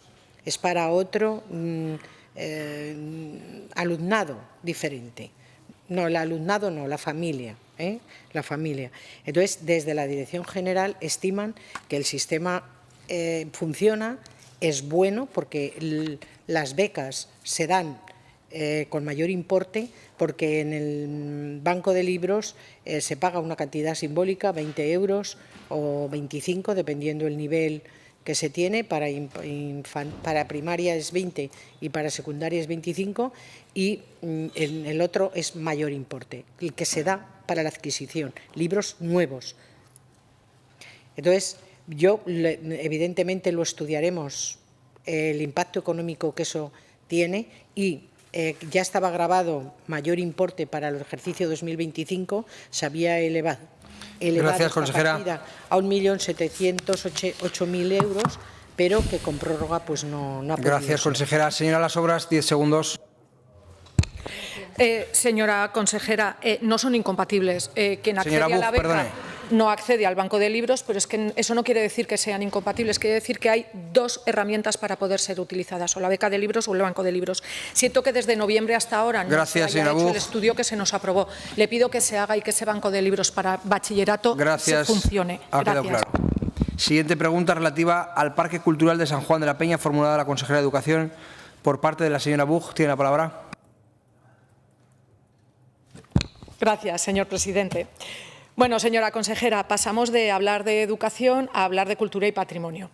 Speaker 13: Es para otro alumnado diferente. No, el alumnado no, la familia. La familia. Entonces, desde la Dirección General estiman que el sistema funciona, es bueno porque las becas se dan con mayor importe, porque en el banco de libros se paga una cantidad simbólica, 20 euros o 25, dependiendo del nivel que se tiene. Para primaria es 20 y para secundaria es 25, y el otro es mayor importe, el que se da para la adquisición, libros nuevos. Entonces, evidentemente lo estudiaremos, el impacto económico que eso tiene, y ya estaba grabado mayor importe para el ejercicio 2025, se había elevado
Speaker 4: Gracias, consejera.
Speaker 13: A 1.708.000 euros, pero que con prórroga pues no ha podido
Speaker 4: Gracias,
Speaker 13: ser.
Speaker 4: consejera. Señora Las Obras, 10 segundos.
Speaker 6: Señora consejera, no son incompatibles. Quien accede
Speaker 4: Señora
Speaker 6: a la
Speaker 4: Buch,
Speaker 6: beca
Speaker 4: perdone.
Speaker 6: no accede al banco de libros, pero es que eso no quiere decir que sean incompatibles, quiere decir que hay dos herramientas para poder ser utilizadas, o la beca de libros o el banco de libros. Siento que desde noviembre hasta ahora no se haya hecho el estudio que se nos aprobó. Le pido que se haga y que ese banco de libros para bachillerato funcione.
Speaker 4: Ha quedado claro. Siguiente pregunta relativa al Parque Cultural de San Juan de la Peña, formulada a la consejera de Educación por parte de la señora Buch. Tiene la palabra.
Speaker 6: Gracias, señor presidente. Bueno, señora consejera, pasamos de hablar de educación a hablar de cultura y patrimonio.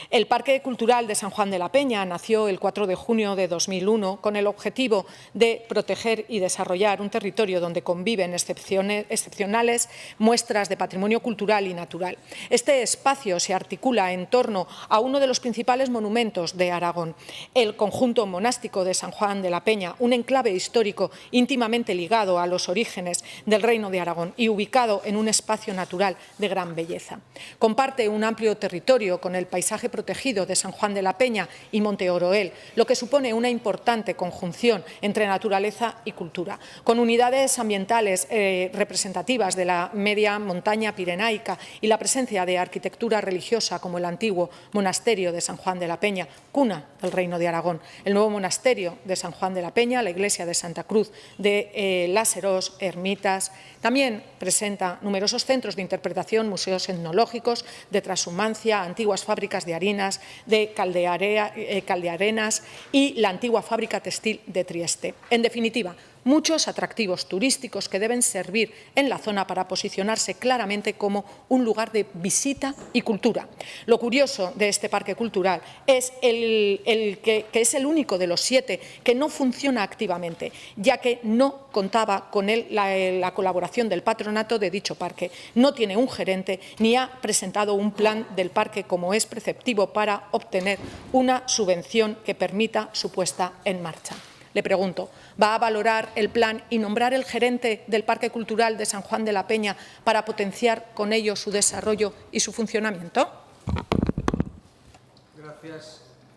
Speaker 6: El Parque Cultural de San Juan de la Peña nació el 4 de junio de 2001 con el objetivo de proteger y desarrollar un territorio donde conviven excepcionales muestras de patrimonio cultural y natural. Este espacio se articula en torno a uno de los principales monumentos de Aragón, el conjunto monástico de San Juan de la Peña, un enclave histórico íntimamente ligado a los orígenes del Reino de Aragón y ubicado en un espacio natural de gran belleza. Comparte un amplio territorio con el paisaje paisaje protegido de San Juan de la Peña y Monte Oroel, lo que supone una importante conjunción entre naturaleza y cultura, con unidades ambientales representativas de la media montaña pirenaica y la presencia de arquitectura religiosa como el antiguo monasterio de San Juan de la Peña, cuna del Reino de Aragón, el nuevo monasterio de San Juan de la Peña, la iglesia de Santa Cruz de Láseros, ermitas. También presenta numerosos centros de interpretación, museos etnológicos, de transhumancia, antiguas fábricas de harinas, de caldearenas y la antigua fábrica textil de Trieste. En definitiva, muchos atractivos turísticos que deben servir en la zona para posicionarse claramente como un lugar de visita y cultura. Lo curioso de este parque cultural es que es el único de los 7 que no funciona activamente, ya que no contaba con la colaboración del patronato de dicho parque. No tiene un gerente ni ha presentado un plan del parque como es preceptivo para obtener una subvención que permita su puesta en marcha. Le pregunto, ¿va a valorar el plan y nombrar el gerente del Parque Cultural de San Juan de la Peña para potenciar con ello su desarrollo y su funcionamiento?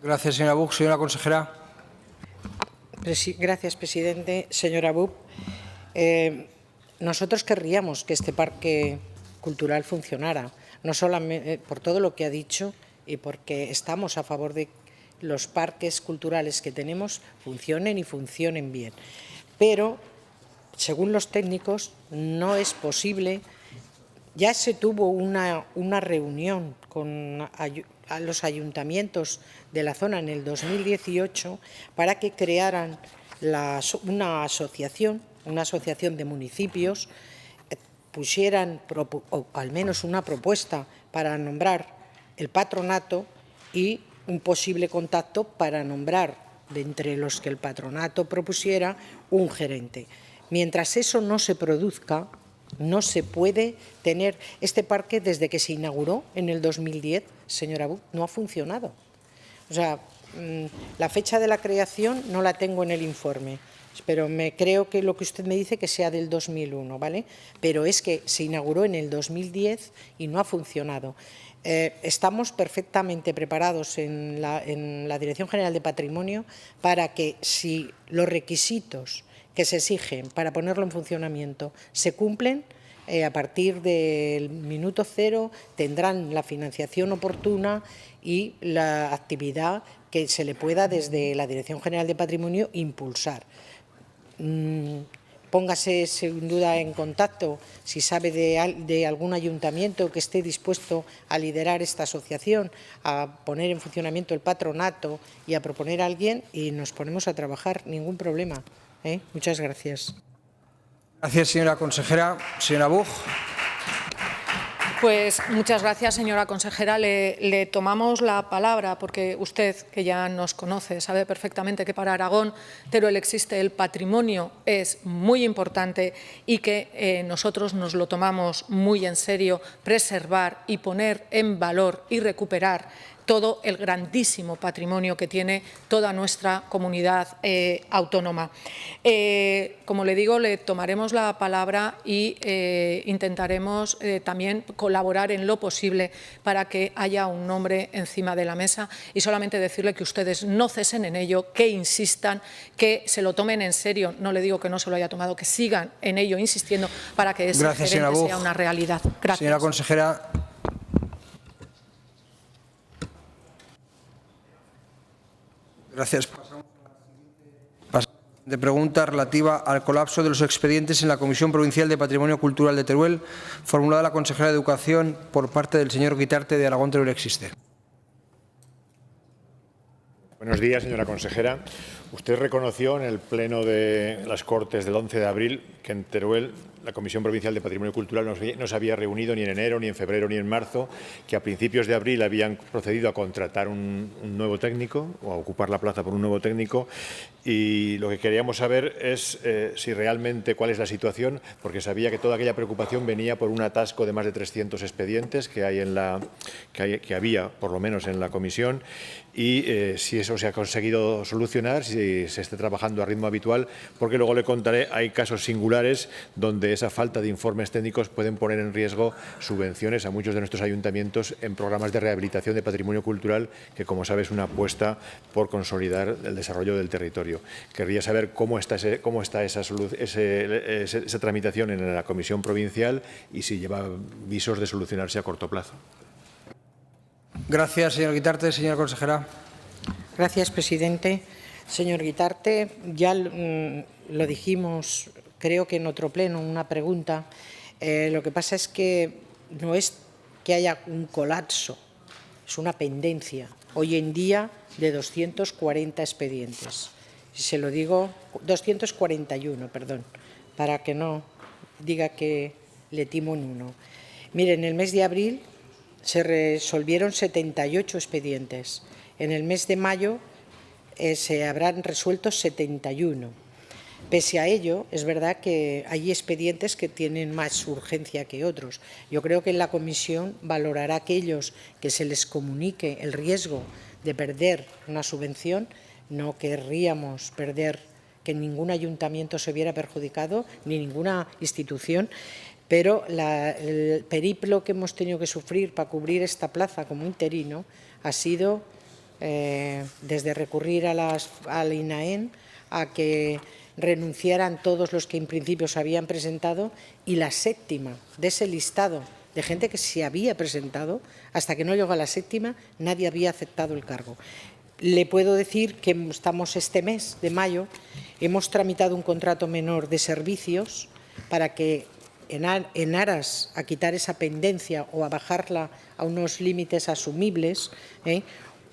Speaker 4: Gracias, señora Buch. Señora consejera.
Speaker 13: Gracias, presidente. Señora Buch, nosotros querríamos que este parque cultural funcionara, no solamente por todo lo que ha dicho y porque estamos a favor de los parques culturales que tenemos funcionen y funcionen bien. Pero, según los técnicos, no es posible. Ya se tuvo una reunión con los ayuntamientos de la zona en el 2018 para que crearan una asociación de municipios, pusieran o al menos una propuesta para nombrar el patronato y un posible contacto para nombrar, de entre los que el patronato propusiera, un gerente. Mientras eso no se produzca, no se puede tener este parque. Desde que se inauguró en el 2010, señora Buch, no ha funcionado. O sea, la fecha de la creación no la tengo en el informe, pero creo que lo que usted me dice que sea del 2001, ¿vale? Pero es que se inauguró en el 2010 y no ha funcionado. Estamos perfectamente preparados en la Dirección General de Patrimonio para que, si los requisitos que se exigen para ponerlo en funcionamiento se cumplen, a partir del minuto cero tendrán la financiación oportuna y la actividad que se le pueda desde la Dirección General de Patrimonio impulsar. Póngase sin duda en contacto, si sabe de algún ayuntamiento que esté dispuesto a liderar esta asociación, a poner en funcionamiento el patronato y a proponer a alguien, y nos ponemos a trabajar, ningún problema. Muchas gracias.
Speaker 4: Gracias, señora consejera. Señora Buch.
Speaker 6: Pues muchas gracias, señora consejera. Le tomamos la palabra porque usted, que ya nos conoce, sabe perfectamente que para Aragón, Teruel existe el patrimonio, es muy importante y que nosotros nos lo tomamos muy en serio, preservar y poner en valor y recuperar todo el grandísimo patrimonio que tiene toda nuestra comunidad autónoma. Como le digo, le tomaremos la palabra y intentaremos también colaborar en lo posible para que haya un nombre encima de la mesa, y solamente decirle que ustedes no cesen en ello, que insistan, que se lo tomen en serio. No le digo que no se lo haya tomado, que sigan en ello insistiendo para que ese gerente sea una realidad. Gracias.
Speaker 4: Señora consejera. Gracias. Pasamos a la siguiente pregunta relativa al colapso de los expedientes en la Comisión Provincial de Patrimonio Cultural de Teruel, formulada a la consejera de Educación por parte del señor Guitarte de Aragón Teruel Existe.
Speaker 7: Buenos días, señora consejera. Usted reconoció en el Pleno de las Cortes del 11 de abril que en Teruel la Comisión Provincial de Patrimonio Cultural no se había reunido ni en enero, ni en febrero, ni en marzo, que a principios de abril habían procedido a contratar un nuevo técnico o a ocupar la plaza por un nuevo técnico, y lo que queríamos saber es si realmente cuál es la situación, porque sabía que toda aquella preocupación venía por un atasco de más de 300 expedientes que había, por lo menos, en la comisión, y si eso se ha conseguido solucionar, si se esté trabajando a ritmo habitual, porque luego le contaré, hay casos singulares donde esa falta de informes técnicos pueden poner en riesgo subvenciones a muchos de nuestros ayuntamientos en programas de rehabilitación de patrimonio cultural, que como sabe es una apuesta por consolidar el desarrollo del territorio. Querría saber cómo está esa tramitación en la Comisión Provincial y si lleva visos de solucionarse a corto plazo.
Speaker 4: Gracias, señor Guitarte. Señora consejera.
Speaker 13: Gracias, presidente. Señor Guitarte, ya lo dijimos, creo que en otro pleno, una pregunta. Lo que pasa es que no es que haya un colapso, es una pendencia. Hoy en día de 240 expedientes. Se lo digo, 241, perdón, para que no diga que le timo en uno. Mire, en el mes de abril se resolvieron 78 expedientes. En el mes de mayo se habrán resuelto 71. Pese a ello, es verdad que hay expedientes que tienen más urgencia que otros. Yo creo que la Comisión valorará aquellos que se les comunique el riesgo de perder una subvención. No querríamos perder, que ningún ayuntamiento se viera perjudicado, ni ninguna institución, pero el periplo que hemos tenido que sufrir para cubrir esta plaza como interino ha sido desde recurrir al INAEN a que renunciaran todos los que en principio se habían presentado, y la séptima de ese listado de gente que se había presentado, hasta que no llegó a la séptima, nadie había aceptado el cargo. Le puedo decir que estamos este mes de mayo, hemos tramitado un contrato menor de servicios para que en aras a quitar esa pendencia o a bajarla a unos límites asumibles,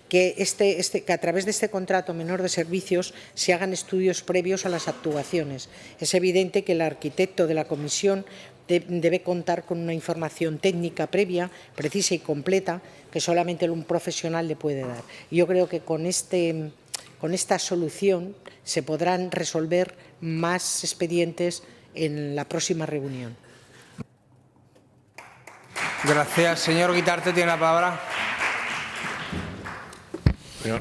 Speaker 13: que a través de este contrato menor de servicios se hagan estudios previos a las actuaciones. Es evidente que el arquitecto de la comisión debe contar con una información técnica previa, precisa y completa, que solamente un profesional le puede dar. Y yo creo que con esta solución se podrán resolver más expedientes en la próxima reunión.
Speaker 4: Gracias. Señor Guitarte, tiene la palabra.
Speaker 7: Bueno,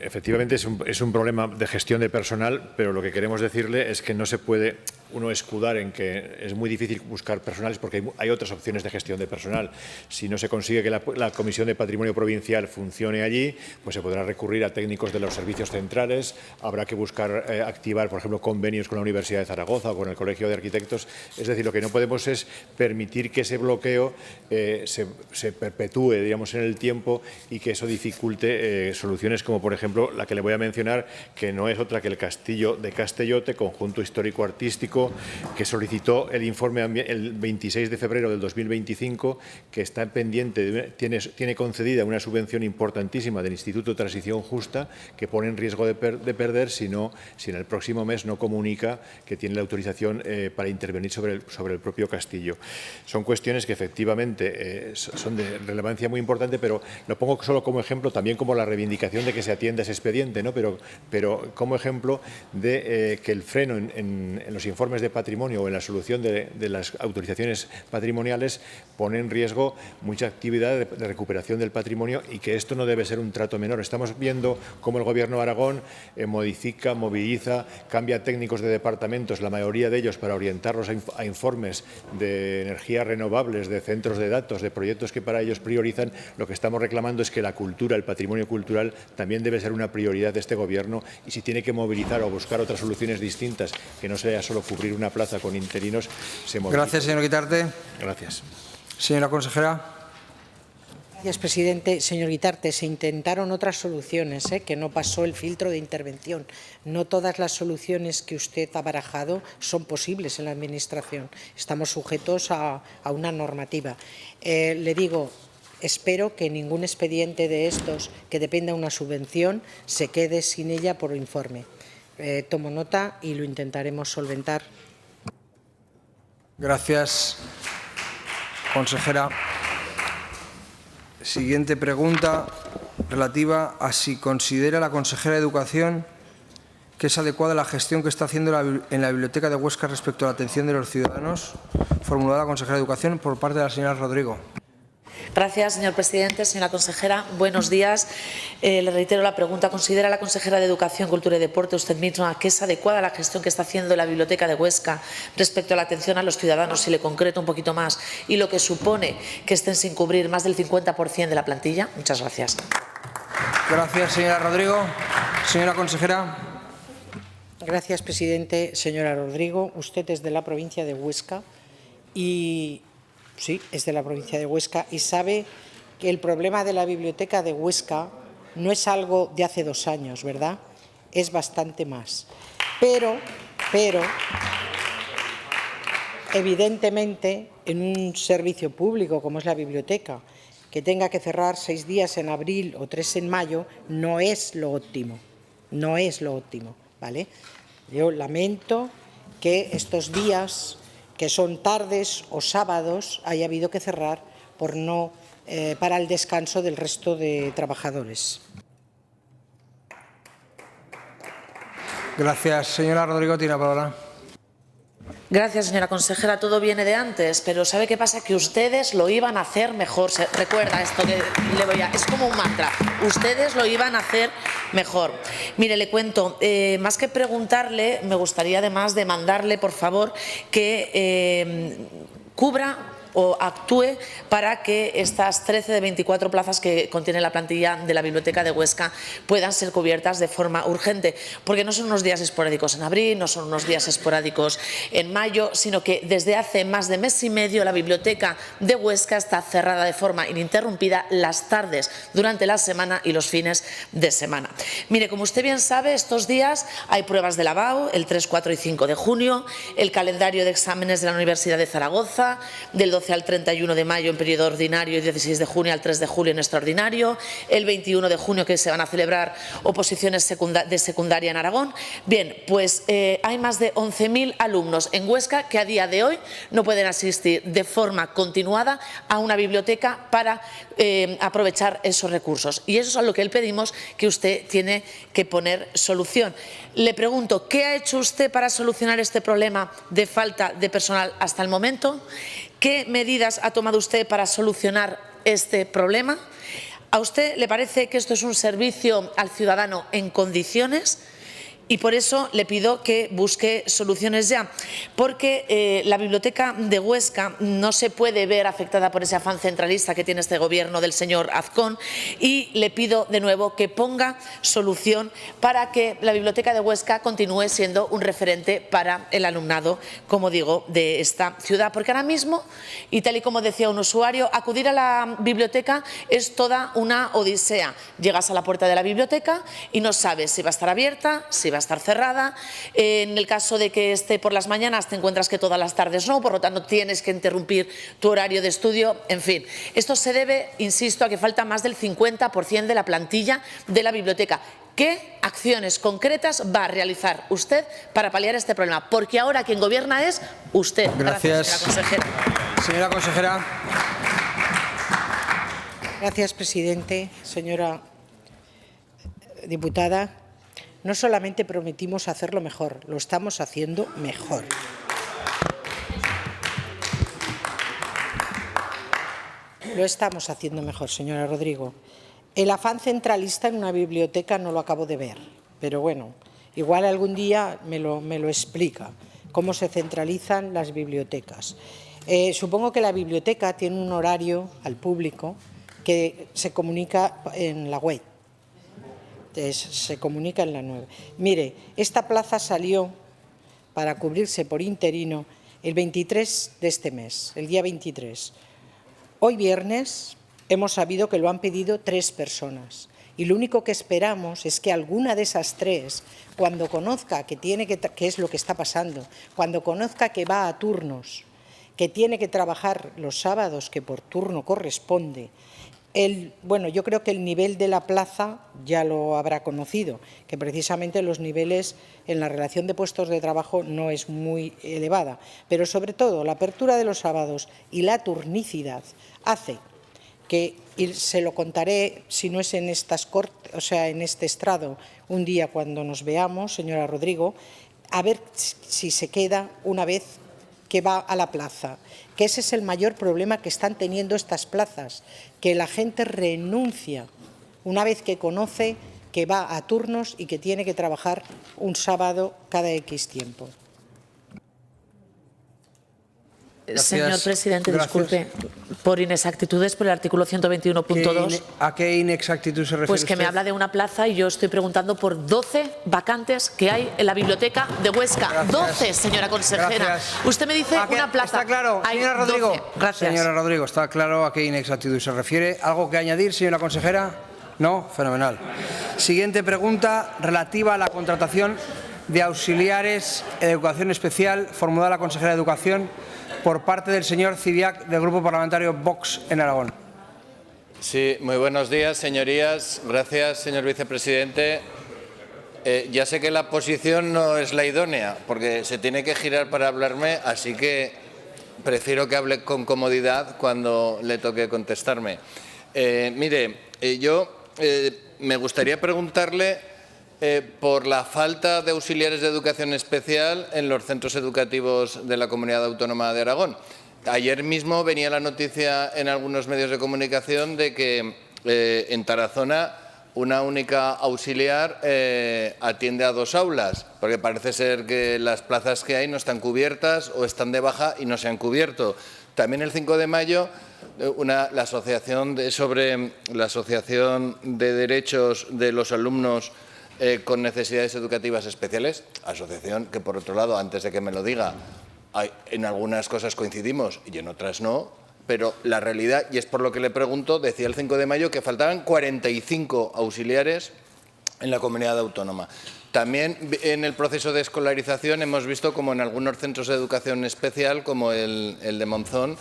Speaker 7: efectivamente es un problema de gestión de personal, pero lo que queremos decirle es que no se puede uno escudar en que es muy difícil buscar personales porque hay otras opciones de gestión de personal. Si no se consigue que la Comisión de Patrimonio Provincial funcione allí, pues se podrá recurrir a técnicos de los servicios centrales, habrá que buscar activar, por ejemplo, convenios con la Universidad de Zaragoza o con el Colegio de Arquitectos. Es decir, lo que no podemos es permitir que ese bloqueo se perpetúe, digamos, en el tiempo y que eso dificulte soluciones como, por ejemplo, la que le voy a mencionar, que no es otra que el Castillo de Castellote, conjunto histórico-artístico, que solicitó el informe el 26 de febrero del 2025, que está pendiente, tiene concedida una subvención importantísima del Instituto de Transición Justa, que pone en riesgo de perder si en el próximo mes no comunica que tiene la autorización para intervenir sobre el propio castillo. Son cuestiones que efectivamente son de relevancia muy importante, pero lo pongo solo como ejemplo, también como la reivindicación de que se atienda ese expediente, ¿no? pero como ejemplo de que el freno en los informes de patrimonio o en la solución de las autorizaciones patrimoniales pone en riesgo mucha actividad de recuperación del patrimonio, y que esto no debe ser un trato menor. Estamos viendo cómo el Gobierno de Aragón modifica, moviliza, cambia técnicos de departamentos, la mayoría de ellos para orientarlos a informes de energías renovables, de centros de datos, de proyectos que para ellos priorizan. Lo que estamos reclamando es que la cultura, el patrimonio cultural, también debe ser una prioridad de este Gobierno, y si tiene que movilizar o buscar otras soluciones distintas, que no sea solo cubrir una plaza con interinos, se moviliza.
Speaker 4: Gracias, señor Guitarte.
Speaker 7: Gracias.
Speaker 4: Señora consejera.
Speaker 13: Gracias, presidente. Señor Guitarte, se intentaron otras soluciones, que no pasó el filtro de intervención. No todas las soluciones que usted ha barajado son posibles en la Administración. Estamos sujetos a una normativa. Le digo, espero que ningún expediente de estos que dependa de una subvención se quede sin ella por informe. Tomo nota y lo intentaremos solventar.
Speaker 4: Gracias, consejera. Siguiente pregunta relativa a si considera la consejera de Educación que es adecuada la gestión que está haciendo en la Biblioteca de Huesca respecto a la atención de los ciudadanos. Formulada la consejera de Educación por parte de la señora Rodrigo.
Speaker 3: Gracias, señor presidente. Señora consejera, buenos días. Le reitero la pregunta. ¿Considera la consejera de Educación, Cultura y Deporte usted misma que es adecuada la gestión que está haciendo la Biblioteca de Huesca respecto a la atención a los ciudadanos, si le concreto un poquito más, y lo que supone que estén sin cubrir más del 50% de la plantilla? Muchas gracias.
Speaker 4: Gracias, señora Rodrigo. Señora consejera.
Speaker 13: Gracias, presidente. Señora Rodrigo, usted es de la provincia de Huesca y sí, es de la provincia de Huesca y sabe que el problema de la biblioteca de Huesca no es algo de hace 2 años, ¿verdad? Es bastante más. Pero, evidentemente, en un servicio público como es la biblioteca, que tenga que cerrar 6 días en abril o 3 en mayo, no es lo óptimo. No es lo óptimo, ¿vale? Yo lamento que estos días, que son tardes o sábados, haya habido que cerrar para el descanso del resto de trabajadores.
Speaker 4: Gracias. Señora Rodrigo, tiene la palabra.
Speaker 3: Gracias, señora consejera. Todo viene de antes, pero ¿sabe qué pasa? Que ustedes lo iban a hacer mejor. Recuerda esto que le voy a... Es como un mantra. Ustedes lo iban a hacer mejor. Mire, le cuento, más que preguntarle, me gustaría además demandarle, por favor, que cubra o actúe para que estas 13 de 24 plazas que contiene la plantilla de la Biblioteca de Huesca puedan ser cubiertas de forma urgente, porque no son unos días esporádicos en abril, no son unos días esporádicos en mayo, sino que desde hace más de mes y medio la Biblioteca de Huesca está cerrada de forma ininterrumpida las tardes, durante la semana y los fines de semana. Mire, como usted bien sabe, estos días hay pruebas de la BAU, el 3, 4 y 5 de junio, el calendario de exámenes de la Universidad de Zaragoza, del 12 al 31 de mayo en periodo ordinario y 16 de junio al 3 de julio en extraordinario, el 21 de junio que se van a celebrar oposiciones de secundaria en Aragón. Bien, pues hay más de 11.000 alumnos en Huesca que a día de hoy no pueden asistir de forma continuada a una biblioteca para aprovechar esos recursos. Y eso es a lo que le pedimos que usted tiene que poner solución. Le pregunto, ¿qué ha hecho usted para solucionar este problema de falta de personal hasta el momento? ¿Qué medidas ha tomado usted para solucionar este problema? ¿A usted le parece que esto es un servicio al ciudadano en condiciones? Y por eso le pido que busque soluciones ya, porque la Biblioteca de Huesca no se puede ver afectada por ese afán centralista que tiene este Gobierno del señor Azcón, y le pido de nuevo que ponga solución para que la Biblioteca de Huesca continúe siendo un referente para el alumnado, como digo, de esta ciudad. Porque ahora mismo, y tal y como decía un usuario, acudir a la biblioteca es toda una odisea. Llegas a la puerta de la biblioteca y no sabes si va a estar abierta, si va a estar cerrada. En el caso de que esté por las mañanas, te encuentras que todas las tardes no, por lo tanto tienes que interrumpir tu horario de estudio. En fin, esto se debe, insisto, a que falta más del 50% de la plantilla de la biblioteca. ¿Qué acciones concretas va a realizar usted para paliar este problema? Porque ahora quien gobierna es usted.
Speaker 4: Gracias,
Speaker 3: señora consejera.
Speaker 4: Señora consejera.
Speaker 13: Gracias, presidente. Señora diputada, no solamente prometimos hacerlo mejor, lo estamos haciendo mejor. Lo estamos haciendo mejor, señora Rodrigo. El afán centralista en una biblioteca no lo acabo de ver, pero bueno, igual algún día me lo explica, cómo se centralizan las bibliotecas. Supongo que la biblioteca tiene un horario al público que se comunica en la web. Se comunica en la 9. Mire, esta plaza salió para cubrirse por interino el 23 de este mes, el día 23. Hoy viernes hemos sabido que lo han pedido 3 personas y lo único que esperamos es que alguna de esas 3, cuando conozca que es lo que está pasando, cuando conozca que va a turnos, que tiene que trabajar los sábados que por turno corresponde, bueno, yo creo que el nivel de la plaza ya lo habrá conocido, que precisamente los niveles en la relación de puestos de trabajo no es muy elevada, pero sobre todo la apertura de los sábados y la turnicidad hace que, y se lo contaré si no es en estas cortes, o sea, en este estrado, un día cuando nos veamos, señora Rodrigo, a ver si se queda una vez que va a la plaza, que ese es el mayor problema que están teniendo estas plazas, que la gente renuncia una vez que conoce que va a turnos y que tiene que trabajar un sábado cada X tiempo.
Speaker 3: Señor presidente, disculpe por inexactitudes por el artículo 121.2.
Speaker 4: ¿A qué inexactitud se refiere
Speaker 3: Pues que
Speaker 4: usted?
Speaker 3: me habla de una plaza y yo estoy preguntando por 12 vacantes que hay en la biblioteca de Huesca.
Speaker 4: Gracias.
Speaker 3: 12, señora consejera.
Speaker 4: Gracias.
Speaker 3: Usted me dice una plaza.
Speaker 4: Está claro,
Speaker 3: Hay
Speaker 4: señora Rodrigo.
Speaker 3: 12. Gracias.
Speaker 4: Señora Rodrigo, está claro a qué inexactitud se refiere. ¿Algo que añadir, señora consejera? No, fenomenal. Siguiente pregunta relativa a la contratación de auxiliares de educación especial, formulada la consejera de Educación por parte del señor Cidiac, del Grupo Parlamentario Vox en Aragón.
Speaker 9: Sí, muy buenos días, señorías. Gracias, señor vicepresidente. Ya sé que la posición no es la idónea, porque se tiene que girar para hablarme, así que prefiero que hable con comodidad cuando le toque contestarme. Mire, yo me gustaría preguntarle por la falta de auxiliares de educación especial en los centros educativos de la Comunidad Autónoma de Aragón. Ayer mismo venía la noticia en algunos medios de comunicación de que en Tarazona una única auxiliar atiende a 2 aulas, porque parece ser que las plazas que hay no están cubiertas o están de baja y no se han cubierto. También el 5 de mayo la Asociación de Derechos de los Alumnos con Necesidades Educativas Especiales, asociación que, por otro lado, antes de que me lo diga, en algunas cosas coincidimos y en otras no, pero la realidad, y es por lo que le pregunto, decía el 5 de mayo que faltaban 45 auxiliares en la comunidad autónoma. También en el proceso de escolarización hemos visto como en algunos centros de educación especial, como el de Monzón,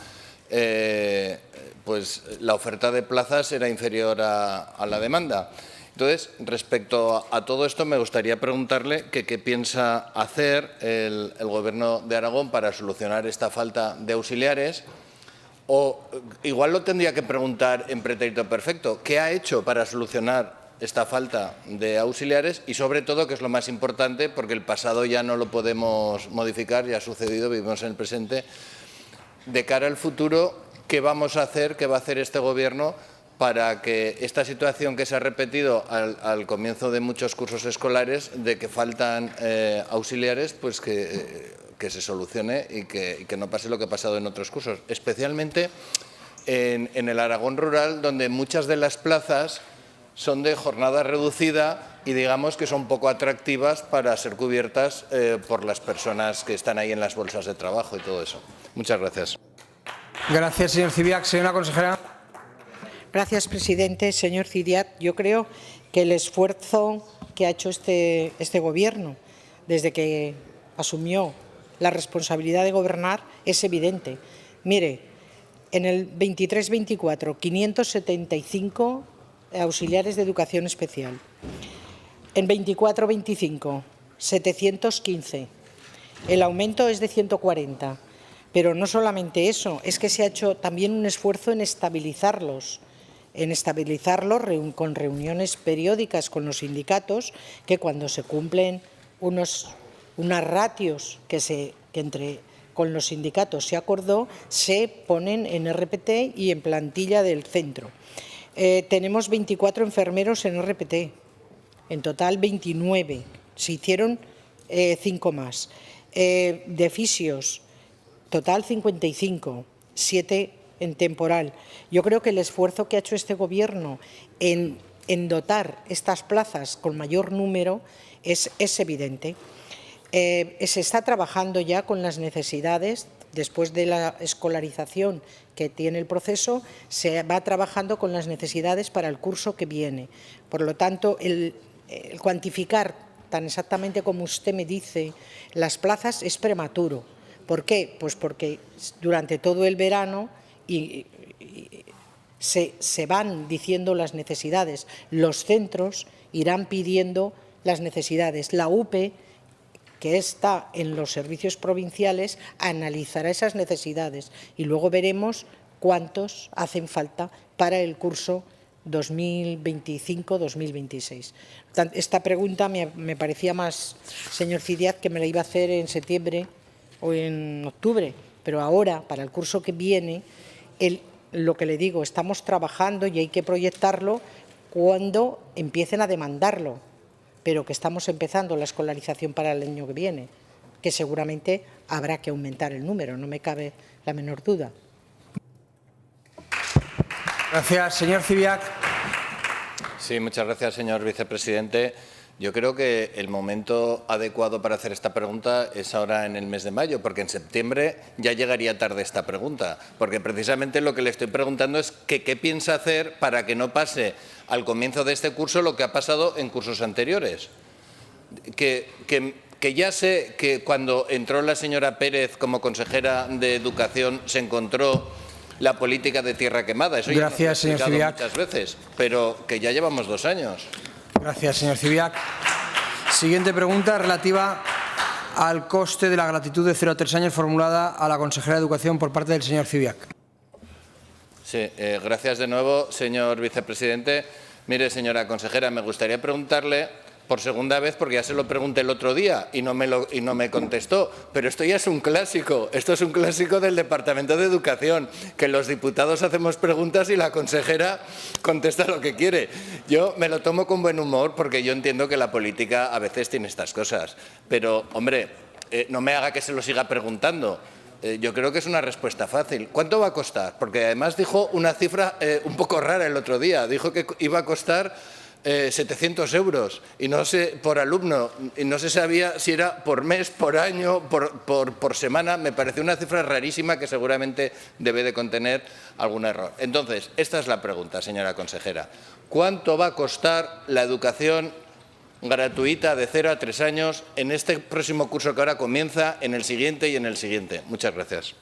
Speaker 9: pues la oferta de plazas era inferior a la demanda. Entonces, respecto a todo esto, me gustaría preguntarle qué piensa hacer el Gobierno de Aragón para solucionar esta falta de auxiliares. O igual lo tendría que preguntar en pretérito perfecto. ¿Qué ha hecho para solucionar esta falta de auxiliares? Y sobre todo, que es lo más importante, porque el pasado ya no lo podemos modificar, ya ha sucedido, vivimos en el presente. De cara al futuro, ¿qué vamos a hacer, qué va a hacer este Gobierno para que esta situación que se ha repetido al comienzo de muchos cursos escolares, de que faltan auxiliares, pues que se solucione y que no pase lo que ha pasado en otros cursos, especialmente en el Aragón rural, donde muchas de las plazas son de jornada reducida y digamos que son poco atractivas para ser cubiertas por las personas que están ahí en las bolsas de trabajo y todo eso. Muchas gracias.
Speaker 4: Gracias, señor Cidiac. Señora consejera.
Speaker 13: Gracias, presidente. Señor Cidiac, yo creo que el esfuerzo que ha hecho este Gobierno desde que asumió la responsabilidad de gobernar es evidente. Mire, en el 23-24, 575 auxiliares de educación especial. En 24-25, 715. El aumento es de 140. Pero no solamente eso, es que se ha hecho también un esfuerzo en estabilizarlos con reuniones periódicas con los sindicatos, que cuando se cumplen unas ratios con los sindicatos se acordó, se ponen en RPT y en plantilla del centro. Tenemos 24 enfermeros en RPT, en total 29, se hicieron 5 más. De fisios, total 55, 7 en temporal. Yo creo que el esfuerzo que ha hecho este Gobierno en dotar estas plazas con mayor número es evidente. Se está trabajando ya con las necesidades, después de la escolarización que tiene el proceso, se va trabajando con las necesidades para el curso que viene. Por lo tanto, el cuantificar tan exactamente como usted me dice las plazas es prematuro. ¿Por qué? Pues porque durante todo el verano se van diciendo las necesidades. Los centros irán pidiendo las necesidades. La UPE, que está en los servicios provinciales, analizará esas necesidades y luego veremos cuántos hacen falta para el curso 2025-2026. Esta pregunta me parecía más, señor Cidiac, que me la iba a hacer en septiembre, o en octubre, pero ahora, para el curso que viene, lo que le digo, estamos trabajando y hay que proyectarlo cuando empiecen a demandarlo, pero que estamos empezando la escolarización para el año que viene, que seguramente habrá que aumentar el número, no me cabe la menor duda.
Speaker 4: Gracias. Señor Cibiac.
Speaker 9: Sí, muchas gracias, señor vicepresidente. Yo creo que el momento adecuado para hacer esta pregunta es ahora en el mes de mayo, porque en septiembre ya llegaría tarde esta pregunta, porque precisamente lo que le estoy preguntando es qué piensa hacer para que no pase al comienzo de este curso lo que ha pasado en cursos anteriores. Que ya sé que cuando entró la señora Pérez como consejera de Educación se encontró la política de tierra quemada. Eso
Speaker 4: gracias,
Speaker 9: ya nos lo he
Speaker 4: señor Cibiac.
Speaker 9: muchas veces, pero que ya llevamos 2 años.
Speaker 4: Gracias, señor Cibiac. Siguiente pregunta relativa al coste de la gratitud de 0 a 3 años formulada a la consejera de Educación por parte del señor Cibiac.
Speaker 9: Sí, gracias de nuevo, señor vicepresidente. Mire, señora consejera, me gustaría preguntarle por segunda vez, porque ya se lo pregunté el otro día y no me contestó, pero esto ya es un clásico, esto es un clásico del Departamento de Educación, que los diputados hacemos preguntas y la consejera contesta lo que quiere. Yo me lo tomo con buen humor porque yo entiendo que la política a veces tiene estas cosas, pero, hombre, no me haga que se lo siga preguntando. Yo creo que es una respuesta fácil. ¿Cuánto va a costar? Porque además dijo una cifra un poco rara el otro día, dijo que iba a costar 700 euros y no sé por alumno y no se sabía si era por mes, por año, por semana. Me pareció una cifra rarísima que seguramente debe de contener algún error. Entonces, esta es la pregunta, señora consejera. ¿Cuánto va a costar la educación gratuita de 0 a 3 años en este próximo curso que ahora comienza, en el siguiente y en el siguiente? Muchas gracias.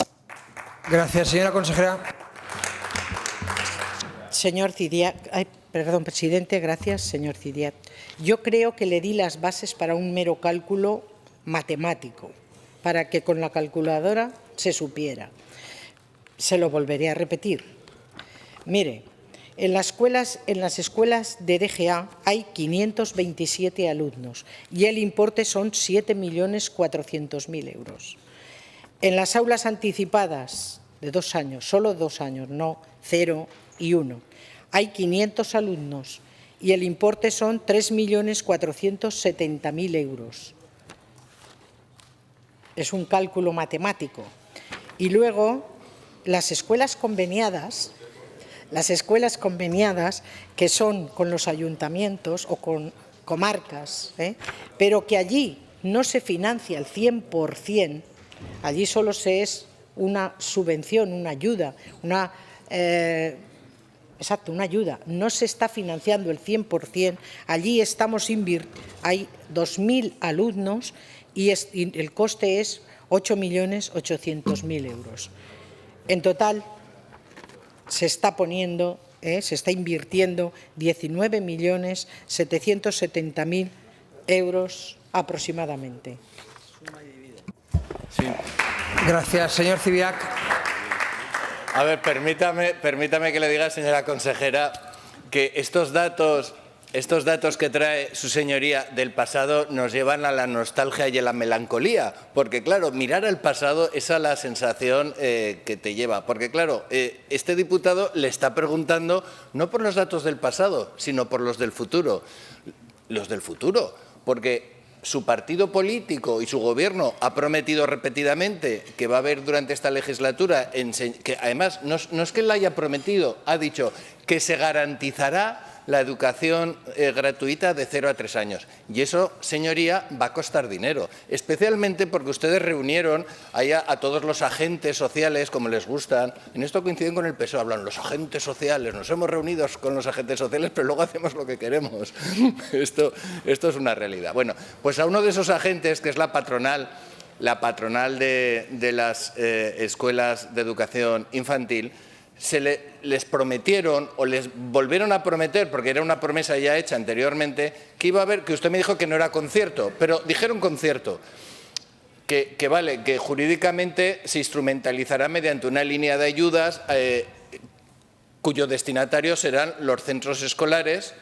Speaker 4: Gracias, señora consejera.
Speaker 13: Señor Cibiac, perdón, presidente, gracias, señor Cibiac. Yo creo que le di las bases para un mero cálculo matemático, para que con la calculadora se supiera. Se lo volveré a repetir. Mire, en las escuelas de DGA hay 527 alumnos y el importe son 7.400.000 euros. En las aulas anticipadas de 2 años, solo 2 años, no 0 y 1, hay 500 alumnos y el importe son 3.470.000 euros. Es un cálculo matemático. Y luego, las escuelas conveniadas, que son con los ayuntamientos o con comarcas, pero que allí no se financia al 100%, allí solo se es una subvención, una ayuda, una ayuda, no se está financiando el 100%, allí hay 2.000 alumnos y el coste es 8.800.000 euros. En total, se está invirtiendo 19.770.000 euros aproximadamente.
Speaker 9: Sí.
Speaker 4: Gracias, señor Cibiac.
Speaker 9: A ver, permítame que le diga, señora consejera, que estos datos que trae su señoría del pasado nos llevan a la nostalgia y a la melancolía, porque claro, mirar al pasado es a la sensación que te lleva, porque claro, este diputado le está preguntando no por los datos del pasado, sino por los del futuro. Los del futuro, porque su partido político y su gobierno ha prometido repetidamente que va a haber durante esta legislatura, que además no es que lo haya prometido, ha dicho que se garantizará la educación gratuita de 0 a 3 años. Y eso, señoría, va a costar dinero, especialmente porque ustedes reunieron allá a todos los agentes sociales, como les gustan. En esto coinciden con el PSOE, hablan los agentes sociales, nos hemos reunido con los agentes sociales, pero luego hacemos lo que queremos. Esto es una realidad. Bueno, pues a uno de esos agentes, que es la patronal de las escuelas de educación infantil, les prometieron o les volvieron a prometer, porque era una promesa ya hecha anteriormente, que iba a haber, que usted me dijo que no era concierto, pero dijeron concierto, que vale, que jurídicamente se instrumentalizará mediante una línea de ayudas cuyo destinatario serán los centros escolares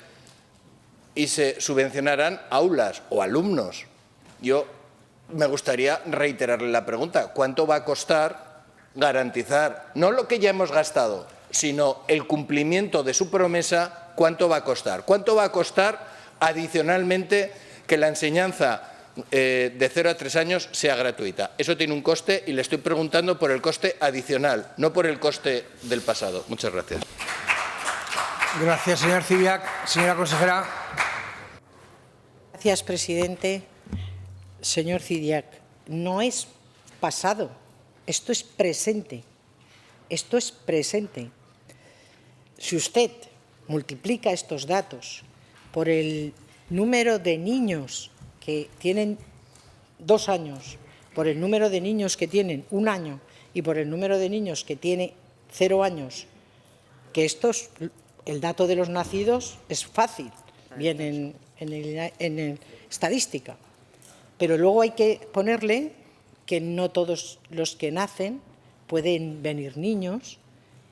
Speaker 9: y se subvencionarán aulas o alumnos. Yo me gustaría reiterarle la pregunta. ¿Cuánto va a costar garantizar, no lo que ya hemos gastado, sino el cumplimiento de su promesa? ¿Cuánto va a costar? ¿Cuánto va a costar adicionalmente que la enseñanza de 0 a 3 años sea gratuita? Eso tiene un coste y le estoy preguntando por el coste adicional, no por el coste del pasado. Muchas gracias.
Speaker 4: Gracias, señor Cibiac. Señora consejera.
Speaker 13: Gracias, presidente. Señor Cibiac, no es pasado, esto es presente. Esto es presente. Si usted multiplica estos datos por el número de niños que tienen 2 años, por el número de niños que tienen 1 año y por el número de niños que tiene 0 años, que el dato de los nacidos es fácil, viene en estadística, pero luego hay que ponerle que no todos los que nacen pueden venir niños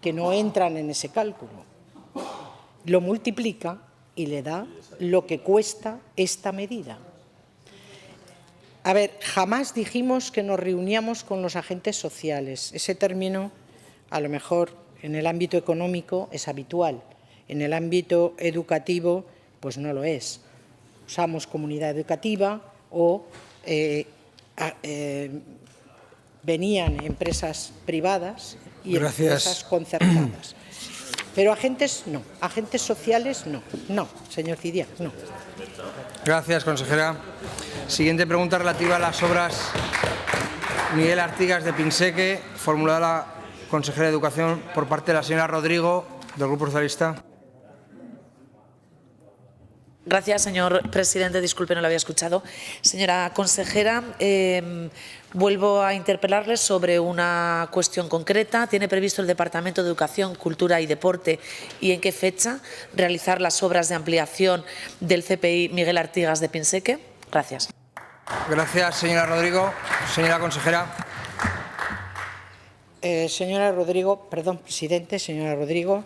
Speaker 13: que no entran en ese cálculo. Lo multiplica y le da lo que cuesta esta medida. A ver, jamás dijimos que nos reuníamos con los agentes sociales. Ese término, a lo mejor, en el ámbito económico es habitual. En el ámbito educativo, pues no lo es. Usamos comunidad educativa o venían empresas privadas y empresas concertadas. Pero agentes no, agentes sociales no. No, señor Cibiac, no.
Speaker 4: Gracias, consejera. Siguiente pregunta relativa a las obras Miguel Artigas de Pinseque, formulada la consejera de Educación por parte de la señora Rodrigo, del Grupo Socialista.
Speaker 3: Gracias, señor presidente. Disculpe, no lo había escuchado. Señora consejera, vuelvo a interpelarle sobre una cuestión concreta. ¿Tiene previsto el Departamento de Educación, Cultura y Deporte y en qué fecha realizar las obras de ampliación del CPI Miguel Artigas de Pinseque? Gracias.
Speaker 4: Gracias, señora Rodrigo. Señora consejera.
Speaker 13: Señora Rodrigo, perdón, presidente, señora Rodrigo.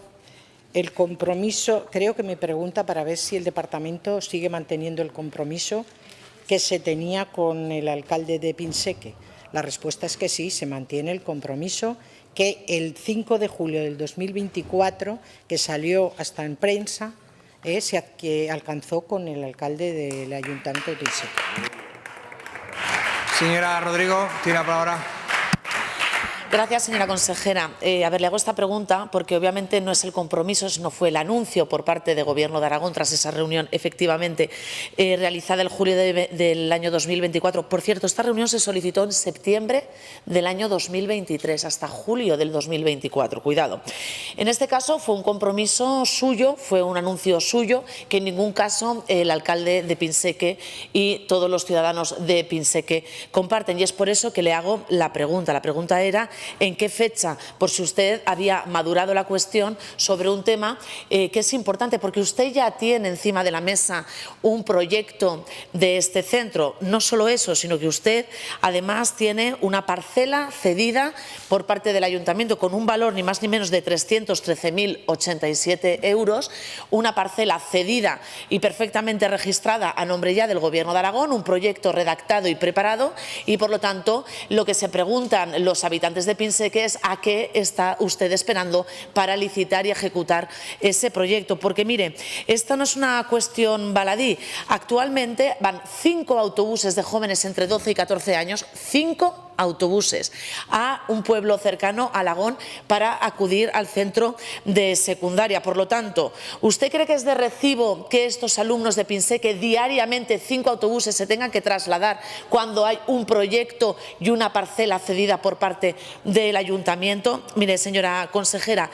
Speaker 13: El compromiso, creo que me pregunta para ver si el departamento sigue manteniendo el compromiso que se tenía con el alcalde de Pinseque. La respuesta es que sí, se mantiene el compromiso que el 5 de julio del 2024, que salió hasta en prensa, que alcanzó con el alcalde del Ayuntamiento de Pinseque.
Speaker 4: Señora Rodrigo, tiene la palabra.
Speaker 3: Gracias, señora consejera. Le hago esta pregunta porque obviamente no es el compromiso, sino fue el anuncio por parte del Gobierno de Aragón tras esa reunión efectivamente realizada en julio del año 2024. Por cierto, esta reunión se solicitó en septiembre del año 2023 hasta julio del 2024. Cuidado. En este caso fue un compromiso suyo, fue un anuncio suyo que en ningún caso el alcalde de Pinseque y todos los ciudadanos de Pinseque comparten. Y es por eso que le hago la pregunta. La pregunta era en qué fecha, por si usted había madurado la cuestión sobre un tema que es importante, porque usted ya tiene encima de la mesa un proyecto de este centro. No solo eso, sino que usted además tiene una parcela cedida por parte del Ayuntamiento con un valor ni más ni menos de 313.087 euros, una parcela cedida y perfectamente registrada a nombre ya del Gobierno de Aragón, un proyecto redactado y preparado y, por lo tanto, lo que se preguntan los habitantes de Pinseque es a qué está usted esperando para licitar y ejecutar ese proyecto. Porque, mire, esta no es una cuestión baladí. Actualmente van 5 autobuses de jóvenes entre 12 y 14 años, 5 autobuses a un pueblo cercano a Alagón para acudir al centro de secundaria. Por lo tanto, ¿usted cree que es de recibo que estos alumnos de Pinseque diariamente 5 autobuses se tengan que trasladar cuando hay un proyecto y una parcela cedida por parte del Ayuntamiento? Mire, señora consejera,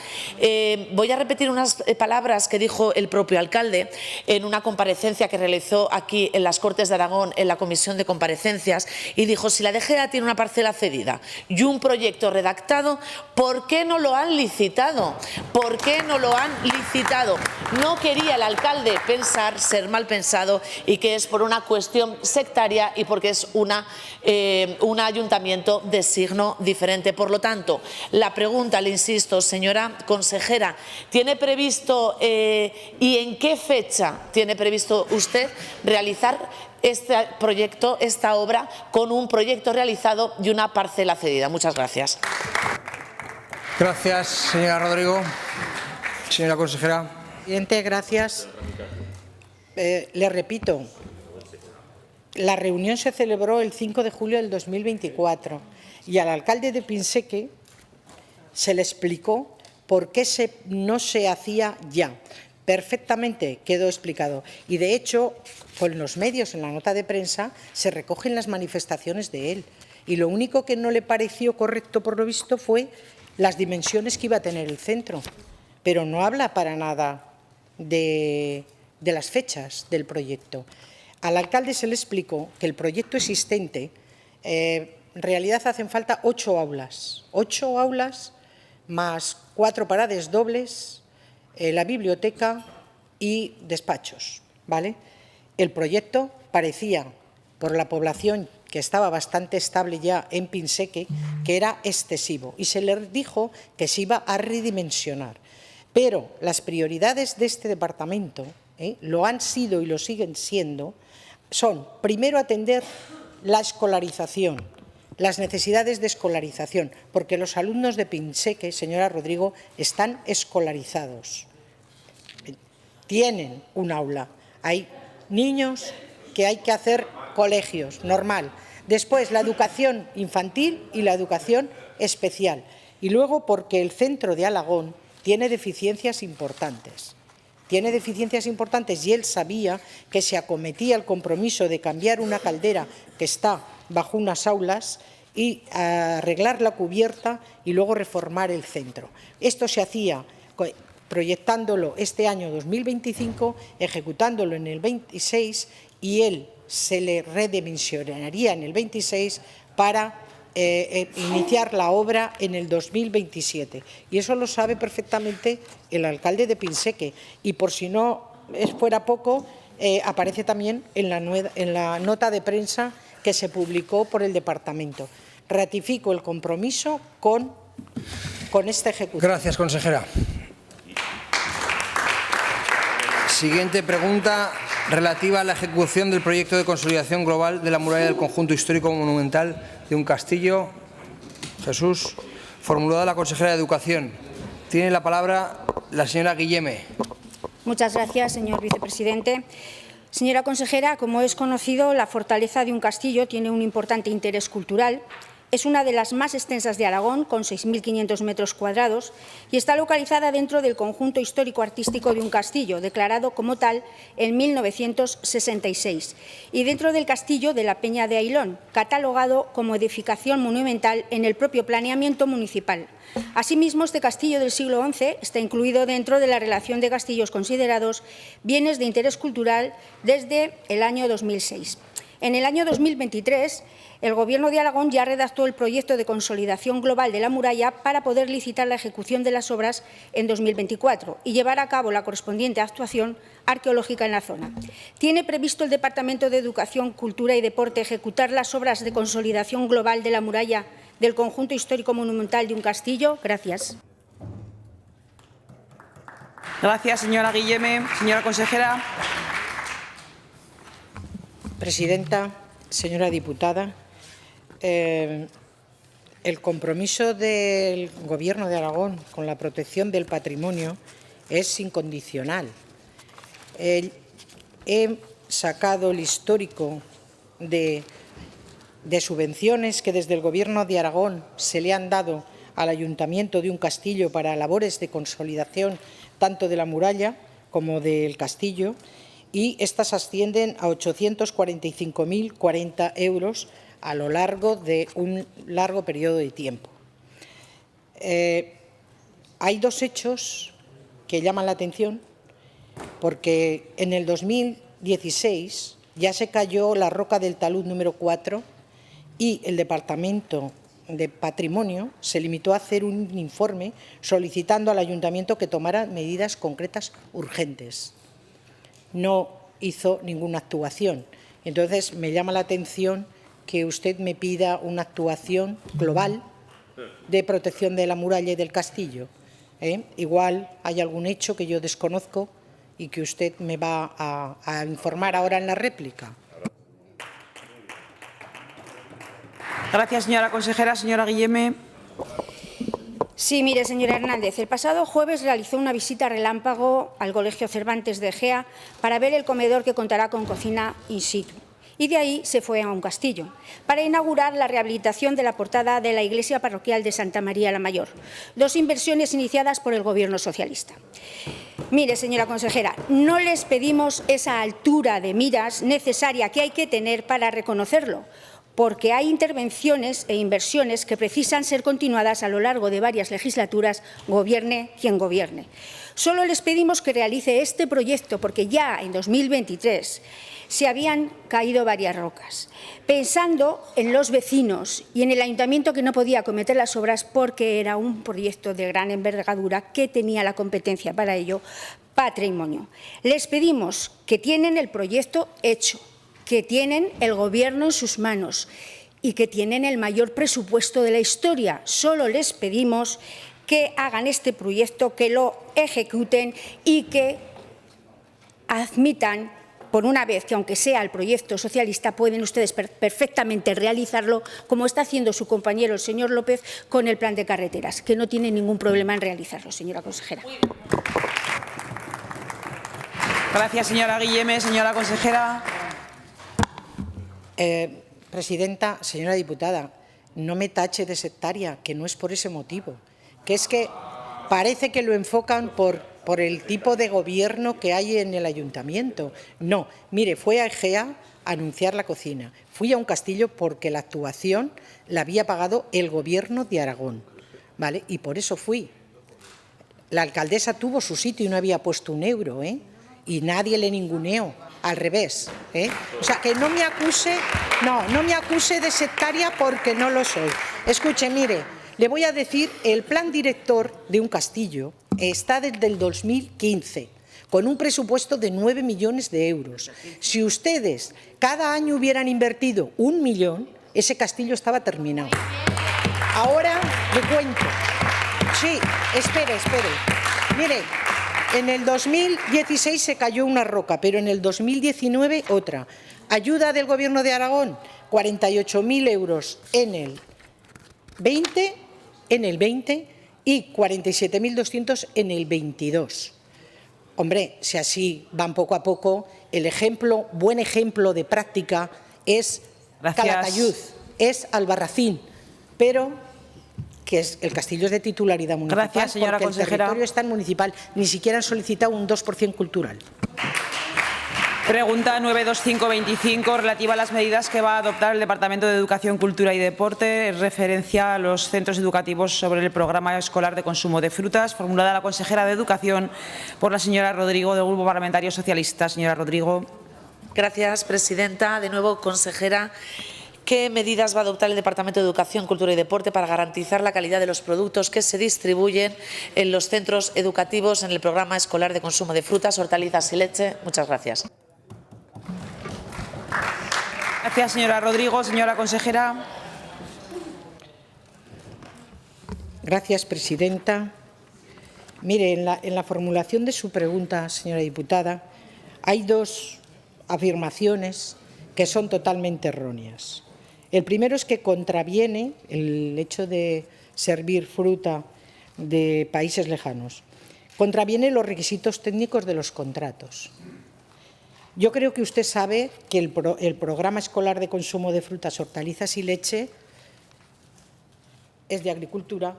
Speaker 3: voy a repetir unas palabras que dijo el propio alcalde en una comparecencia que realizó aquí en las Cortes de Aragón en la Comisión de Comparecencias y dijo: si la DGA tiene una parcela cedida y un proyecto redactado, ¿por qué no lo han licitado? ¿Por qué no lo han licitado? No quería el alcalde ser mal pensado y que es por una cuestión sectaria y porque es un ayuntamiento de signo diferente. Por lo tanto, la pregunta, le insisto, señora consejera, ¿tiene previsto y en qué fecha tiene previsto usted realizar esta obra con un proyecto realizado y una parcela cedida. Muchas gracias.
Speaker 4: Gracias, señora Rodrigo. Señora consejera.
Speaker 13: Presidente, gracias. Le repito, la reunión se celebró el 5 de julio del 2024 y al alcalde de Pinseque se le explicó por qué no se hacía ya. Perfectamente quedó explicado. Y, de hecho, con los medios, en la nota de prensa, se recogen las manifestaciones de él. Y lo único que no le pareció correcto, por lo visto, fue las dimensiones que iba a tener el centro. Pero no habla para nada de las fechas del proyecto. Al alcalde se le explicó que el proyecto existente, en realidad hacen falta 8 aulas. 8 aulas más 4 paradas dobles, la biblioteca y despachos, ¿vale? El proyecto parecía, por la población que estaba bastante estable ya en Pinseque, que era excesivo y se le dijo que se iba a redimensionar. Pero las prioridades de este departamento, lo han sido y lo siguen siendo, son, primero, atender la escolarización, las necesidades de escolarización, porque los alumnos de Pinseque, señora Rodrigo, están escolarizados. Tienen un aula. Hay niños que hay que hacer colegios, normal. Después, la educación infantil y la educación especial. Y luego, porque el centro de Alagón tiene deficiencias importantes. Tiene deficiencias importantes y él sabía que se acometía el compromiso de cambiar una caldera que está bajo unas aulas y arreglar la cubierta y luego reformar el centro. Esto se hacía proyectándolo este año 2025, ejecutándolo en el 26 y él se le redimensionaría en el 26 para iniciar la obra en el 2027. Y eso lo sabe perfectamente el alcalde de Pinseque. Y por si no fuera poco, aparece también en la nota de prensa que se publicó por el departamento. Ratifico el compromiso con esta ejecución.
Speaker 4: Gracias, consejera. Siguiente pregunta relativa a la ejecución del proyecto de consolidación global de la muralla del conjunto histórico monumental de un castillo. Jesús, formulada la consejera de Educación. Tiene la palabra la señora Guilleme.
Speaker 10: Muchas gracias, señor vicepresidente. Señora consejera, como es conocido, la fortaleza de un castillo tiene un importante interés cultural. Es una de las más extensas de Aragón, con 6.500 metros cuadrados, y está localizada dentro del conjunto histórico-artístico de un castillo, declarado como tal en 1966, y dentro del castillo de la Peña de Ailón, catalogado como edificación monumental en el propio planeamiento municipal. Asimismo, este castillo del siglo XI está incluido dentro de la relación de castillos considerados bienes de interés cultural desde el año 2006. En el año 2023, el Gobierno de Aragón ya redactó el proyecto de consolidación global de la muralla para poder licitar la ejecución de las obras en 2024 y llevar a cabo la correspondiente actuación arqueológica en la zona. ¿Tiene previsto el Departamento de Educación, Cultura y Deporte ejecutar las obras de consolidación global de la muralla del conjunto histórico monumental de un castillo? Gracias.
Speaker 1: Gracias, señora Guilleme. Señora consejera.
Speaker 13: Presidenta, señora diputada, el compromiso del Gobierno de Aragón con la protección del patrimonio es incondicional. He sacado el histórico de subvenciones que desde el Gobierno de Aragón se le han dado al Ayuntamiento de un castillo para labores de consolidación tanto de la muralla como del castillo, y estas ascienden a 845.040 euros a lo largo de un largo periodo de tiempo. Hay dos hechos que llaman la atención, porque en el 2016 ya se cayó la roca del talud número 4 y el Departamento de Patrimonio se limitó a hacer un informe solicitando al Ayuntamiento que tomara medidas concretas urgentes. No hizo ninguna actuación. Entonces, me llama la atención que usted me pida una actuación global de protección de la muralla y del castillo. Igual hay algún hecho que yo desconozco y que usted me va a informar ahora en la réplica.
Speaker 1: Gracias, señora consejera. Señora Guilleme.
Speaker 10: Sí, mire, señora Hernández, el pasado jueves realizó una visita relámpago al Colegio Cervantes de Egea para ver el comedor que contará con cocina in situ. Y de ahí se fue a un castillo para inaugurar la rehabilitación de la portada de la iglesia parroquial de Santa María la Mayor, 2 inversiones iniciadas por el Gobierno socialista. Mire, señora consejera, no les pedimos esa altura de miras necesaria que hay que tener para reconocerlo, porque hay intervenciones e inversiones que precisan ser continuadas a lo largo de varias legislaturas, gobierne quien gobierne. Solo les pedimos que realice este proyecto, porque ya en 2023 se habían caído varias rocas, pensando en los vecinos y en el ayuntamiento que no podía acometer las obras porque era un proyecto de gran envergadura que tenía la competencia para ello, Patrimonio. Les pedimos que tienen el proyecto hecho, que tienen el Gobierno en sus manos y que tienen el mayor presupuesto de la historia. Solo les pedimos que hagan este proyecto, que lo ejecuten y que admitan por una vez que, aunque sea el proyecto socialista, pueden ustedes perfectamente realizarlo, como está haciendo su compañero, el señor López, con el plan de carreteras, que no tiene ningún problema en realizarlo, señora consejera.
Speaker 1: Gracias, señora Guilleme. Señora consejera.
Speaker 13: Presidenta, señora diputada, no me tache de sectaria, que no es por ese motivo, que es que parece que lo enfocan por el tipo de gobierno que hay en el ayuntamiento. No, mire, fue a Egea a anunciar la cocina. Fui a un castillo porque la actuación la había pagado el Gobierno de Aragón, ¿vale? Y por eso fui. La alcaldesa tuvo su sitio y no había puesto un euro, ¿eh? Y nadie le ninguneó, al revés, ¿eh? O sea, que no me acuse, no me acuse de sectaria porque no lo soy. Escuche, mire, le voy a decir, el plan director de un castillo está desde el 2015, con un presupuesto de 9 millones de euros. Si ustedes cada año hubieran invertido 1 millón, ese castillo estaba terminado. Ahora le cuento. Sí, espere. Mire, en el 2016 se cayó una roca, pero en el 2019 otra. Ayuda del Gobierno de Aragón, 48.000 euros en el 20 y 47.200 en el 22. Hombre, si así van poco a poco, el ejemplo, buen ejemplo de práctica es Calatayud, es Albarracín, pero que es, el castillo es de titularidad municipal.
Speaker 1: Gracias, señora
Speaker 13: porque
Speaker 1: consejera.
Speaker 13: El territorio es tan municipal, ni siquiera han solicitado un 2% cultural.
Speaker 1: Pregunta 92525, relativa a las medidas que va a adoptar el Departamento de Educación, Cultura y Deporte en referencia a los centros educativos sobre el programa escolar de consumo de frutas, formulada a la consejera de Educación por la señora Rodrigo, del Grupo Parlamentario Socialista. Señora Rodrigo.
Speaker 3: Gracias, presidenta. De nuevo, consejera. ¿Qué medidas va a adoptar el Departamento de Educación, Cultura y Deporte para garantizar la calidad de los productos que se distribuyen en los centros educativos en el programa escolar de consumo de frutas, hortalizas y leche? Muchas gracias.
Speaker 1: Gracias, señora Rodrigo. Señora consejera.
Speaker 13: Gracias, presidenta. Mire, en la formulación de su pregunta, señora diputada, hay 2 afirmaciones que son totalmente erróneas. El primero es que contraviene el hecho de servir fruta de países lejanos. Contraviene los requisitos técnicos de los contratos. Yo creo que usted sabe que el programa escolar de consumo de frutas, hortalizas y leche es de agricultura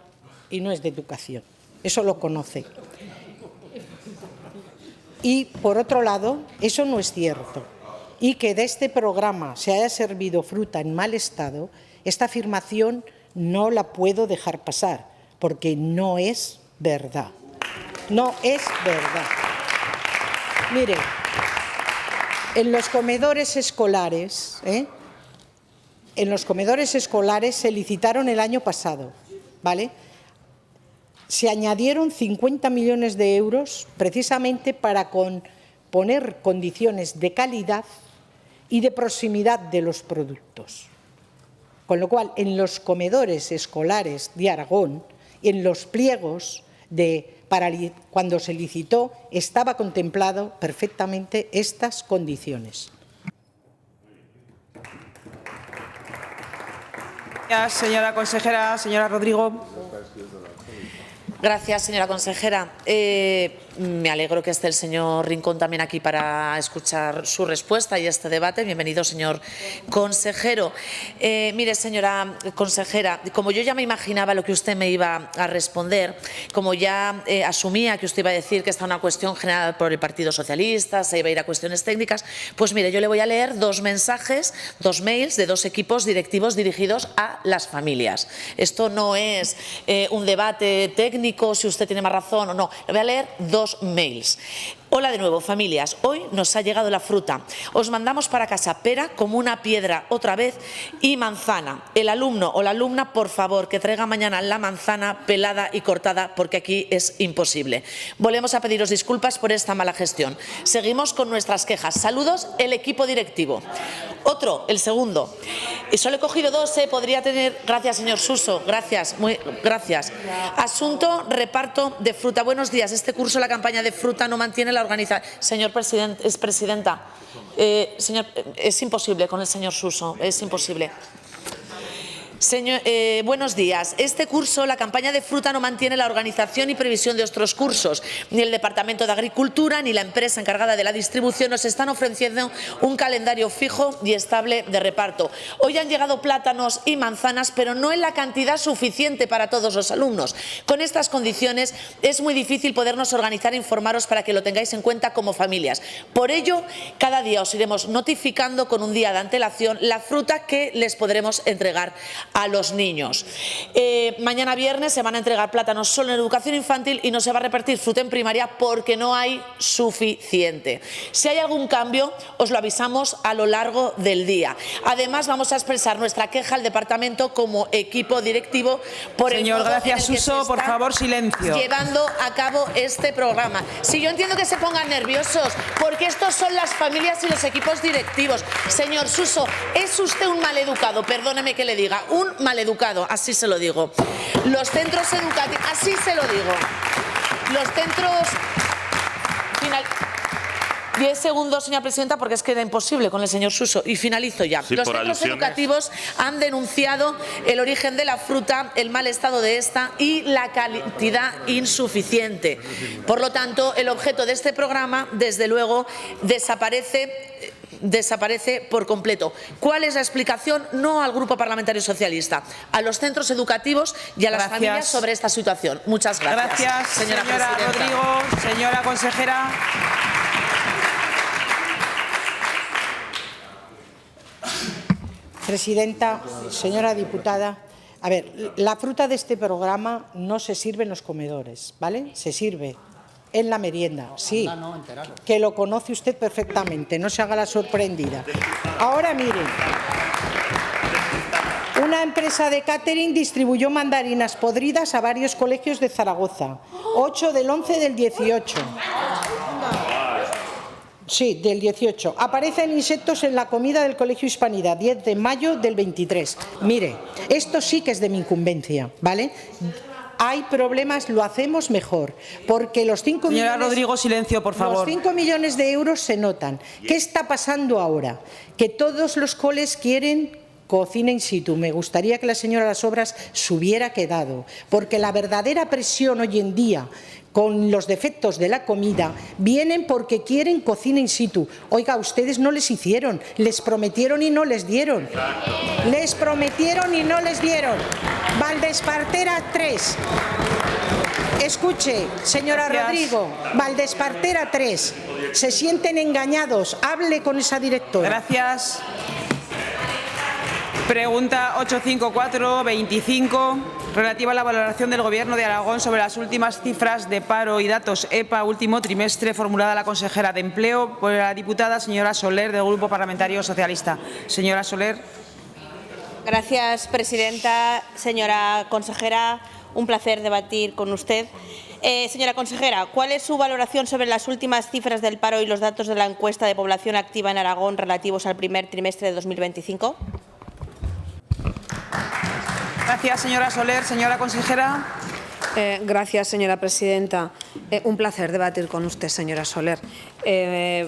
Speaker 13: y no es de educación. Eso lo conoce. Y, por otro lado, eso no es cierto. Y que de este programa se haya servido fruta en mal estado, esta afirmación no la puedo dejar pasar, porque no es verdad. No es verdad. Mire, en los comedores escolares, se licitaron el año pasado, ¿vale? Se añadieron 50 millones de euros precisamente para poner condiciones de calidad y de proximidad de los productos. Con lo cual, en los comedores escolares de Aragón, en los pliegos cuando se licitó, estaba contemplado perfectamente estas condiciones.
Speaker 1: Gracias, señora consejera. Señora Rodrigo.
Speaker 3: Gracias, señora consejera. Me alegro que esté el señor Rincón también aquí para escuchar su respuesta y este debate. Bienvenido, señor consejero. Mire, señora consejera, como yo ya me imaginaba lo que usted me iba a responder, como ya asumía que usted iba a decir que esta es una cuestión generada por el Partido Socialista, se iba a ir a cuestiones técnicas, pues mire, yo le voy a leer dos mensajes, dos mails de dos equipos directivos dirigidos a las familias. Esto no es un debate técnico, si usted tiene más razón o no. Le voy a leer dos mails. Hola de nuevo, familias. Hoy nos ha llegado la fruta. Os mandamos para casa pera como una piedra otra vez y manzana. El alumno o la alumna, por favor, que traiga mañana la manzana pelada y cortada porque aquí es imposible. Volvemos a pediros disculpas por esta mala gestión. Seguimos con nuestras quejas. Saludos, el equipo directivo. Otro, el segundo. Y solo he cogido dos, podría tener... Gracias, señor Suso. Gracias, gracias. Asunto, reparto de fruta. Buenos días. Este curso la campaña de fruta no mantiene la organización. Señor presidente, presidenta, señor, es imposible con el señor Suso, es imposible. Señor, buenos días. Este curso, la campaña de fruta no mantiene la organización y previsión de otros cursos. Ni el Departamento de Agricultura ni la empresa encargada de la distribución nos están ofreciendo un calendario fijo y estable de reparto. Hoy han llegado plátanos y manzanas, pero no en la cantidad suficiente para todos los alumnos. Con estas condiciones es muy difícil podernos organizar e informaros para que lo tengáis en cuenta como familias. Por ello, cada día os iremos notificando con un día de antelación la fruta que les podremos entregar a los niños. Mañana viernes se van a entregar plátanos solo en educación infantil y no se va a repartir fruta en primaria porque no hay suficiente. Si hay algún cambio, os lo avisamos a lo largo del día. Además, vamos a expresar nuestra queja al departamento como equipo directivo por
Speaker 1: Señor,
Speaker 3: el modo
Speaker 1: gracias,
Speaker 3: en el que
Speaker 1: Suso,
Speaker 3: se
Speaker 1: por
Speaker 3: está
Speaker 1: favor, silencio.
Speaker 3: llevando a cabo este programa. Si yo entiendo que se pongan nerviosos, porque estos son las familias y los equipos directivos. Señor Suso, es usted un maleducado, perdóneme que le diga, un maleducado, así se lo digo. Los centros educativos, así se lo digo. Los centros... 10 segundos, señora presidenta, porque es que era imposible con el señor Suso. Y finalizo ya.
Speaker 20: Sí,
Speaker 3: los
Speaker 20: por
Speaker 3: centros
Speaker 20: alusiones.
Speaker 3: educativos han denunciado el origen de la fruta, el mal estado de esta y la cantidad insuficiente. Por lo tanto, el objeto de este programa, desde luego, desaparece por completo. ¿Cuál es la explicación? No al Grupo Parlamentario Socialista, a los centros educativos y a las familias sobre esta situación. Muchas gracias.
Speaker 1: Gracias, señora Rodrigo. Señora consejera.
Speaker 13: Presidenta, señora diputada, a ver, la fruta de este programa no se sirve en los comedores, ¿vale? Se sirve en la merienda, sí, que lo conoce usted perfectamente, no se haga la sorprendida. Ahora miren, una empresa de catering distribuyó mandarinas podridas a varios colegios de Zaragoza, 8 del 11 del 18. Sí, del 18. Aparecen insectos en la comida del Colegio Hispanidad, 10 de mayo del 23. Mire, esto sí que es de mi incumbencia, ¿vale? Hay problemas, lo hacemos mejor, porque los 5 millones...
Speaker 1: Señora Rodrigo, silencio, por favor.
Speaker 13: Los 5 millones de euros se notan. ¿Qué está pasando ahora? Que todos los coles quieren cocina in situ. Me gustaría que la señora Las Obras se hubiera quedado, porque la verdadera presión hoy en día con los defectos de la comida vienen porque quieren cocina in situ. Oiga, ustedes no les hicieron, les prometieron y no les dieron. Les prometieron y no les dieron. Valdespartera 3. Escuche, señora Rodrigo, Valdespartera 3. Se sienten engañados. Hable con esa directora.
Speaker 1: Gracias. Pregunta 854-25, relativa a la valoración del Gobierno de Aragón sobre las últimas cifras de paro y datos EPA último trimestre, formulada a la consejera de Empleo por la diputada señora Soler, del Grupo Parlamentario Socialista. Señora Soler.
Speaker 16: Gracias, presidenta. Señora consejera, un placer debatir con usted. Señora consejera, ¿cuál es su valoración sobre las últimas cifras del paro y los datos de la encuesta de población activa en Aragón relativos al primer trimestre de 2025?
Speaker 1: Gracias, señora Soler. Señora consejera.
Speaker 6: Gracias, señora presidenta. Un placer debatir con usted, señora Soler.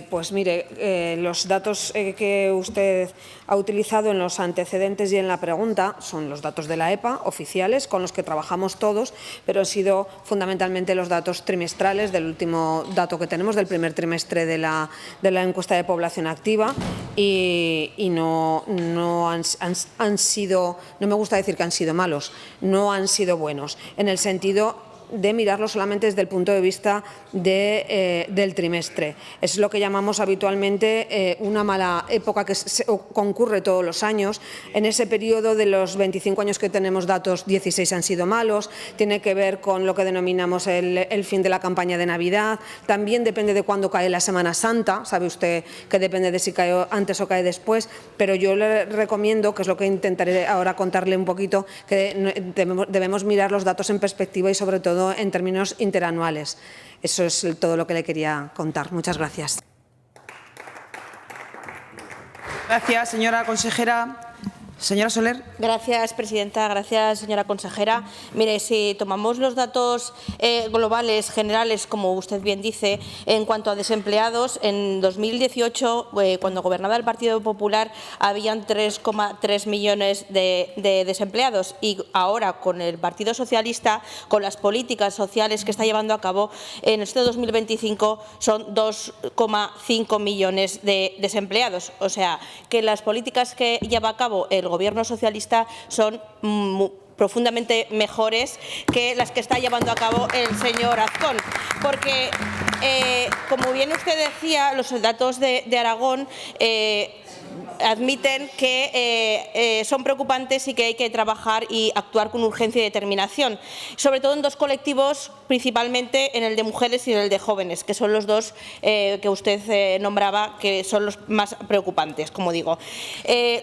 Speaker 6: Pues mire, los datos que usted ha utilizado en los antecedentes y en la pregunta son los datos de la EPA, oficiales, con los que trabajamos todos, pero han sido fundamentalmente los datos trimestrales del último dato que tenemos, del primer trimestre de la encuesta de población activa, y no han sido, no me gusta decir que han sido malos, no han sido buenos, en el sentido de mirarlo solamente desde el punto de vista del trimestre. Es lo que llamamos habitualmente una mala época que concurre todos los años. En ese periodo de los 25 años que tenemos datos, 16 han sido malos. Tiene que ver con lo que denominamos el fin de la campaña de Navidad. También depende de cuándo cae la Semana Santa. Sabe usted que depende de si cae antes o cae después. Pero yo le recomiendo, que es lo que intentaré ahora contarle un poquito, que debemos mirar los datos en perspectiva y sobre todo en términos interanuales. Eso es todo lo que le quería contar. Muchas gracias.
Speaker 1: Gracias, señora consejera. Señora Soler.
Speaker 16: Gracias, presidenta. Gracias, señora consejera. Mire, si tomamos los datos globales, generales, como usted bien dice, en cuanto a desempleados, en 2018, cuando gobernaba el Partido Popular, habían 3,3 millones de desempleados, y ahora, con el Partido Socialista, con las políticas sociales que está llevando a cabo, en este 2025 son 2,5 millones de desempleados. O sea, que las políticas que lleva a cabo el Gobierno socialista son profundamente mejores que las que está llevando a cabo el señor Azcón. Porque, como bien usted decía, los datos de Aragón admiten que son preocupantes y que hay que trabajar y actuar con urgencia y determinación, sobre todo en dos colectivos, principalmente en el de mujeres y en el de jóvenes, que son los dos que usted nombraba, que son los más preocupantes, como digo.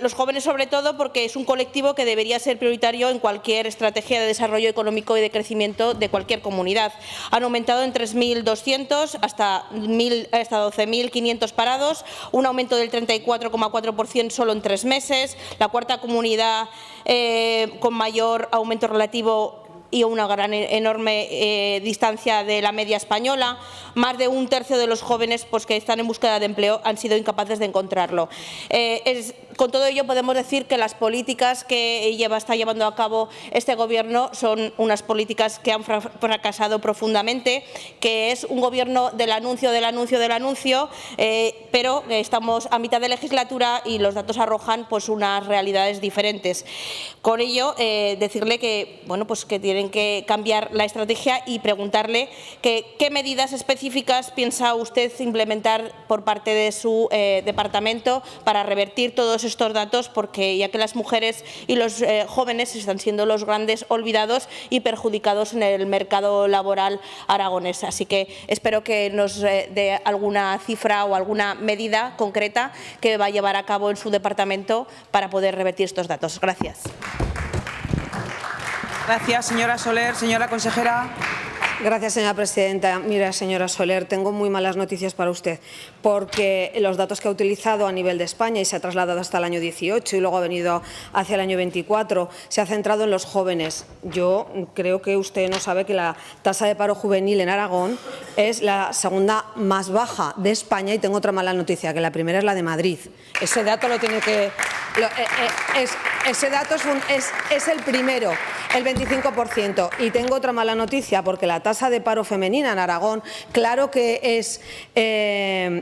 Speaker 16: Los jóvenes, sobre todo, porque es un colectivo que debería ser prioritario en cualquier estrategia de desarrollo económico y de crecimiento de cualquier comunidad. Han aumentado en 3.200 hasta 12.500 parados, un aumento del 34,4% solo en 3 meses, la cuarta comunidad con mayor aumento relativo y una enorme distancia de la media española. Más de un tercio de los jóvenes que están en búsqueda de empleo han sido incapaces de encontrarlo. Con todo ello podemos decir que las políticas que está llevando a cabo este Gobierno son unas políticas que han fracasado profundamente, que es un Gobierno del anuncio, pero estamos a mitad de legislatura y los datos arrojan unas realidades diferentes. Con ello, decirle que, que tienen que cambiar la estrategia y preguntarle qué medidas específicas piensa usted implementar por parte de su departamento para revertir todos estos datos, porque ya que las mujeres y los jóvenes están siendo los grandes olvidados y perjudicados en el mercado laboral aragonés. Así que espero que nos dé alguna cifra o alguna medida concreta que va a llevar a cabo en su departamento para poder revertir estos datos. Gracias.
Speaker 1: Gracias, señora Soler. Señora consejera.
Speaker 6: Gracias, señora presidenta. Mira, señora Soler, tengo muy malas noticias para usted, porque los datos que ha utilizado a nivel de España y se ha trasladado hasta el año 18 y luego ha venido hacia el año 24, se ha centrado en los jóvenes. Yo creo que usted no sabe que la tasa de paro juvenil en Aragón es la segunda más baja de España, y tengo otra mala noticia, que la primera es la de Madrid. Ese dato lo tiene que... ese dato es el primero, el 25%. Y tengo otra mala noticia, porque la tasa de paro femenina en Aragón, claro que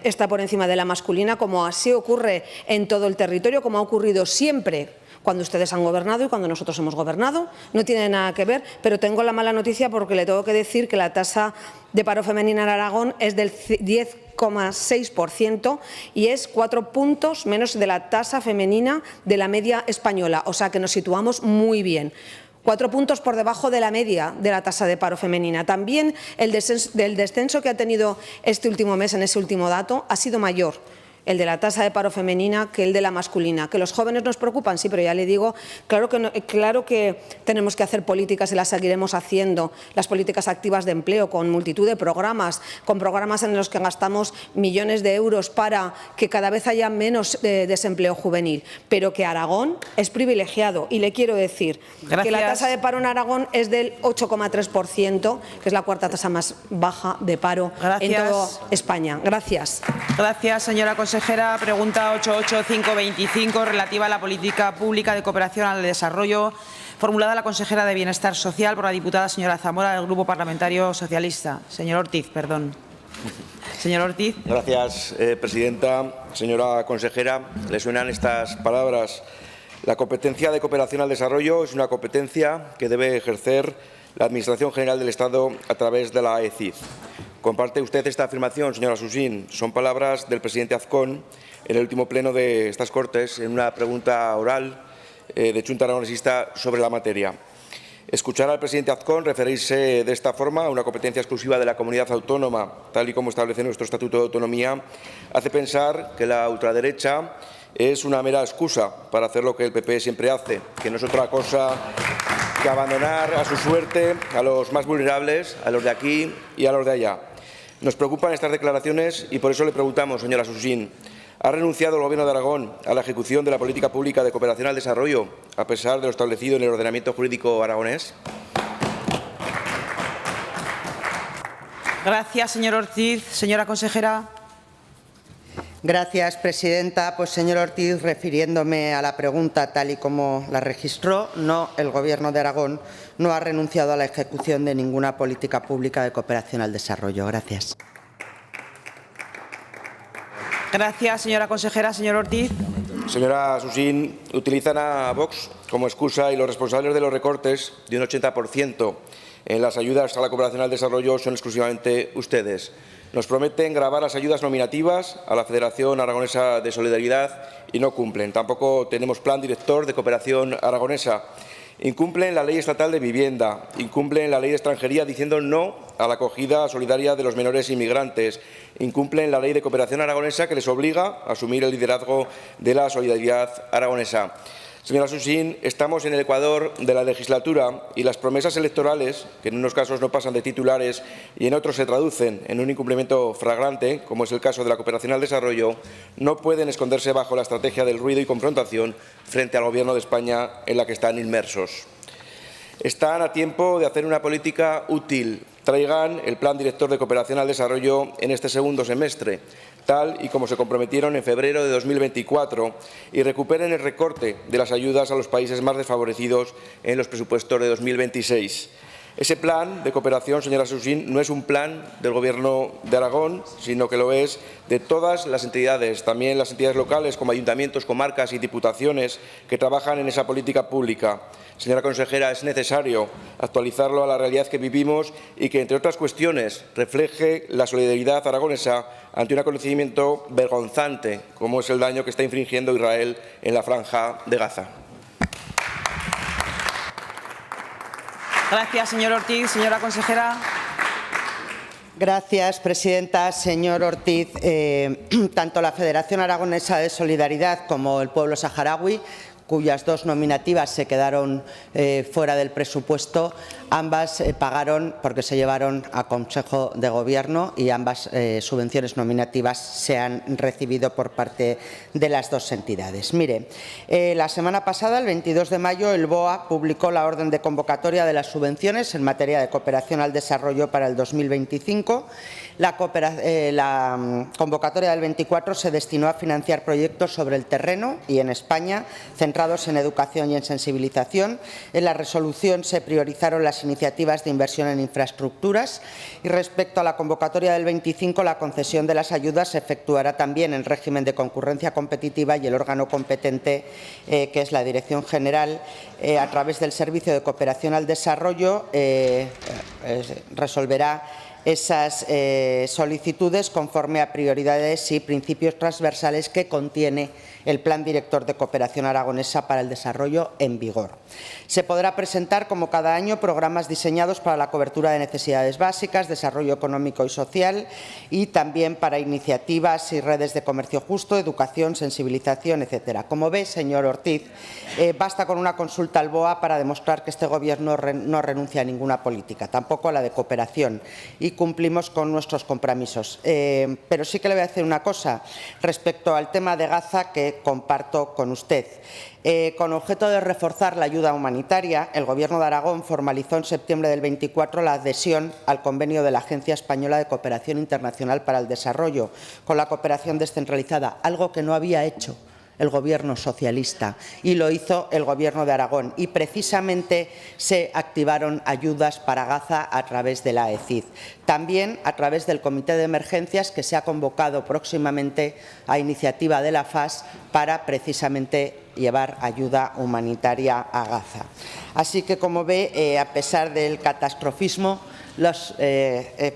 Speaker 6: está por encima de la masculina, como así ocurre en todo el territorio, como ha ocurrido siempre cuando ustedes han gobernado y cuando nosotros hemos gobernado. No tiene nada que ver, pero tengo la mala noticia porque le tengo que decir que la tasa de paro femenina en Aragón es del 10,6% y es 4 puntos menos de la tasa femenina de la media española. O sea que nos situamos muy bien. 4 puntos por debajo de la media de la tasa de paro femenina. También el descenso que ha tenido este último mes en ese último dato ha sido mayor.
Speaker 12: el de la tasa de paro femenina que el de la masculina. ¿Que los jóvenes nos preocupan? Sí, pero ya le digo, claro que tenemos que hacer políticas y las seguiremos haciendo, las políticas activas de empleo con multitud de programas, con programas en los que gastamos millones de euros para que cada vez haya menos desempleo juvenil, pero que Aragón es privilegiado y le quiero decir que la tasa de paro en Aragón es del 8,3%, que es la cuarta tasa más baja de paro en toda España. Gracias.
Speaker 1: Gracias, señora consejera. Pregunta 88525, relativa a la política pública de cooperación al desarrollo, formulada a la consejera de Bienestar Social por la diputada señora Zamora del Grupo Parlamentario Socialista. Señor Ortiz, perdón. Señor Ortiz.
Speaker 22: Gracias, presidenta. Señora consejera, ¿le suenan estas palabras? La competencia de cooperación al desarrollo es una competencia que debe ejercer la Administración General del Estado a través de la AECID. ¿Comparte usted esta afirmación, señora Susín? Son palabras del presidente Azcón en el último pleno de estas Cortes en una pregunta oral de Chunta Aragonesista sobre la materia. Escuchar al presidente Azcón referirse de esta forma a una competencia exclusiva de la comunidad autónoma, tal y como establece nuestro Estatuto de Autonomía, hace pensar que la ultraderecha es una mera excusa para hacer lo que el PP siempre hace, que no es otra cosa que abandonar a su suerte a los más vulnerables, a los de aquí y a los de allá. Nos preocupan estas declaraciones y por eso le preguntamos, señora Susín, ¿ha renunciado el Gobierno de Aragón a la ejecución de la política pública de cooperación al desarrollo, a pesar de lo establecido en el ordenamiento jurídico aragonés?
Speaker 1: Gracias, señor Ortiz. Señora consejera.
Speaker 15: Gracias, presidenta. Pues, señor Ortiz, refiriéndome a la pregunta tal y como la registró, no, el Gobierno de Aragón no ha renunciado a la ejecución de ninguna política pública de cooperación al desarrollo. Gracias.
Speaker 1: Gracias, señora consejera. Señor Ortiz.
Speaker 22: Señora Susín, utilizan a Vox como excusa y los responsables de los recortes de un 80% en las ayudas a la cooperación al desarrollo son exclusivamente ustedes. Nos prometen gravar las ayudas nominativas a la Federación Aragonesa de Solidaridad y no cumplen. Tampoco tenemos plan director de cooperación aragonesa. Incumplen la Ley Estatal de Vivienda, incumplen la Ley de Extranjería diciendo no a la acogida solidaria de los menores inmigrantes, incumplen la Ley de Cooperación Aragonesa que les obliga a asumir el liderazgo de la solidaridad aragonesa. Señora Susín, estamos en el ecuador de la legislatura y las promesas electorales, que en unos casos no pasan de titulares y en otros se traducen en un incumplimiento flagrante, como es el caso de la cooperación al desarrollo, no pueden esconderse bajo la estrategia del ruido y confrontación frente al Gobierno de España en la que están inmersos. Están a tiempo de hacer una política útil. Traigan el Plan Director de Cooperación al Desarrollo en este segundo semestre, tal y como se comprometieron en febrero de 2024, y recuperen el recorte de las ayudas a los países más desfavorecidos en los presupuestos de 2026. Ese plan de cooperación, señora Susín, no es un plan del Gobierno de Aragón, sino que lo es de todas las entidades, también las entidades locales como ayuntamientos, comarcas y diputaciones que trabajan en esa política pública. Señora consejera, es necesario actualizarlo a la realidad que vivimos y que, entre otras cuestiones, refleje la solidaridad aragonesa ante un acontecimiento vergonzante, como es el daño que está infringiendo Israel en la Franja de Gaza.
Speaker 1: Gracias, señor Ortiz. Señora consejera.
Speaker 15: Gracias, presidenta. Señor Ortiz, tanto la Federación Aragonesa de Solidaridad como el pueblo saharaui, cuyas dos nominativas se quedaron fuera del presupuesto, ambas pagaron porque se llevaron a Consejo de Gobierno y ambas subvenciones nominativas se han recibido por parte de las dos entidades. Mire, la semana pasada, el 22 de mayo, el BOA publicó la orden de convocatoria de las subvenciones en materia de cooperación al desarrollo para el 2025. La convocatoria del 24 se destinó a financiar proyectos sobre el terreno y en España centrados en educación y en sensibilización. En la resolución se priorizaron las iniciativas de inversión en infraestructuras y respecto a la convocatoria del 25 la concesión de las ayudas se efectuará también en régimen de concurrencia competitiva y el órgano competente, que es la Dirección General, a través del Servicio de Cooperación al Desarrollo, resolverá esas solicitudes conforme a prioridades y principios transversales que contiene el Plan Director de Cooperación Aragonesa para el Desarrollo en vigor. Se podrá presentar, como cada año, programas diseñados para la cobertura de necesidades básicas, desarrollo económico y social y también para iniciativas y redes de comercio justo, educación, sensibilización, etcétera. Como ve, señor Ortiz, basta con una consulta al BOA para demostrar que este Gobierno no renuncia a ninguna política, tampoco a la de cooperación, y cumplimos con nuestros compromisos. Pero sí que le voy a decir una cosa respecto al tema de Gaza que comparto con usted. Con objeto de reforzar la ayuda humanitaria, el Gobierno de Aragón formalizó en septiembre del 24 la adhesión al convenio de la Agencia Española de Cooperación Internacional para el Desarrollo, con la cooperación descentralizada, algo que no había hecho el Gobierno socialista, y lo hizo el Gobierno de Aragón. Y precisamente se activaron ayudas para Gaza a través de la AECID. También a través del Comité de Emergencias, que se ha convocado próximamente a iniciativa de la FAS para precisamente llevar ayuda humanitaria a Gaza. Así que, como ve, a pesar del catastrofismo, los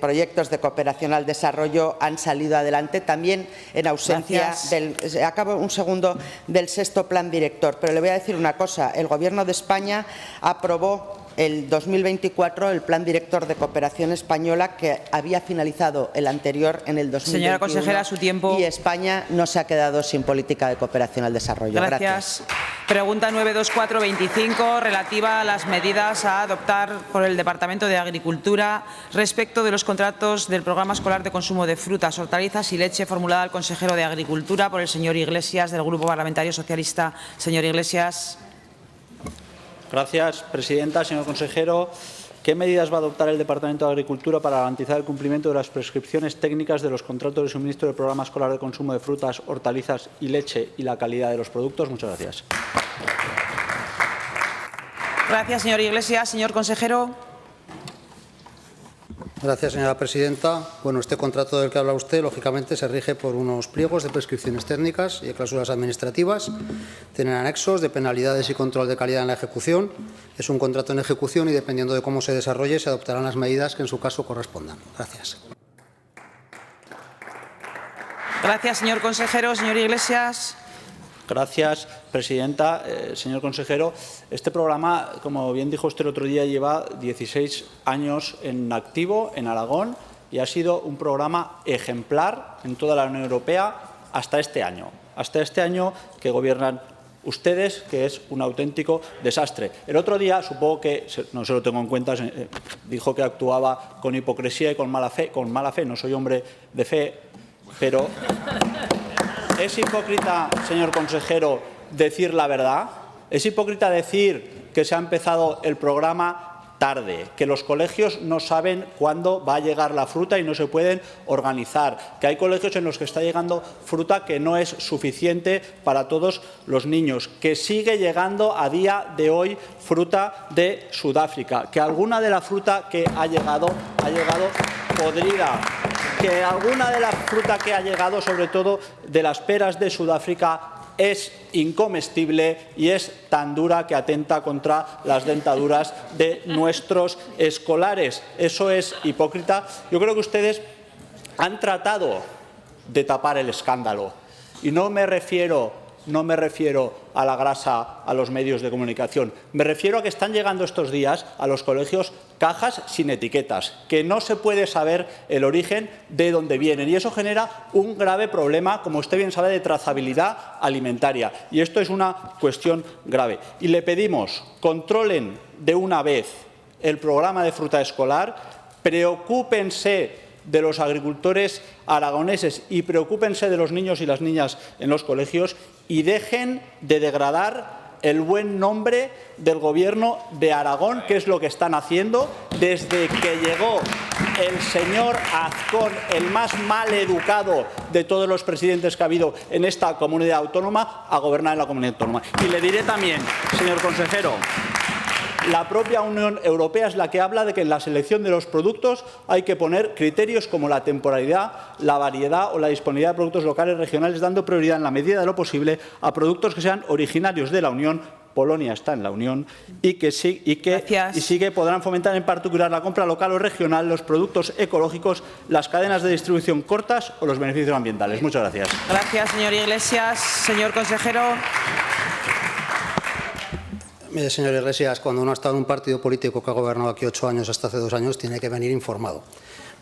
Speaker 15: proyectos de cooperación al desarrollo han salido adelante, también en ausencia del sexto plan director. Pero le voy a decir una cosa, el Gobierno de España aprobó el 2024 el Plan Director de Cooperación Española, que había finalizado el anterior en el 2021.
Speaker 1: Señora consejera, su tiempo.
Speaker 15: Y España no se ha quedado sin política de cooperación al desarrollo.
Speaker 1: Gracias. Pregunta 92425, relativa a las medidas a adoptar por el Departamento de Agricultura respecto de los contratos del Programa Escolar de Consumo de Frutas, Hortalizas y Leche, formulada al consejero de Agricultura por el señor Iglesias, del Grupo Parlamentario Socialista. Señor Iglesias.
Speaker 17: Gracias, presidenta. Señor consejero, ¿qué medidas va a adoptar el Departamento de Agricultura para garantizar el cumplimiento de las prescripciones técnicas de los contratos de suministro del Programa Escolar de Consumo de Frutas, Hortalizas y Leche y la calidad de los productos? Muchas gracias.
Speaker 1: Gracias, señor Iglesias. Señor consejero.
Speaker 18: Gracias, señora presidenta. Bueno, este contrato del que habla usted, lógicamente, se rige por unos pliegos de prescripciones técnicas y de cláusulas administrativas. Tienen anexos de penalidades y control de calidad en la ejecución. Es un contrato en ejecución y, dependiendo de cómo se desarrolle, se adoptarán las medidas que en su caso correspondan. Gracias.
Speaker 1: Gracias, señor consejero. Señor Iglesias.
Speaker 17: Gracias, presidenta. Señor consejero, este programa, como bien dijo usted el otro día, lleva 16 años en activo en Aragón y ha sido un programa ejemplar en toda la Unión Europea hasta este año. Hasta este año que gobiernan ustedes, que es un auténtico desastre. El otro día, supongo que, no se lo tengo en cuenta, dijo que actuaba con hipocresía y con mala fe. Con mala fe, no soy hombre de fe, pero ¿es hipócrita, señor consejero, decir la verdad? ¿Es hipócrita decir que se ha empezado el programa tarde, que los colegios no saben cuándo va a llegar la fruta y no se pueden organizar, que hay colegios en los que está llegando fruta que no es suficiente para todos los niños, que sigue llegando a día de hoy fruta de Sudáfrica, que alguna de la fruta que ha llegado podrida, que alguna de la fruta que ha llegado, sobre todo de las peras de Sudáfrica, es incomestible y es tan dura que atenta contra las dentaduras de nuestros escolares. Eso es hipócrita. Yo creo que ustedes han tratado de tapar el escándalo. Y no me refiero a la grasa a los medios de comunicación. Me refiero a que están llegando estos días a los colegios cajas sin etiquetas, que no se puede saber el origen de dónde vienen. Y eso genera un grave problema, como usted bien sabe, de trazabilidad alimentaria. Y esto es una cuestión grave. Y le pedimos, controlen de una vez el programa de fruta escolar, preocúpense de los agricultores aragoneses y preocúpense de los niños y las niñas en los colegios y dejen de degradar el buen nombre del Gobierno de Aragón, que es lo que están haciendo desde que llegó el señor Azcón, el más mal educado de todos los presidentes que ha habido en esta comunidad autónoma, a gobernar en la comunidad autónoma. Y le diré también, señor consejero, la propia Unión Europea es la que habla de que en la selección de los productos hay que poner criterios como la temporalidad, la variedad o la disponibilidad de productos locales regionales, dando prioridad en la medida de lo posible a productos que sean originarios de la Unión Polonia está en la Unión y que podrán fomentar en particular la compra local o regional, los productos ecológicos, las cadenas de distribución cortas o los beneficios ambientales. Muchas gracias.
Speaker 1: Gracias, señor Iglesias. Señor consejero.
Speaker 18: Mire, señor Iglesias, cuando uno ha estado en un partido político que ha gobernado aquí 8 años hasta hace 2 años, tiene que venir informado.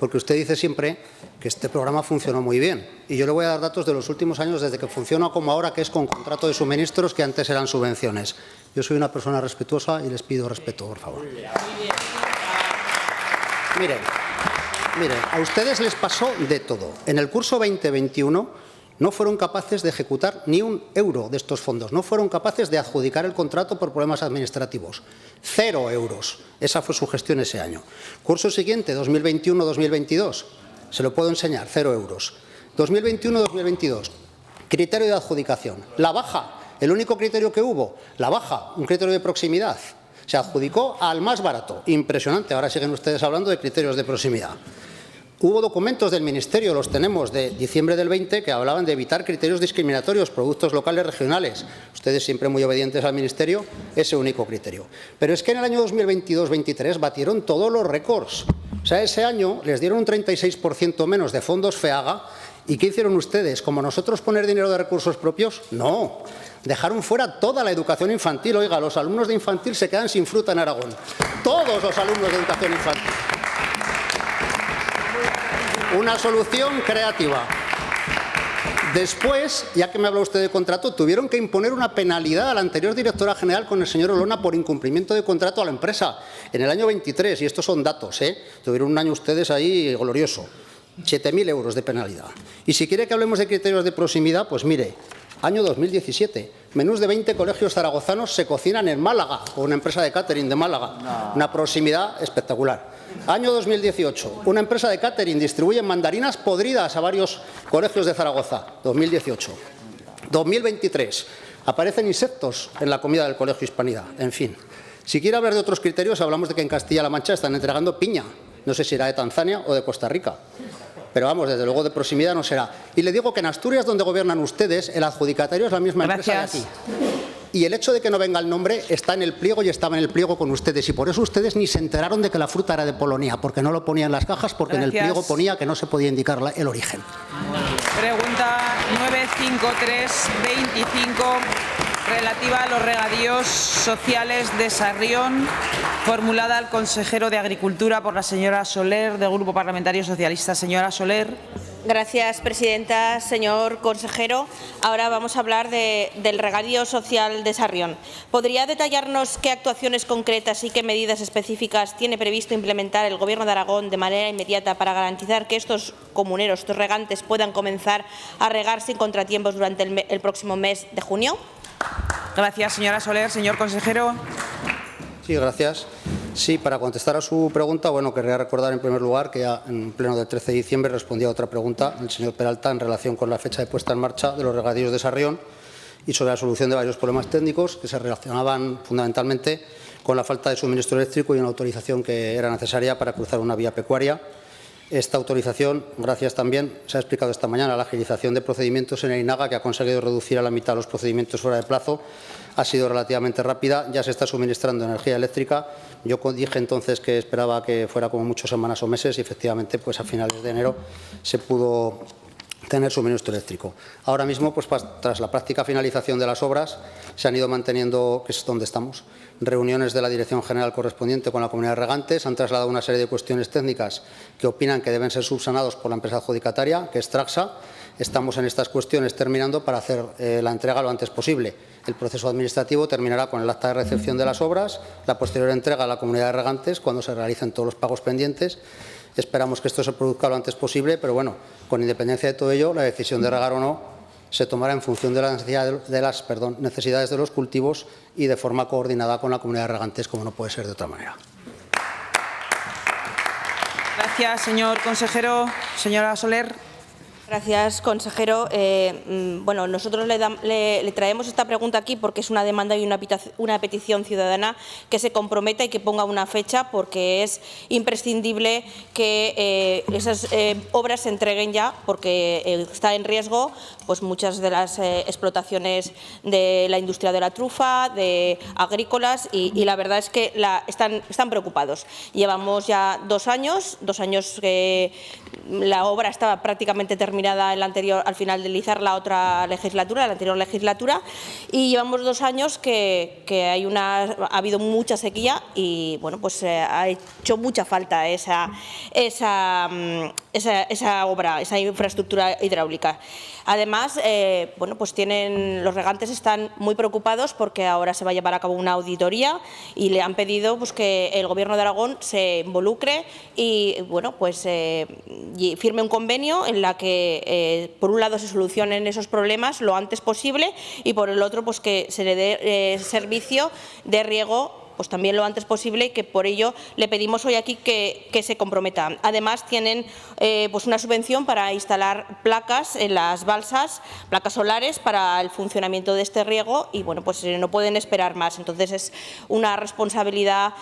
Speaker 18: Porque usted dice siempre que este programa funcionó muy bien. Y yo le voy a dar datos de los últimos años desde que funciona como ahora, que es con contrato de suministros, que antes eran subvenciones. Yo soy una persona respetuosa y les pido respeto, por favor. Miren, a ustedes les pasó de todo. En el curso 2021 no fueron capaces de ejecutar ni un euro de estos fondos. No fueron capaces de adjudicar el contrato por problemas administrativos. 0 euros. Esa fue su gestión ese año. Curso siguiente, 2021-2022. Se lo puedo enseñar, 0 euros. 2021-2022. Criterio de adjudicación. La baja. El único criterio que hubo, la baja, un criterio de proximidad. Se adjudicó al más barato. Impresionante. Ahora siguen ustedes hablando de criterios de proximidad. Hubo documentos del Ministerio, los tenemos de diciembre del 20, que hablaban de evitar criterios discriminatorios, productos locales regionales. Ustedes siempre muy obedientes al Ministerio, ese único criterio. Pero es que en el año 2022-23 batieron todos los récords. O sea, ese año les dieron un 36% menos de fondos FEAGA. ¿Y qué hicieron ustedes? ¿Como nosotros poner dinero de recursos propios? No. Dejaron fuera toda la educación infantil. Oiga, los alumnos de infantil se quedan sin fruta en Aragón. Todos los alumnos de educación infantil. Una solución creativa. Después, ya que me habla usted de contrato, tuvieron que imponer una penalidad a la anterior directora general con el señor Olona por incumplimiento de contrato a la empresa. En el año 23, y estos son datos, tuvieron un año ustedes ahí glorioso. 7.000 euros de penalidad. Y si quiere que hablemos de criterios de proximidad, pues mire, año 2017, menús de 20 colegios zaragozanos se cocinan en Málaga, con una empresa de catering de Málaga. Una proximidad espectacular. Año 2018, una empresa de catering distribuye mandarinas podridas a varios colegios de Zaragoza. 2018. 2023, aparecen insectos en la comida del Colegio Hispanidad. En fin, si quiere hablar de otros criterios, hablamos de que en Castilla-La Mancha están entregando piña. No sé si era de Tanzania o de Costa Rica. Pero vamos, desde luego de proximidad no será. Y le digo que en Asturias, donde gobiernan ustedes, el adjudicatario es la misma empresa de aquí. Y el hecho de que no venga el nombre está en el pliego y estaba en el pliego con ustedes. Y por eso ustedes ni se enteraron de que la fruta era de Polonia, porque no lo ponía en las cajas, porque en el pliego ponía que no se podía indicar el origen.
Speaker 1: Pregunta 95325, relativa a los regadíos sociales de Sarrión, formulada al consejero de Agricultura por la señora Soler, del Grupo Parlamentario Socialista. Señora Soler.
Speaker 8: Gracias, presidenta. Señor consejero, ahora vamos a hablar del regadío social de Sarrión. ¿Podría detallarnos qué actuaciones concretas y qué medidas específicas tiene previsto implementar el Gobierno de Aragón de manera inmediata para garantizar que estos comuneros, estos regantes, puedan comenzar a regar sin contratiempos durante el próximo mes de junio?
Speaker 1: Gracias, señora Soler. Señor consejero.
Speaker 18: Sí, gracias. Sí, para contestar a su pregunta, bueno, querría recordar en primer lugar que ya en pleno del 13 de diciembre respondía a otra pregunta el señor Peralta en relación con la fecha de puesta en marcha de los regadíos de Sarrión y sobre la solución de varios problemas técnicos que se relacionaban fundamentalmente con la falta de suministro eléctrico y una autorización que era necesaria para cruzar una vía pecuaria. Esta autorización, gracias también, se ha explicado esta mañana, a la agilización de procedimientos en el INAGA, que ha conseguido reducir a la mitad los procedimientos fuera de plazo, ha sido relativamente rápida, ya se está suministrando energía eléctrica. Yo dije entonces que esperaba que fuera como muchas semanas o meses y efectivamente pues a finales de enero se pudo tener suministro eléctrico. Ahora mismo, pues tras la práctica finalización de las obras, se han ido manteniendo, que es donde estamos, reuniones de la Dirección General correspondiente con la Comunidad de Regantes, han trasladado una serie de cuestiones técnicas que opinan que deben ser subsanados por la empresa adjudicataria, que es Traxa. Estamos en estas cuestiones terminando para hacer la entrega lo antes posible. El proceso administrativo terminará con el acta de recepción de las obras, la posterior entrega a la Comunidad de Regantes cuando se realicen todos los pagos pendientes. Esperamos que esto se produzca lo antes posible, pero bueno, con independencia de todo ello, la decisión de regar o no se tomará en función de las necesidades de los cultivos y de forma coordinada con la Comunidad de Regantes, como no puede ser de otra manera.
Speaker 1: Gracias, señor consejero. Señora Soler.
Speaker 8: Gracias, consejero. Bueno, nosotros le traemos esta pregunta aquí porque es una demanda y una petición ciudadana que se comprometa y que ponga una fecha, porque es imprescindible que esas obras se entreguen ya, porque está en riesgo pues muchas de las explotaciones de la industria de la trufa, de agrícolas, y la verdad es que están preocupados. Llevamos ya 2 años que la obra estaba prácticamente terminada al finalizar la anterior legislatura, y llevamos 2 años que ha habido mucha sequía y bueno, pues ha hecho mucha falta esa obra, esa infraestructura hidráulica. Además, bueno, pues los regantes están muy preocupados porque ahora se va a llevar a cabo una auditoría y le han pedido pues que el Gobierno de Aragón se involucre y bueno, pues firme un convenio en la que por un lado se solucionen esos problemas lo antes posible y por el otro pues que se le dé servicio de riego pues también lo antes posible, y que por ello le pedimos hoy aquí que se comprometa. Además, tienen pues una subvención para instalar placas en las balsas, placas solares para el funcionamiento de este riego, y bueno, pues no pueden esperar más. Entonces es una responsabilidad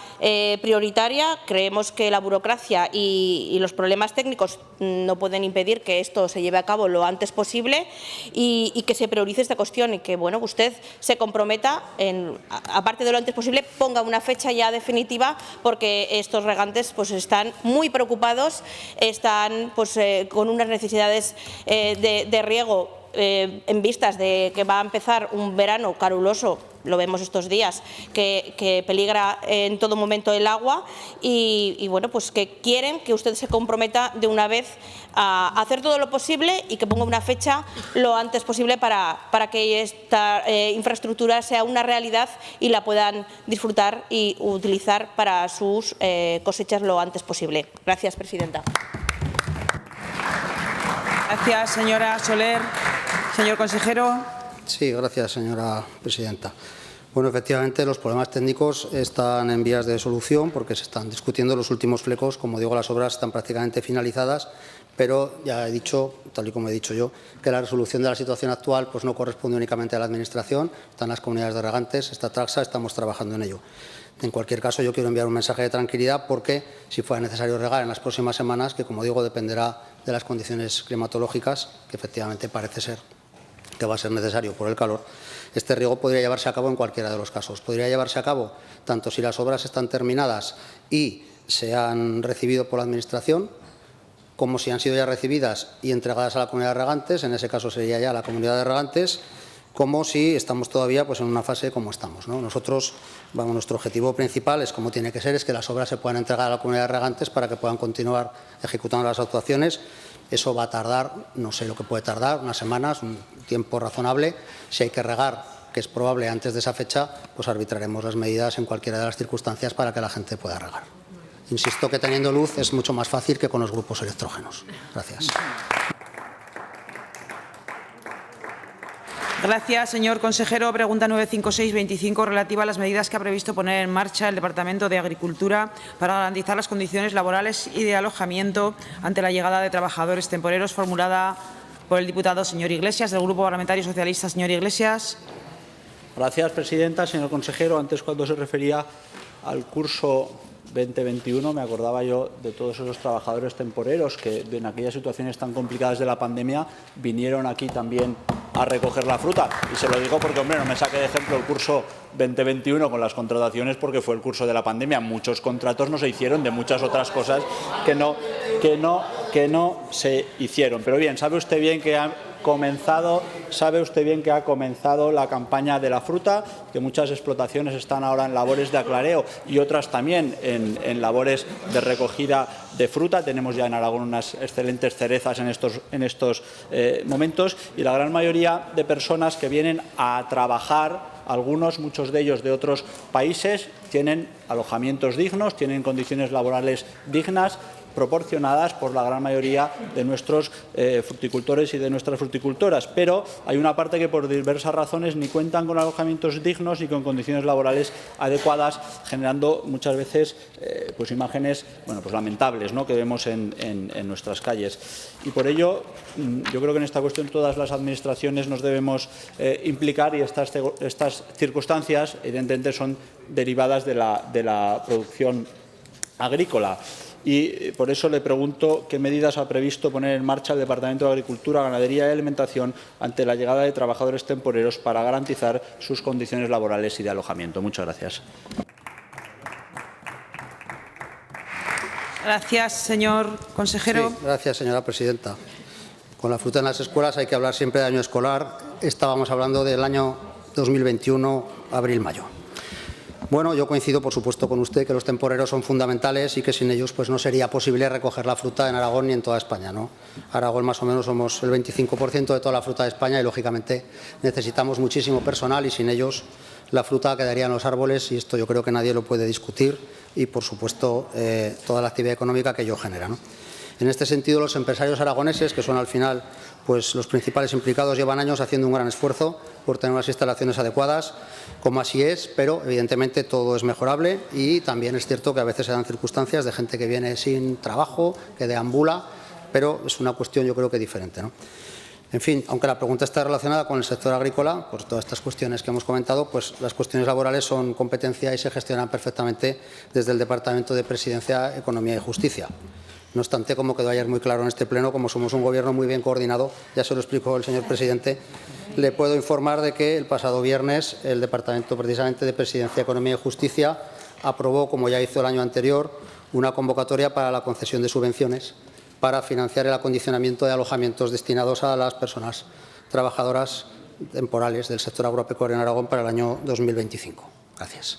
Speaker 8: prioritaria. Creemos que la burocracia y los problemas técnicos no pueden impedir que esto se lleve a cabo lo antes posible y que se priorice esta cuestión, y que bueno, usted se comprometa aparte de lo antes posible, ponga una fecha ya definitiva, porque estos regantes pues están muy preocupados, están pues con unas necesidades de riego en vistas de que va a empezar un verano caluroso. Lo vemos estos días, que peligra en todo momento el agua, y bueno, pues que quieren que usted se comprometa de una vez a hacer todo lo posible y que ponga una fecha lo antes posible para que esta infraestructura sea una realidad y la puedan disfrutar y utilizar para sus cosechas lo antes posible. Gracias, presidenta.
Speaker 1: Gracias, señora Soler. Señor consejero.
Speaker 18: Sí, gracias, señora presidenta. Bueno, efectivamente, los problemas técnicos están en vías de solución porque se están discutiendo los últimos flecos. Como digo, las obras están prácticamente finalizadas, pero ya he dicho, tal y como he dicho yo, que la resolución de la situación actual pues no corresponde únicamente a la Administración, están las comunidades de regantes, está Traxa, estamos trabajando en ello. En cualquier caso, yo quiero enviar un mensaje de tranquilidad porque, si fuera necesario regar en las próximas semanas, que como digo, dependerá de las condiciones climatológicas, que efectivamente parece ser que va a ser necesario por el calor, este riego podría llevarse a cabo en cualquiera de los casos. Podría llevarse a cabo tanto si las obras están terminadas y se han recibido por la Administración, como si han sido ya recibidas y entregadas a la comunidad de regantes, en ese caso sería ya la comunidad de regantes, como si estamos todavía pues en una fase como estamos, ¿no? Nosotros, nuestro objetivo principal es, como tiene que ser, es que las obras se puedan entregar a la comunidad de regantes para que puedan continuar ejecutando las actuaciones. Eso va a tardar, no sé lo que puede tardar, unas semanas, un tiempo razonable. Si hay que regar, que es probable antes de esa fecha, pues arbitraremos las medidas en cualquiera de las circunstancias para que la gente pueda regar. Insisto que teniendo luz es mucho más fácil que con los grupos electrógenos. Gracias.
Speaker 1: Gracias, señor consejero. Pregunta 95625, relativa a las medidas que ha previsto poner en marcha el Departamento de Agricultura para garantizar las condiciones laborales y de alojamiento ante la llegada de trabajadores temporeros, formulada por el diputado señor Iglesias, del Grupo Parlamentario Socialista. Señor Iglesias.
Speaker 17: Gracias, presidenta. Señor consejero, antes, cuando se refería al curso 2021, me acordaba yo de todos esos trabajadores temporeros que en aquellas situaciones tan complicadas de la pandemia vinieron aquí también a recoger la fruta. Y se lo digo porque, hombre, no me saque de ejemplo el curso 2021 con las contrataciones, porque fue el curso de la pandemia. Muchos contratos no se hicieron de muchas otras cosas que no se hicieron. Pero bien, sabe usted bien que ha comenzado la campaña de la fruta, que muchas explotaciones están ahora en labores de aclareo y otras también en labores de recogida de fruta. Tenemos ya en Aragón unas excelentes cerezas en estos momentos, y la gran mayoría de personas que vienen a trabajar, muchos de ellos de otros países, tienen alojamientos dignos, tienen condiciones laborales dignas, proporcionadas por la gran mayoría de nuestros fruticultores y de nuestras fruticultoras, pero hay una parte que por diversas razones ni cuentan con alojamientos dignos ni con condiciones laborales adecuadas, generando muchas veces pues imágenes pues lamentables, ¿no?, que vemos en nuestras calles. Y por ello, yo creo que en esta cuestión todas las administraciones nos debemos implicar, y estas circunstancias evidentemente son derivadas de la producción agrícola. Y por eso le pregunto qué medidas ha previsto poner en marcha el Departamento de Agricultura, Ganadería y Alimentación ante la llegada de trabajadores temporeros para garantizar sus condiciones laborales y de alojamiento. Muchas gracias.
Speaker 1: Gracias, señor consejero.
Speaker 18: Sí, gracias, señora presidenta. Con la fruta en las escuelas hay que hablar siempre de año escolar. Estábamos hablando del año 2021, abril-mayo. Bueno, yo coincido, por supuesto, con usted que los temporeros son fundamentales y que sin ellos pues, no sería posible recoger la fruta en Aragón ni en toda España, ¿no? Aragón más o menos somos el 25% de toda la fruta de España y, lógicamente, necesitamos muchísimo personal y sin ellos la fruta quedaría en los árboles y esto yo creo que nadie lo puede discutir y, por supuesto, toda la actividad económica que ello genera, ¿no? En este sentido, los empresarios aragoneses, que son al final pues, los principales implicados, llevan años haciendo un gran esfuerzo por tener unas instalaciones adecuadas, como así es, pero evidentemente todo es mejorable y también es cierto que a veces se dan circunstancias de gente que viene sin trabajo, que deambula, pero es una cuestión yo creo que diferente, ¿no? En fin, aunque la pregunta está relacionada con el sector agrícola, por todas estas cuestiones que hemos comentado, pues las cuestiones laborales son competencia y se gestionan perfectamente desde el Departamento de Presidencia, Economía y Justicia. No obstante, como quedó ayer muy claro en este pleno, como somos un gobierno muy bien coordinado, ya se lo explicó el señor presidente, le puedo informar de que el pasado viernes el Departamento precisamente de Presidencia, Economía y Justicia aprobó, como ya hizo el año anterior, una convocatoria para la concesión de subvenciones para financiar el acondicionamiento de alojamientos destinados a las personas trabajadoras temporales del sector agropecuario en Aragón para el año 2025. Gracias.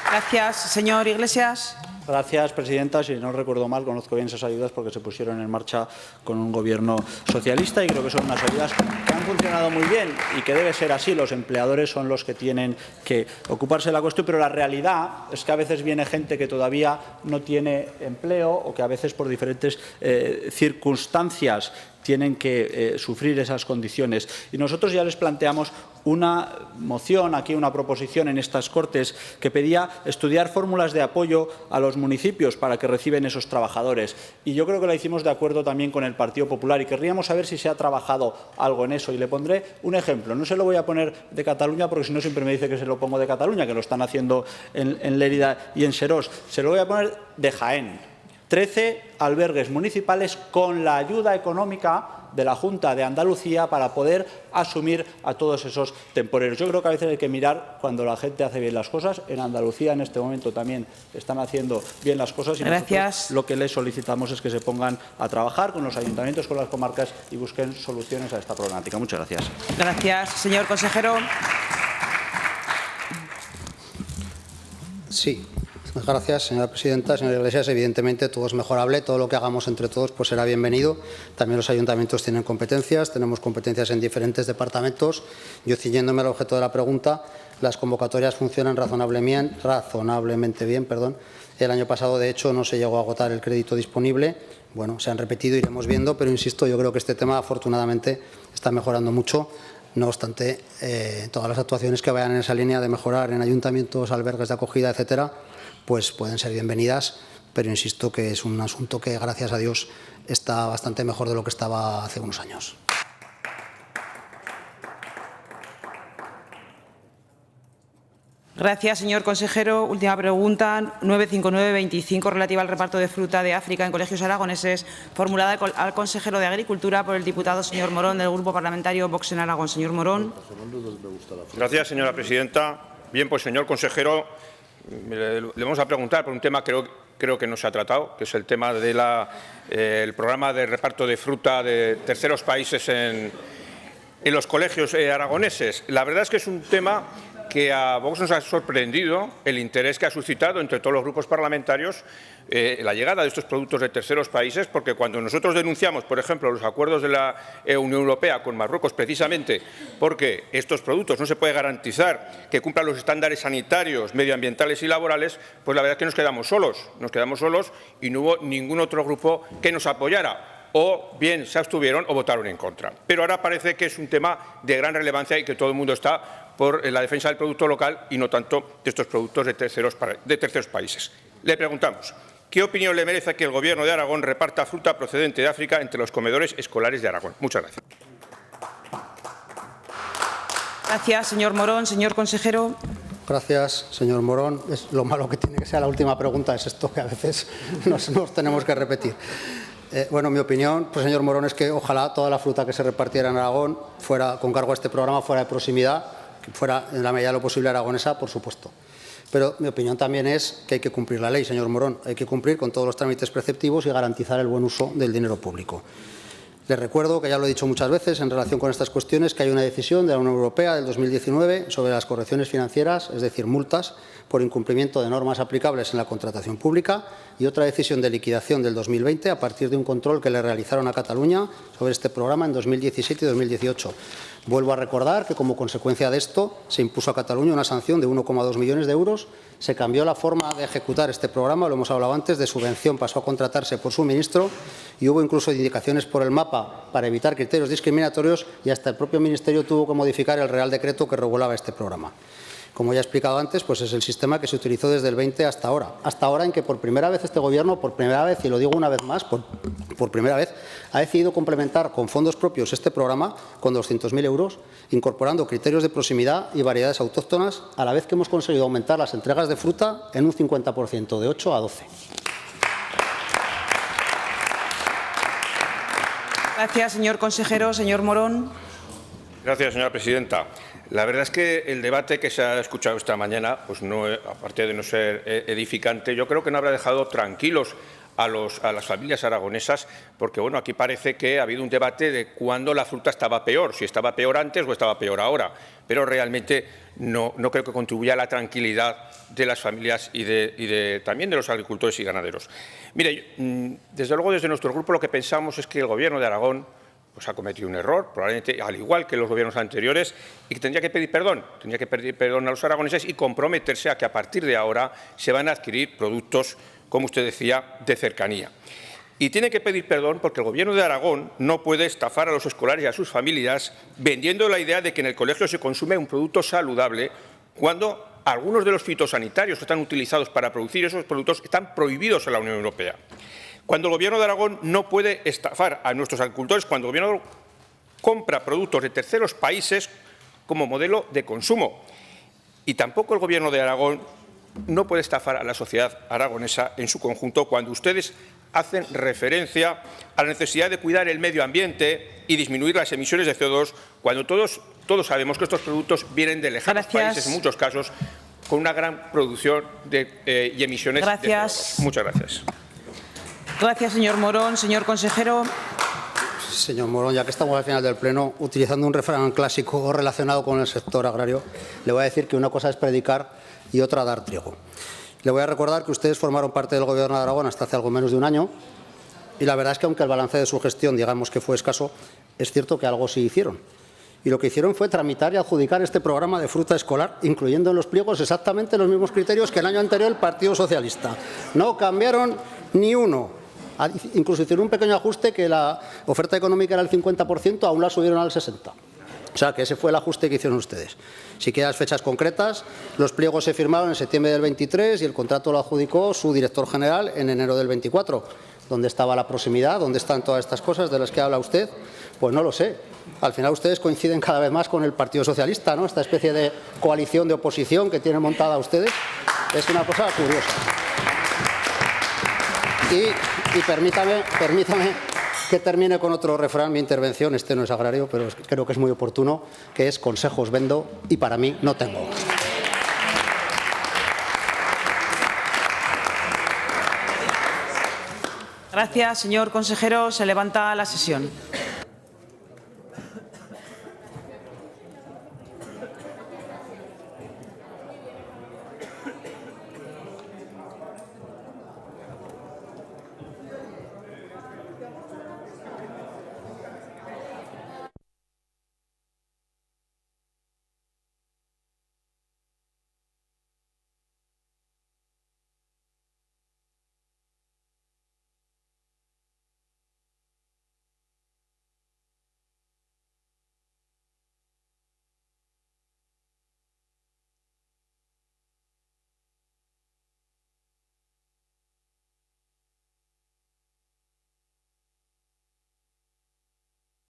Speaker 1: Gracias, señor Iglesias.
Speaker 17: Gracias, presidenta. Si no recuerdo mal, conozco bien esas ayudas porque se pusieron en marcha con un gobierno socialista y creo que son unas ayudas que han funcionado muy bien y que debe ser así. Los empleadores son los que tienen que ocuparse de la cuestión, pero la realidad es que a veces viene gente que todavía no tiene empleo o que a veces por diferentes circunstancias tienen que sufrir esas condiciones. Y nosotros ya les planteamos una moción, aquí una proposición en estas Cortes, que pedía estudiar fórmulas de apoyo a los municipios para que reciben esos trabajadores. Y yo creo que la hicimos de acuerdo también con el Partido Popular y querríamos saber si se ha trabajado algo en eso. Y le pondré un ejemplo. No se lo voy a poner de Cataluña porque si no siempre me dice que se lo pongo de Cataluña, que lo están haciendo en Lérida y en Serós. Se lo voy a poner de Jaén. 13 albergues municipales con la ayuda económica de la Junta de Andalucía para poder asumir a todos esos temporeros. Yo creo que a veces hay que mirar cuando la gente hace bien las cosas. En Andalucía en este momento también están haciendo bien las cosas y nosotros lo que les solicitamos es que se pongan a trabajar con los ayuntamientos, con las comarcas y busquen soluciones a esta problemática. Muchas gracias.
Speaker 1: Gracias, señor consejero.
Speaker 18: Sí. Gracias, señora presidenta. Señora Iglesias, evidentemente todo es mejorable. Todo lo que hagamos entre todos pues será bienvenido. También los ayuntamientos tienen competencias. Tenemos competencias en diferentes departamentos. Yo, ciñéndome al objeto de la pregunta, las convocatorias funcionan razonablemente bien. El año pasado, de hecho, no se llegó a agotar el crédito disponible. Bueno, se han repetido, iremos viendo, pero insisto, yo creo que este tema afortunadamente está mejorando mucho. No obstante, todas las actuaciones que vayan en esa línea de mejorar en ayuntamientos, albergues de acogida, etcétera, pues pueden ser bienvenidas, pero insisto que es un asunto que, gracias a Dios, está bastante mejor de lo que estaba hace unos años.
Speaker 1: Gracias, señor consejero. Última pregunta, 95925, relativa al reparto de fruta de África en colegios aragoneses, formulada al consejero de Agricultura por el diputado señor Morón, del Grupo Parlamentario Vox en Aragón. Señor Morón.
Speaker 5: Gracias, señora presidenta. Bien, pues, señor consejero, le vamos a preguntar por un tema que creo que no se ha tratado, que es el tema del programa de reparto de fruta de terceros países en los colegios aragoneses. La verdad es que es un tema que a Vox nos ha sorprendido el interés que ha suscitado entre todos los grupos parlamentarios la llegada de estos productos de terceros países, porque cuando nosotros denunciamos, por ejemplo, los acuerdos de la Unión Europea con Marruecos, precisamente porque estos productos no se puede garantizar que cumplan los estándares sanitarios, medioambientales y laborales, pues la verdad es que nos quedamos solos y no hubo ningún otro grupo que nos apoyara. O bien se abstuvieron o votaron en contra. Pero ahora parece que es un tema de gran relevancia y que todo el mundo está por la defensa del producto local y no tanto de estos productos de terceros países. Le preguntamos, ¿qué opinión le merece que el Gobierno de Aragón reparta fruta procedente de África entre los comedores escolares de Aragón? Muchas gracias.
Speaker 1: Gracias, señor Morón. Señor consejero.
Speaker 18: Gracias, señor Morón. Es lo malo que tiene que ser la última pregunta, es esto que a veces nos tenemos que repetir. Bueno, mi opinión, pues señor Morón, es que ojalá toda la fruta que se repartiera en Aragón fuera con cargo a este programa, fuera de proximidad, que fuera en la medida de lo posible aragonesa, por supuesto. Pero mi opinión también es que hay que cumplir la ley, señor Morón. Hay que cumplir con todos los trámites preceptivos y garantizar el buen uso del dinero público. Les recuerdo, que ya lo he dicho muchas veces en relación con estas cuestiones, que hay una decisión de la Unión Europea del 2019 sobre las correcciones financieras, es decir, multas por incumplimiento de normas aplicables en la contratación pública, y otra decisión de liquidación del 2020 a partir de un control que le realizaron a Cataluña sobre este programa en 2017 y 2018. Vuelvo a recordar que, como consecuencia de esto, se impuso a Cataluña una sanción de 1,2 millones de euros, se cambió la forma de ejecutar este programa, lo hemos hablado antes, de subvención pasó a contratarse por suministro y hubo incluso indicaciones por el mapa para evitar criterios discriminatorios y hasta el propio Ministerio tuvo que modificar el Real Decreto que regulaba este programa. Como ya he explicado antes, pues es el sistema que se utilizó desde el 20 hasta ahora en que por primera vez este Gobierno, por primera vez, y lo digo una vez más, por primera vez, ha decidido complementar con fondos propios este programa con 200.000 euros, incorporando criterios de proximidad y variedades autóctonas, a la vez que hemos conseguido aumentar las entregas de fruta en un 50%, de 8 a 12.
Speaker 1: Gracias, señor consejero. Señor Morón.
Speaker 5: Gracias, señora presidenta. La verdad es que el debate que se ha escuchado esta mañana, pues no, aparte de no ser edificante, yo creo que no habrá dejado tranquilos a las familias aragonesas, porque bueno, aquí parece que ha habido un debate de cuándo la fruta estaba peor, si estaba peor antes o estaba peor ahora, pero realmente no creo que contribuya a la tranquilidad de las familias y también de los agricultores y ganaderos. Mire, desde luego desde nuestro grupo lo que pensamos es que el Gobierno de Aragón pues ha cometido un error, probablemente al igual que los gobiernos anteriores, y que tendría que pedir perdón a los aragoneses y comprometerse a que a partir de ahora se van a adquirir productos, como usted decía, de cercanía. Y tiene que pedir perdón porque el Gobierno de Aragón no puede estafar a los escolares y a sus familias vendiendo la idea de que en el colegio se consume un producto saludable cuando algunos de los fitosanitarios que están utilizados para producir esos productos están prohibidos en la Unión Europea. Cuando el Gobierno de Aragón no puede estafar a nuestros agricultores, cuando el Gobierno compra productos de terceros países como modelo de consumo. Y tampoco el Gobierno de Aragón no puede estafar a la sociedad aragonesa en su conjunto cuando ustedes hacen referencia a la necesidad de cuidar el medio ambiente y disminuir las emisiones de CO2, cuando todos sabemos que estos productos vienen de lejanos países, en muchos casos, con una gran producción y emisiones de CO2. Muchas gracias.
Speaker 1: Gracias, señor Morón. Señor consejero.
Speaker 18: Señor Morón, ya que estamos al final del pleno, utilizando un refrán clásico relacionado con el sector agrario, le voy a decir que una cosa es predicar y otra dar trigo. Le voy a recordar que ustedes formaron parte del Gobierno de Aragón hasta hace algo menos de un año y la verdad es que aunque el balance de su gestión digamos que fue escaso, es cierto que algo sí hicieron. Y lo que hicieron fue tramitar y adjudicar este programa de fruta escolar, incluyendo en los pliegos exactamente los mismos criterios que el año anterior el Partido Socialista. No cambiaron ni uno. Incluso hicieron un pequeño ajuste, que la oferta económica era el 50%, aún la subieron al 60%. O sea, que ese fue el ajuste que hicieron ustedes. Si quieres las fechas concretas, los pliegos se firmaron en septiembre del 23 y el contrato lo adjudicó su director general en enero del 24. ¿Dónde estaba la proximidad? ¿Dónde están todas estas cosas de las que habla usted? Pues no lo sé. Al final ustedes coinciden cada vez más con el Partido Socialista, ¿no? Esta especie de coalición de oposición que tienen montada ustedes es una cosa curiosa. Y permítame que termine con otro refrán mi intervención. Este no es agrario, pero creo que es muy oportuno, que es: consejos vendo y para mí no tengo.
Speaker 1: Gracias, señor consejero. Se levanta la sesión.